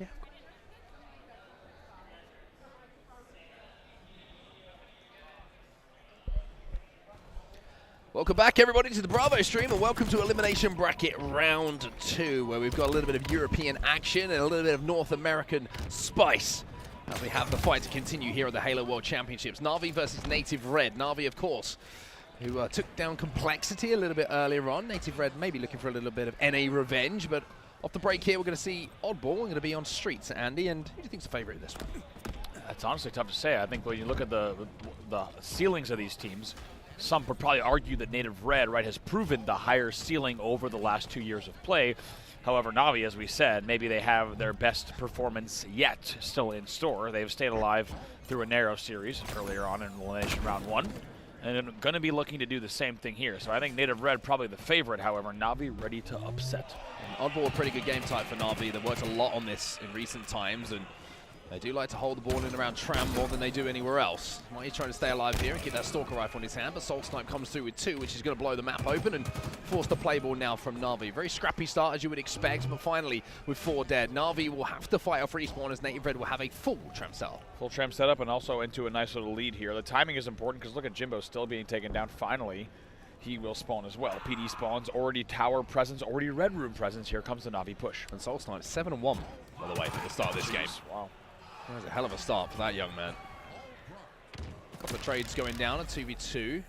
Yeah. Welcome back, everybody, to the Bravo stream, and welcome to Elimination Bracket Round 2, where we've got a little bit of European action and a little bit of North American spice as we have the fight to continue here at the Halo World Championships. Na'Vi versus Native Red. Na'Vi, of course, who took down Complexity a little bit earlier on. Native Red maybe looking for a little bit of NA revenge, but off the break here, we're going to see Oddball. We're going to be on Streets, Andy, and who do you think's the favorite in this one? It's honestly tough to say. I think when you look at the ceilings of these teams, some would probably argue that Native Red, right, has proven the higher ceiling over the last 2 years of play. However, Na'Vi, as we said, maybe they have their best performance yet still in store. They've stayed alive through a narrow series earlier on in Elimination Round 1, and going to be looking to do the same thing here. So I think Native Red probably the favorite. However, Na'Vi ready to upset. Oddball, a pretty good game type for Na'Vi. They've worked a lot on this in recent times, and they do like to hold the ball in around Tram more than they do anywhere else. Mighty's trying to stay alive here and keep that Stalker rifle in his hand, but Soul Snipe comes through with 2, which is going to blow the map open and force the play ball now from Na'Vi. Very scrappy start, as you would expect, but finally, with 4 dead, Na'Vi will have to fight off respawn as Native Red will have a full Tram setup. Full Tram setup and also into a nice little lead here. The timing is important because look at Jimbo still being taken down. Finally, he will spawn as well. PD spawns, already tower presence, already red room presence. Here comes the Na'Vi push. And Soul Snipe 7-1, by the way, for the start of this game. Wow. That was a hell of a start for that young man. A couple of trades going down, a 2v2.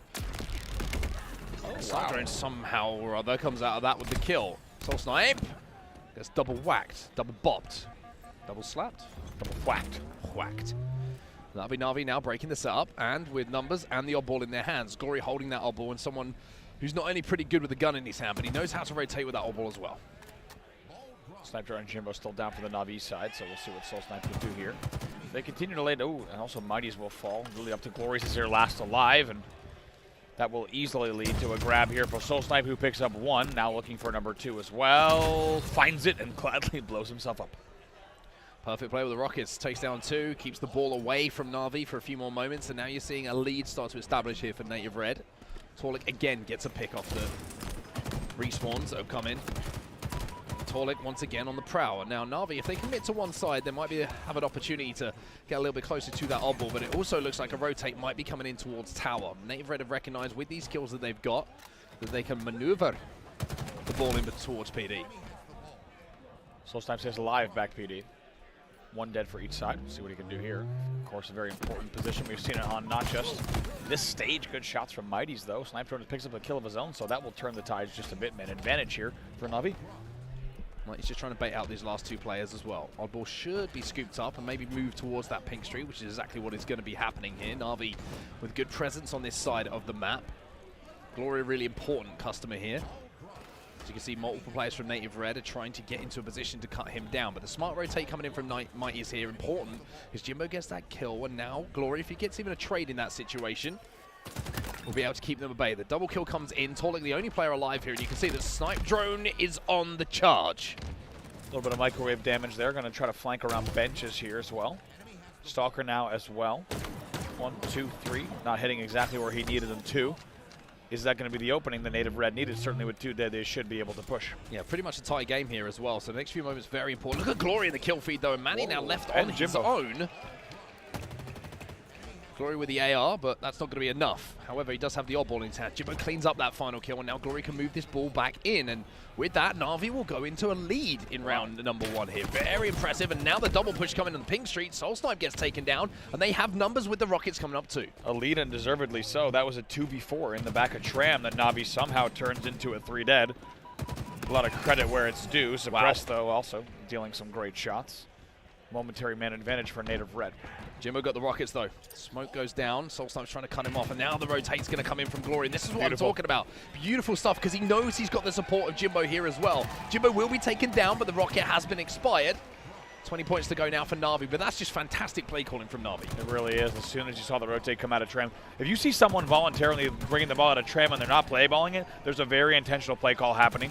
Sounddrain somehow or other comes out of that with the kill. Soul Snipe gets double whacked, double bopped, double slapped, double whacked. Whacked. That'll be Na'Vi now breaking this up, and with numbers and the Oddball in their hands. Glory holding that Oddball, and someone who's not only pretty good with the gun in his hand, but he knows how to rotate with that Oddball as well. Sniper and Jimbo still down for the Na'Vi side, so we'll see what Soul Snipe can do here. They continue to lay, and also Mighty's will fall. Really up to Glory's is their last alive, and that will easily lead to a grab here for Soul Snipe, who picks up 1. Now looking for number 2 as well. Finds it and gladly blows himself up. Perfect play with the Rockets. Takes down 2, keeps the ball away from Na'Vi for a few more moments, and now you're seeing a lead start to establish here for Native Red. Torlik again gets a pick off the respawns that have come in. Torlik once again on the prowl. And now Na'Vi, if they commit to one side, they might have an opportunity to get a little bit closer to that Oddball, but it also looks like a rotate might be coming in towards tower. Native Red have recognized with these kills that they've got that they can maneuver the ball in towards PD. Soul Snipe says alive back PD. 1 dead for each side. We'll see what he can do here. Of course, a very important position. We've seen it on not just this stage. Good shots from Mighty's, though. Snipe Drone picks up a kill of his own, so that will turn the tides just a bit. Man, advantage here for Na'Vi. He's just trying to bait out these last 2 players as well. Oddball should be scooped up and maybe move towards that pink street, which is exactly what is going to be happening here. Na'Vi with good presence on this side of the map. Glory, a really important customer here. As you can see, multiple players from Native Red are trying to get into a position to cut him down. But the smart rotate coming in from Mighty is here important, because Jimbo gets that kill. And now Glory, if he gets even a trade in that situation, will be able to keep them at bay. The double kill comes in. Torlik, the only player alive here, and you can see that Snipe Drone is on the charge. A little bit of microwave damage there. Going to try to flank around benches here as well. Stalker now as well. 1, 2, 3. Not hitting exactly where he needed them to. Is that going to be the opening the Native Red needed? Certainly with 2 dead, they should be able to push. Yeah, pretty much a tight game here as well. So the next few moments very important. Look at Glory in the kill feed, though. And Manny now left on his own. Glory with the AR, but that's not going to be enough. However, he does have the Oddball in his hand. Jimbo cleans up that final kill, and now Glory can move this ball back in. And with that, Na'Vi will go into a lead in round number 1 here. Very impressive. And now the double push coming on the pink street. Soul Snipe gets taken down, and they have numbers with the Rockets coming up too. A lead, and deservedly so. That was a 2v4 in the back of Tram that Na'Vi somehow turns into a 3 dead. A lot of credit where it's due. Suppressed, though, also dealing some great shots. Momentary man advantage for Native Red. Jimbo got the Rockets, though. Smoke goes down. Soul Snipe's trying to cut him off, and now the rotate's going to come in from Glory. And this is what I'm talking about. Beautiful stuff, because he knows he's got the support of Jimbo here as well. Jimbo will be taken down, but the Rocket has been expired. 20 points to go now for Na'Vi, but that's just fantastic play calling from Na'Vi. It really is. As soon as you saw the rotate come out of Tram, if you see someone voluntarily bringing the ball out of Tram and they're not play balling it, there's a very intentional play call happening.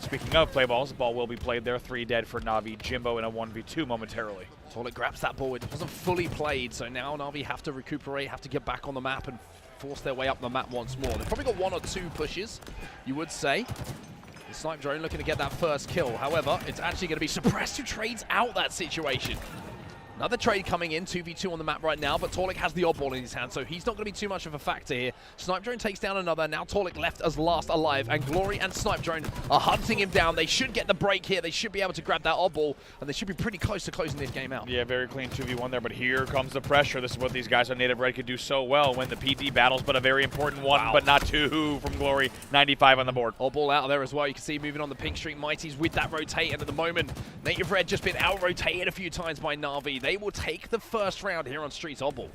Speaking of play balls, the ball will be played there. 3 dead for Na'Vi. Jimbo in a 1v2 momentarily. Torlik grabs that ball. It wasn't fully played, so now Na'Vi have to recuperate, have to get back on the map and force their way up the map once more. They've probably got 1 or 2 pushes, you would say. The Snipe Drone looking to get that first kill. However, it's actually going to be Suppressed who trades out that situation. Another trade coming in, 2v2 on the map right now, but Torlik has the oddball in his hand, so he's not going to be too much of a factor here. Snipe Drone takes down another. Now Torlik left as last alive, and Glory and Snipe Drone are hunting him down. They should get the break here. They should be able to grab that oddball, and they should be pretty close to closing this game out. Yeah, very clean 2v1 there, but here comes the pressure. This is what these guys on Native Red could do so well, win the PD battles, but a very important one, but not two from Glory. 95 on the board. Oddball out of there as well. You can see moving on the pink streak. Mighty's with that rotate, and at the moment, Native Red just been out-rotated a few times by Na'Vi. They will take the first round here on Streets. Oddball.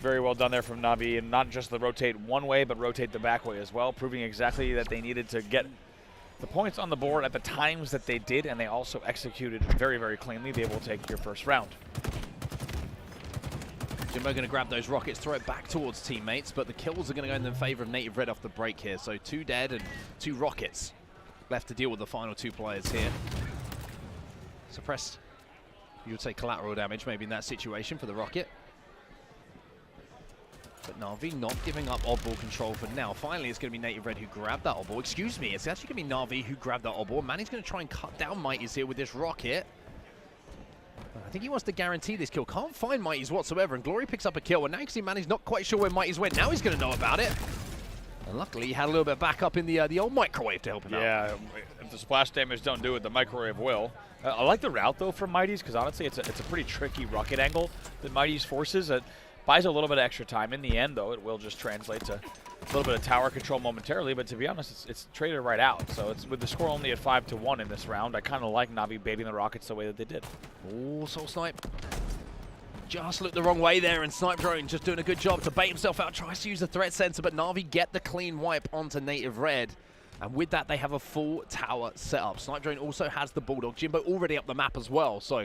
Very well done there from Na'Vi, and not just the rotate one way, but rotate the back way as well, proving exactly that they needed to get the points on the board at the times that they did, and they also executed very, very cleanly. They will take your first round. Jimbo going to grab those rockets, throw it back towards teammates, but the kills are going to go in the favor of Native Red off the break here. So 2 dead and 2 rockets left to deal with the final 2 players here. Suppressed. You would say collateral damage maybe in that situation for the rocket. But Na'Vi not giving up oddball control for now. Finally, it's going to be Native Red who grabbed that oddball. Excuse me, it's actually going to be Na'Vi who grabbed that oddball. Manny's going to try and cut down Mighty's here with this rocket. I think he wants to guarantee this kill. Can't find Mighty's whatsoever, and Glory picks up a kill. And now you can see Manny's not quite sure where Mighty's went. Now he's going to know about it. And luckily, he had a little bit of backup in the old microwave to help him out. Yeah, if the splash damage don't do it, the microwave will. I like the route, though, from Mighty's, because honestly, it's a pretty tricky rocket angle that Mighty's forces. It buys a little bit of extra time. In the end, though, it will just translate to a little bit of tower control momentarily, but to be honest, it's traded right out. So it's with the score only at 5-1 in this round. I kind of like Na'Vi baiting the rockets the way that they did. Oh, Soul Snipe just looked the wrong way there, and Snipe Drone just doing a good job to bait himself out. Tries to use the threat sensor, but Na'Vi get the clean wipe onto Native Red. And with that, they have a full tower set up. Snipe Drone also has the Bulldog. Jimbo already up the map as well, so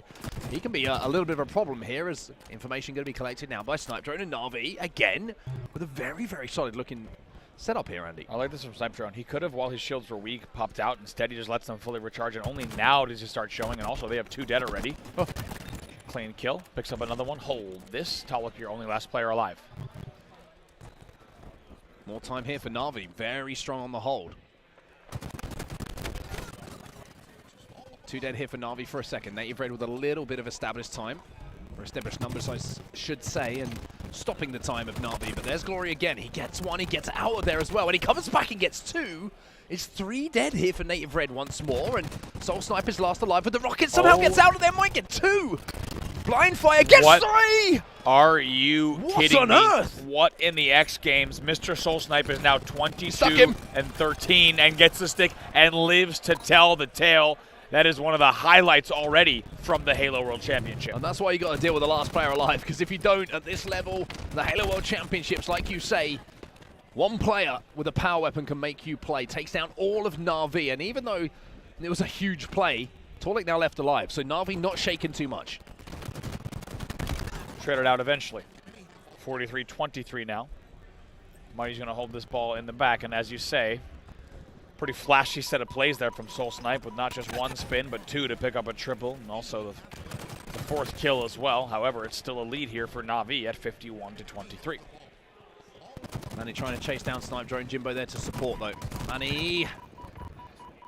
he can be a little bit of a problem here, as information going to be collected now by Snipe Drone, and Na'Vi, again, with a very, very solid looking setup here, Andy. I like this from Snipe Drone. He could have, while his shields were weak, popped out. Instead, he just lets them fully recharge, and only now does he start showing, and also they have 2 dead already. Oh. Clean kill. Picks up another one. Hold this. Talek, your only last player alive. More time here for Na'Vi. Very strong on the hold. 2 dead here for Na'Vi for a second. Native Red with a little bit of established time, or established numbers, I should say, and stopping the time of Na'Vi. But there's Glory again. He gets 1, he gets out of there as well, and he comes back and gets 2. It's 3 dead here for Native Red once more, and Soul Sniper's last alive, but the rocket somehow gets out of there. Might get 2. Blind Fire gets 3! Are you kidding me? Earth? What in the X Games? Mr. Soul Sniper is now 22 and 13 and gets the stick and lives to tell the tale. That is one of the highlights already from the Halo World Championship. And that's why you got to deal with the last player alive, because if you don't at this level, the Halo World Championships, like you say, one player with a power weapon can make you play. Takes down all of Na'Vi, and even though it was a huge play, Torlik now left alive, so Na'Vi not shaken too much. Shredded out eventually. 43-23 now. Mighty's going to hold this ball in the back, and as you say, pretty flashy set of plays there from Soul Snipe with not just 1 spin, but 2 to pick up a triple, and also the 4th kill as well. However, it's still a lead here for Na'Vi at 51-23. Manny trying to chase down Snipe Drone. Jimbo there to support, though. Manny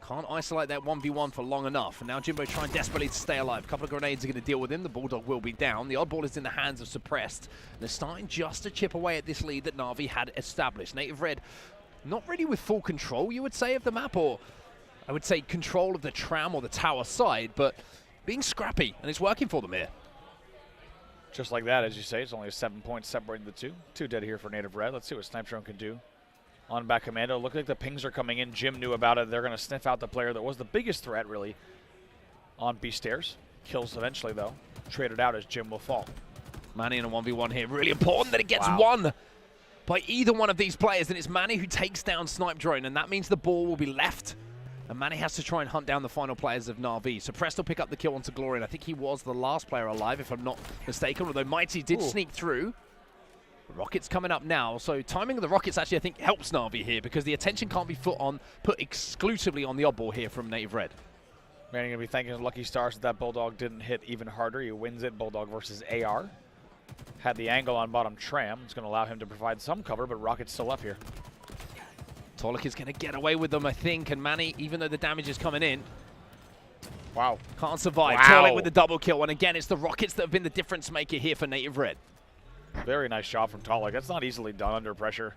can't isolate that 1v1 for long enough. And now Jimbo trying desperately to stay alive. A couple of grenades are going to deal with him. The Bulldog will be down. The oddball is in the hands of Suppressed. And they're starting just to chip away at this lead that Na'Vi had established. Native Red not really with full control, you would say, of the map, or I would say control of the tram or the tower side, but being scrappy, and it's working for them here. Just like that, as you say, it's only 7 points separating the two. 2 dead here for Native Red. Let's see what Snipe Drone can do on back commando. Look like the pings are coming in. Jim knew about it. They're going to sniff out the player that was the biggest threat, really, on B stairs. Kills eventually, though. Traded out as Jim will fall. Manny in a 1v1 here. Really important that it gets won by either one of these players, and it's Manny who takes down Snipe Drone, and that means the ball will be left, and Manny has to try and hunt down the final players of Na'Vi. Suppressed will pick up the kill onto Glory, and I think he was the last player alive, if I'm not mistaken, although Mighty did sneak through. The rocket's coming up now, so timing of the rockets actually, I think, helps Na'Vi here, because the attention can't be put exclusively on the oddball here from Native Red. Manny going to be thanking his lucky stars that Bulldog didn't hit even harder. He wins it, Bulldog versus AR. Had the angle on bottom tram. It's going to allow him to provide some cover, but Rocket's still up here. Tolic is going to get away with them, I think, and Manny, even though the damage is coming in, wow, can't survive. Wow. Tolic with the double kill, and again, it's the Rockets that have been the difference maker here for Native Red. very nice shot from Tolic. That's not easily done under pressure.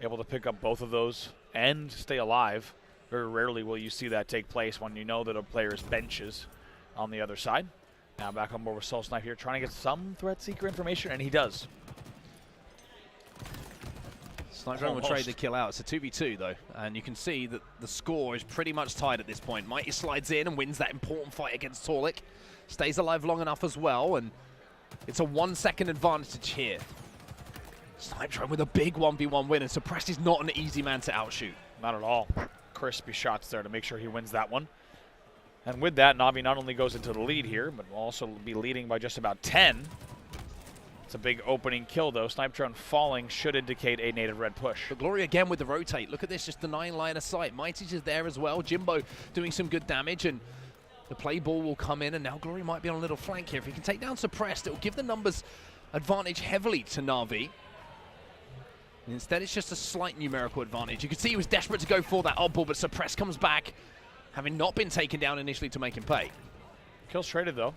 Able to pick up both of those and stay alive. Very rarely will you see that take place when you know that a player's benches on the other side. Now back on board with Soul Snipe here, trying to get some threat seeker information, and he does. Sniper will trade the kill out. It's a 2v2 though, and you can see that the score is pretty much tied at this point. Mighty slides in and wins that important fight against Tolic. Stays alive long enough as well, and it's a 1 second advantage here. Sniper with a big 1v1 win, and Suppressed is not an easy man to outshoot. Not at all. Crispy shots there to make sure he wins that one. And with that, Na'Vi not only goes into the lead here, but will also be leading by just about 10. It's a big opening kill, though. Snipe drone falling should indicate a Native Red push. But Glory again with the rotate. Look at this, just the 9-line of sight. Mighty's is there as well. Jimbo doing some good damage, and the play ball will come in, and now Glory might be on a little flank here. If he can take down Suppressed, it will give the numbers advantage heavily to Na'Vi. And instead, it's just a slight numerical advantage. You can see he was desperate to go for that oddball, but Suppressed comes back, having not been taken down initially to make him pay. Kills traded, though.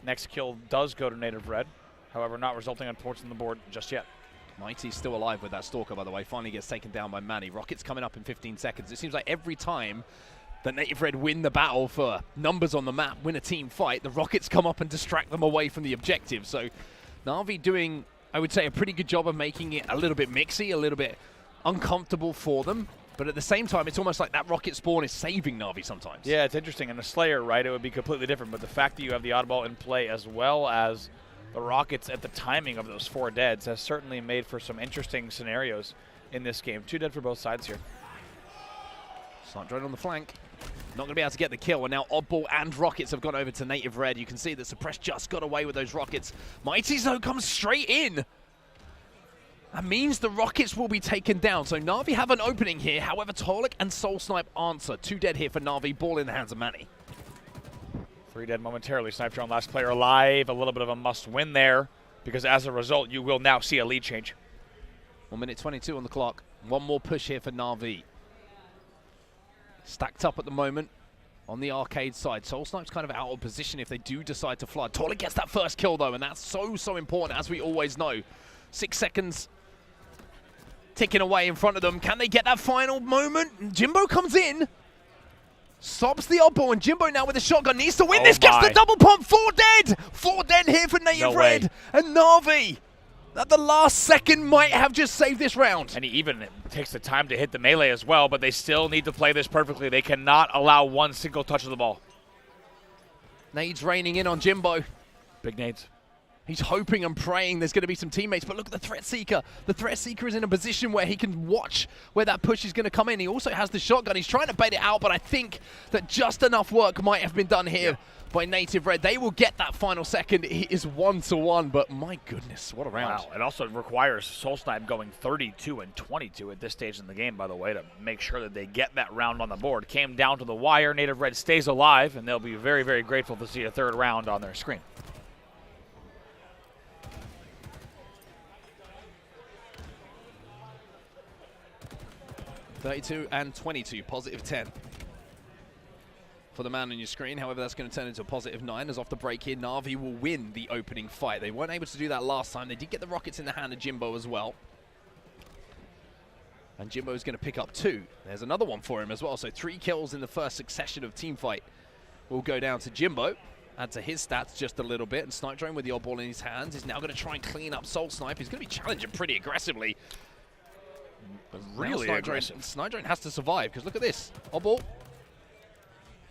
Next kill does go to Native Red, however, not resulting in points on the board just yet. Mighty's still alive with that Stalker, by the way. Finally gets taken down by Manny. Rockets coming up in 15 seconds. It seems like every time that Native Red win the battle for numbers on the map, win a team fight, the Rockets come up and distract them away from the objective. So Na'Vi doing, I would say, a pretty good job of making it a little bit mixy, a little bit uncomfortable for them. But at the same time, it's almost like that rocket spawn is saving Na'Vi sometimes. Yeah, it's interesting. In a Slayer, right, it would be completely different. But the fact that you have the Oddball in play as well as the Rockets at the timing of those 4 deads has certainly made for some interesting scenarios in this game. 2 dead for both sides here. Snipe drone on the flank. Not going to be able to get the kill. And now Oddball and Rockets have gone over to Native Red. You can see that Suppressed just got away with those Rockets. Mighty Zo comes straight in. That means the Rockets will be taken down. So Na'Vi have an opening here. However, Tolic and Soul Snipe answer. 2 dead here for Na'Vi. Ball in the hands of Manny. 3 dead momentarily. Snipe drone, last player alive. A little bit of a must win there, because as a result, you will now see a lead change. 1 minute 22 on the clock. One more push here for Na'Vi. Stacked up at the moment on the arcade side. Soul Snipe's kind of out of position if they do decide to flood. Tolic gets that first kill, though, and that's so important, as we always know. 6 seconds ticking away in front of them. Can they get that final moment? Jimbo comes in, sobs the oddball, and Jimbo now with a shotgun needs to win this. Gets the double pump. 4 dead. 4 dead here for Native Red. And Na'Vi, at the last second, might have just saved this round. And he even takes the time to hit the melee as well, but they still need to play this perfectly. They cannot allow one single touch of the ball. Nades raining in on Jimbo. Big nades. He's hoping and praying there's going to be some teammates, but look at the Threat Seeker. The Threat Seeker is in a position where he can watch where that push is going to come in. He also has the shotgun. He's trying to bait it out, but I think that just enough work might have been done here by Native Red. They will get that final second. It is 1-1, but my goodness, what a round. Wow, it also requires Soul Snipe going 32 and 22 at this stage in the game, by the way, to make sure that they get that round on the board. Came down to the wire. Native Red stays alive, and they'll be very, very grateful to see a 3rd round on their screen. +32 and 22, +10 for the man on your screen. However, that's going to turn into a +9 as off the break here, Na'Vi will win the opening fight. They weren't able to do that last time. They did get the Rockets in the hand of Jimbo as well. And Jimbo is going to pick up 2. There's another one for him as well. So 3 kills in the first succession of team fight will go down to Jimbo. Add to his stats just a little bit. And Snipe Drone with the oddball in his hands is now going to try and clean up Soul Snipe. He's going to be challenging pretty aggressively. Really aggressive. Snipe Drone has to survive, because look at this. Oddball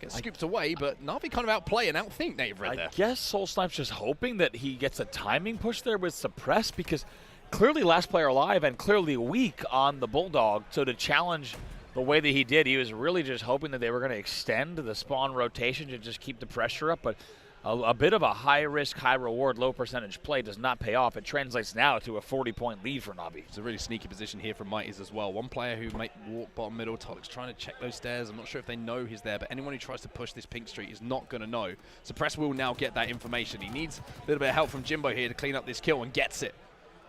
gets scooped away, but Na'Vi kind of outplay and outthink Native Red there. I guess Soul Snipe's just hoping that he gets a timing push there with Suppress, because clearly last player alive and clearly weak on the Bulldog. So to challenge the way that he did, he was really just hoping that they were going to extend the spawn rotation to just keep the pressure up. But a bit of a high-risk, high-reward, low-percentage play does not pay off. It translates now to a 40-point lead for Na'Vi. It's a really sneaky position here from Mighty's as well. One player who might walk bottom middle. Tolic's trying to check those stairs. I'm not sure if they know he's there, but anyone who tries to push this pink street is not going to know. Suppress will now get that information. He needs a little bit of help from Jimbo here to clean up this kill, and gets it.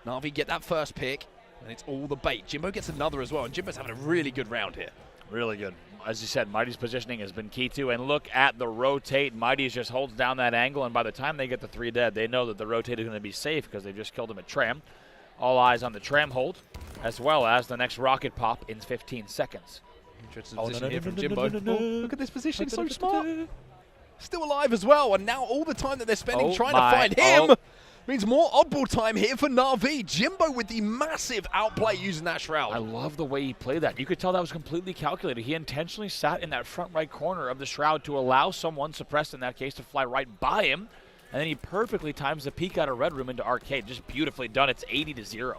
Na'Vi get that first pick. And it's all the bait. Jimbo gets another as well, and Jimbo's having a really good round here. Really good. As you said, Mighty's positioning has been key too. And look at the rotate. Mighty's just holds down that angle, and by the time they get the 3 dead, they know that the rotate is going to be safe because they just killed him at Tram. All eyes on the Tram hold, as well as the next rocket pop in 15 seconds. Interesting position here from Jimbo. Look at this position, so smart. Still alive as well, and now all the time that they're spending trying to find him means more oddball time here for Na'Vi. Jimbo with the massive outplay using that Shroud. I love the way he played that. You could tell that was completely calculated. He intentionally sat in that front right corner of the Shroud to allow someone, suppressed in that case, to fly right by him, and then he perfectly times the peek out of Red Room into Arcade. Just beautifully done. It's 80-0.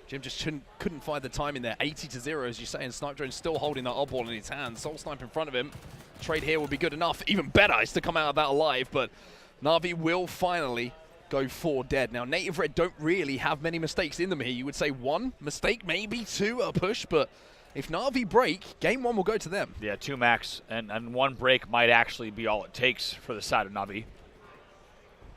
Jim just couldn't find the time in there. 80-0, as you say, and Snipe Drone still holding that oddball in his hand. Soul Snipe in front of him. Trade here will be good enough. Even better is to come out of that alive, but Na'Vi will finally go 4 dead. Now, Native Red don't really have many mistakes in them here. You would say 1 mistake, maybe 2 a push, but if Na'Vi break, game 1 will go to them. Yeah, 2 max, and 1 break might actually be all it takes for the side of Na'Vi.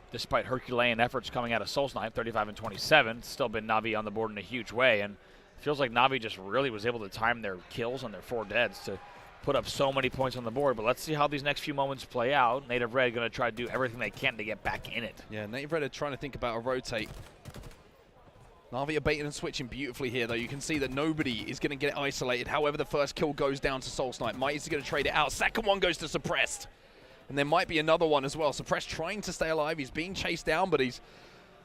Despite Herculean efforts coming out of Soul Snipe, 35 and 27, still been Na'Vi on the board in a huge way, and it feels like Na'Vi just really was able to time their kills on their 4 deads to put up so many points on the board. But let's see how these next few moments play out. Native Red going to try to do everything they can to get back in it. Yeah, Native Red are trying to think about a rotate. Na'Vi are baiting and switching beautifully here, though. You can see that nobody is going to get isolated. However, the first kill goes down to Soul Snipe. Mighty's going to trade it out. Second one goes to Suppressed. And there might be another one as well. Suppressed trying to stay alive. He's being chased down, but he's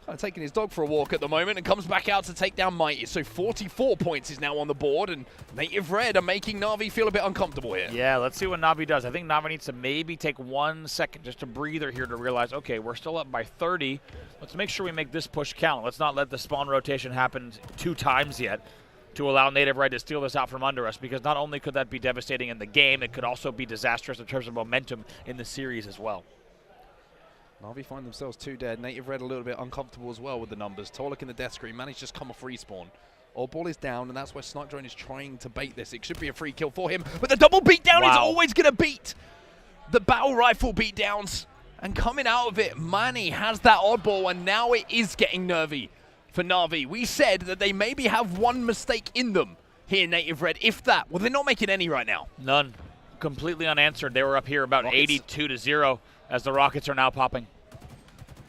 kind of taking his dog for a walk at the moment and comes back out to take down Mighty. So 44 points is now on the board, and Native Red are making Na'Vi feel a bit uncomfortable here. Yeah, let's see what Na'Vi does. I think Na'Vi needs to maybe take 1 second, just a breather here to realize, okay, we're still up by 30. Let's make sure we make this push count. Let's not let the spawn rotation happen 2 times yet to allow Native Red to steal this out from under us, because not only could that be devastating in the game, it could also be disastrous in terms of momentum in the series as well. Na'Vi find themselves 2 dead. Native Red a little bit uncomfortable as well with the numbers. Torlik in the death screen managed to just come off respawn. Oddball is down, and that's where Snipe Drone is trying to bait this. It should be a free kill for him, but the double beatdown is always going to beat the battle rifle beatdowns. And coming out of it, Manny has that oddball, and now it is getting nervy for Na'Vi. We said that they maybe have 1 mistake in them here, Native Red, if that. Well, they're not making any right now. None. Completely unanswered. They were up here about 82-0 as the Rockets are now popping.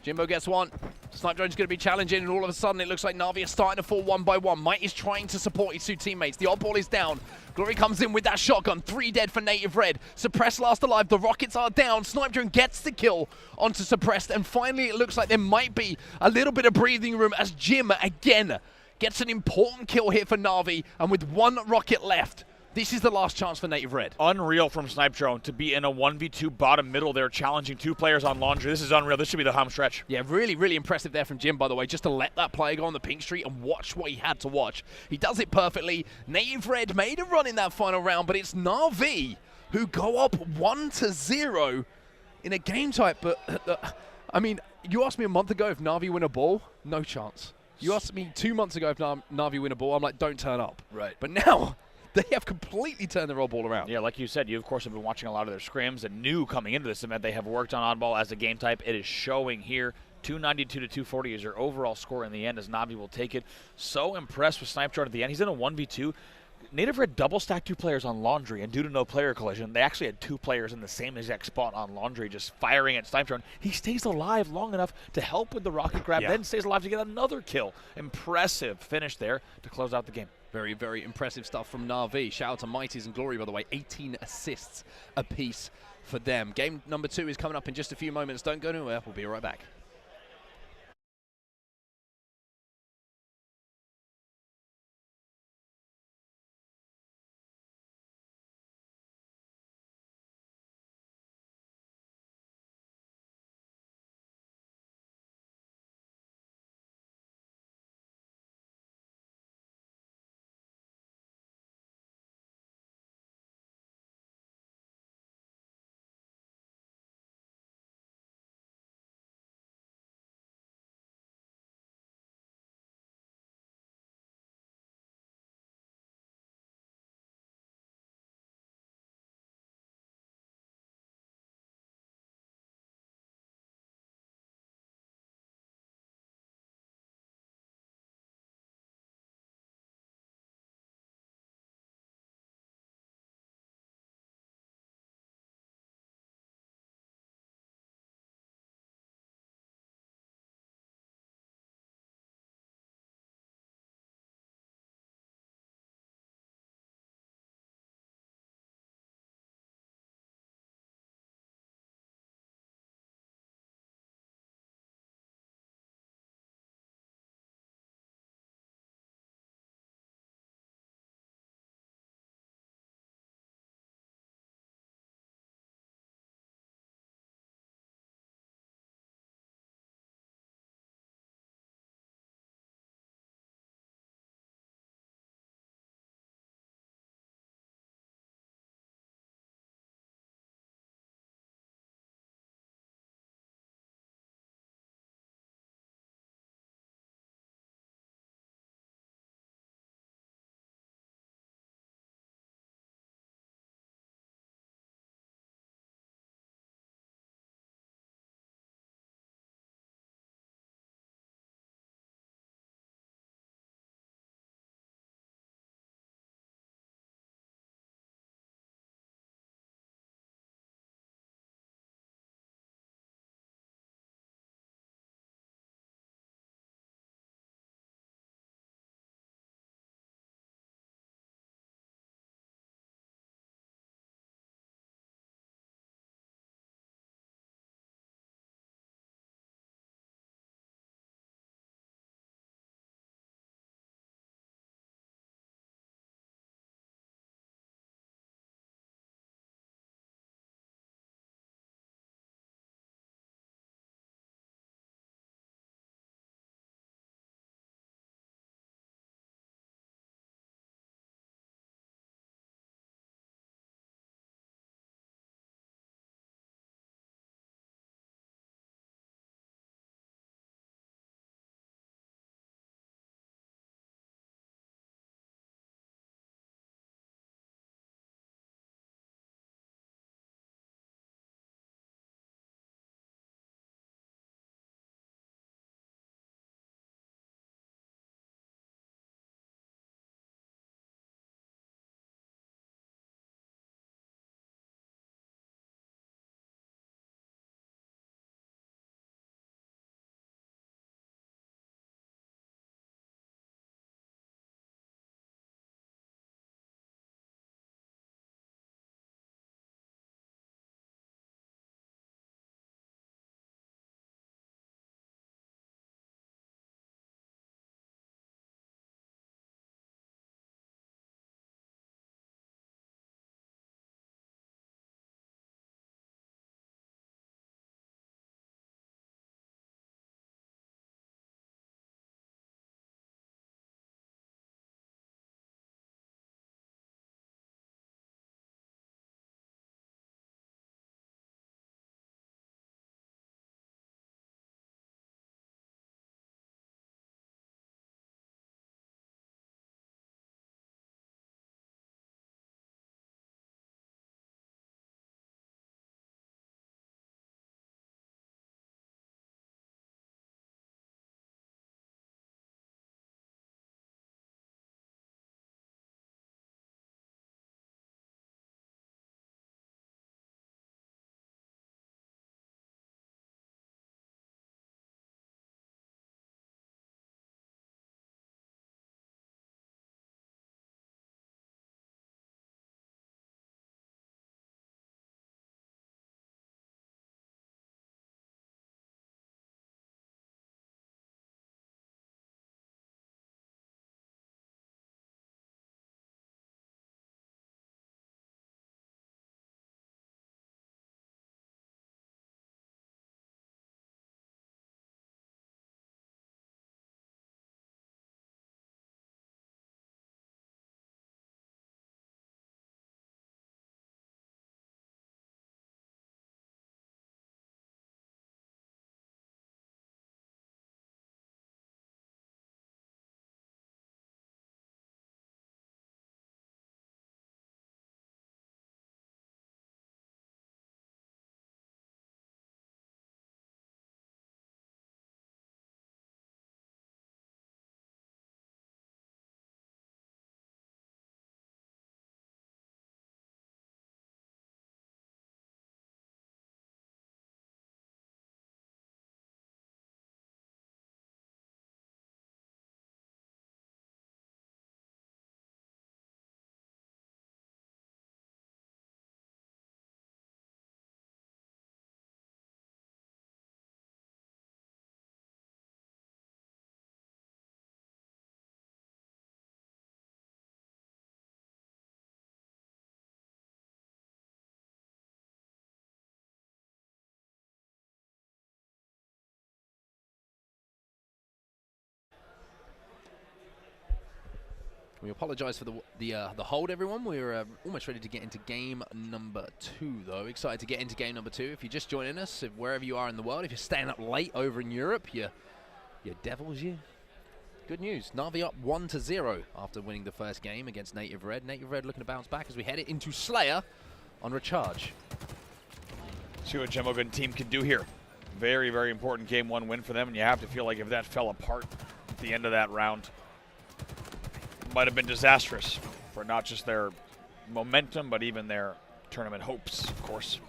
Jimbo gets 1. Snipe Drone's going to be challenging, and all of a sudden it looks like Na'Vi are starting to fall 1 by 1. Might is trying to support his 2 teammates. The oddball is down. Glory comes in with that shotgun. 3 dead for Native Red. Suppressed last alive. The Rockets are down. Snipe Drone gets the kill onto Suppressed, and finally it looks like there might be a little bit of breathing room as Jim again gets an important kill here for Na'Vi, and with 1 rocket left, this is the last chance for Native Red. Unreal from Snipe Drone to be in a 1v2 bottom middle there, challenging 2 players on Laundry. This is unreal. This should be the home stretch. Yeah, really, really impressive there from Jim, by the way, just to let that player go on the pink street and watch what he had to watch. He does it perfectly. Native Red made a run in that final round, but it's Na'Vi who go up 1-0 in a game type. But, I mean, you asked me a month ago if Na'Vi win a ball, no chance. You asked me 2 months ago if Na'Vi win a ball, I'm like, don't turn up. Right. But now they have completely turned the oddball around. Yeah, like you said, you of course have been watching a lot of their scrims and knew coming into this event they have worked on oddball as a game type. It is showing here. 292 to 240 is your overall score in the end as Na'Vi will take it. So impressed with Snipe Drone at the end. He's in a 1v2. Native Red double stacked 2 players on Laundry, and due to no player collision, they actually had 2 players in the same exact spot on Laundry just firing at Snipe Drone. He stays alive long enough to help with the rocket grab, then stays alive to get another kill. Impressive finish there to close out the game. Very, very impressive stuff from Na'Vi. Shout out to Mighties and Glory, by the way. 18 assists apiece for them. Game number 2 is coming up in just a few moments. Don't go anywhere. We'll be right back. We apologize for the hold, everyone. We're almost ready to get into game number 2, though. Excited to get into game number 2. If you're just joining us, wherever you are in the world, if you're staying up late over in Europe, you devils, you. Good news. Na'Vi up 1-0 after winning the first game against Native Red. Native Red looking to bounce back as we head it into Slayer on recharge. See what Jimbo and team can do here. Very, very important game 1 win for them, and you have to feel like if that fell apart at the end of that round, might have been disastrous for not just their momentum, but even their tournament hopes, of course,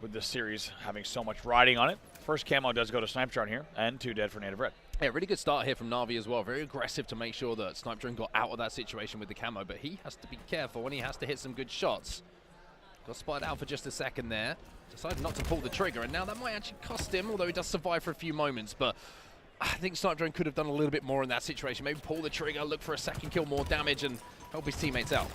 with this series having so much riding on it. First camo does go to Snipedrone here, and 2 dead for Native Red. Yeah, really good start here from Na'Vi as well. Very aggressive to make sure that Snipedrone got out of that situation with the camo, but he has to be careful when he has to hit some good shots. Got spotted out for just a second there. Decided not to pull the trigger, and now that might actually cost him, although he does survive for a few moments, but I think Snipedrone could have done a little bit more in that situation. Maybe pull the trigger, look for a second kill, more damage, and help his teammates out.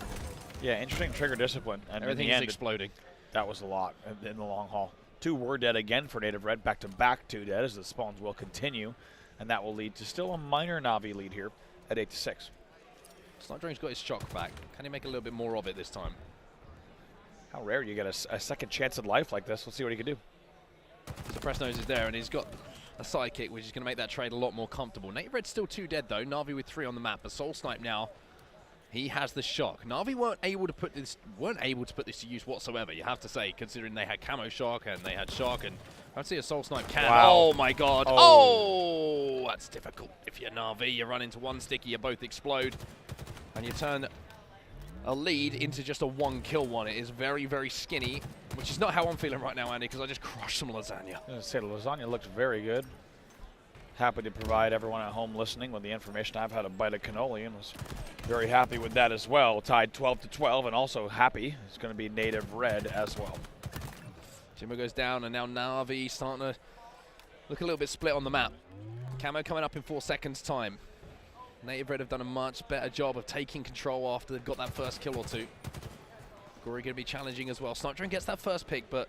Yeah, interesting trigger discipline. And everything is exploding. That was a lot in the long haul. 2 were dead again for Native Red, back-to-back 2 dead as the spawns will continue, and that will lead to still a minor Na'Vi lead here at 8-6. Snipedrone's got his shock back. Can he make a little bit more of it this time? How rare you get a second chance at life like this. We'll see what he can do. Suppress Nose is there, and he's got a sidekick, which is going to make that trade a lot more comfortable. Native Red's still 2 dead, though. Na'Vi with 3 on the map, but Soul Snipe now, he has the shock. Na'Vi weren't able to put this to use whatsoever, you have to say, considering they had camo shock and they had shock, and I'd see a Soul Snipe can. Wow. Oh my god. Oh, that's difficult. If you're Na'Vi, you run into one sticky, you both explode, and you turn a lead into just a 1-kill one. It is very, very skinny, which is not how I'm feeling right now, Andy, because I just crushed some lasagna. I was going to say, the lasagna looked very good. Happy to provide everyone at home listening with the information. I've had a bite of cannoli and was very happy with that as well. Tied 12-12, and also happy it's going to be Native Red as well. Jimbo goes down, and now Na'Vi starting to look a little bit split on the map. Camo coming up in 4 seconds' time. Native Red have done a much better job of taking control after they've got that first kill or 2. Gory going to be challenging as well. Snipedrone gets that first pick, but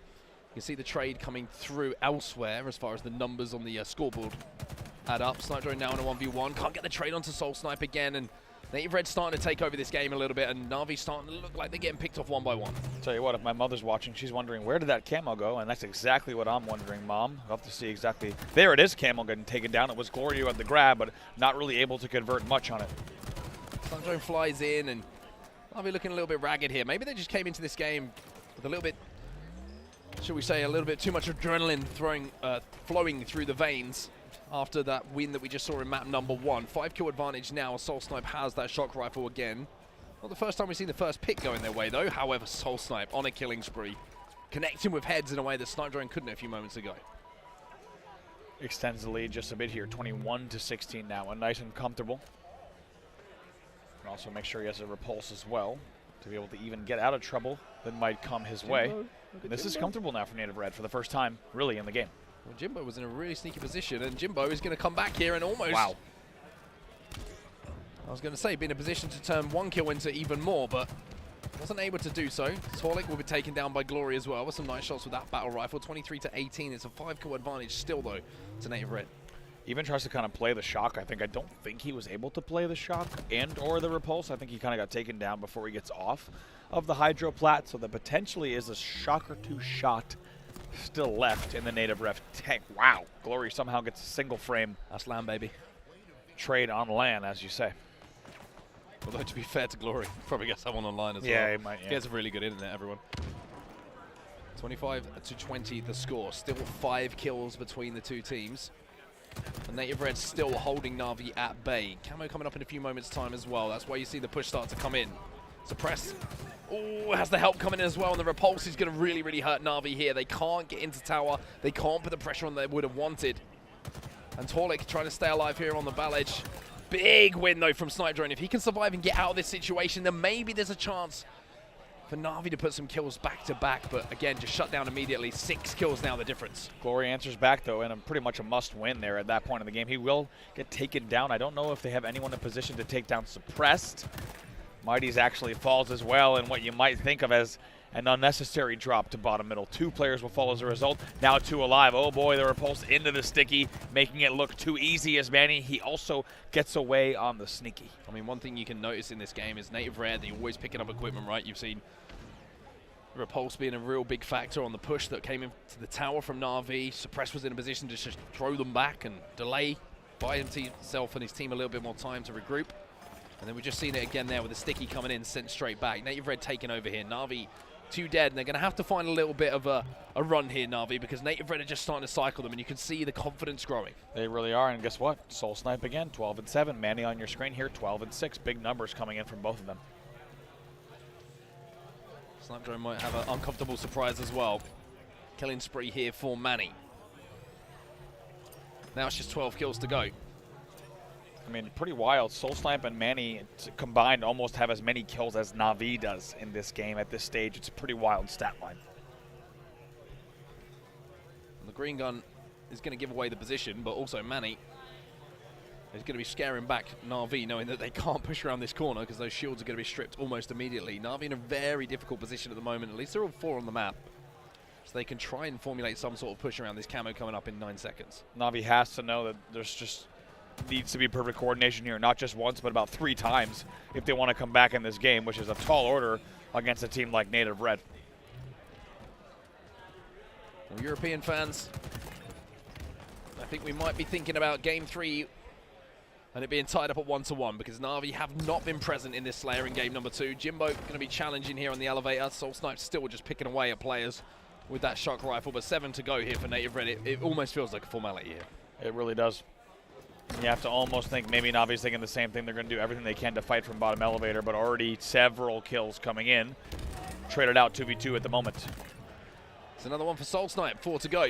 you can see the trade coming through elsewhere as far as the numbers on the scoreboard add up. Snipedrone now in a 1v1. Can't get the trade onto Soul Snipe again, and Native Red's starting to take over this game a little bit, and Na'Vi's starting to look like they're getting picked off 1 by 1. Tell you what, if my mother's watching, she's wondering, where did that camo go? And that's exactly what I'm wondering, Mom. I'll have to see exactly. There it is, camo getting taken down. It was Glory who had the grab, but not really able to convert much on it. Snipedrone flies in, and Na'Vi looking a little bit ragged here. Maybe they just came into this game with a little bit, should we say, a little bit too much adrenaline flowing through the veins after that win that we just saw in map number 1. 5-kill advantage now. Soul Snipe has that shock rifle again. Not the first time we've seen the first pick going their way, though. However, Soul Snipe on a killing spree, connecting with heads in a way that Snipedrone couldn't a few moments ago. Extends the lead just a bit here, 21-16 now, and nice and comfortable. And also make sure he has a repulse as well to be able to even get out of trouble that might come his way. And this is comfortable now for Native Red for the first time, really, in the game. Well, Jimbo was in a really sneaky position, and Jimbo is going to come back here and almost... Wow. I was going to say, be in a position to turn 1 kill into even more, but wasn't able to do so. Torlik will be taken down by Glory as well with some nice shots with that battle rifle. 23-18. It's a 5-kill advantage still, though, to Native Red. Even tries to kind of play the shock. I don't think he was able to play the shock and or the repulse. I think he kind of got taken down before he gets off of the Hydro Plat, so there potentially is a shock or 2 shot still left in the Native Ref tank. Wow. Glory somehow gets a single frame. That's land, baby. Trade on land, as you say. Although, to be fair to Glory, probably gets that one online as well. Yeah, he might, yeah. He has a really good internet, everyone. 25-20 the score. Still 5 kills between the 2 teams. The Native Red still holding Na'Vi at bay. Camo coming up in a few moments' time as well. That's why you see the push start to come in. Suppress. Oh, has the help coming in as well, and the repulse is going to really, really hurt Na'Vi here. They can't get into tower. They can't put the pressure on they would have wanted. And Torlik trying to stay alive here on the ball edge. Big win, though, from Snipedrone. If he can survive and get out of this situation, then maybe there's a chance for Na'Vi to put some kills back-to-back. But again, just shut down immediately. 6 kills now, the difference. Glory answers back, though, and pretty much a must-win there at that point in the game. He will get taken down. I don't know if they have anyone in position to take down Suppressed. Mighty's actually falls as well in what you might think of as An unnecessary drop to bottom middle. 2 players will fall as a result. Now 2 alive. Oh boy, the repulse into the sticky, making it look too easy as Manny. He also gets away on the sneaky. I mean, one thing you can notice in this game is Native Red, they're always picking up equipment, right? You've seen repulse being a real big factor on the push that came into the tower from Na'Vi. Suppress was in a position to just throw them back and delay, buy himself and his team a little bit more time to regroup. And then we've just seen it again there with the sticky coming in, sent straight back. Native Red taking over here. Na'Vi 2 dead, and they're going to have to find a little bit of a run here, Na'Vi, because Native Red are just starting to cycle them, and you can see the confidence growing. They really are, and guess what? Soul Snipe again, 12 and 7. Manny on your screen here, 12 and 6. Big numbers coming in from both of them. Snipe Drone might have an uncomfortable surprise as well. Killing spree here for Manny. Now it's just 12 kills to go. I mean, pretty wild. Soul Snipe and Manny combined almost have as many kills as Na'Vi does in this game at this stage. It's a pretty wild stat line. And the green gun is going to give away the position, but also Manny is going to be scaring back Na'Vi, knowing that they can't push around this corner because those shields are going to be stripped almost immediately. Na'Vi in a very difficult position at the moment. At least they're all 4 on the map. So they can try and formulate some sort of push around this camo coming up in 9 seconds. Na'Vi has to know that there's just needs to be perfect coordination here, not just once, but about 3 times if they want to come back in this game, which is a tall order against a team like Native Red. Well, European fans, I think we might be thinking about Game 3 and it being tied up at 1-1 because Na'Vi have not been present in this Slayer in Game number 2. Jimbo going to be challenging here on the elevator. Soul Snipe still just picking away at players with that shock rifle, but 7 to go here for Native Red. It almost feels like a formality here. It really does. You have to almost think maybe Navi's thinking the same thing. They're going to do everything they can to fight from bottom elevator, but already several kills coming in. Traded out 2v2 at the moment. It's another one for Soul Snipe, 4 to go.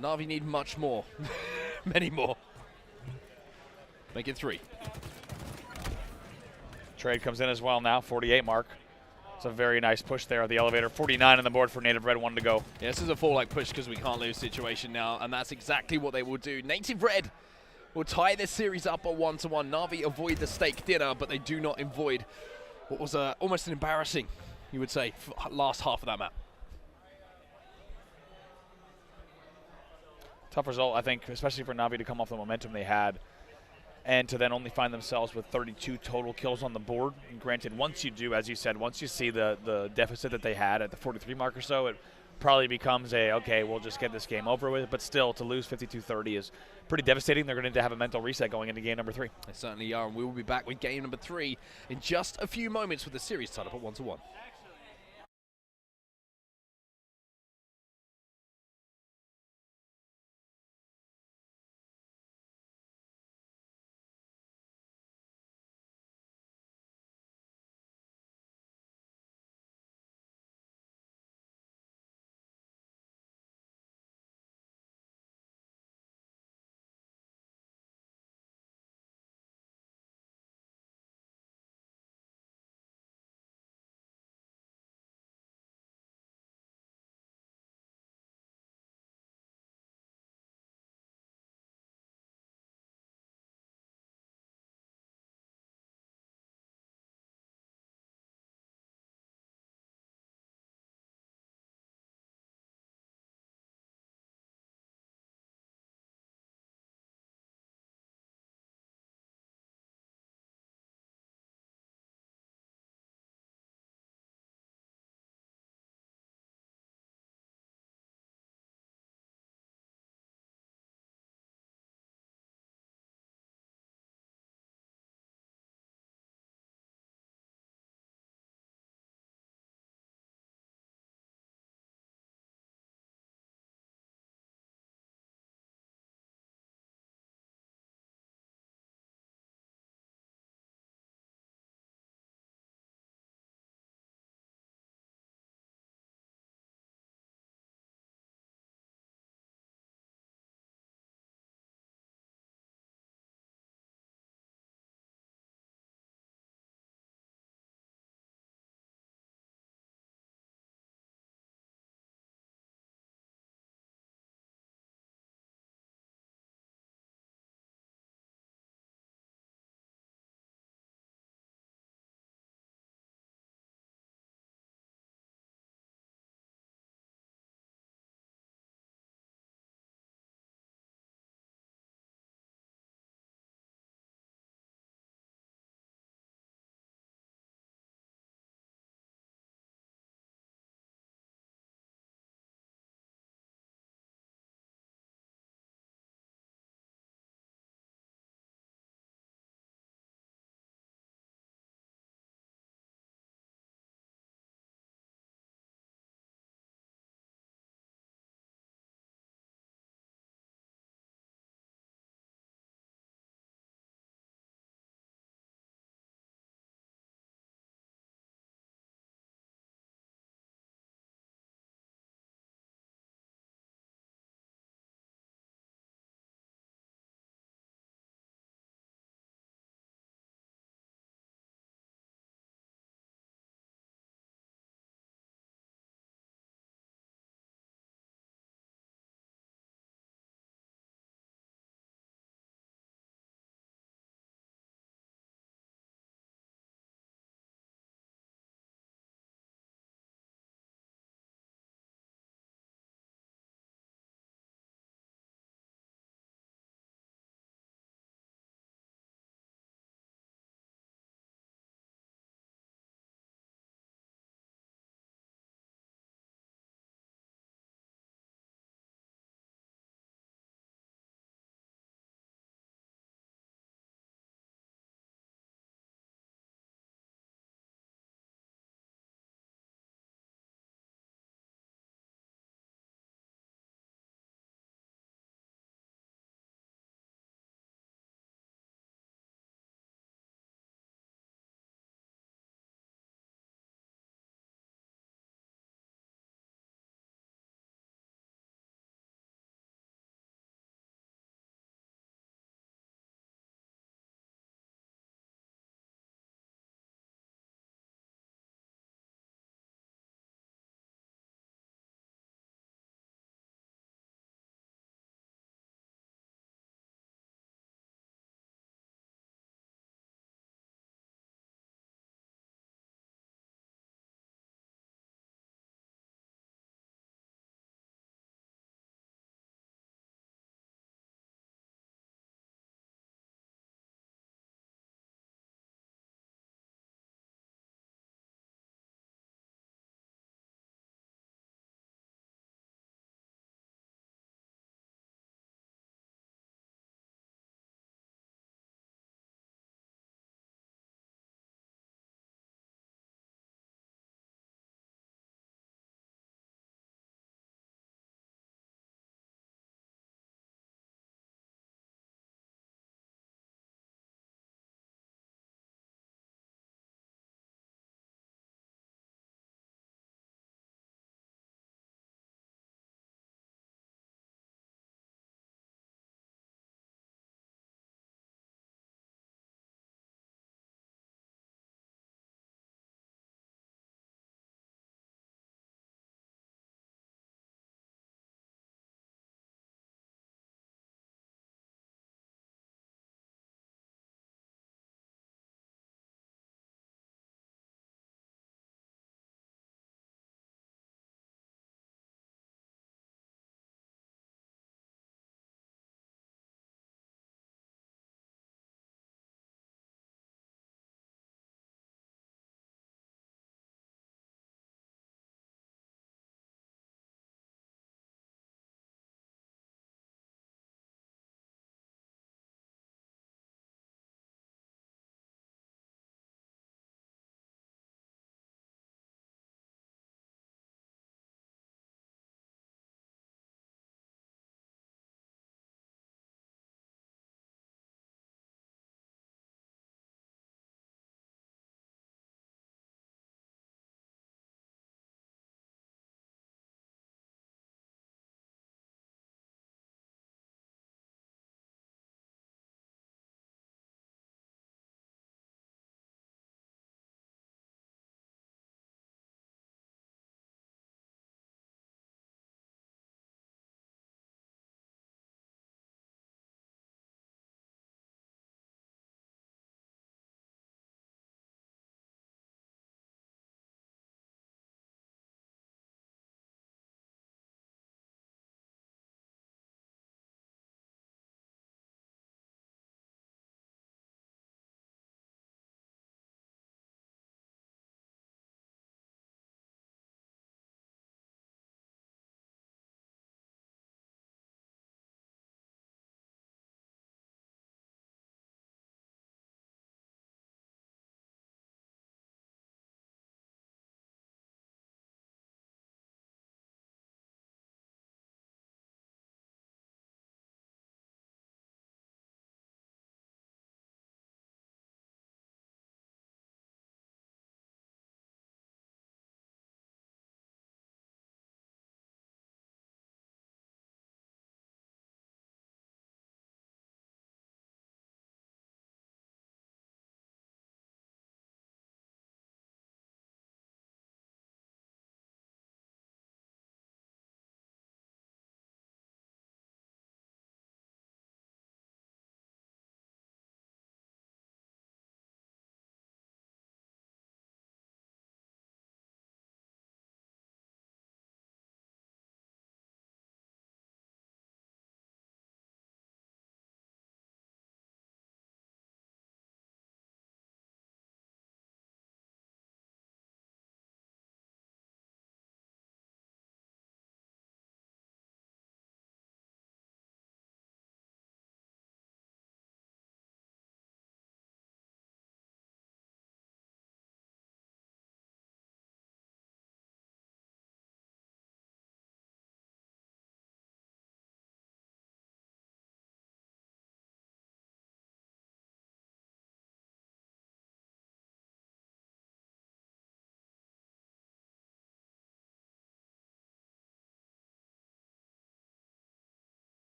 Na'Vi need much more. Many more. Make it 3. Trade comes in as well now, 48 mark. It's a very nice push there at the elevator. 49 on the board for Native Red, 1 to go. Yeah, this is a full push because we can't lose situation now, and that's exactly what they will do. Native Red will tie this series up at 1-1. Na'Vi avoid the steak dinner, but they do not avoid what was almost an embarrassing, you would say, last half of that map. Tough result, I think, especially for Na'Vi to come off the momentum they had and to then only find themselves with 32 total kills on the board. And granted, once you do, as you said, once you see the deficit that they had at the 43 mark or so, it probably becomes okay, we'll just get this game over with. But still, to lose 52-30 is pretty devastating. They're going to need to have a mental reset going into game number 3. They certainly are, and we will be back with game number 3 in just a few moments with the series tied up at 1-1.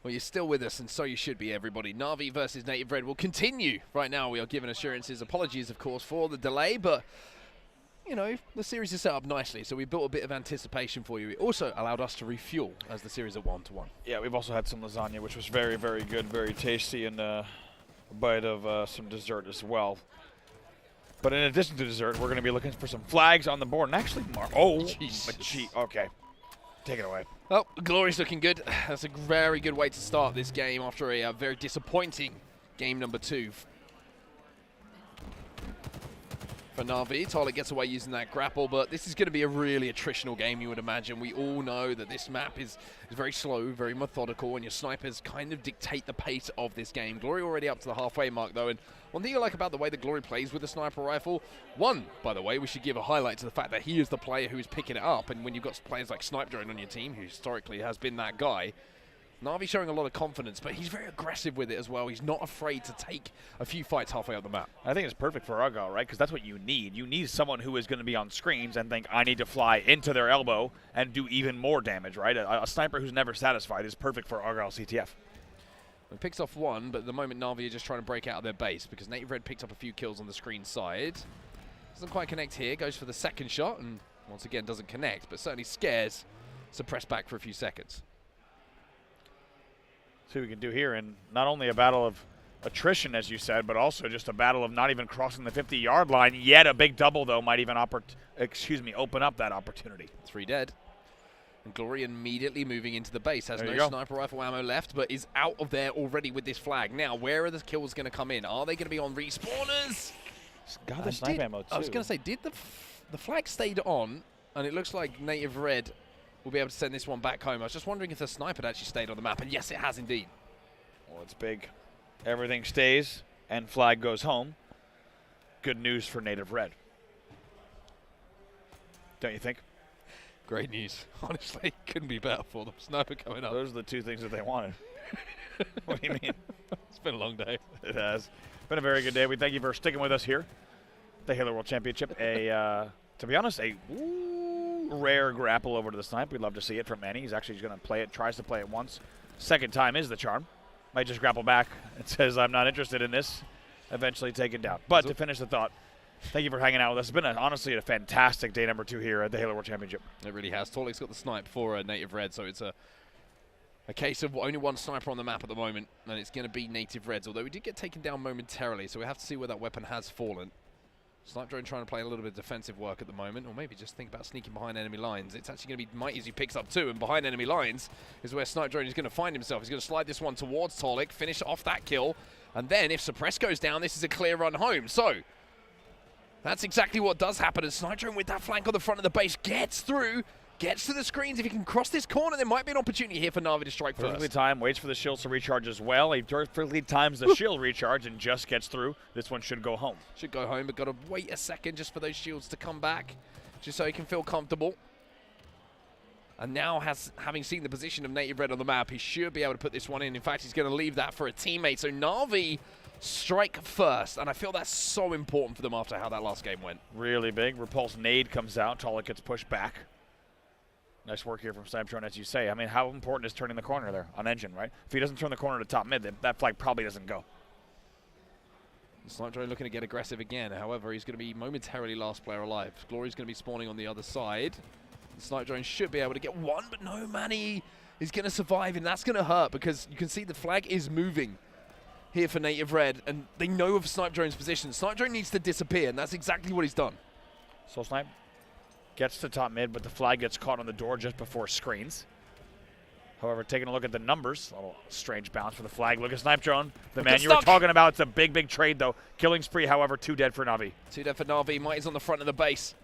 Well, you're still with us, and so you should be, everybody. Na'Vi versus Native Red will continue. Right now, we are given assurances. Apologies, of course, for the delay, but, you know, the series is set up nicely, so we built a bit of anticipation for you. It also allowed us to refuel as the series at 1-1. Yeah, we've also had some lasagna, which was very, very good, very tasty, and a bite of some dessert as well. But in addition to dessert, we're going to be looking for some flags on the board. And actually, okay. Take it away. Well, Glory's looking good. That's a very good way to start this game after a very disappointing game number 2. For Na'Vi, Tolik gets away using that grapple, but this is going to be a really attritional game, you would imagine. We all know that this map is very slow, very methodical, and your snipers kind of dictate the pace of this game. Glory already up to the halfway mark, though, and one thing I like about the way that Glory plays with the sniper rifle, one, by the way, we should give a highlight to the fact that he is the player who is picking it up, and when you've got players like Snipe Drone on your team, who historically has been that guy, Na'Vi showing a lot of confidence, but he's very aggressive with it as well. He's not afraid to take a few fights halfway up the map. I think it's perfect for Oddball, right? Because that's what you need. You need someone who is going to be on screens and think, I need to fly into their elbow and do even more damage, right? A sniper who's never satisfied is perfect for Oddball CTF. It picks off one, but at the moment Na'Vi are just trying to break out of their base because Native Red picked up a few kills on the screen side. Doesn't quite connect here, goes for the second shot, and once again doesn't connect, but certainly scares Suppress back for a few seconds. See what we can do here, and not only a battle of attrition, as you said, but also just a battle of not even crossing the 50-yard line. Yet a big double, though, might even open up that opportunity. 3 dead. And Glory immediately moving into the base. Has no sniper rifle ammo left, but is out of there already with this flag. Now, where are the kills going to come in? Are they going to be on respawners? Got the sniper ammo, too. I was going to say, did the flag stayed on, and it looks like Native Red will be able to send this one back home. I was just wondering if the sniper had actually stayed on the map, and yes, it has indeed. Well, it's big. Everything stays, and flag goes home. Good news for Native Red. Don't you think? Great news. Honestly, couldn't be better for them. Sniper coming up. Those are the 2 things that they wanted. What do you mean? It's been a long day. It has. Been a very good day. We thank you for sticking with us here. The Halo World Championship. To be honest, a rare grapple over to the snipe. We'd love to see it from Manny. He's actually going to play it, tries to play it once. Second time is the charm. Might just grapple back and says, I'm not interested in this. Eventually taken down. But to finish the thought, thank you for hanging out with us. It's been honestly a fantastic day number 2 here at the Halo World Championship. It really has. Tolik's got the snipe for Native Red, so it's a case of only one sniper on the map at the moment, and it's going to be Native Reds, although we did get taken down momentarily, so we have to see where that weapon has fallen. Snipe Drone trying to play a little bit of defensive work at the moment, or maybe just think about sneaking behind enemy lines. It's actually going to be Mighty as he picks up 2, and behind enemy lines is where Snipe Drone is going to find himself. He's going to slide this one towards Tolik, finish off that kill, and then if Suppress goes down, this is a clear run home. So that's exactly what does happen, and Snipe Drone with that flank on the front of the base gets through, gets to the screens. If he can cross this corner, there might be an opportunity here for Na'Vi to strike first. Perfectly timed, waits for the shields to recharge as well. He perfectly times the shield recharge and just gets through. This one should go home. Should go home, but got to wait a second just for those shields to come back, just so he can feel comfortable. And now, having seen the position of Native Red on the map, he should be able to put this one in. In fact, he's going to leave that for a teammate. So Na'Vi strike first, and I feel that's so important for them after how that last game went. Really big. Repulse nade comes out. Tolik gets pushed back. Nice work here from Snipe Drone, as you say. I mean, how important is turning the corner there on Engine, right? If he doesn't turn the corner to top mid, that flag probably doesn't go. Snipe Drone looking to get aggressive again. However, he's going to be momentarily last player alive. Glory's going to be spawning on the other side. Snipe Drone should be able to get one, but no, Manny is going to survive, and that's going to hurt because you can see the flag is moving here for Native Red, and they know of Snipe Drone's position. Snipe Drone needs to disappear, and that's exactly what he's done. Soul Snipe gets to top mid, but the flag gets caught on the door just before screens. However, taking a look at the numbers, a little strange bounce for the flag. Look at Snipe Drone, the man you were talking about. It's a big, big trade, though. Killing spree, however, 2 dead for Na'Vi. 2 dead for Na'Vi. Mighty's on the front of the base.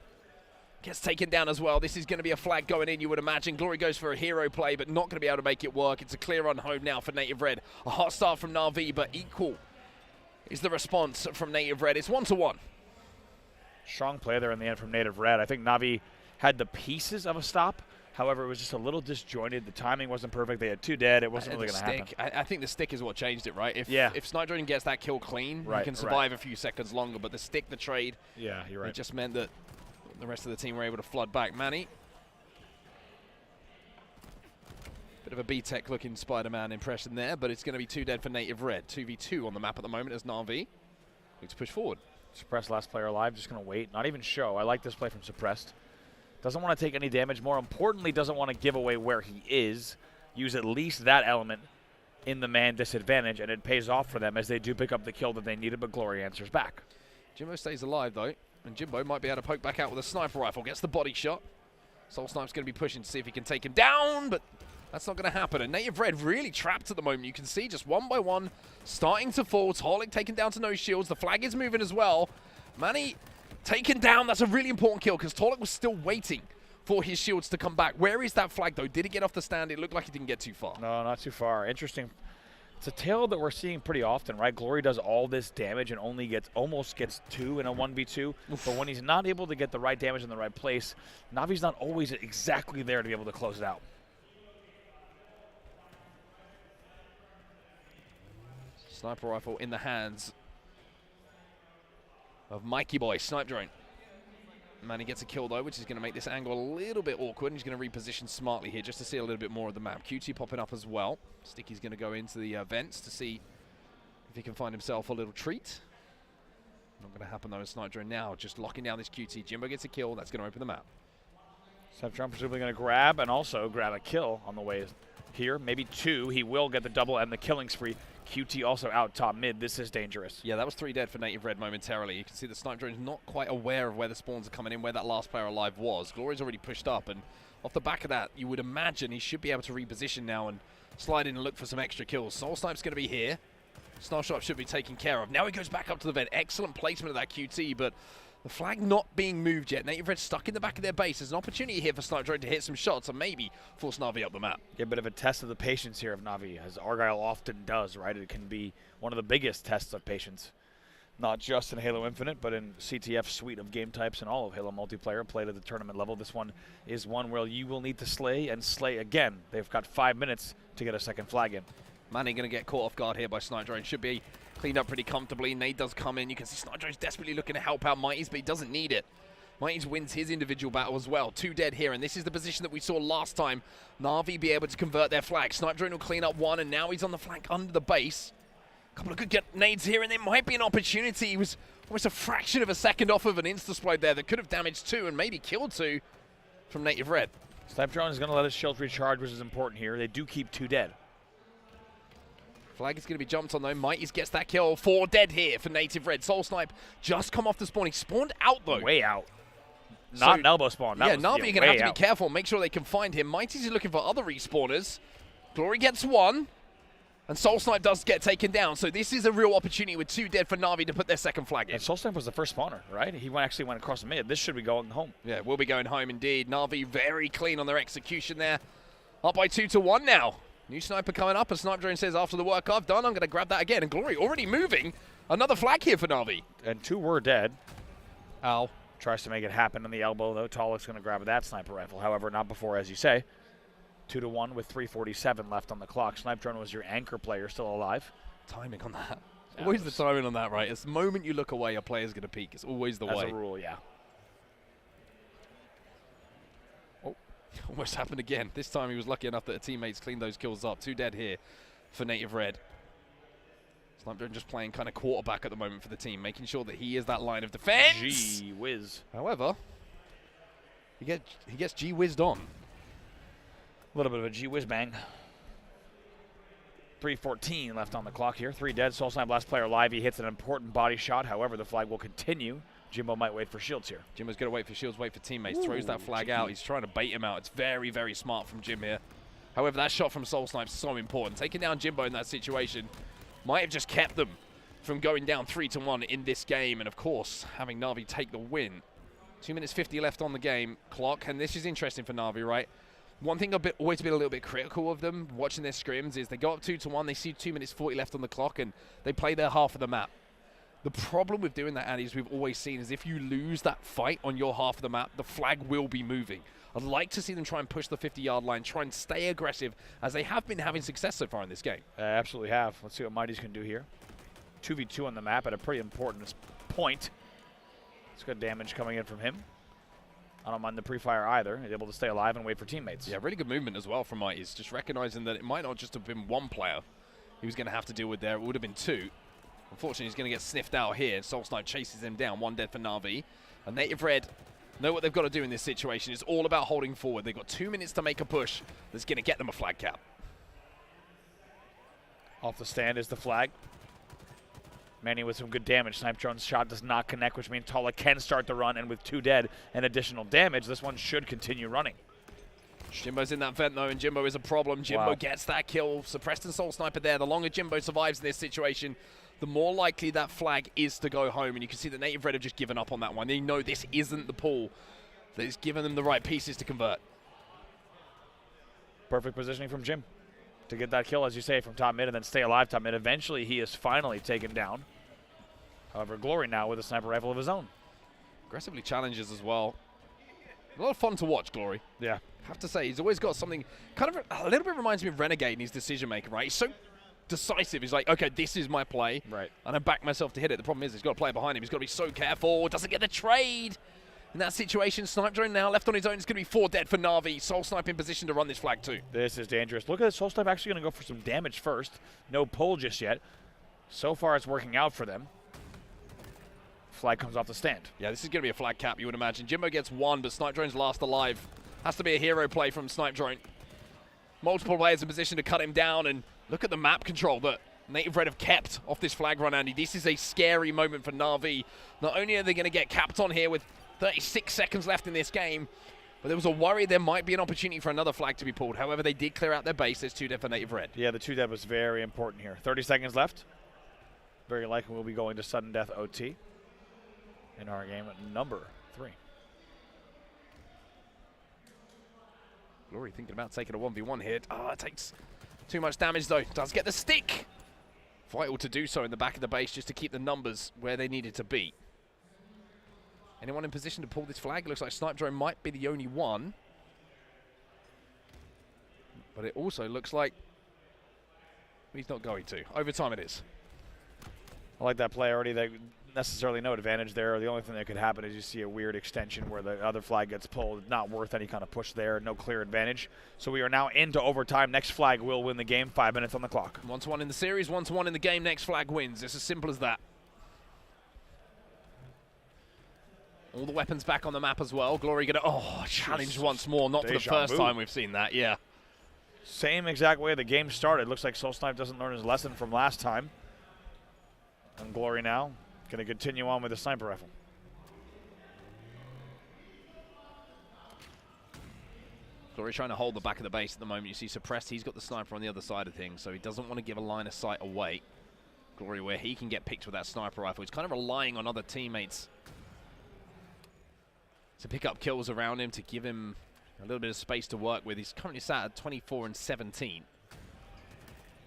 Gets taken down as well. This is going to be a flag going in, you would imagine. Glory goes for a hero play, but not going to be able to make it work. It's a clear run home now for Native Red. A hot start from Na'Vi, but equal is the response from Native Red. It's 1-1. Strong play there in the end from Native Red. I think Na'Vi had the pieces of a stop. However, it was just a little disjointed. The timing wasn't perfect. They had 2 dead. It wasn't really going to happen. I think the stick is what changed it, right? If Snipe Drone gets that kill clean, he can survive a few seconds longer. But the stick, the trade, yeah, you're right. It just meant that the rest of the team were able to flood back. Manny Bit of a B-Tech looking Spider-Man impression there, but it's going to be 2 dead for Native Red. 2v2 on the map at the moment as Na'Vi looks to push forward. Suppressed, last player alive, just going to wait. Not even show. I like this play from Suppressed. Doesn't want to take any damage. More importantly, doesn't want to give away where he is. Use at least that element in the man disadvantage, and it pays off for them as they do pick up the kill that they needed, but Glory answers back. Jimbo stays alive, though, and Jimbo might be able to poke back out with a sniper rifle. Gets the body shot. Soul Snipe's going to be pushing to see if he can take him down, but that's not going to happen. And Native Red really trapped at the moment. You can see just one by one starting to fall. Tolic taken down to no shields. The flag is moving as well. Manny taken down. That's a really important kill because Tolic was still waiting for his shields to come back. Where is that flag, though? Did it get off the stand? It looked like it didn't get too far. No, not too far. Interesting. It's a tale that we're seeing pretty often, right? Glory does all this damage and only almost gets 2 in a 1v2. But when he's not able to get the right damage in the right place, Navi's not always exactly there to be able to close it out. Sniper rifle in the hands of Mikey Boy. Snipe drone. Manny gets a kill, though, which is going to make this angle a little bit awkward. He's going to reposition smartly here just to see a little bit more of the map. QT popping up as well. Sticky's going to go into the vents to see if he can find himself a little treat. Not going to happen, though, in Snipe drone now. Just locking down this QT. Jimbo gets a kill. That's going to open the map. Snapdragon presumably going to grab and also grab a kill on the way here. Maybe 2. He will get the double and the killing spree. QT also out top mid. This is dangerous. Yeah, that was 3 dead for Native Red momentarily. You can see the snipe drone is not quite aware of where the spawns are coming in, where that last player alive was. Glory's already pushed up, and off the back of that, you would imagine he should be able to reposition now and slide in and look for some extra kills. Soul Snipe's going to be here. Snarshot should be taken care of. Now he goes back up to the vent. Excellent placement of that QT, but the flag not being moved yet. Native Red stuck in the back of their base. There's an opportunity here for Snipe Drone to hit some shots and maybe force Na'Vi up the map. Yeah, a bit of a test of the patience here of Na'Vi, as Argyle often does, right? It can be one of the biggest tests of patience, not just in Halo Infinite, but in CTF's suite of game types and all of Halo multiplayer played at the tournament level. This one is one where you will need to slay and slay again. They've got 5 minutes to get a second flag in. Manny going to get caught off guard here by Snipe Drone. Should be cleaned up pretty comfortably. Nade does come in. You can see Snipe Drone's desperately looking to help out Mighty's, but he doesn't need it. Mighty's wins his individual battle as well. 2 dead here, and this is the position that we saw last time. Na'Vi be able to convert their flag. Snipe Drone will clean up 1, and now he's on the flank under the base. A couple of good nades here, and there might be an opportunity. He was almost a fraction of a second off of an insta-splode there that could have damaged 2 and maybe killed 2 from Native Red. Snipe Drone is going to let his shields recharge, which is important here. They do keep 2 dead. Flag is going to be jumped on, though. Mighty's gets that kill. 4 dead here for Native Red. Soul Snipe just come off the spawn. He spawned out, though. Way out. Not an elbow spawn. Yeah, Na'Vi are going to have to be careful. Make sure they can find him. Mighty's looking for other respawners. Glory gets 1. And Soul Snipe does get taken down. So this is a real opportunity with 2 dead for Na'Vi to put their second flag in. And Soul Snipe was the first spawner, right? He actually went across the mid. This should be going home. Yeah, we'll be going home indeed. Na'Vi very clean on their execution there. Up by 2-1 now. New sniper coming up, and Snipe Drone says, after the work I've done, I'm going to grab that again. And Glory already moving. Another flag here for Na'Vi. And 2 were dead. Ow. Tries to make it happen on the elbow, though. Tolik's going to grab that sniper rifle. However, not before, as you say. 2-1 with 3:47 left on the clock. Snipe Drone was your anchor player, still alive. Timing on that. Always the timing on that, right? It's the moment you look away, a player's going to peek. It's always the way. As a rule, yeah. Almost happened again. This time he was lucky enough that the teammates cleaned those kills up. 2 dead here for Native Red. Snipe Drone just playing kind of quarterback at the moment for the team, making sure that he is that line of defense. Gee whiz. However, he gets gee whizzed on. A little bit of a gee whiz bang. 3:14 left on the clock here. 3 dead. Soul Snipe last player alive. He hits an important body shot. However, the flag will continue. Jimbo might wait for shields here. Jimbo's going to wait for shields, wait for teammates. Throws that flag out. He's trying to bait him out. It's very, very smart from Jim here. However, that shot from Soul Snipe is so important. Taking down Jimbo in that situation might have just kept them from going down 3-1 in this game. And, of course, having Na'Vi take the win. 2 minutes 50 left on the game clock. And this is interesting for Na'Vi, right? One thing I've always been a little bit critical of them watching their scrims is they go up 2-1. They see 2 minutes 40 left on the clock, and they play their half of the map. The problem with doing that, Andy, as we've always seen, is if you lose that fight on your half of the map, the flag will be moving. I'd like to see them try and push the 50-yard line, try and stay aggressive, as they have been having success so far in this game. Absolutely have. Let's see what Mighty's can do here. 2v2 on the map at a pretty important point. It's good damage coming in from him. I don't mind the pre-fire either. He's able to stay alive and wait for teammates. Yeah, really good movement as well from Mighty's, just recognizing that it might not just have been one player he was going to have to deal with there. It would have been two. Unfortunately, he's going to get sniffed out here. Soul Snipe chases him down. One dead for Na'Vi. And Native Red know what they've got to do in this situation. It's all about holding forward. They've got 2 minutes to make a push that's going to get them a flag cap. Off the stand is the flag. Manny with some good damage. Snipe Drone's shot does not connect, which means Tala can start the run, and with 2 dead and additional damage, this one should continue running. Jimbo's in that vent though, and Jimbo is a problem. Jimbo gets that kill. Suppressed and Soul Sniper there. The longer Jimbo survives in this situation, the more likely that flag is to go home. And you can see that Native Red have just given up on that one. They know this isn't the pool that is giving them the right pieces to convert. Perfect positioning from Jim to get that kill, as you say, from top mid and then stay alive top mid. Eventually, he is finally taken down. However, Glory now with a sniper rifle of his own. Aggressively challenges as well. A lot of fun to watch, Glory. Yeah. Have to say, he's always got something, kind of a little bit reminds me of Renegade in his decision making, right? He's so decisive. He's like, okay, this is my play. Right. And I back myself to hit it. The problem is he's got a player behind him. He's got to be so careful. Doesn't get the trade. In that situation, Snipe Drone now left on his own. It's going to be 4 dead for Na'Vi. Soul Snipe in position to run this flag too. This is dangerous. Look at this. Soul Snipe actually going to go for some damage first. No pull just yet. So far, it's working out for them. Flag comes off the stand. Yeah, this is going to be a flag cap, you would imagine. Jimbo gets 1, but Snipe Drone's last alive. Has to be a hero play from Snipe Drone. Multiple players in position to cut him down, and look at the map control that Native Red have kept off this flag run, Andy. This is a scary moment for Na'Vi. Not only are they going to get capped on here with 36 seconds left in this game, but there was a worry there might be an opportunity for another flag to be pulled. However, they did clear out their base. There's 2 dead for Native Red. Yeah, the 2 dead was very important here. 30 seconds left. Very likely we'll be going to sudden death OT in our game at number 3. Glory thinking about taking a 1v1 here. Oh, it takes too much damage though. Does get the stick. Vital to do so in the back of the base just to keep the numbers where they needed to be. Anyone in position to pull this flag? It looks like Snipe Drone might be the only one. But it also looks like he's not going to. Overtime it is. I like that play already. They necessarily no advantage there. The only thing that could happen is you see a weird extension where the other flag gets pulled. Not worth any kind of push there. No clear advantage. So we are now into overtime. Next flag will win the game. 5 minutes on the clock. 1-1 in the series, 1-1 in the game. Next flag wins. It's as simple as that. All the weapons back on the map as well. Glory gonna challenge once more. Not for the first time we've seen that. Yeah. Same exact way the game started. Looks like Soul Snipe doesn't learn his lesson from last time. And Glory now going to continue on with the sniper rifle. Glory trying to hold the back of the base at the moment. You see Suppressed, he's got the sniper on the other side of things, so he doesn't want to give a line of sight away. Glory where he can get picked with that sniper rifle. He's kind of relying on other teammates to pick up kills around him, to give him a little bit of space to work with. He's currently sat at 24 and 17.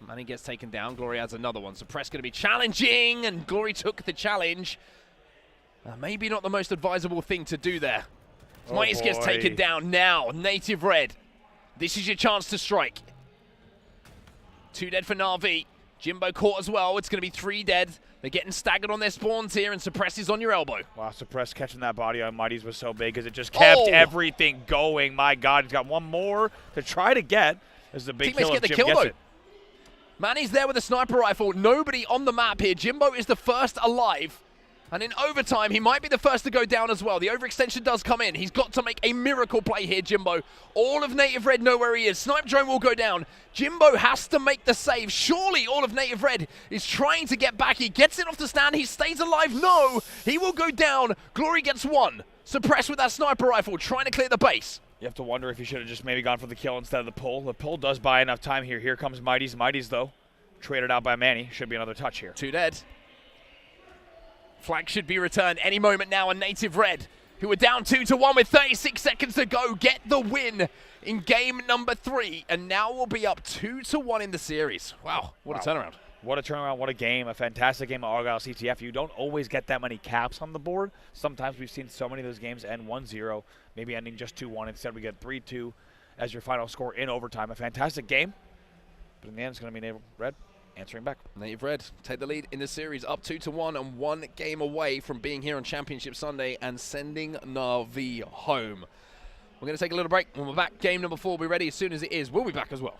Manny gets taken down. Glory adds another one. Suppressed going to be challenging, and Glory took the challenge. Maybe not the most advisable thing to do there. Mighty's gets taken down now. Native Red, this is your chance to strike. 2 dead for Na'Vi. Jimbo caught as well. It's going to be 3 dead. They're getting staggered on their spawns here, and Suppressed is on your elbow. Wow, Suppressed catching that body on Mighty's was so big because it just kept everything going. My God, he's got one more to try to get. This is a big kill if Jim gets it. Manny's there with a sniper rifle. Nobody on the map here. Jimbo is the first alive. And in overtime, he might be the first to go down as well. The overextension does come in. He's got to make a miracle play here, Jimbo. All of Native Red know where he is. Snipe Drone will go down. Jimbo has to make the save. Surely all of Native Red is trying to get back. He gets it off the stand. He stays alive. No, he will go down. Glory gets 1. Suppressed with that sniper rifle, trying to clear the base. You have to wonder if he should have just maybe gone for the kill instead of the pull. The pull does buy enough time here. Here comes Mighty's. Mighty's, though, traded out by Manny. Should be another touch here. 2 dead. Flag should be returned any moment now, and Native Red, who are down 2-1 with 36 seconds to go, get the win in game number 3, and now we'll be up 2-1 in the series. Wow, what a turnaround. What a turnaround, what a game, a fantastic game of Argyle CTF. You don't always get that many caps on the board. Sometimes we've seen so many of those games end 1-0, maybe ending just 2-1. Instead, we get 3-2 as your final score in overtime. A fantastic game, but in the end, it's going to be Native Red answering back. Native Red take the lead in the series, up 2-1 and 1 game away from being here on Championship Sunday and sending Na'Vi home. We're going to take a little break. When we're back, game number 4 will be ready as soon as it is. We'll be back as well.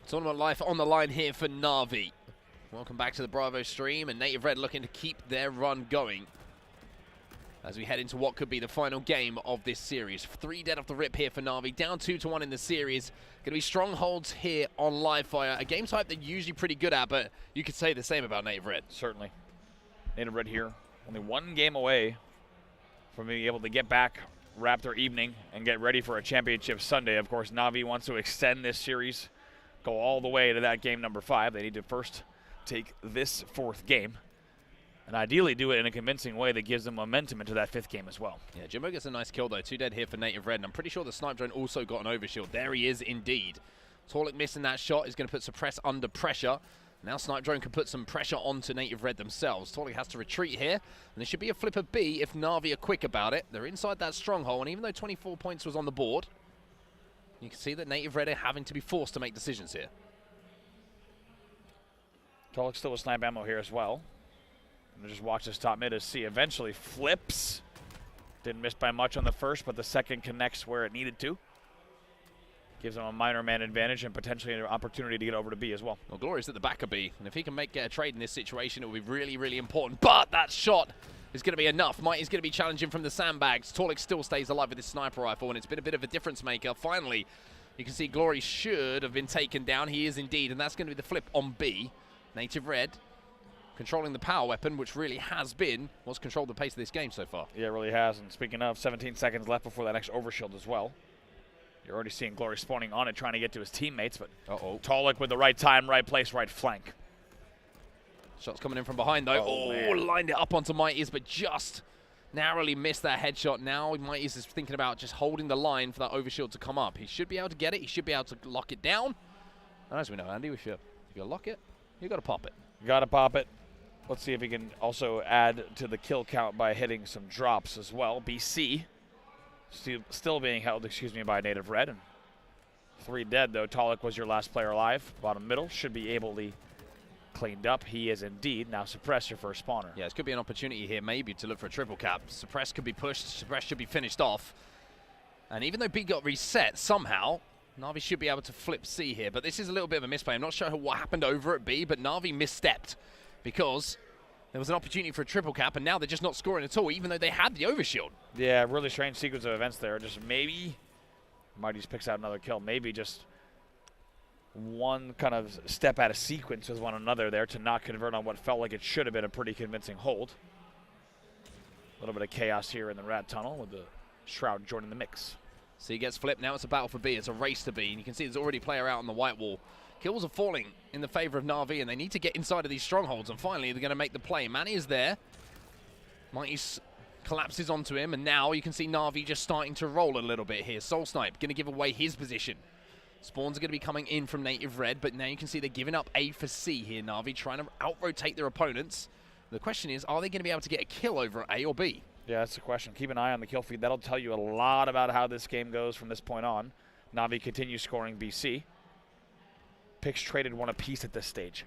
Tournament life on the line here for Na'Vi. Welcome back to the Bravo stream, and Native Red looking to keep their run going as we head into what could be the final game of this series. 3 dead off the rip here for Na'Vi, down 2-1 in the series. Going to be Strongholds here on live fire, a game type they're usually pretty good at, but you could say the same about Native Red. Certainly. Native Red here, only 1 game away from being able to get back, wrap their evening, and get ready for a championship Sunday. Of course, Na'Vi wants to extend this series, go all the way to that game number 5. They need to first take this 4th game and ideally do it in a convincing way that gives them momentum into that 5th game as well. Yeah, Jimbo gets a nice kill though. 2 dead here for Native Red, and I'm pretty sure the snipe drone also got an overshield. There he is indeed. Torlik missing that shot is going to put Suppress under pressure. Now snipe drone can put some pressure onto Native Red themselves. Torlik has to retreat here, and there should be a flip of B if Na'Vi are quick about it. They're inside that stronghold, and even though 24 points was on the board, you can see that Native Red are having to be forced to make decisions here. Torlik still with snipe ammo here as well. And just watch this top mid as C eventually flips. Didn't miss by much on the first, but the second connects where it needed to. Gives him a minor man advantage and potentially an opportunity to get over to B as well. Well, Glory's at the back of B, and if he can get a trade in this situation, it will be really, really important. But that shot is going to be enough. Mighty's going to be challenging from the sandbags. Torlik still stays alive with his sniper rifle, and it's been a bit of a difference maker. Finally, you can see Glory should have been taken down. He is indeed, and that's going to be the flip on B. Native Red controlling the power weapon, which really has been what's controlled the pace of this game so far. Yeah, it really has. And speaking of, 17 seconds left before that next overshield as well. You're already seeing Glory spawning on it, trying to get to his teammates, but Torlik with the right time, right place, right flank. Shots coming in from behind, though. Oh, lined it up onto Mighty's, but just narrowly missed that headshot. Now Mighty's is thinking about just holding the line for that overshield to come up. He should be able to get it. He should be able to lock it down. And as we know, Andy, if you're If you lock it, you got to pop it. Got to pop it. Let's see if he can also add to the kill count by hitting some drops as well. BC still being held, by Native Red. And 3 dead, though. Talik was your last player alive. Bottom middle should be ably cleaned up. He is indeed. Now Suppress your first spawner. Yeah, this could be an opportunity here maybe to look for a triple cap. Suppress could be pushed. Suppress should be finished off. And even though B got reset, somehow Na'Vi should be able to flip C here. But this is a little bit of a misplay. I'm not sure what happened over at B, but Na'Vi misstepped because there was an opportunity for a triple cap, and now they're just not scoring at all, even though they had the overshield. Yeah, really strange sequence of events there. Just maybe Mighty's picks out another kill. Maybe just one kind of step out of sequence with one another there to not convert on what felt like it should have been a pretty convincing hold. A little bit of chaos here in the rat tunnel with the Shroud joining the mix. C gets flipped. Now it's a battle for B. It's a race to B, and you can see there's already a player out on the white wall. Kills are falling in the favor of Na'Vi, and they need to get inside of these strongholds, and finally they're going to make the play. Manny is there. Mighty collapses onto him, and now you can see Na'Vi just starting to roll a little bit here. Soul Snipe going to give away his position. Spawns are going to be coming in from Native Red, but now you can see they're giving up A for C here. Na'Vi trying to out-rotate their opponents. The question is, are they going to be able to get a kill over A or B? Yeah, that's the question. Keep an eye on the kill feed. That'll tell you a lot about how this game goes from this point on. Na'Vi continues scoring BC. Picks traded one apiece at this stage.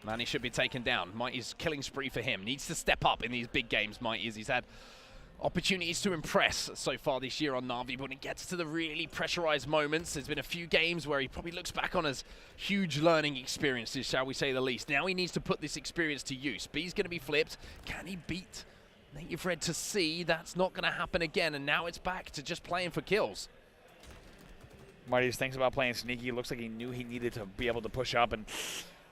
Manny should be taken down. Mighty's killing spree for him. Needs to step up in these big games, Mighty, as he's had opportunities to impress so far this year on Na'Vi, but when it gets to the really pressurized moments, there's been a few games where he probably looks back on as huge learning experiences, shall we say the least. Now he needs to put this experience to use. B's going to be flipped. Can he beat Native Red to C? That's not going to happen again, and now it's back to just playing for kills. Mighty thinks about playing sneaky. Looks like he knew he needed to be able to push up and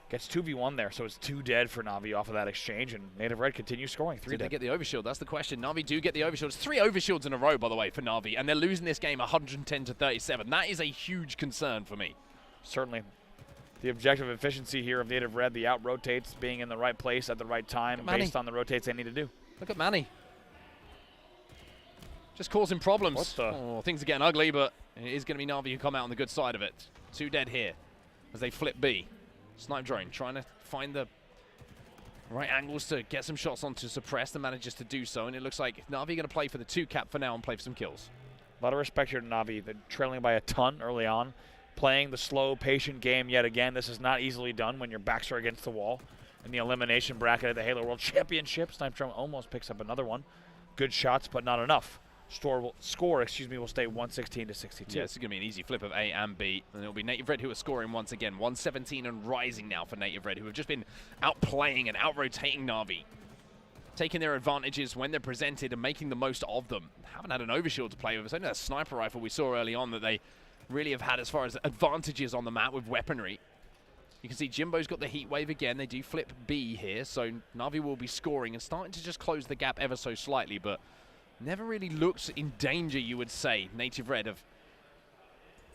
gets 2v1 there, so it's 2 dead for Na'Vi off of that exchange, and Native Red continues scoring. 3 Did dead. they get the overshield? That's the question. Na'Vi do get the overshield. It's 3 overshields in a row, by the way, for Na'Vi, and they're losing this game 110-37. That is a huge concern for me. Certainly. The objective efficiency here of Native Red, the out-rotates, being in the right place at the right time based on the rotates they need to do. Look at Manny. Just causing problems. What the? Oh, things are getting ugly, but it is going to be Na'Vi who come out on the good side of it. 2 dead here as they flip B. Snipe drone trying to find the right angles to get some shots onto Suppress and manages to do so. And it looks like Na'Vi going to play for the 2 cap for now and play for some kills. A lot of respect here to Na'Vi. They're trailing by a ton early on. Playing the slow, patient game yet again. This is not easily done when your backs are against the wall. In the elimination bracket at the Halo World Championship, Snipe drone almost picks up another one. Good shots, but not enough. Score will stay 116-62. Yeah, this is going to be an easy flip of A and B. And it'll be Native Red who are scoring once again. 117 and rising now for Native Red, who have just been outplaying and out-rotating Na'Vi. Taking their advantages when they're presented and making the most of them. Haven't had an overshield to play with. It's only that sniper rifle we saw early on that they really have had as far as advantages on the map with weaponry. You can see Jimbo's got the heat wave again. They do flip B here, so Na'Vi will be scoring and starting to just close the gap ever so slightly, but never really looks in danger, you would say, Native Red, of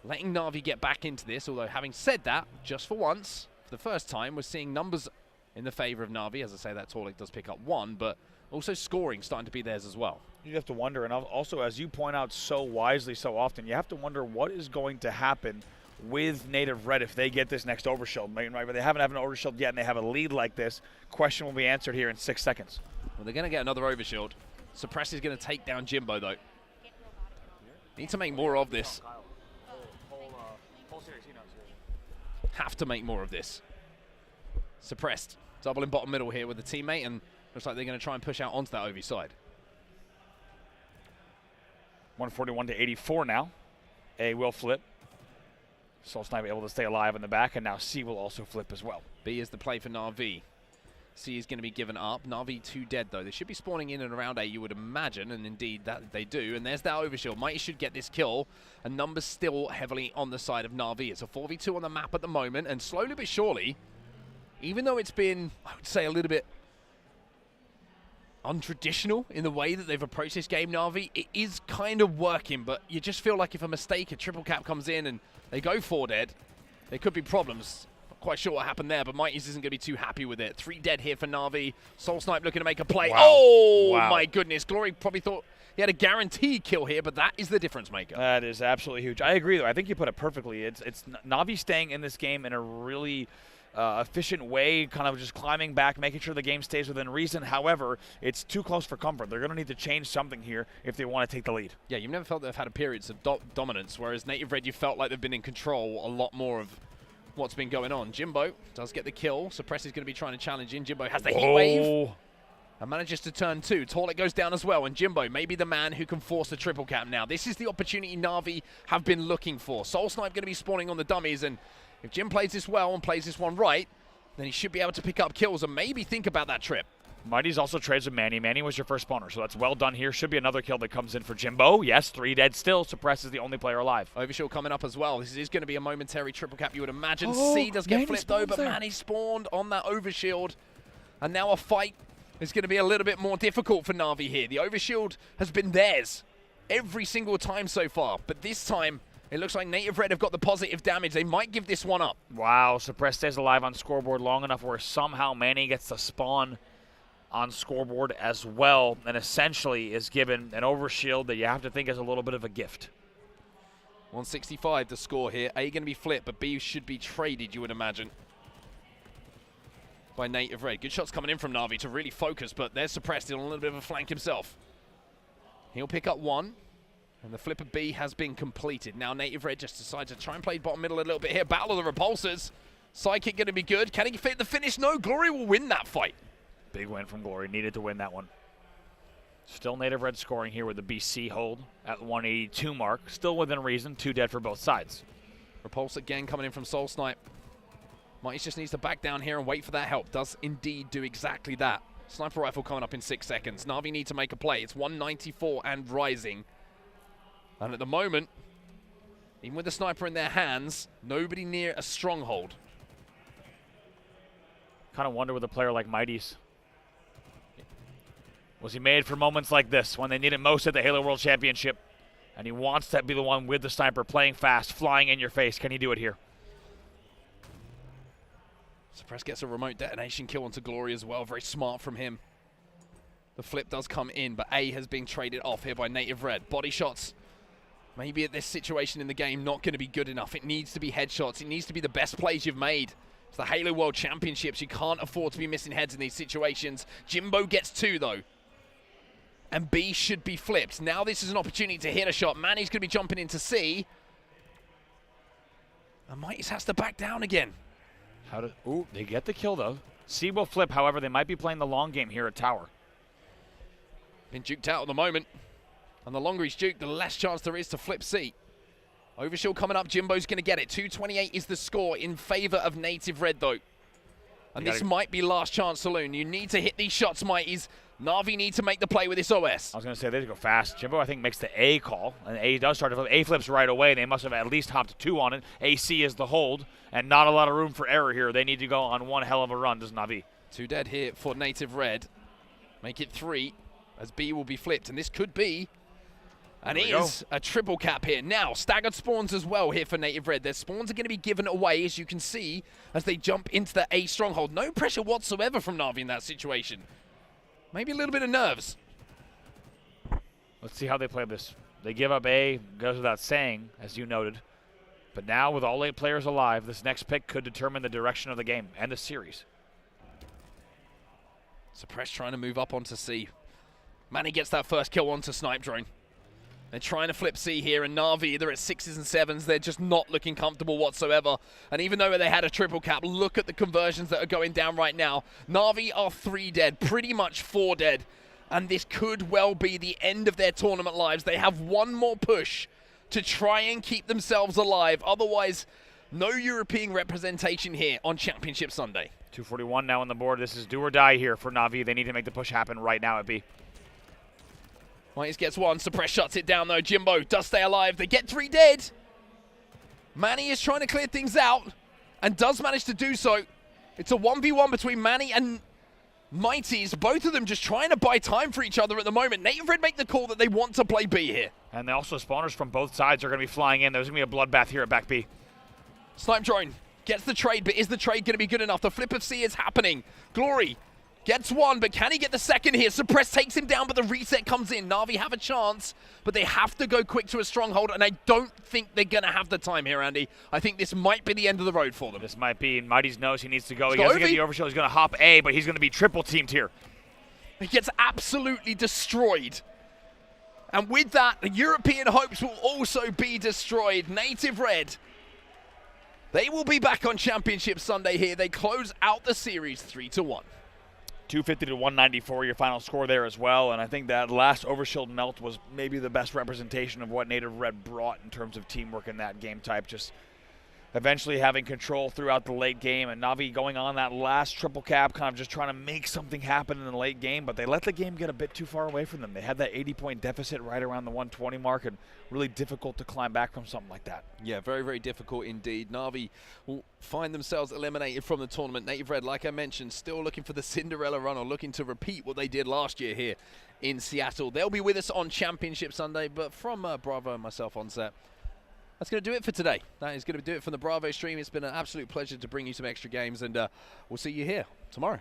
letting Na'Vi get back into this. Although, having said that, just for once, for the first time, we're seeing numbers in the favor of Na'Vi. As I say, that Talik does pick up 1, but also scoring starting to be theirs as well. You have to wonder, and also, as you point out so wisely so often, you have to wonder what is going to happen with Native Red if they get this next overshield. Right, but they haven't had an overshield yet, and they have a lead like this. Question will be answered here in 6 seconds. Well, they're going to get another overshield. Suppress is going to take down Jimbo, though. Need to make more of this. Have to make more of this. Suppressed. Double in bottom middle here with the teammate, and looks like they're going to try and push out onto that OV side. 141-84 now. A will flip. Soul Snipe able to stay alive in the back, and now C will also flip as well. B is the play for Na'Vi. C is going to be given up. Na'Vi 2 dead, though. They should be spawning in and around A, you would imagine, and indeed that they do. And there's that overshield. Mighty should get this kill, and numbers still heavily on the side of Na'Vi. It's a 4v2 on the map at the moment, and slowly but surely, even though it's been, I would say, a little bit untraditional in the way that they've approached this game, Na'Vi, it is kind of working, but you just feel like if a mistake, a triple cap comes in and they go 4 dead, there could be problems. Not quite sure what happened there, but Mighty's isn't going to be too happy with it. 3 dead here for Na'Vi. Soul Snipe looking to make a play. Wow. Oh, wow. My goodness. Glory probably thought He had a guaranteed kill here, but that is the difference maker. That is absolutely huge. I agree, though. I think you put it perfectly. It's Na'Vi staying in this game in a really efficient way, kind of just climbing back, making sure the game stays within reason. However, it's too close for comfort. They're going to need to change something here if they want to take the lead. Yeah, you've never felt they've had a periods of dominance, whereas Native Red, you felt like they've been in control a lot more of what's been going on. Jimbo does get the kill. Suppress is going to be trying to challenge in. Jimbo has the heat wave and manages to turn 2. Toilet goes down as well, and Jimbo may be the man who can force the triple cap now. This is the opportunity Na'Vi have been looking for. Soul Snipe going to be spawning on the dummies, and if Jim plays this well and plays this one right, then he should be able to pick up kills and maybe think about that trip. Mighty's also trades with Manny. Manny was your first spawner, so that's well done here. Should be another kill that comes in for Jimbo. Yes, 3 dead still. Suppress is the only player alive. Overshield coming up as well. This is going to be a momentary triple cap, you would imagine. C does get flipped though, but Manny spawned on that overshield. And now a fight is going to be a little bit more difficult for Na'Vi here. The overshield has been theirs every single time so far, but this time it looks like Native Red have got the positive damage. They might give this one up. Wow, Suppress stays alive on scoreboard long enough where somehow Manny gets to spawn on scoreboard as well, and essentially is given an overshield that you have to think is a little bit of a gift. 165 to score here. A going to be flipped, but B should be traded, you would imagine, by Native Red. Good shots coming in from Na'Vi to really focus, but they're suppressed on a little bit of a flank himself. He'll pick up 1. And the flip of B has been completed. Now Native Red just decides to try and play bottom middle a little bit here. Battle of the Repulsors. Sidekick going to be good. Can he fit the finish? No, Glory will win that fight. Big win from Glory. Needed to win that one. Still Native Red scoring here with the BC hold at the 182 mark. Still within reason. 2 dead for both sides. Repulse again coming in from Soul Snipe. Mighty just needs to back down here and wait for that help. Does indeed do exactly that. Sniper rifle coming up in 6 seconds. Na'Vi need to make a play. It's 194 and rising. And at the moment, even with the sniper in their hands, nobody near a stronghold. Kind of wonder with a player like Mighty's. Was he made for moments like this when they need it most at the Halo World Championship? And he wants to be the one with the sniper, playing fast, flying in your face. Can he do it here? Suppress gets a remote detonation kill onto Glory as well. Very smart from him. The flip does come in, but A has been traded off here by Native Red. Body shots. Maybe at this situation in the game, not going to be good enough. It needs to be headshots. It needs to be the best plays you've made. It's the Halo World Championships. You can't afford to be missing heads in these situations. Jimbo gets 2, though. And B should be flipped. Now this is an opportunity to hit a shot. Manny's going to be jumping into C. And Mighty's has to back down again. Ooh, they get the kill, though. C will flip, however, they might be playing the long game here at Tower. Been juked out at the moment. And the longer he's juked, the less chance there is to flip C. Overshield coming up. Jimbo's going to get it. 228 is the score in favor of Native Red, though. And this might be last chance saloon. You need to hit these shots, Mighties. Na'Vi need to make the play with this OS. I was going to say, they go fast. Jimbo, I think, makes the A call. And A does start to flip. A flips right away. They must have at least hopped 2 on it. AC is the hold. And not a lot of room for error here. They need to go on one hell of a run, does Na'Vi. 2 dead here for Native Red. Make it 3 as B will be flipped. And this could be... And it is a triple cap here. Now, staggered spawns as well here for Native Red. Their spawns are going to be given away, as you can see, as they jump into the A stronghold. No pressure whatsoever from Na'Vi in that situation. Maybe a little bit of nerves. Let's see how they play this. They give up A, goes without saying, as you noted. But now, with all 8 players alive, this next pick could determine the direction of the game and the series. Suppress trying to move up onto C. Manny gets that first kill onto Snipe Drone. They're trying to flip C here, and Na'Vi, they're at 6s and 7s. They're just not looking comfortable whatsoever. And even though they had a triple cap, look at the conversions that are going down right now. Na'Vi are 3 dead, pretty much 4 dead. And this could well be the end of their tournament lives. They have one more push to try and keep themselves alive. Otherwise, no European representation here on Championship Sunday. 241 now on the board. This is do or die here for Na'Vi. They need to make the push happen right now at B. Mighties gets 1. Suppress shuts it down, though. Jimbo does stay alive. They get 3 dead. Manny is trying to clear things out and does manage to do so. It's a 1v1 between Manny and Mighties. Both of them just trying to buy time for each other at the moment. Native Red make the call that they want to play B here. And also spawners from both sides are going to be flying in. There's going to be a bloodbath here at back B. Snipe Drone gets the trade, but is the trade going to be good enough? The flip of C is happening. Glory Gets one, but can he get the second here? Suppress takes him down, but the reset comes in. Na'Vi have a chance, but they have to go quick to a stronghold, and I don't think they're going to have the time here, Andy. I think this might be the end of the road for them. This might be. Mighty's knows he needs to go. He has to get the overshield. He's going to hop A, but he's going to be triple teamed here. He gets absolutely destroyed. And with that, the European hopes will also be destroyed. Native Red, they will be back on Championship Sunday here. They close out the series 3-1. 250 to 194, your final score there as well. And I think that last overshield melt was maybe the best representation of what Native Red brought in terms of teamwork in that game type. Just eventually having control throughout the late game, and Na'Vi going on that last triple cap, kind of just trying to make something happen in the late game, but they let the game get a bit too far away from them. They had that 80-point deficit right around the 120 mark, and really difficult to climb back from something like that. Yeah, very, very difficult indeed. Na'Vi will find themselves eliminated from the tournament. Native Red, like I mentioned, still looking for the Cinderella run, or looking to repeat what they did last year here in Seattle. They'll be with us on Championship Sunday, but from Bravo and myself on set, that's going to do it for today. That is going to do it from the Bravo stream. It's been an absolute pleasure to bring you some extra games, and we'll see you here tomorrow.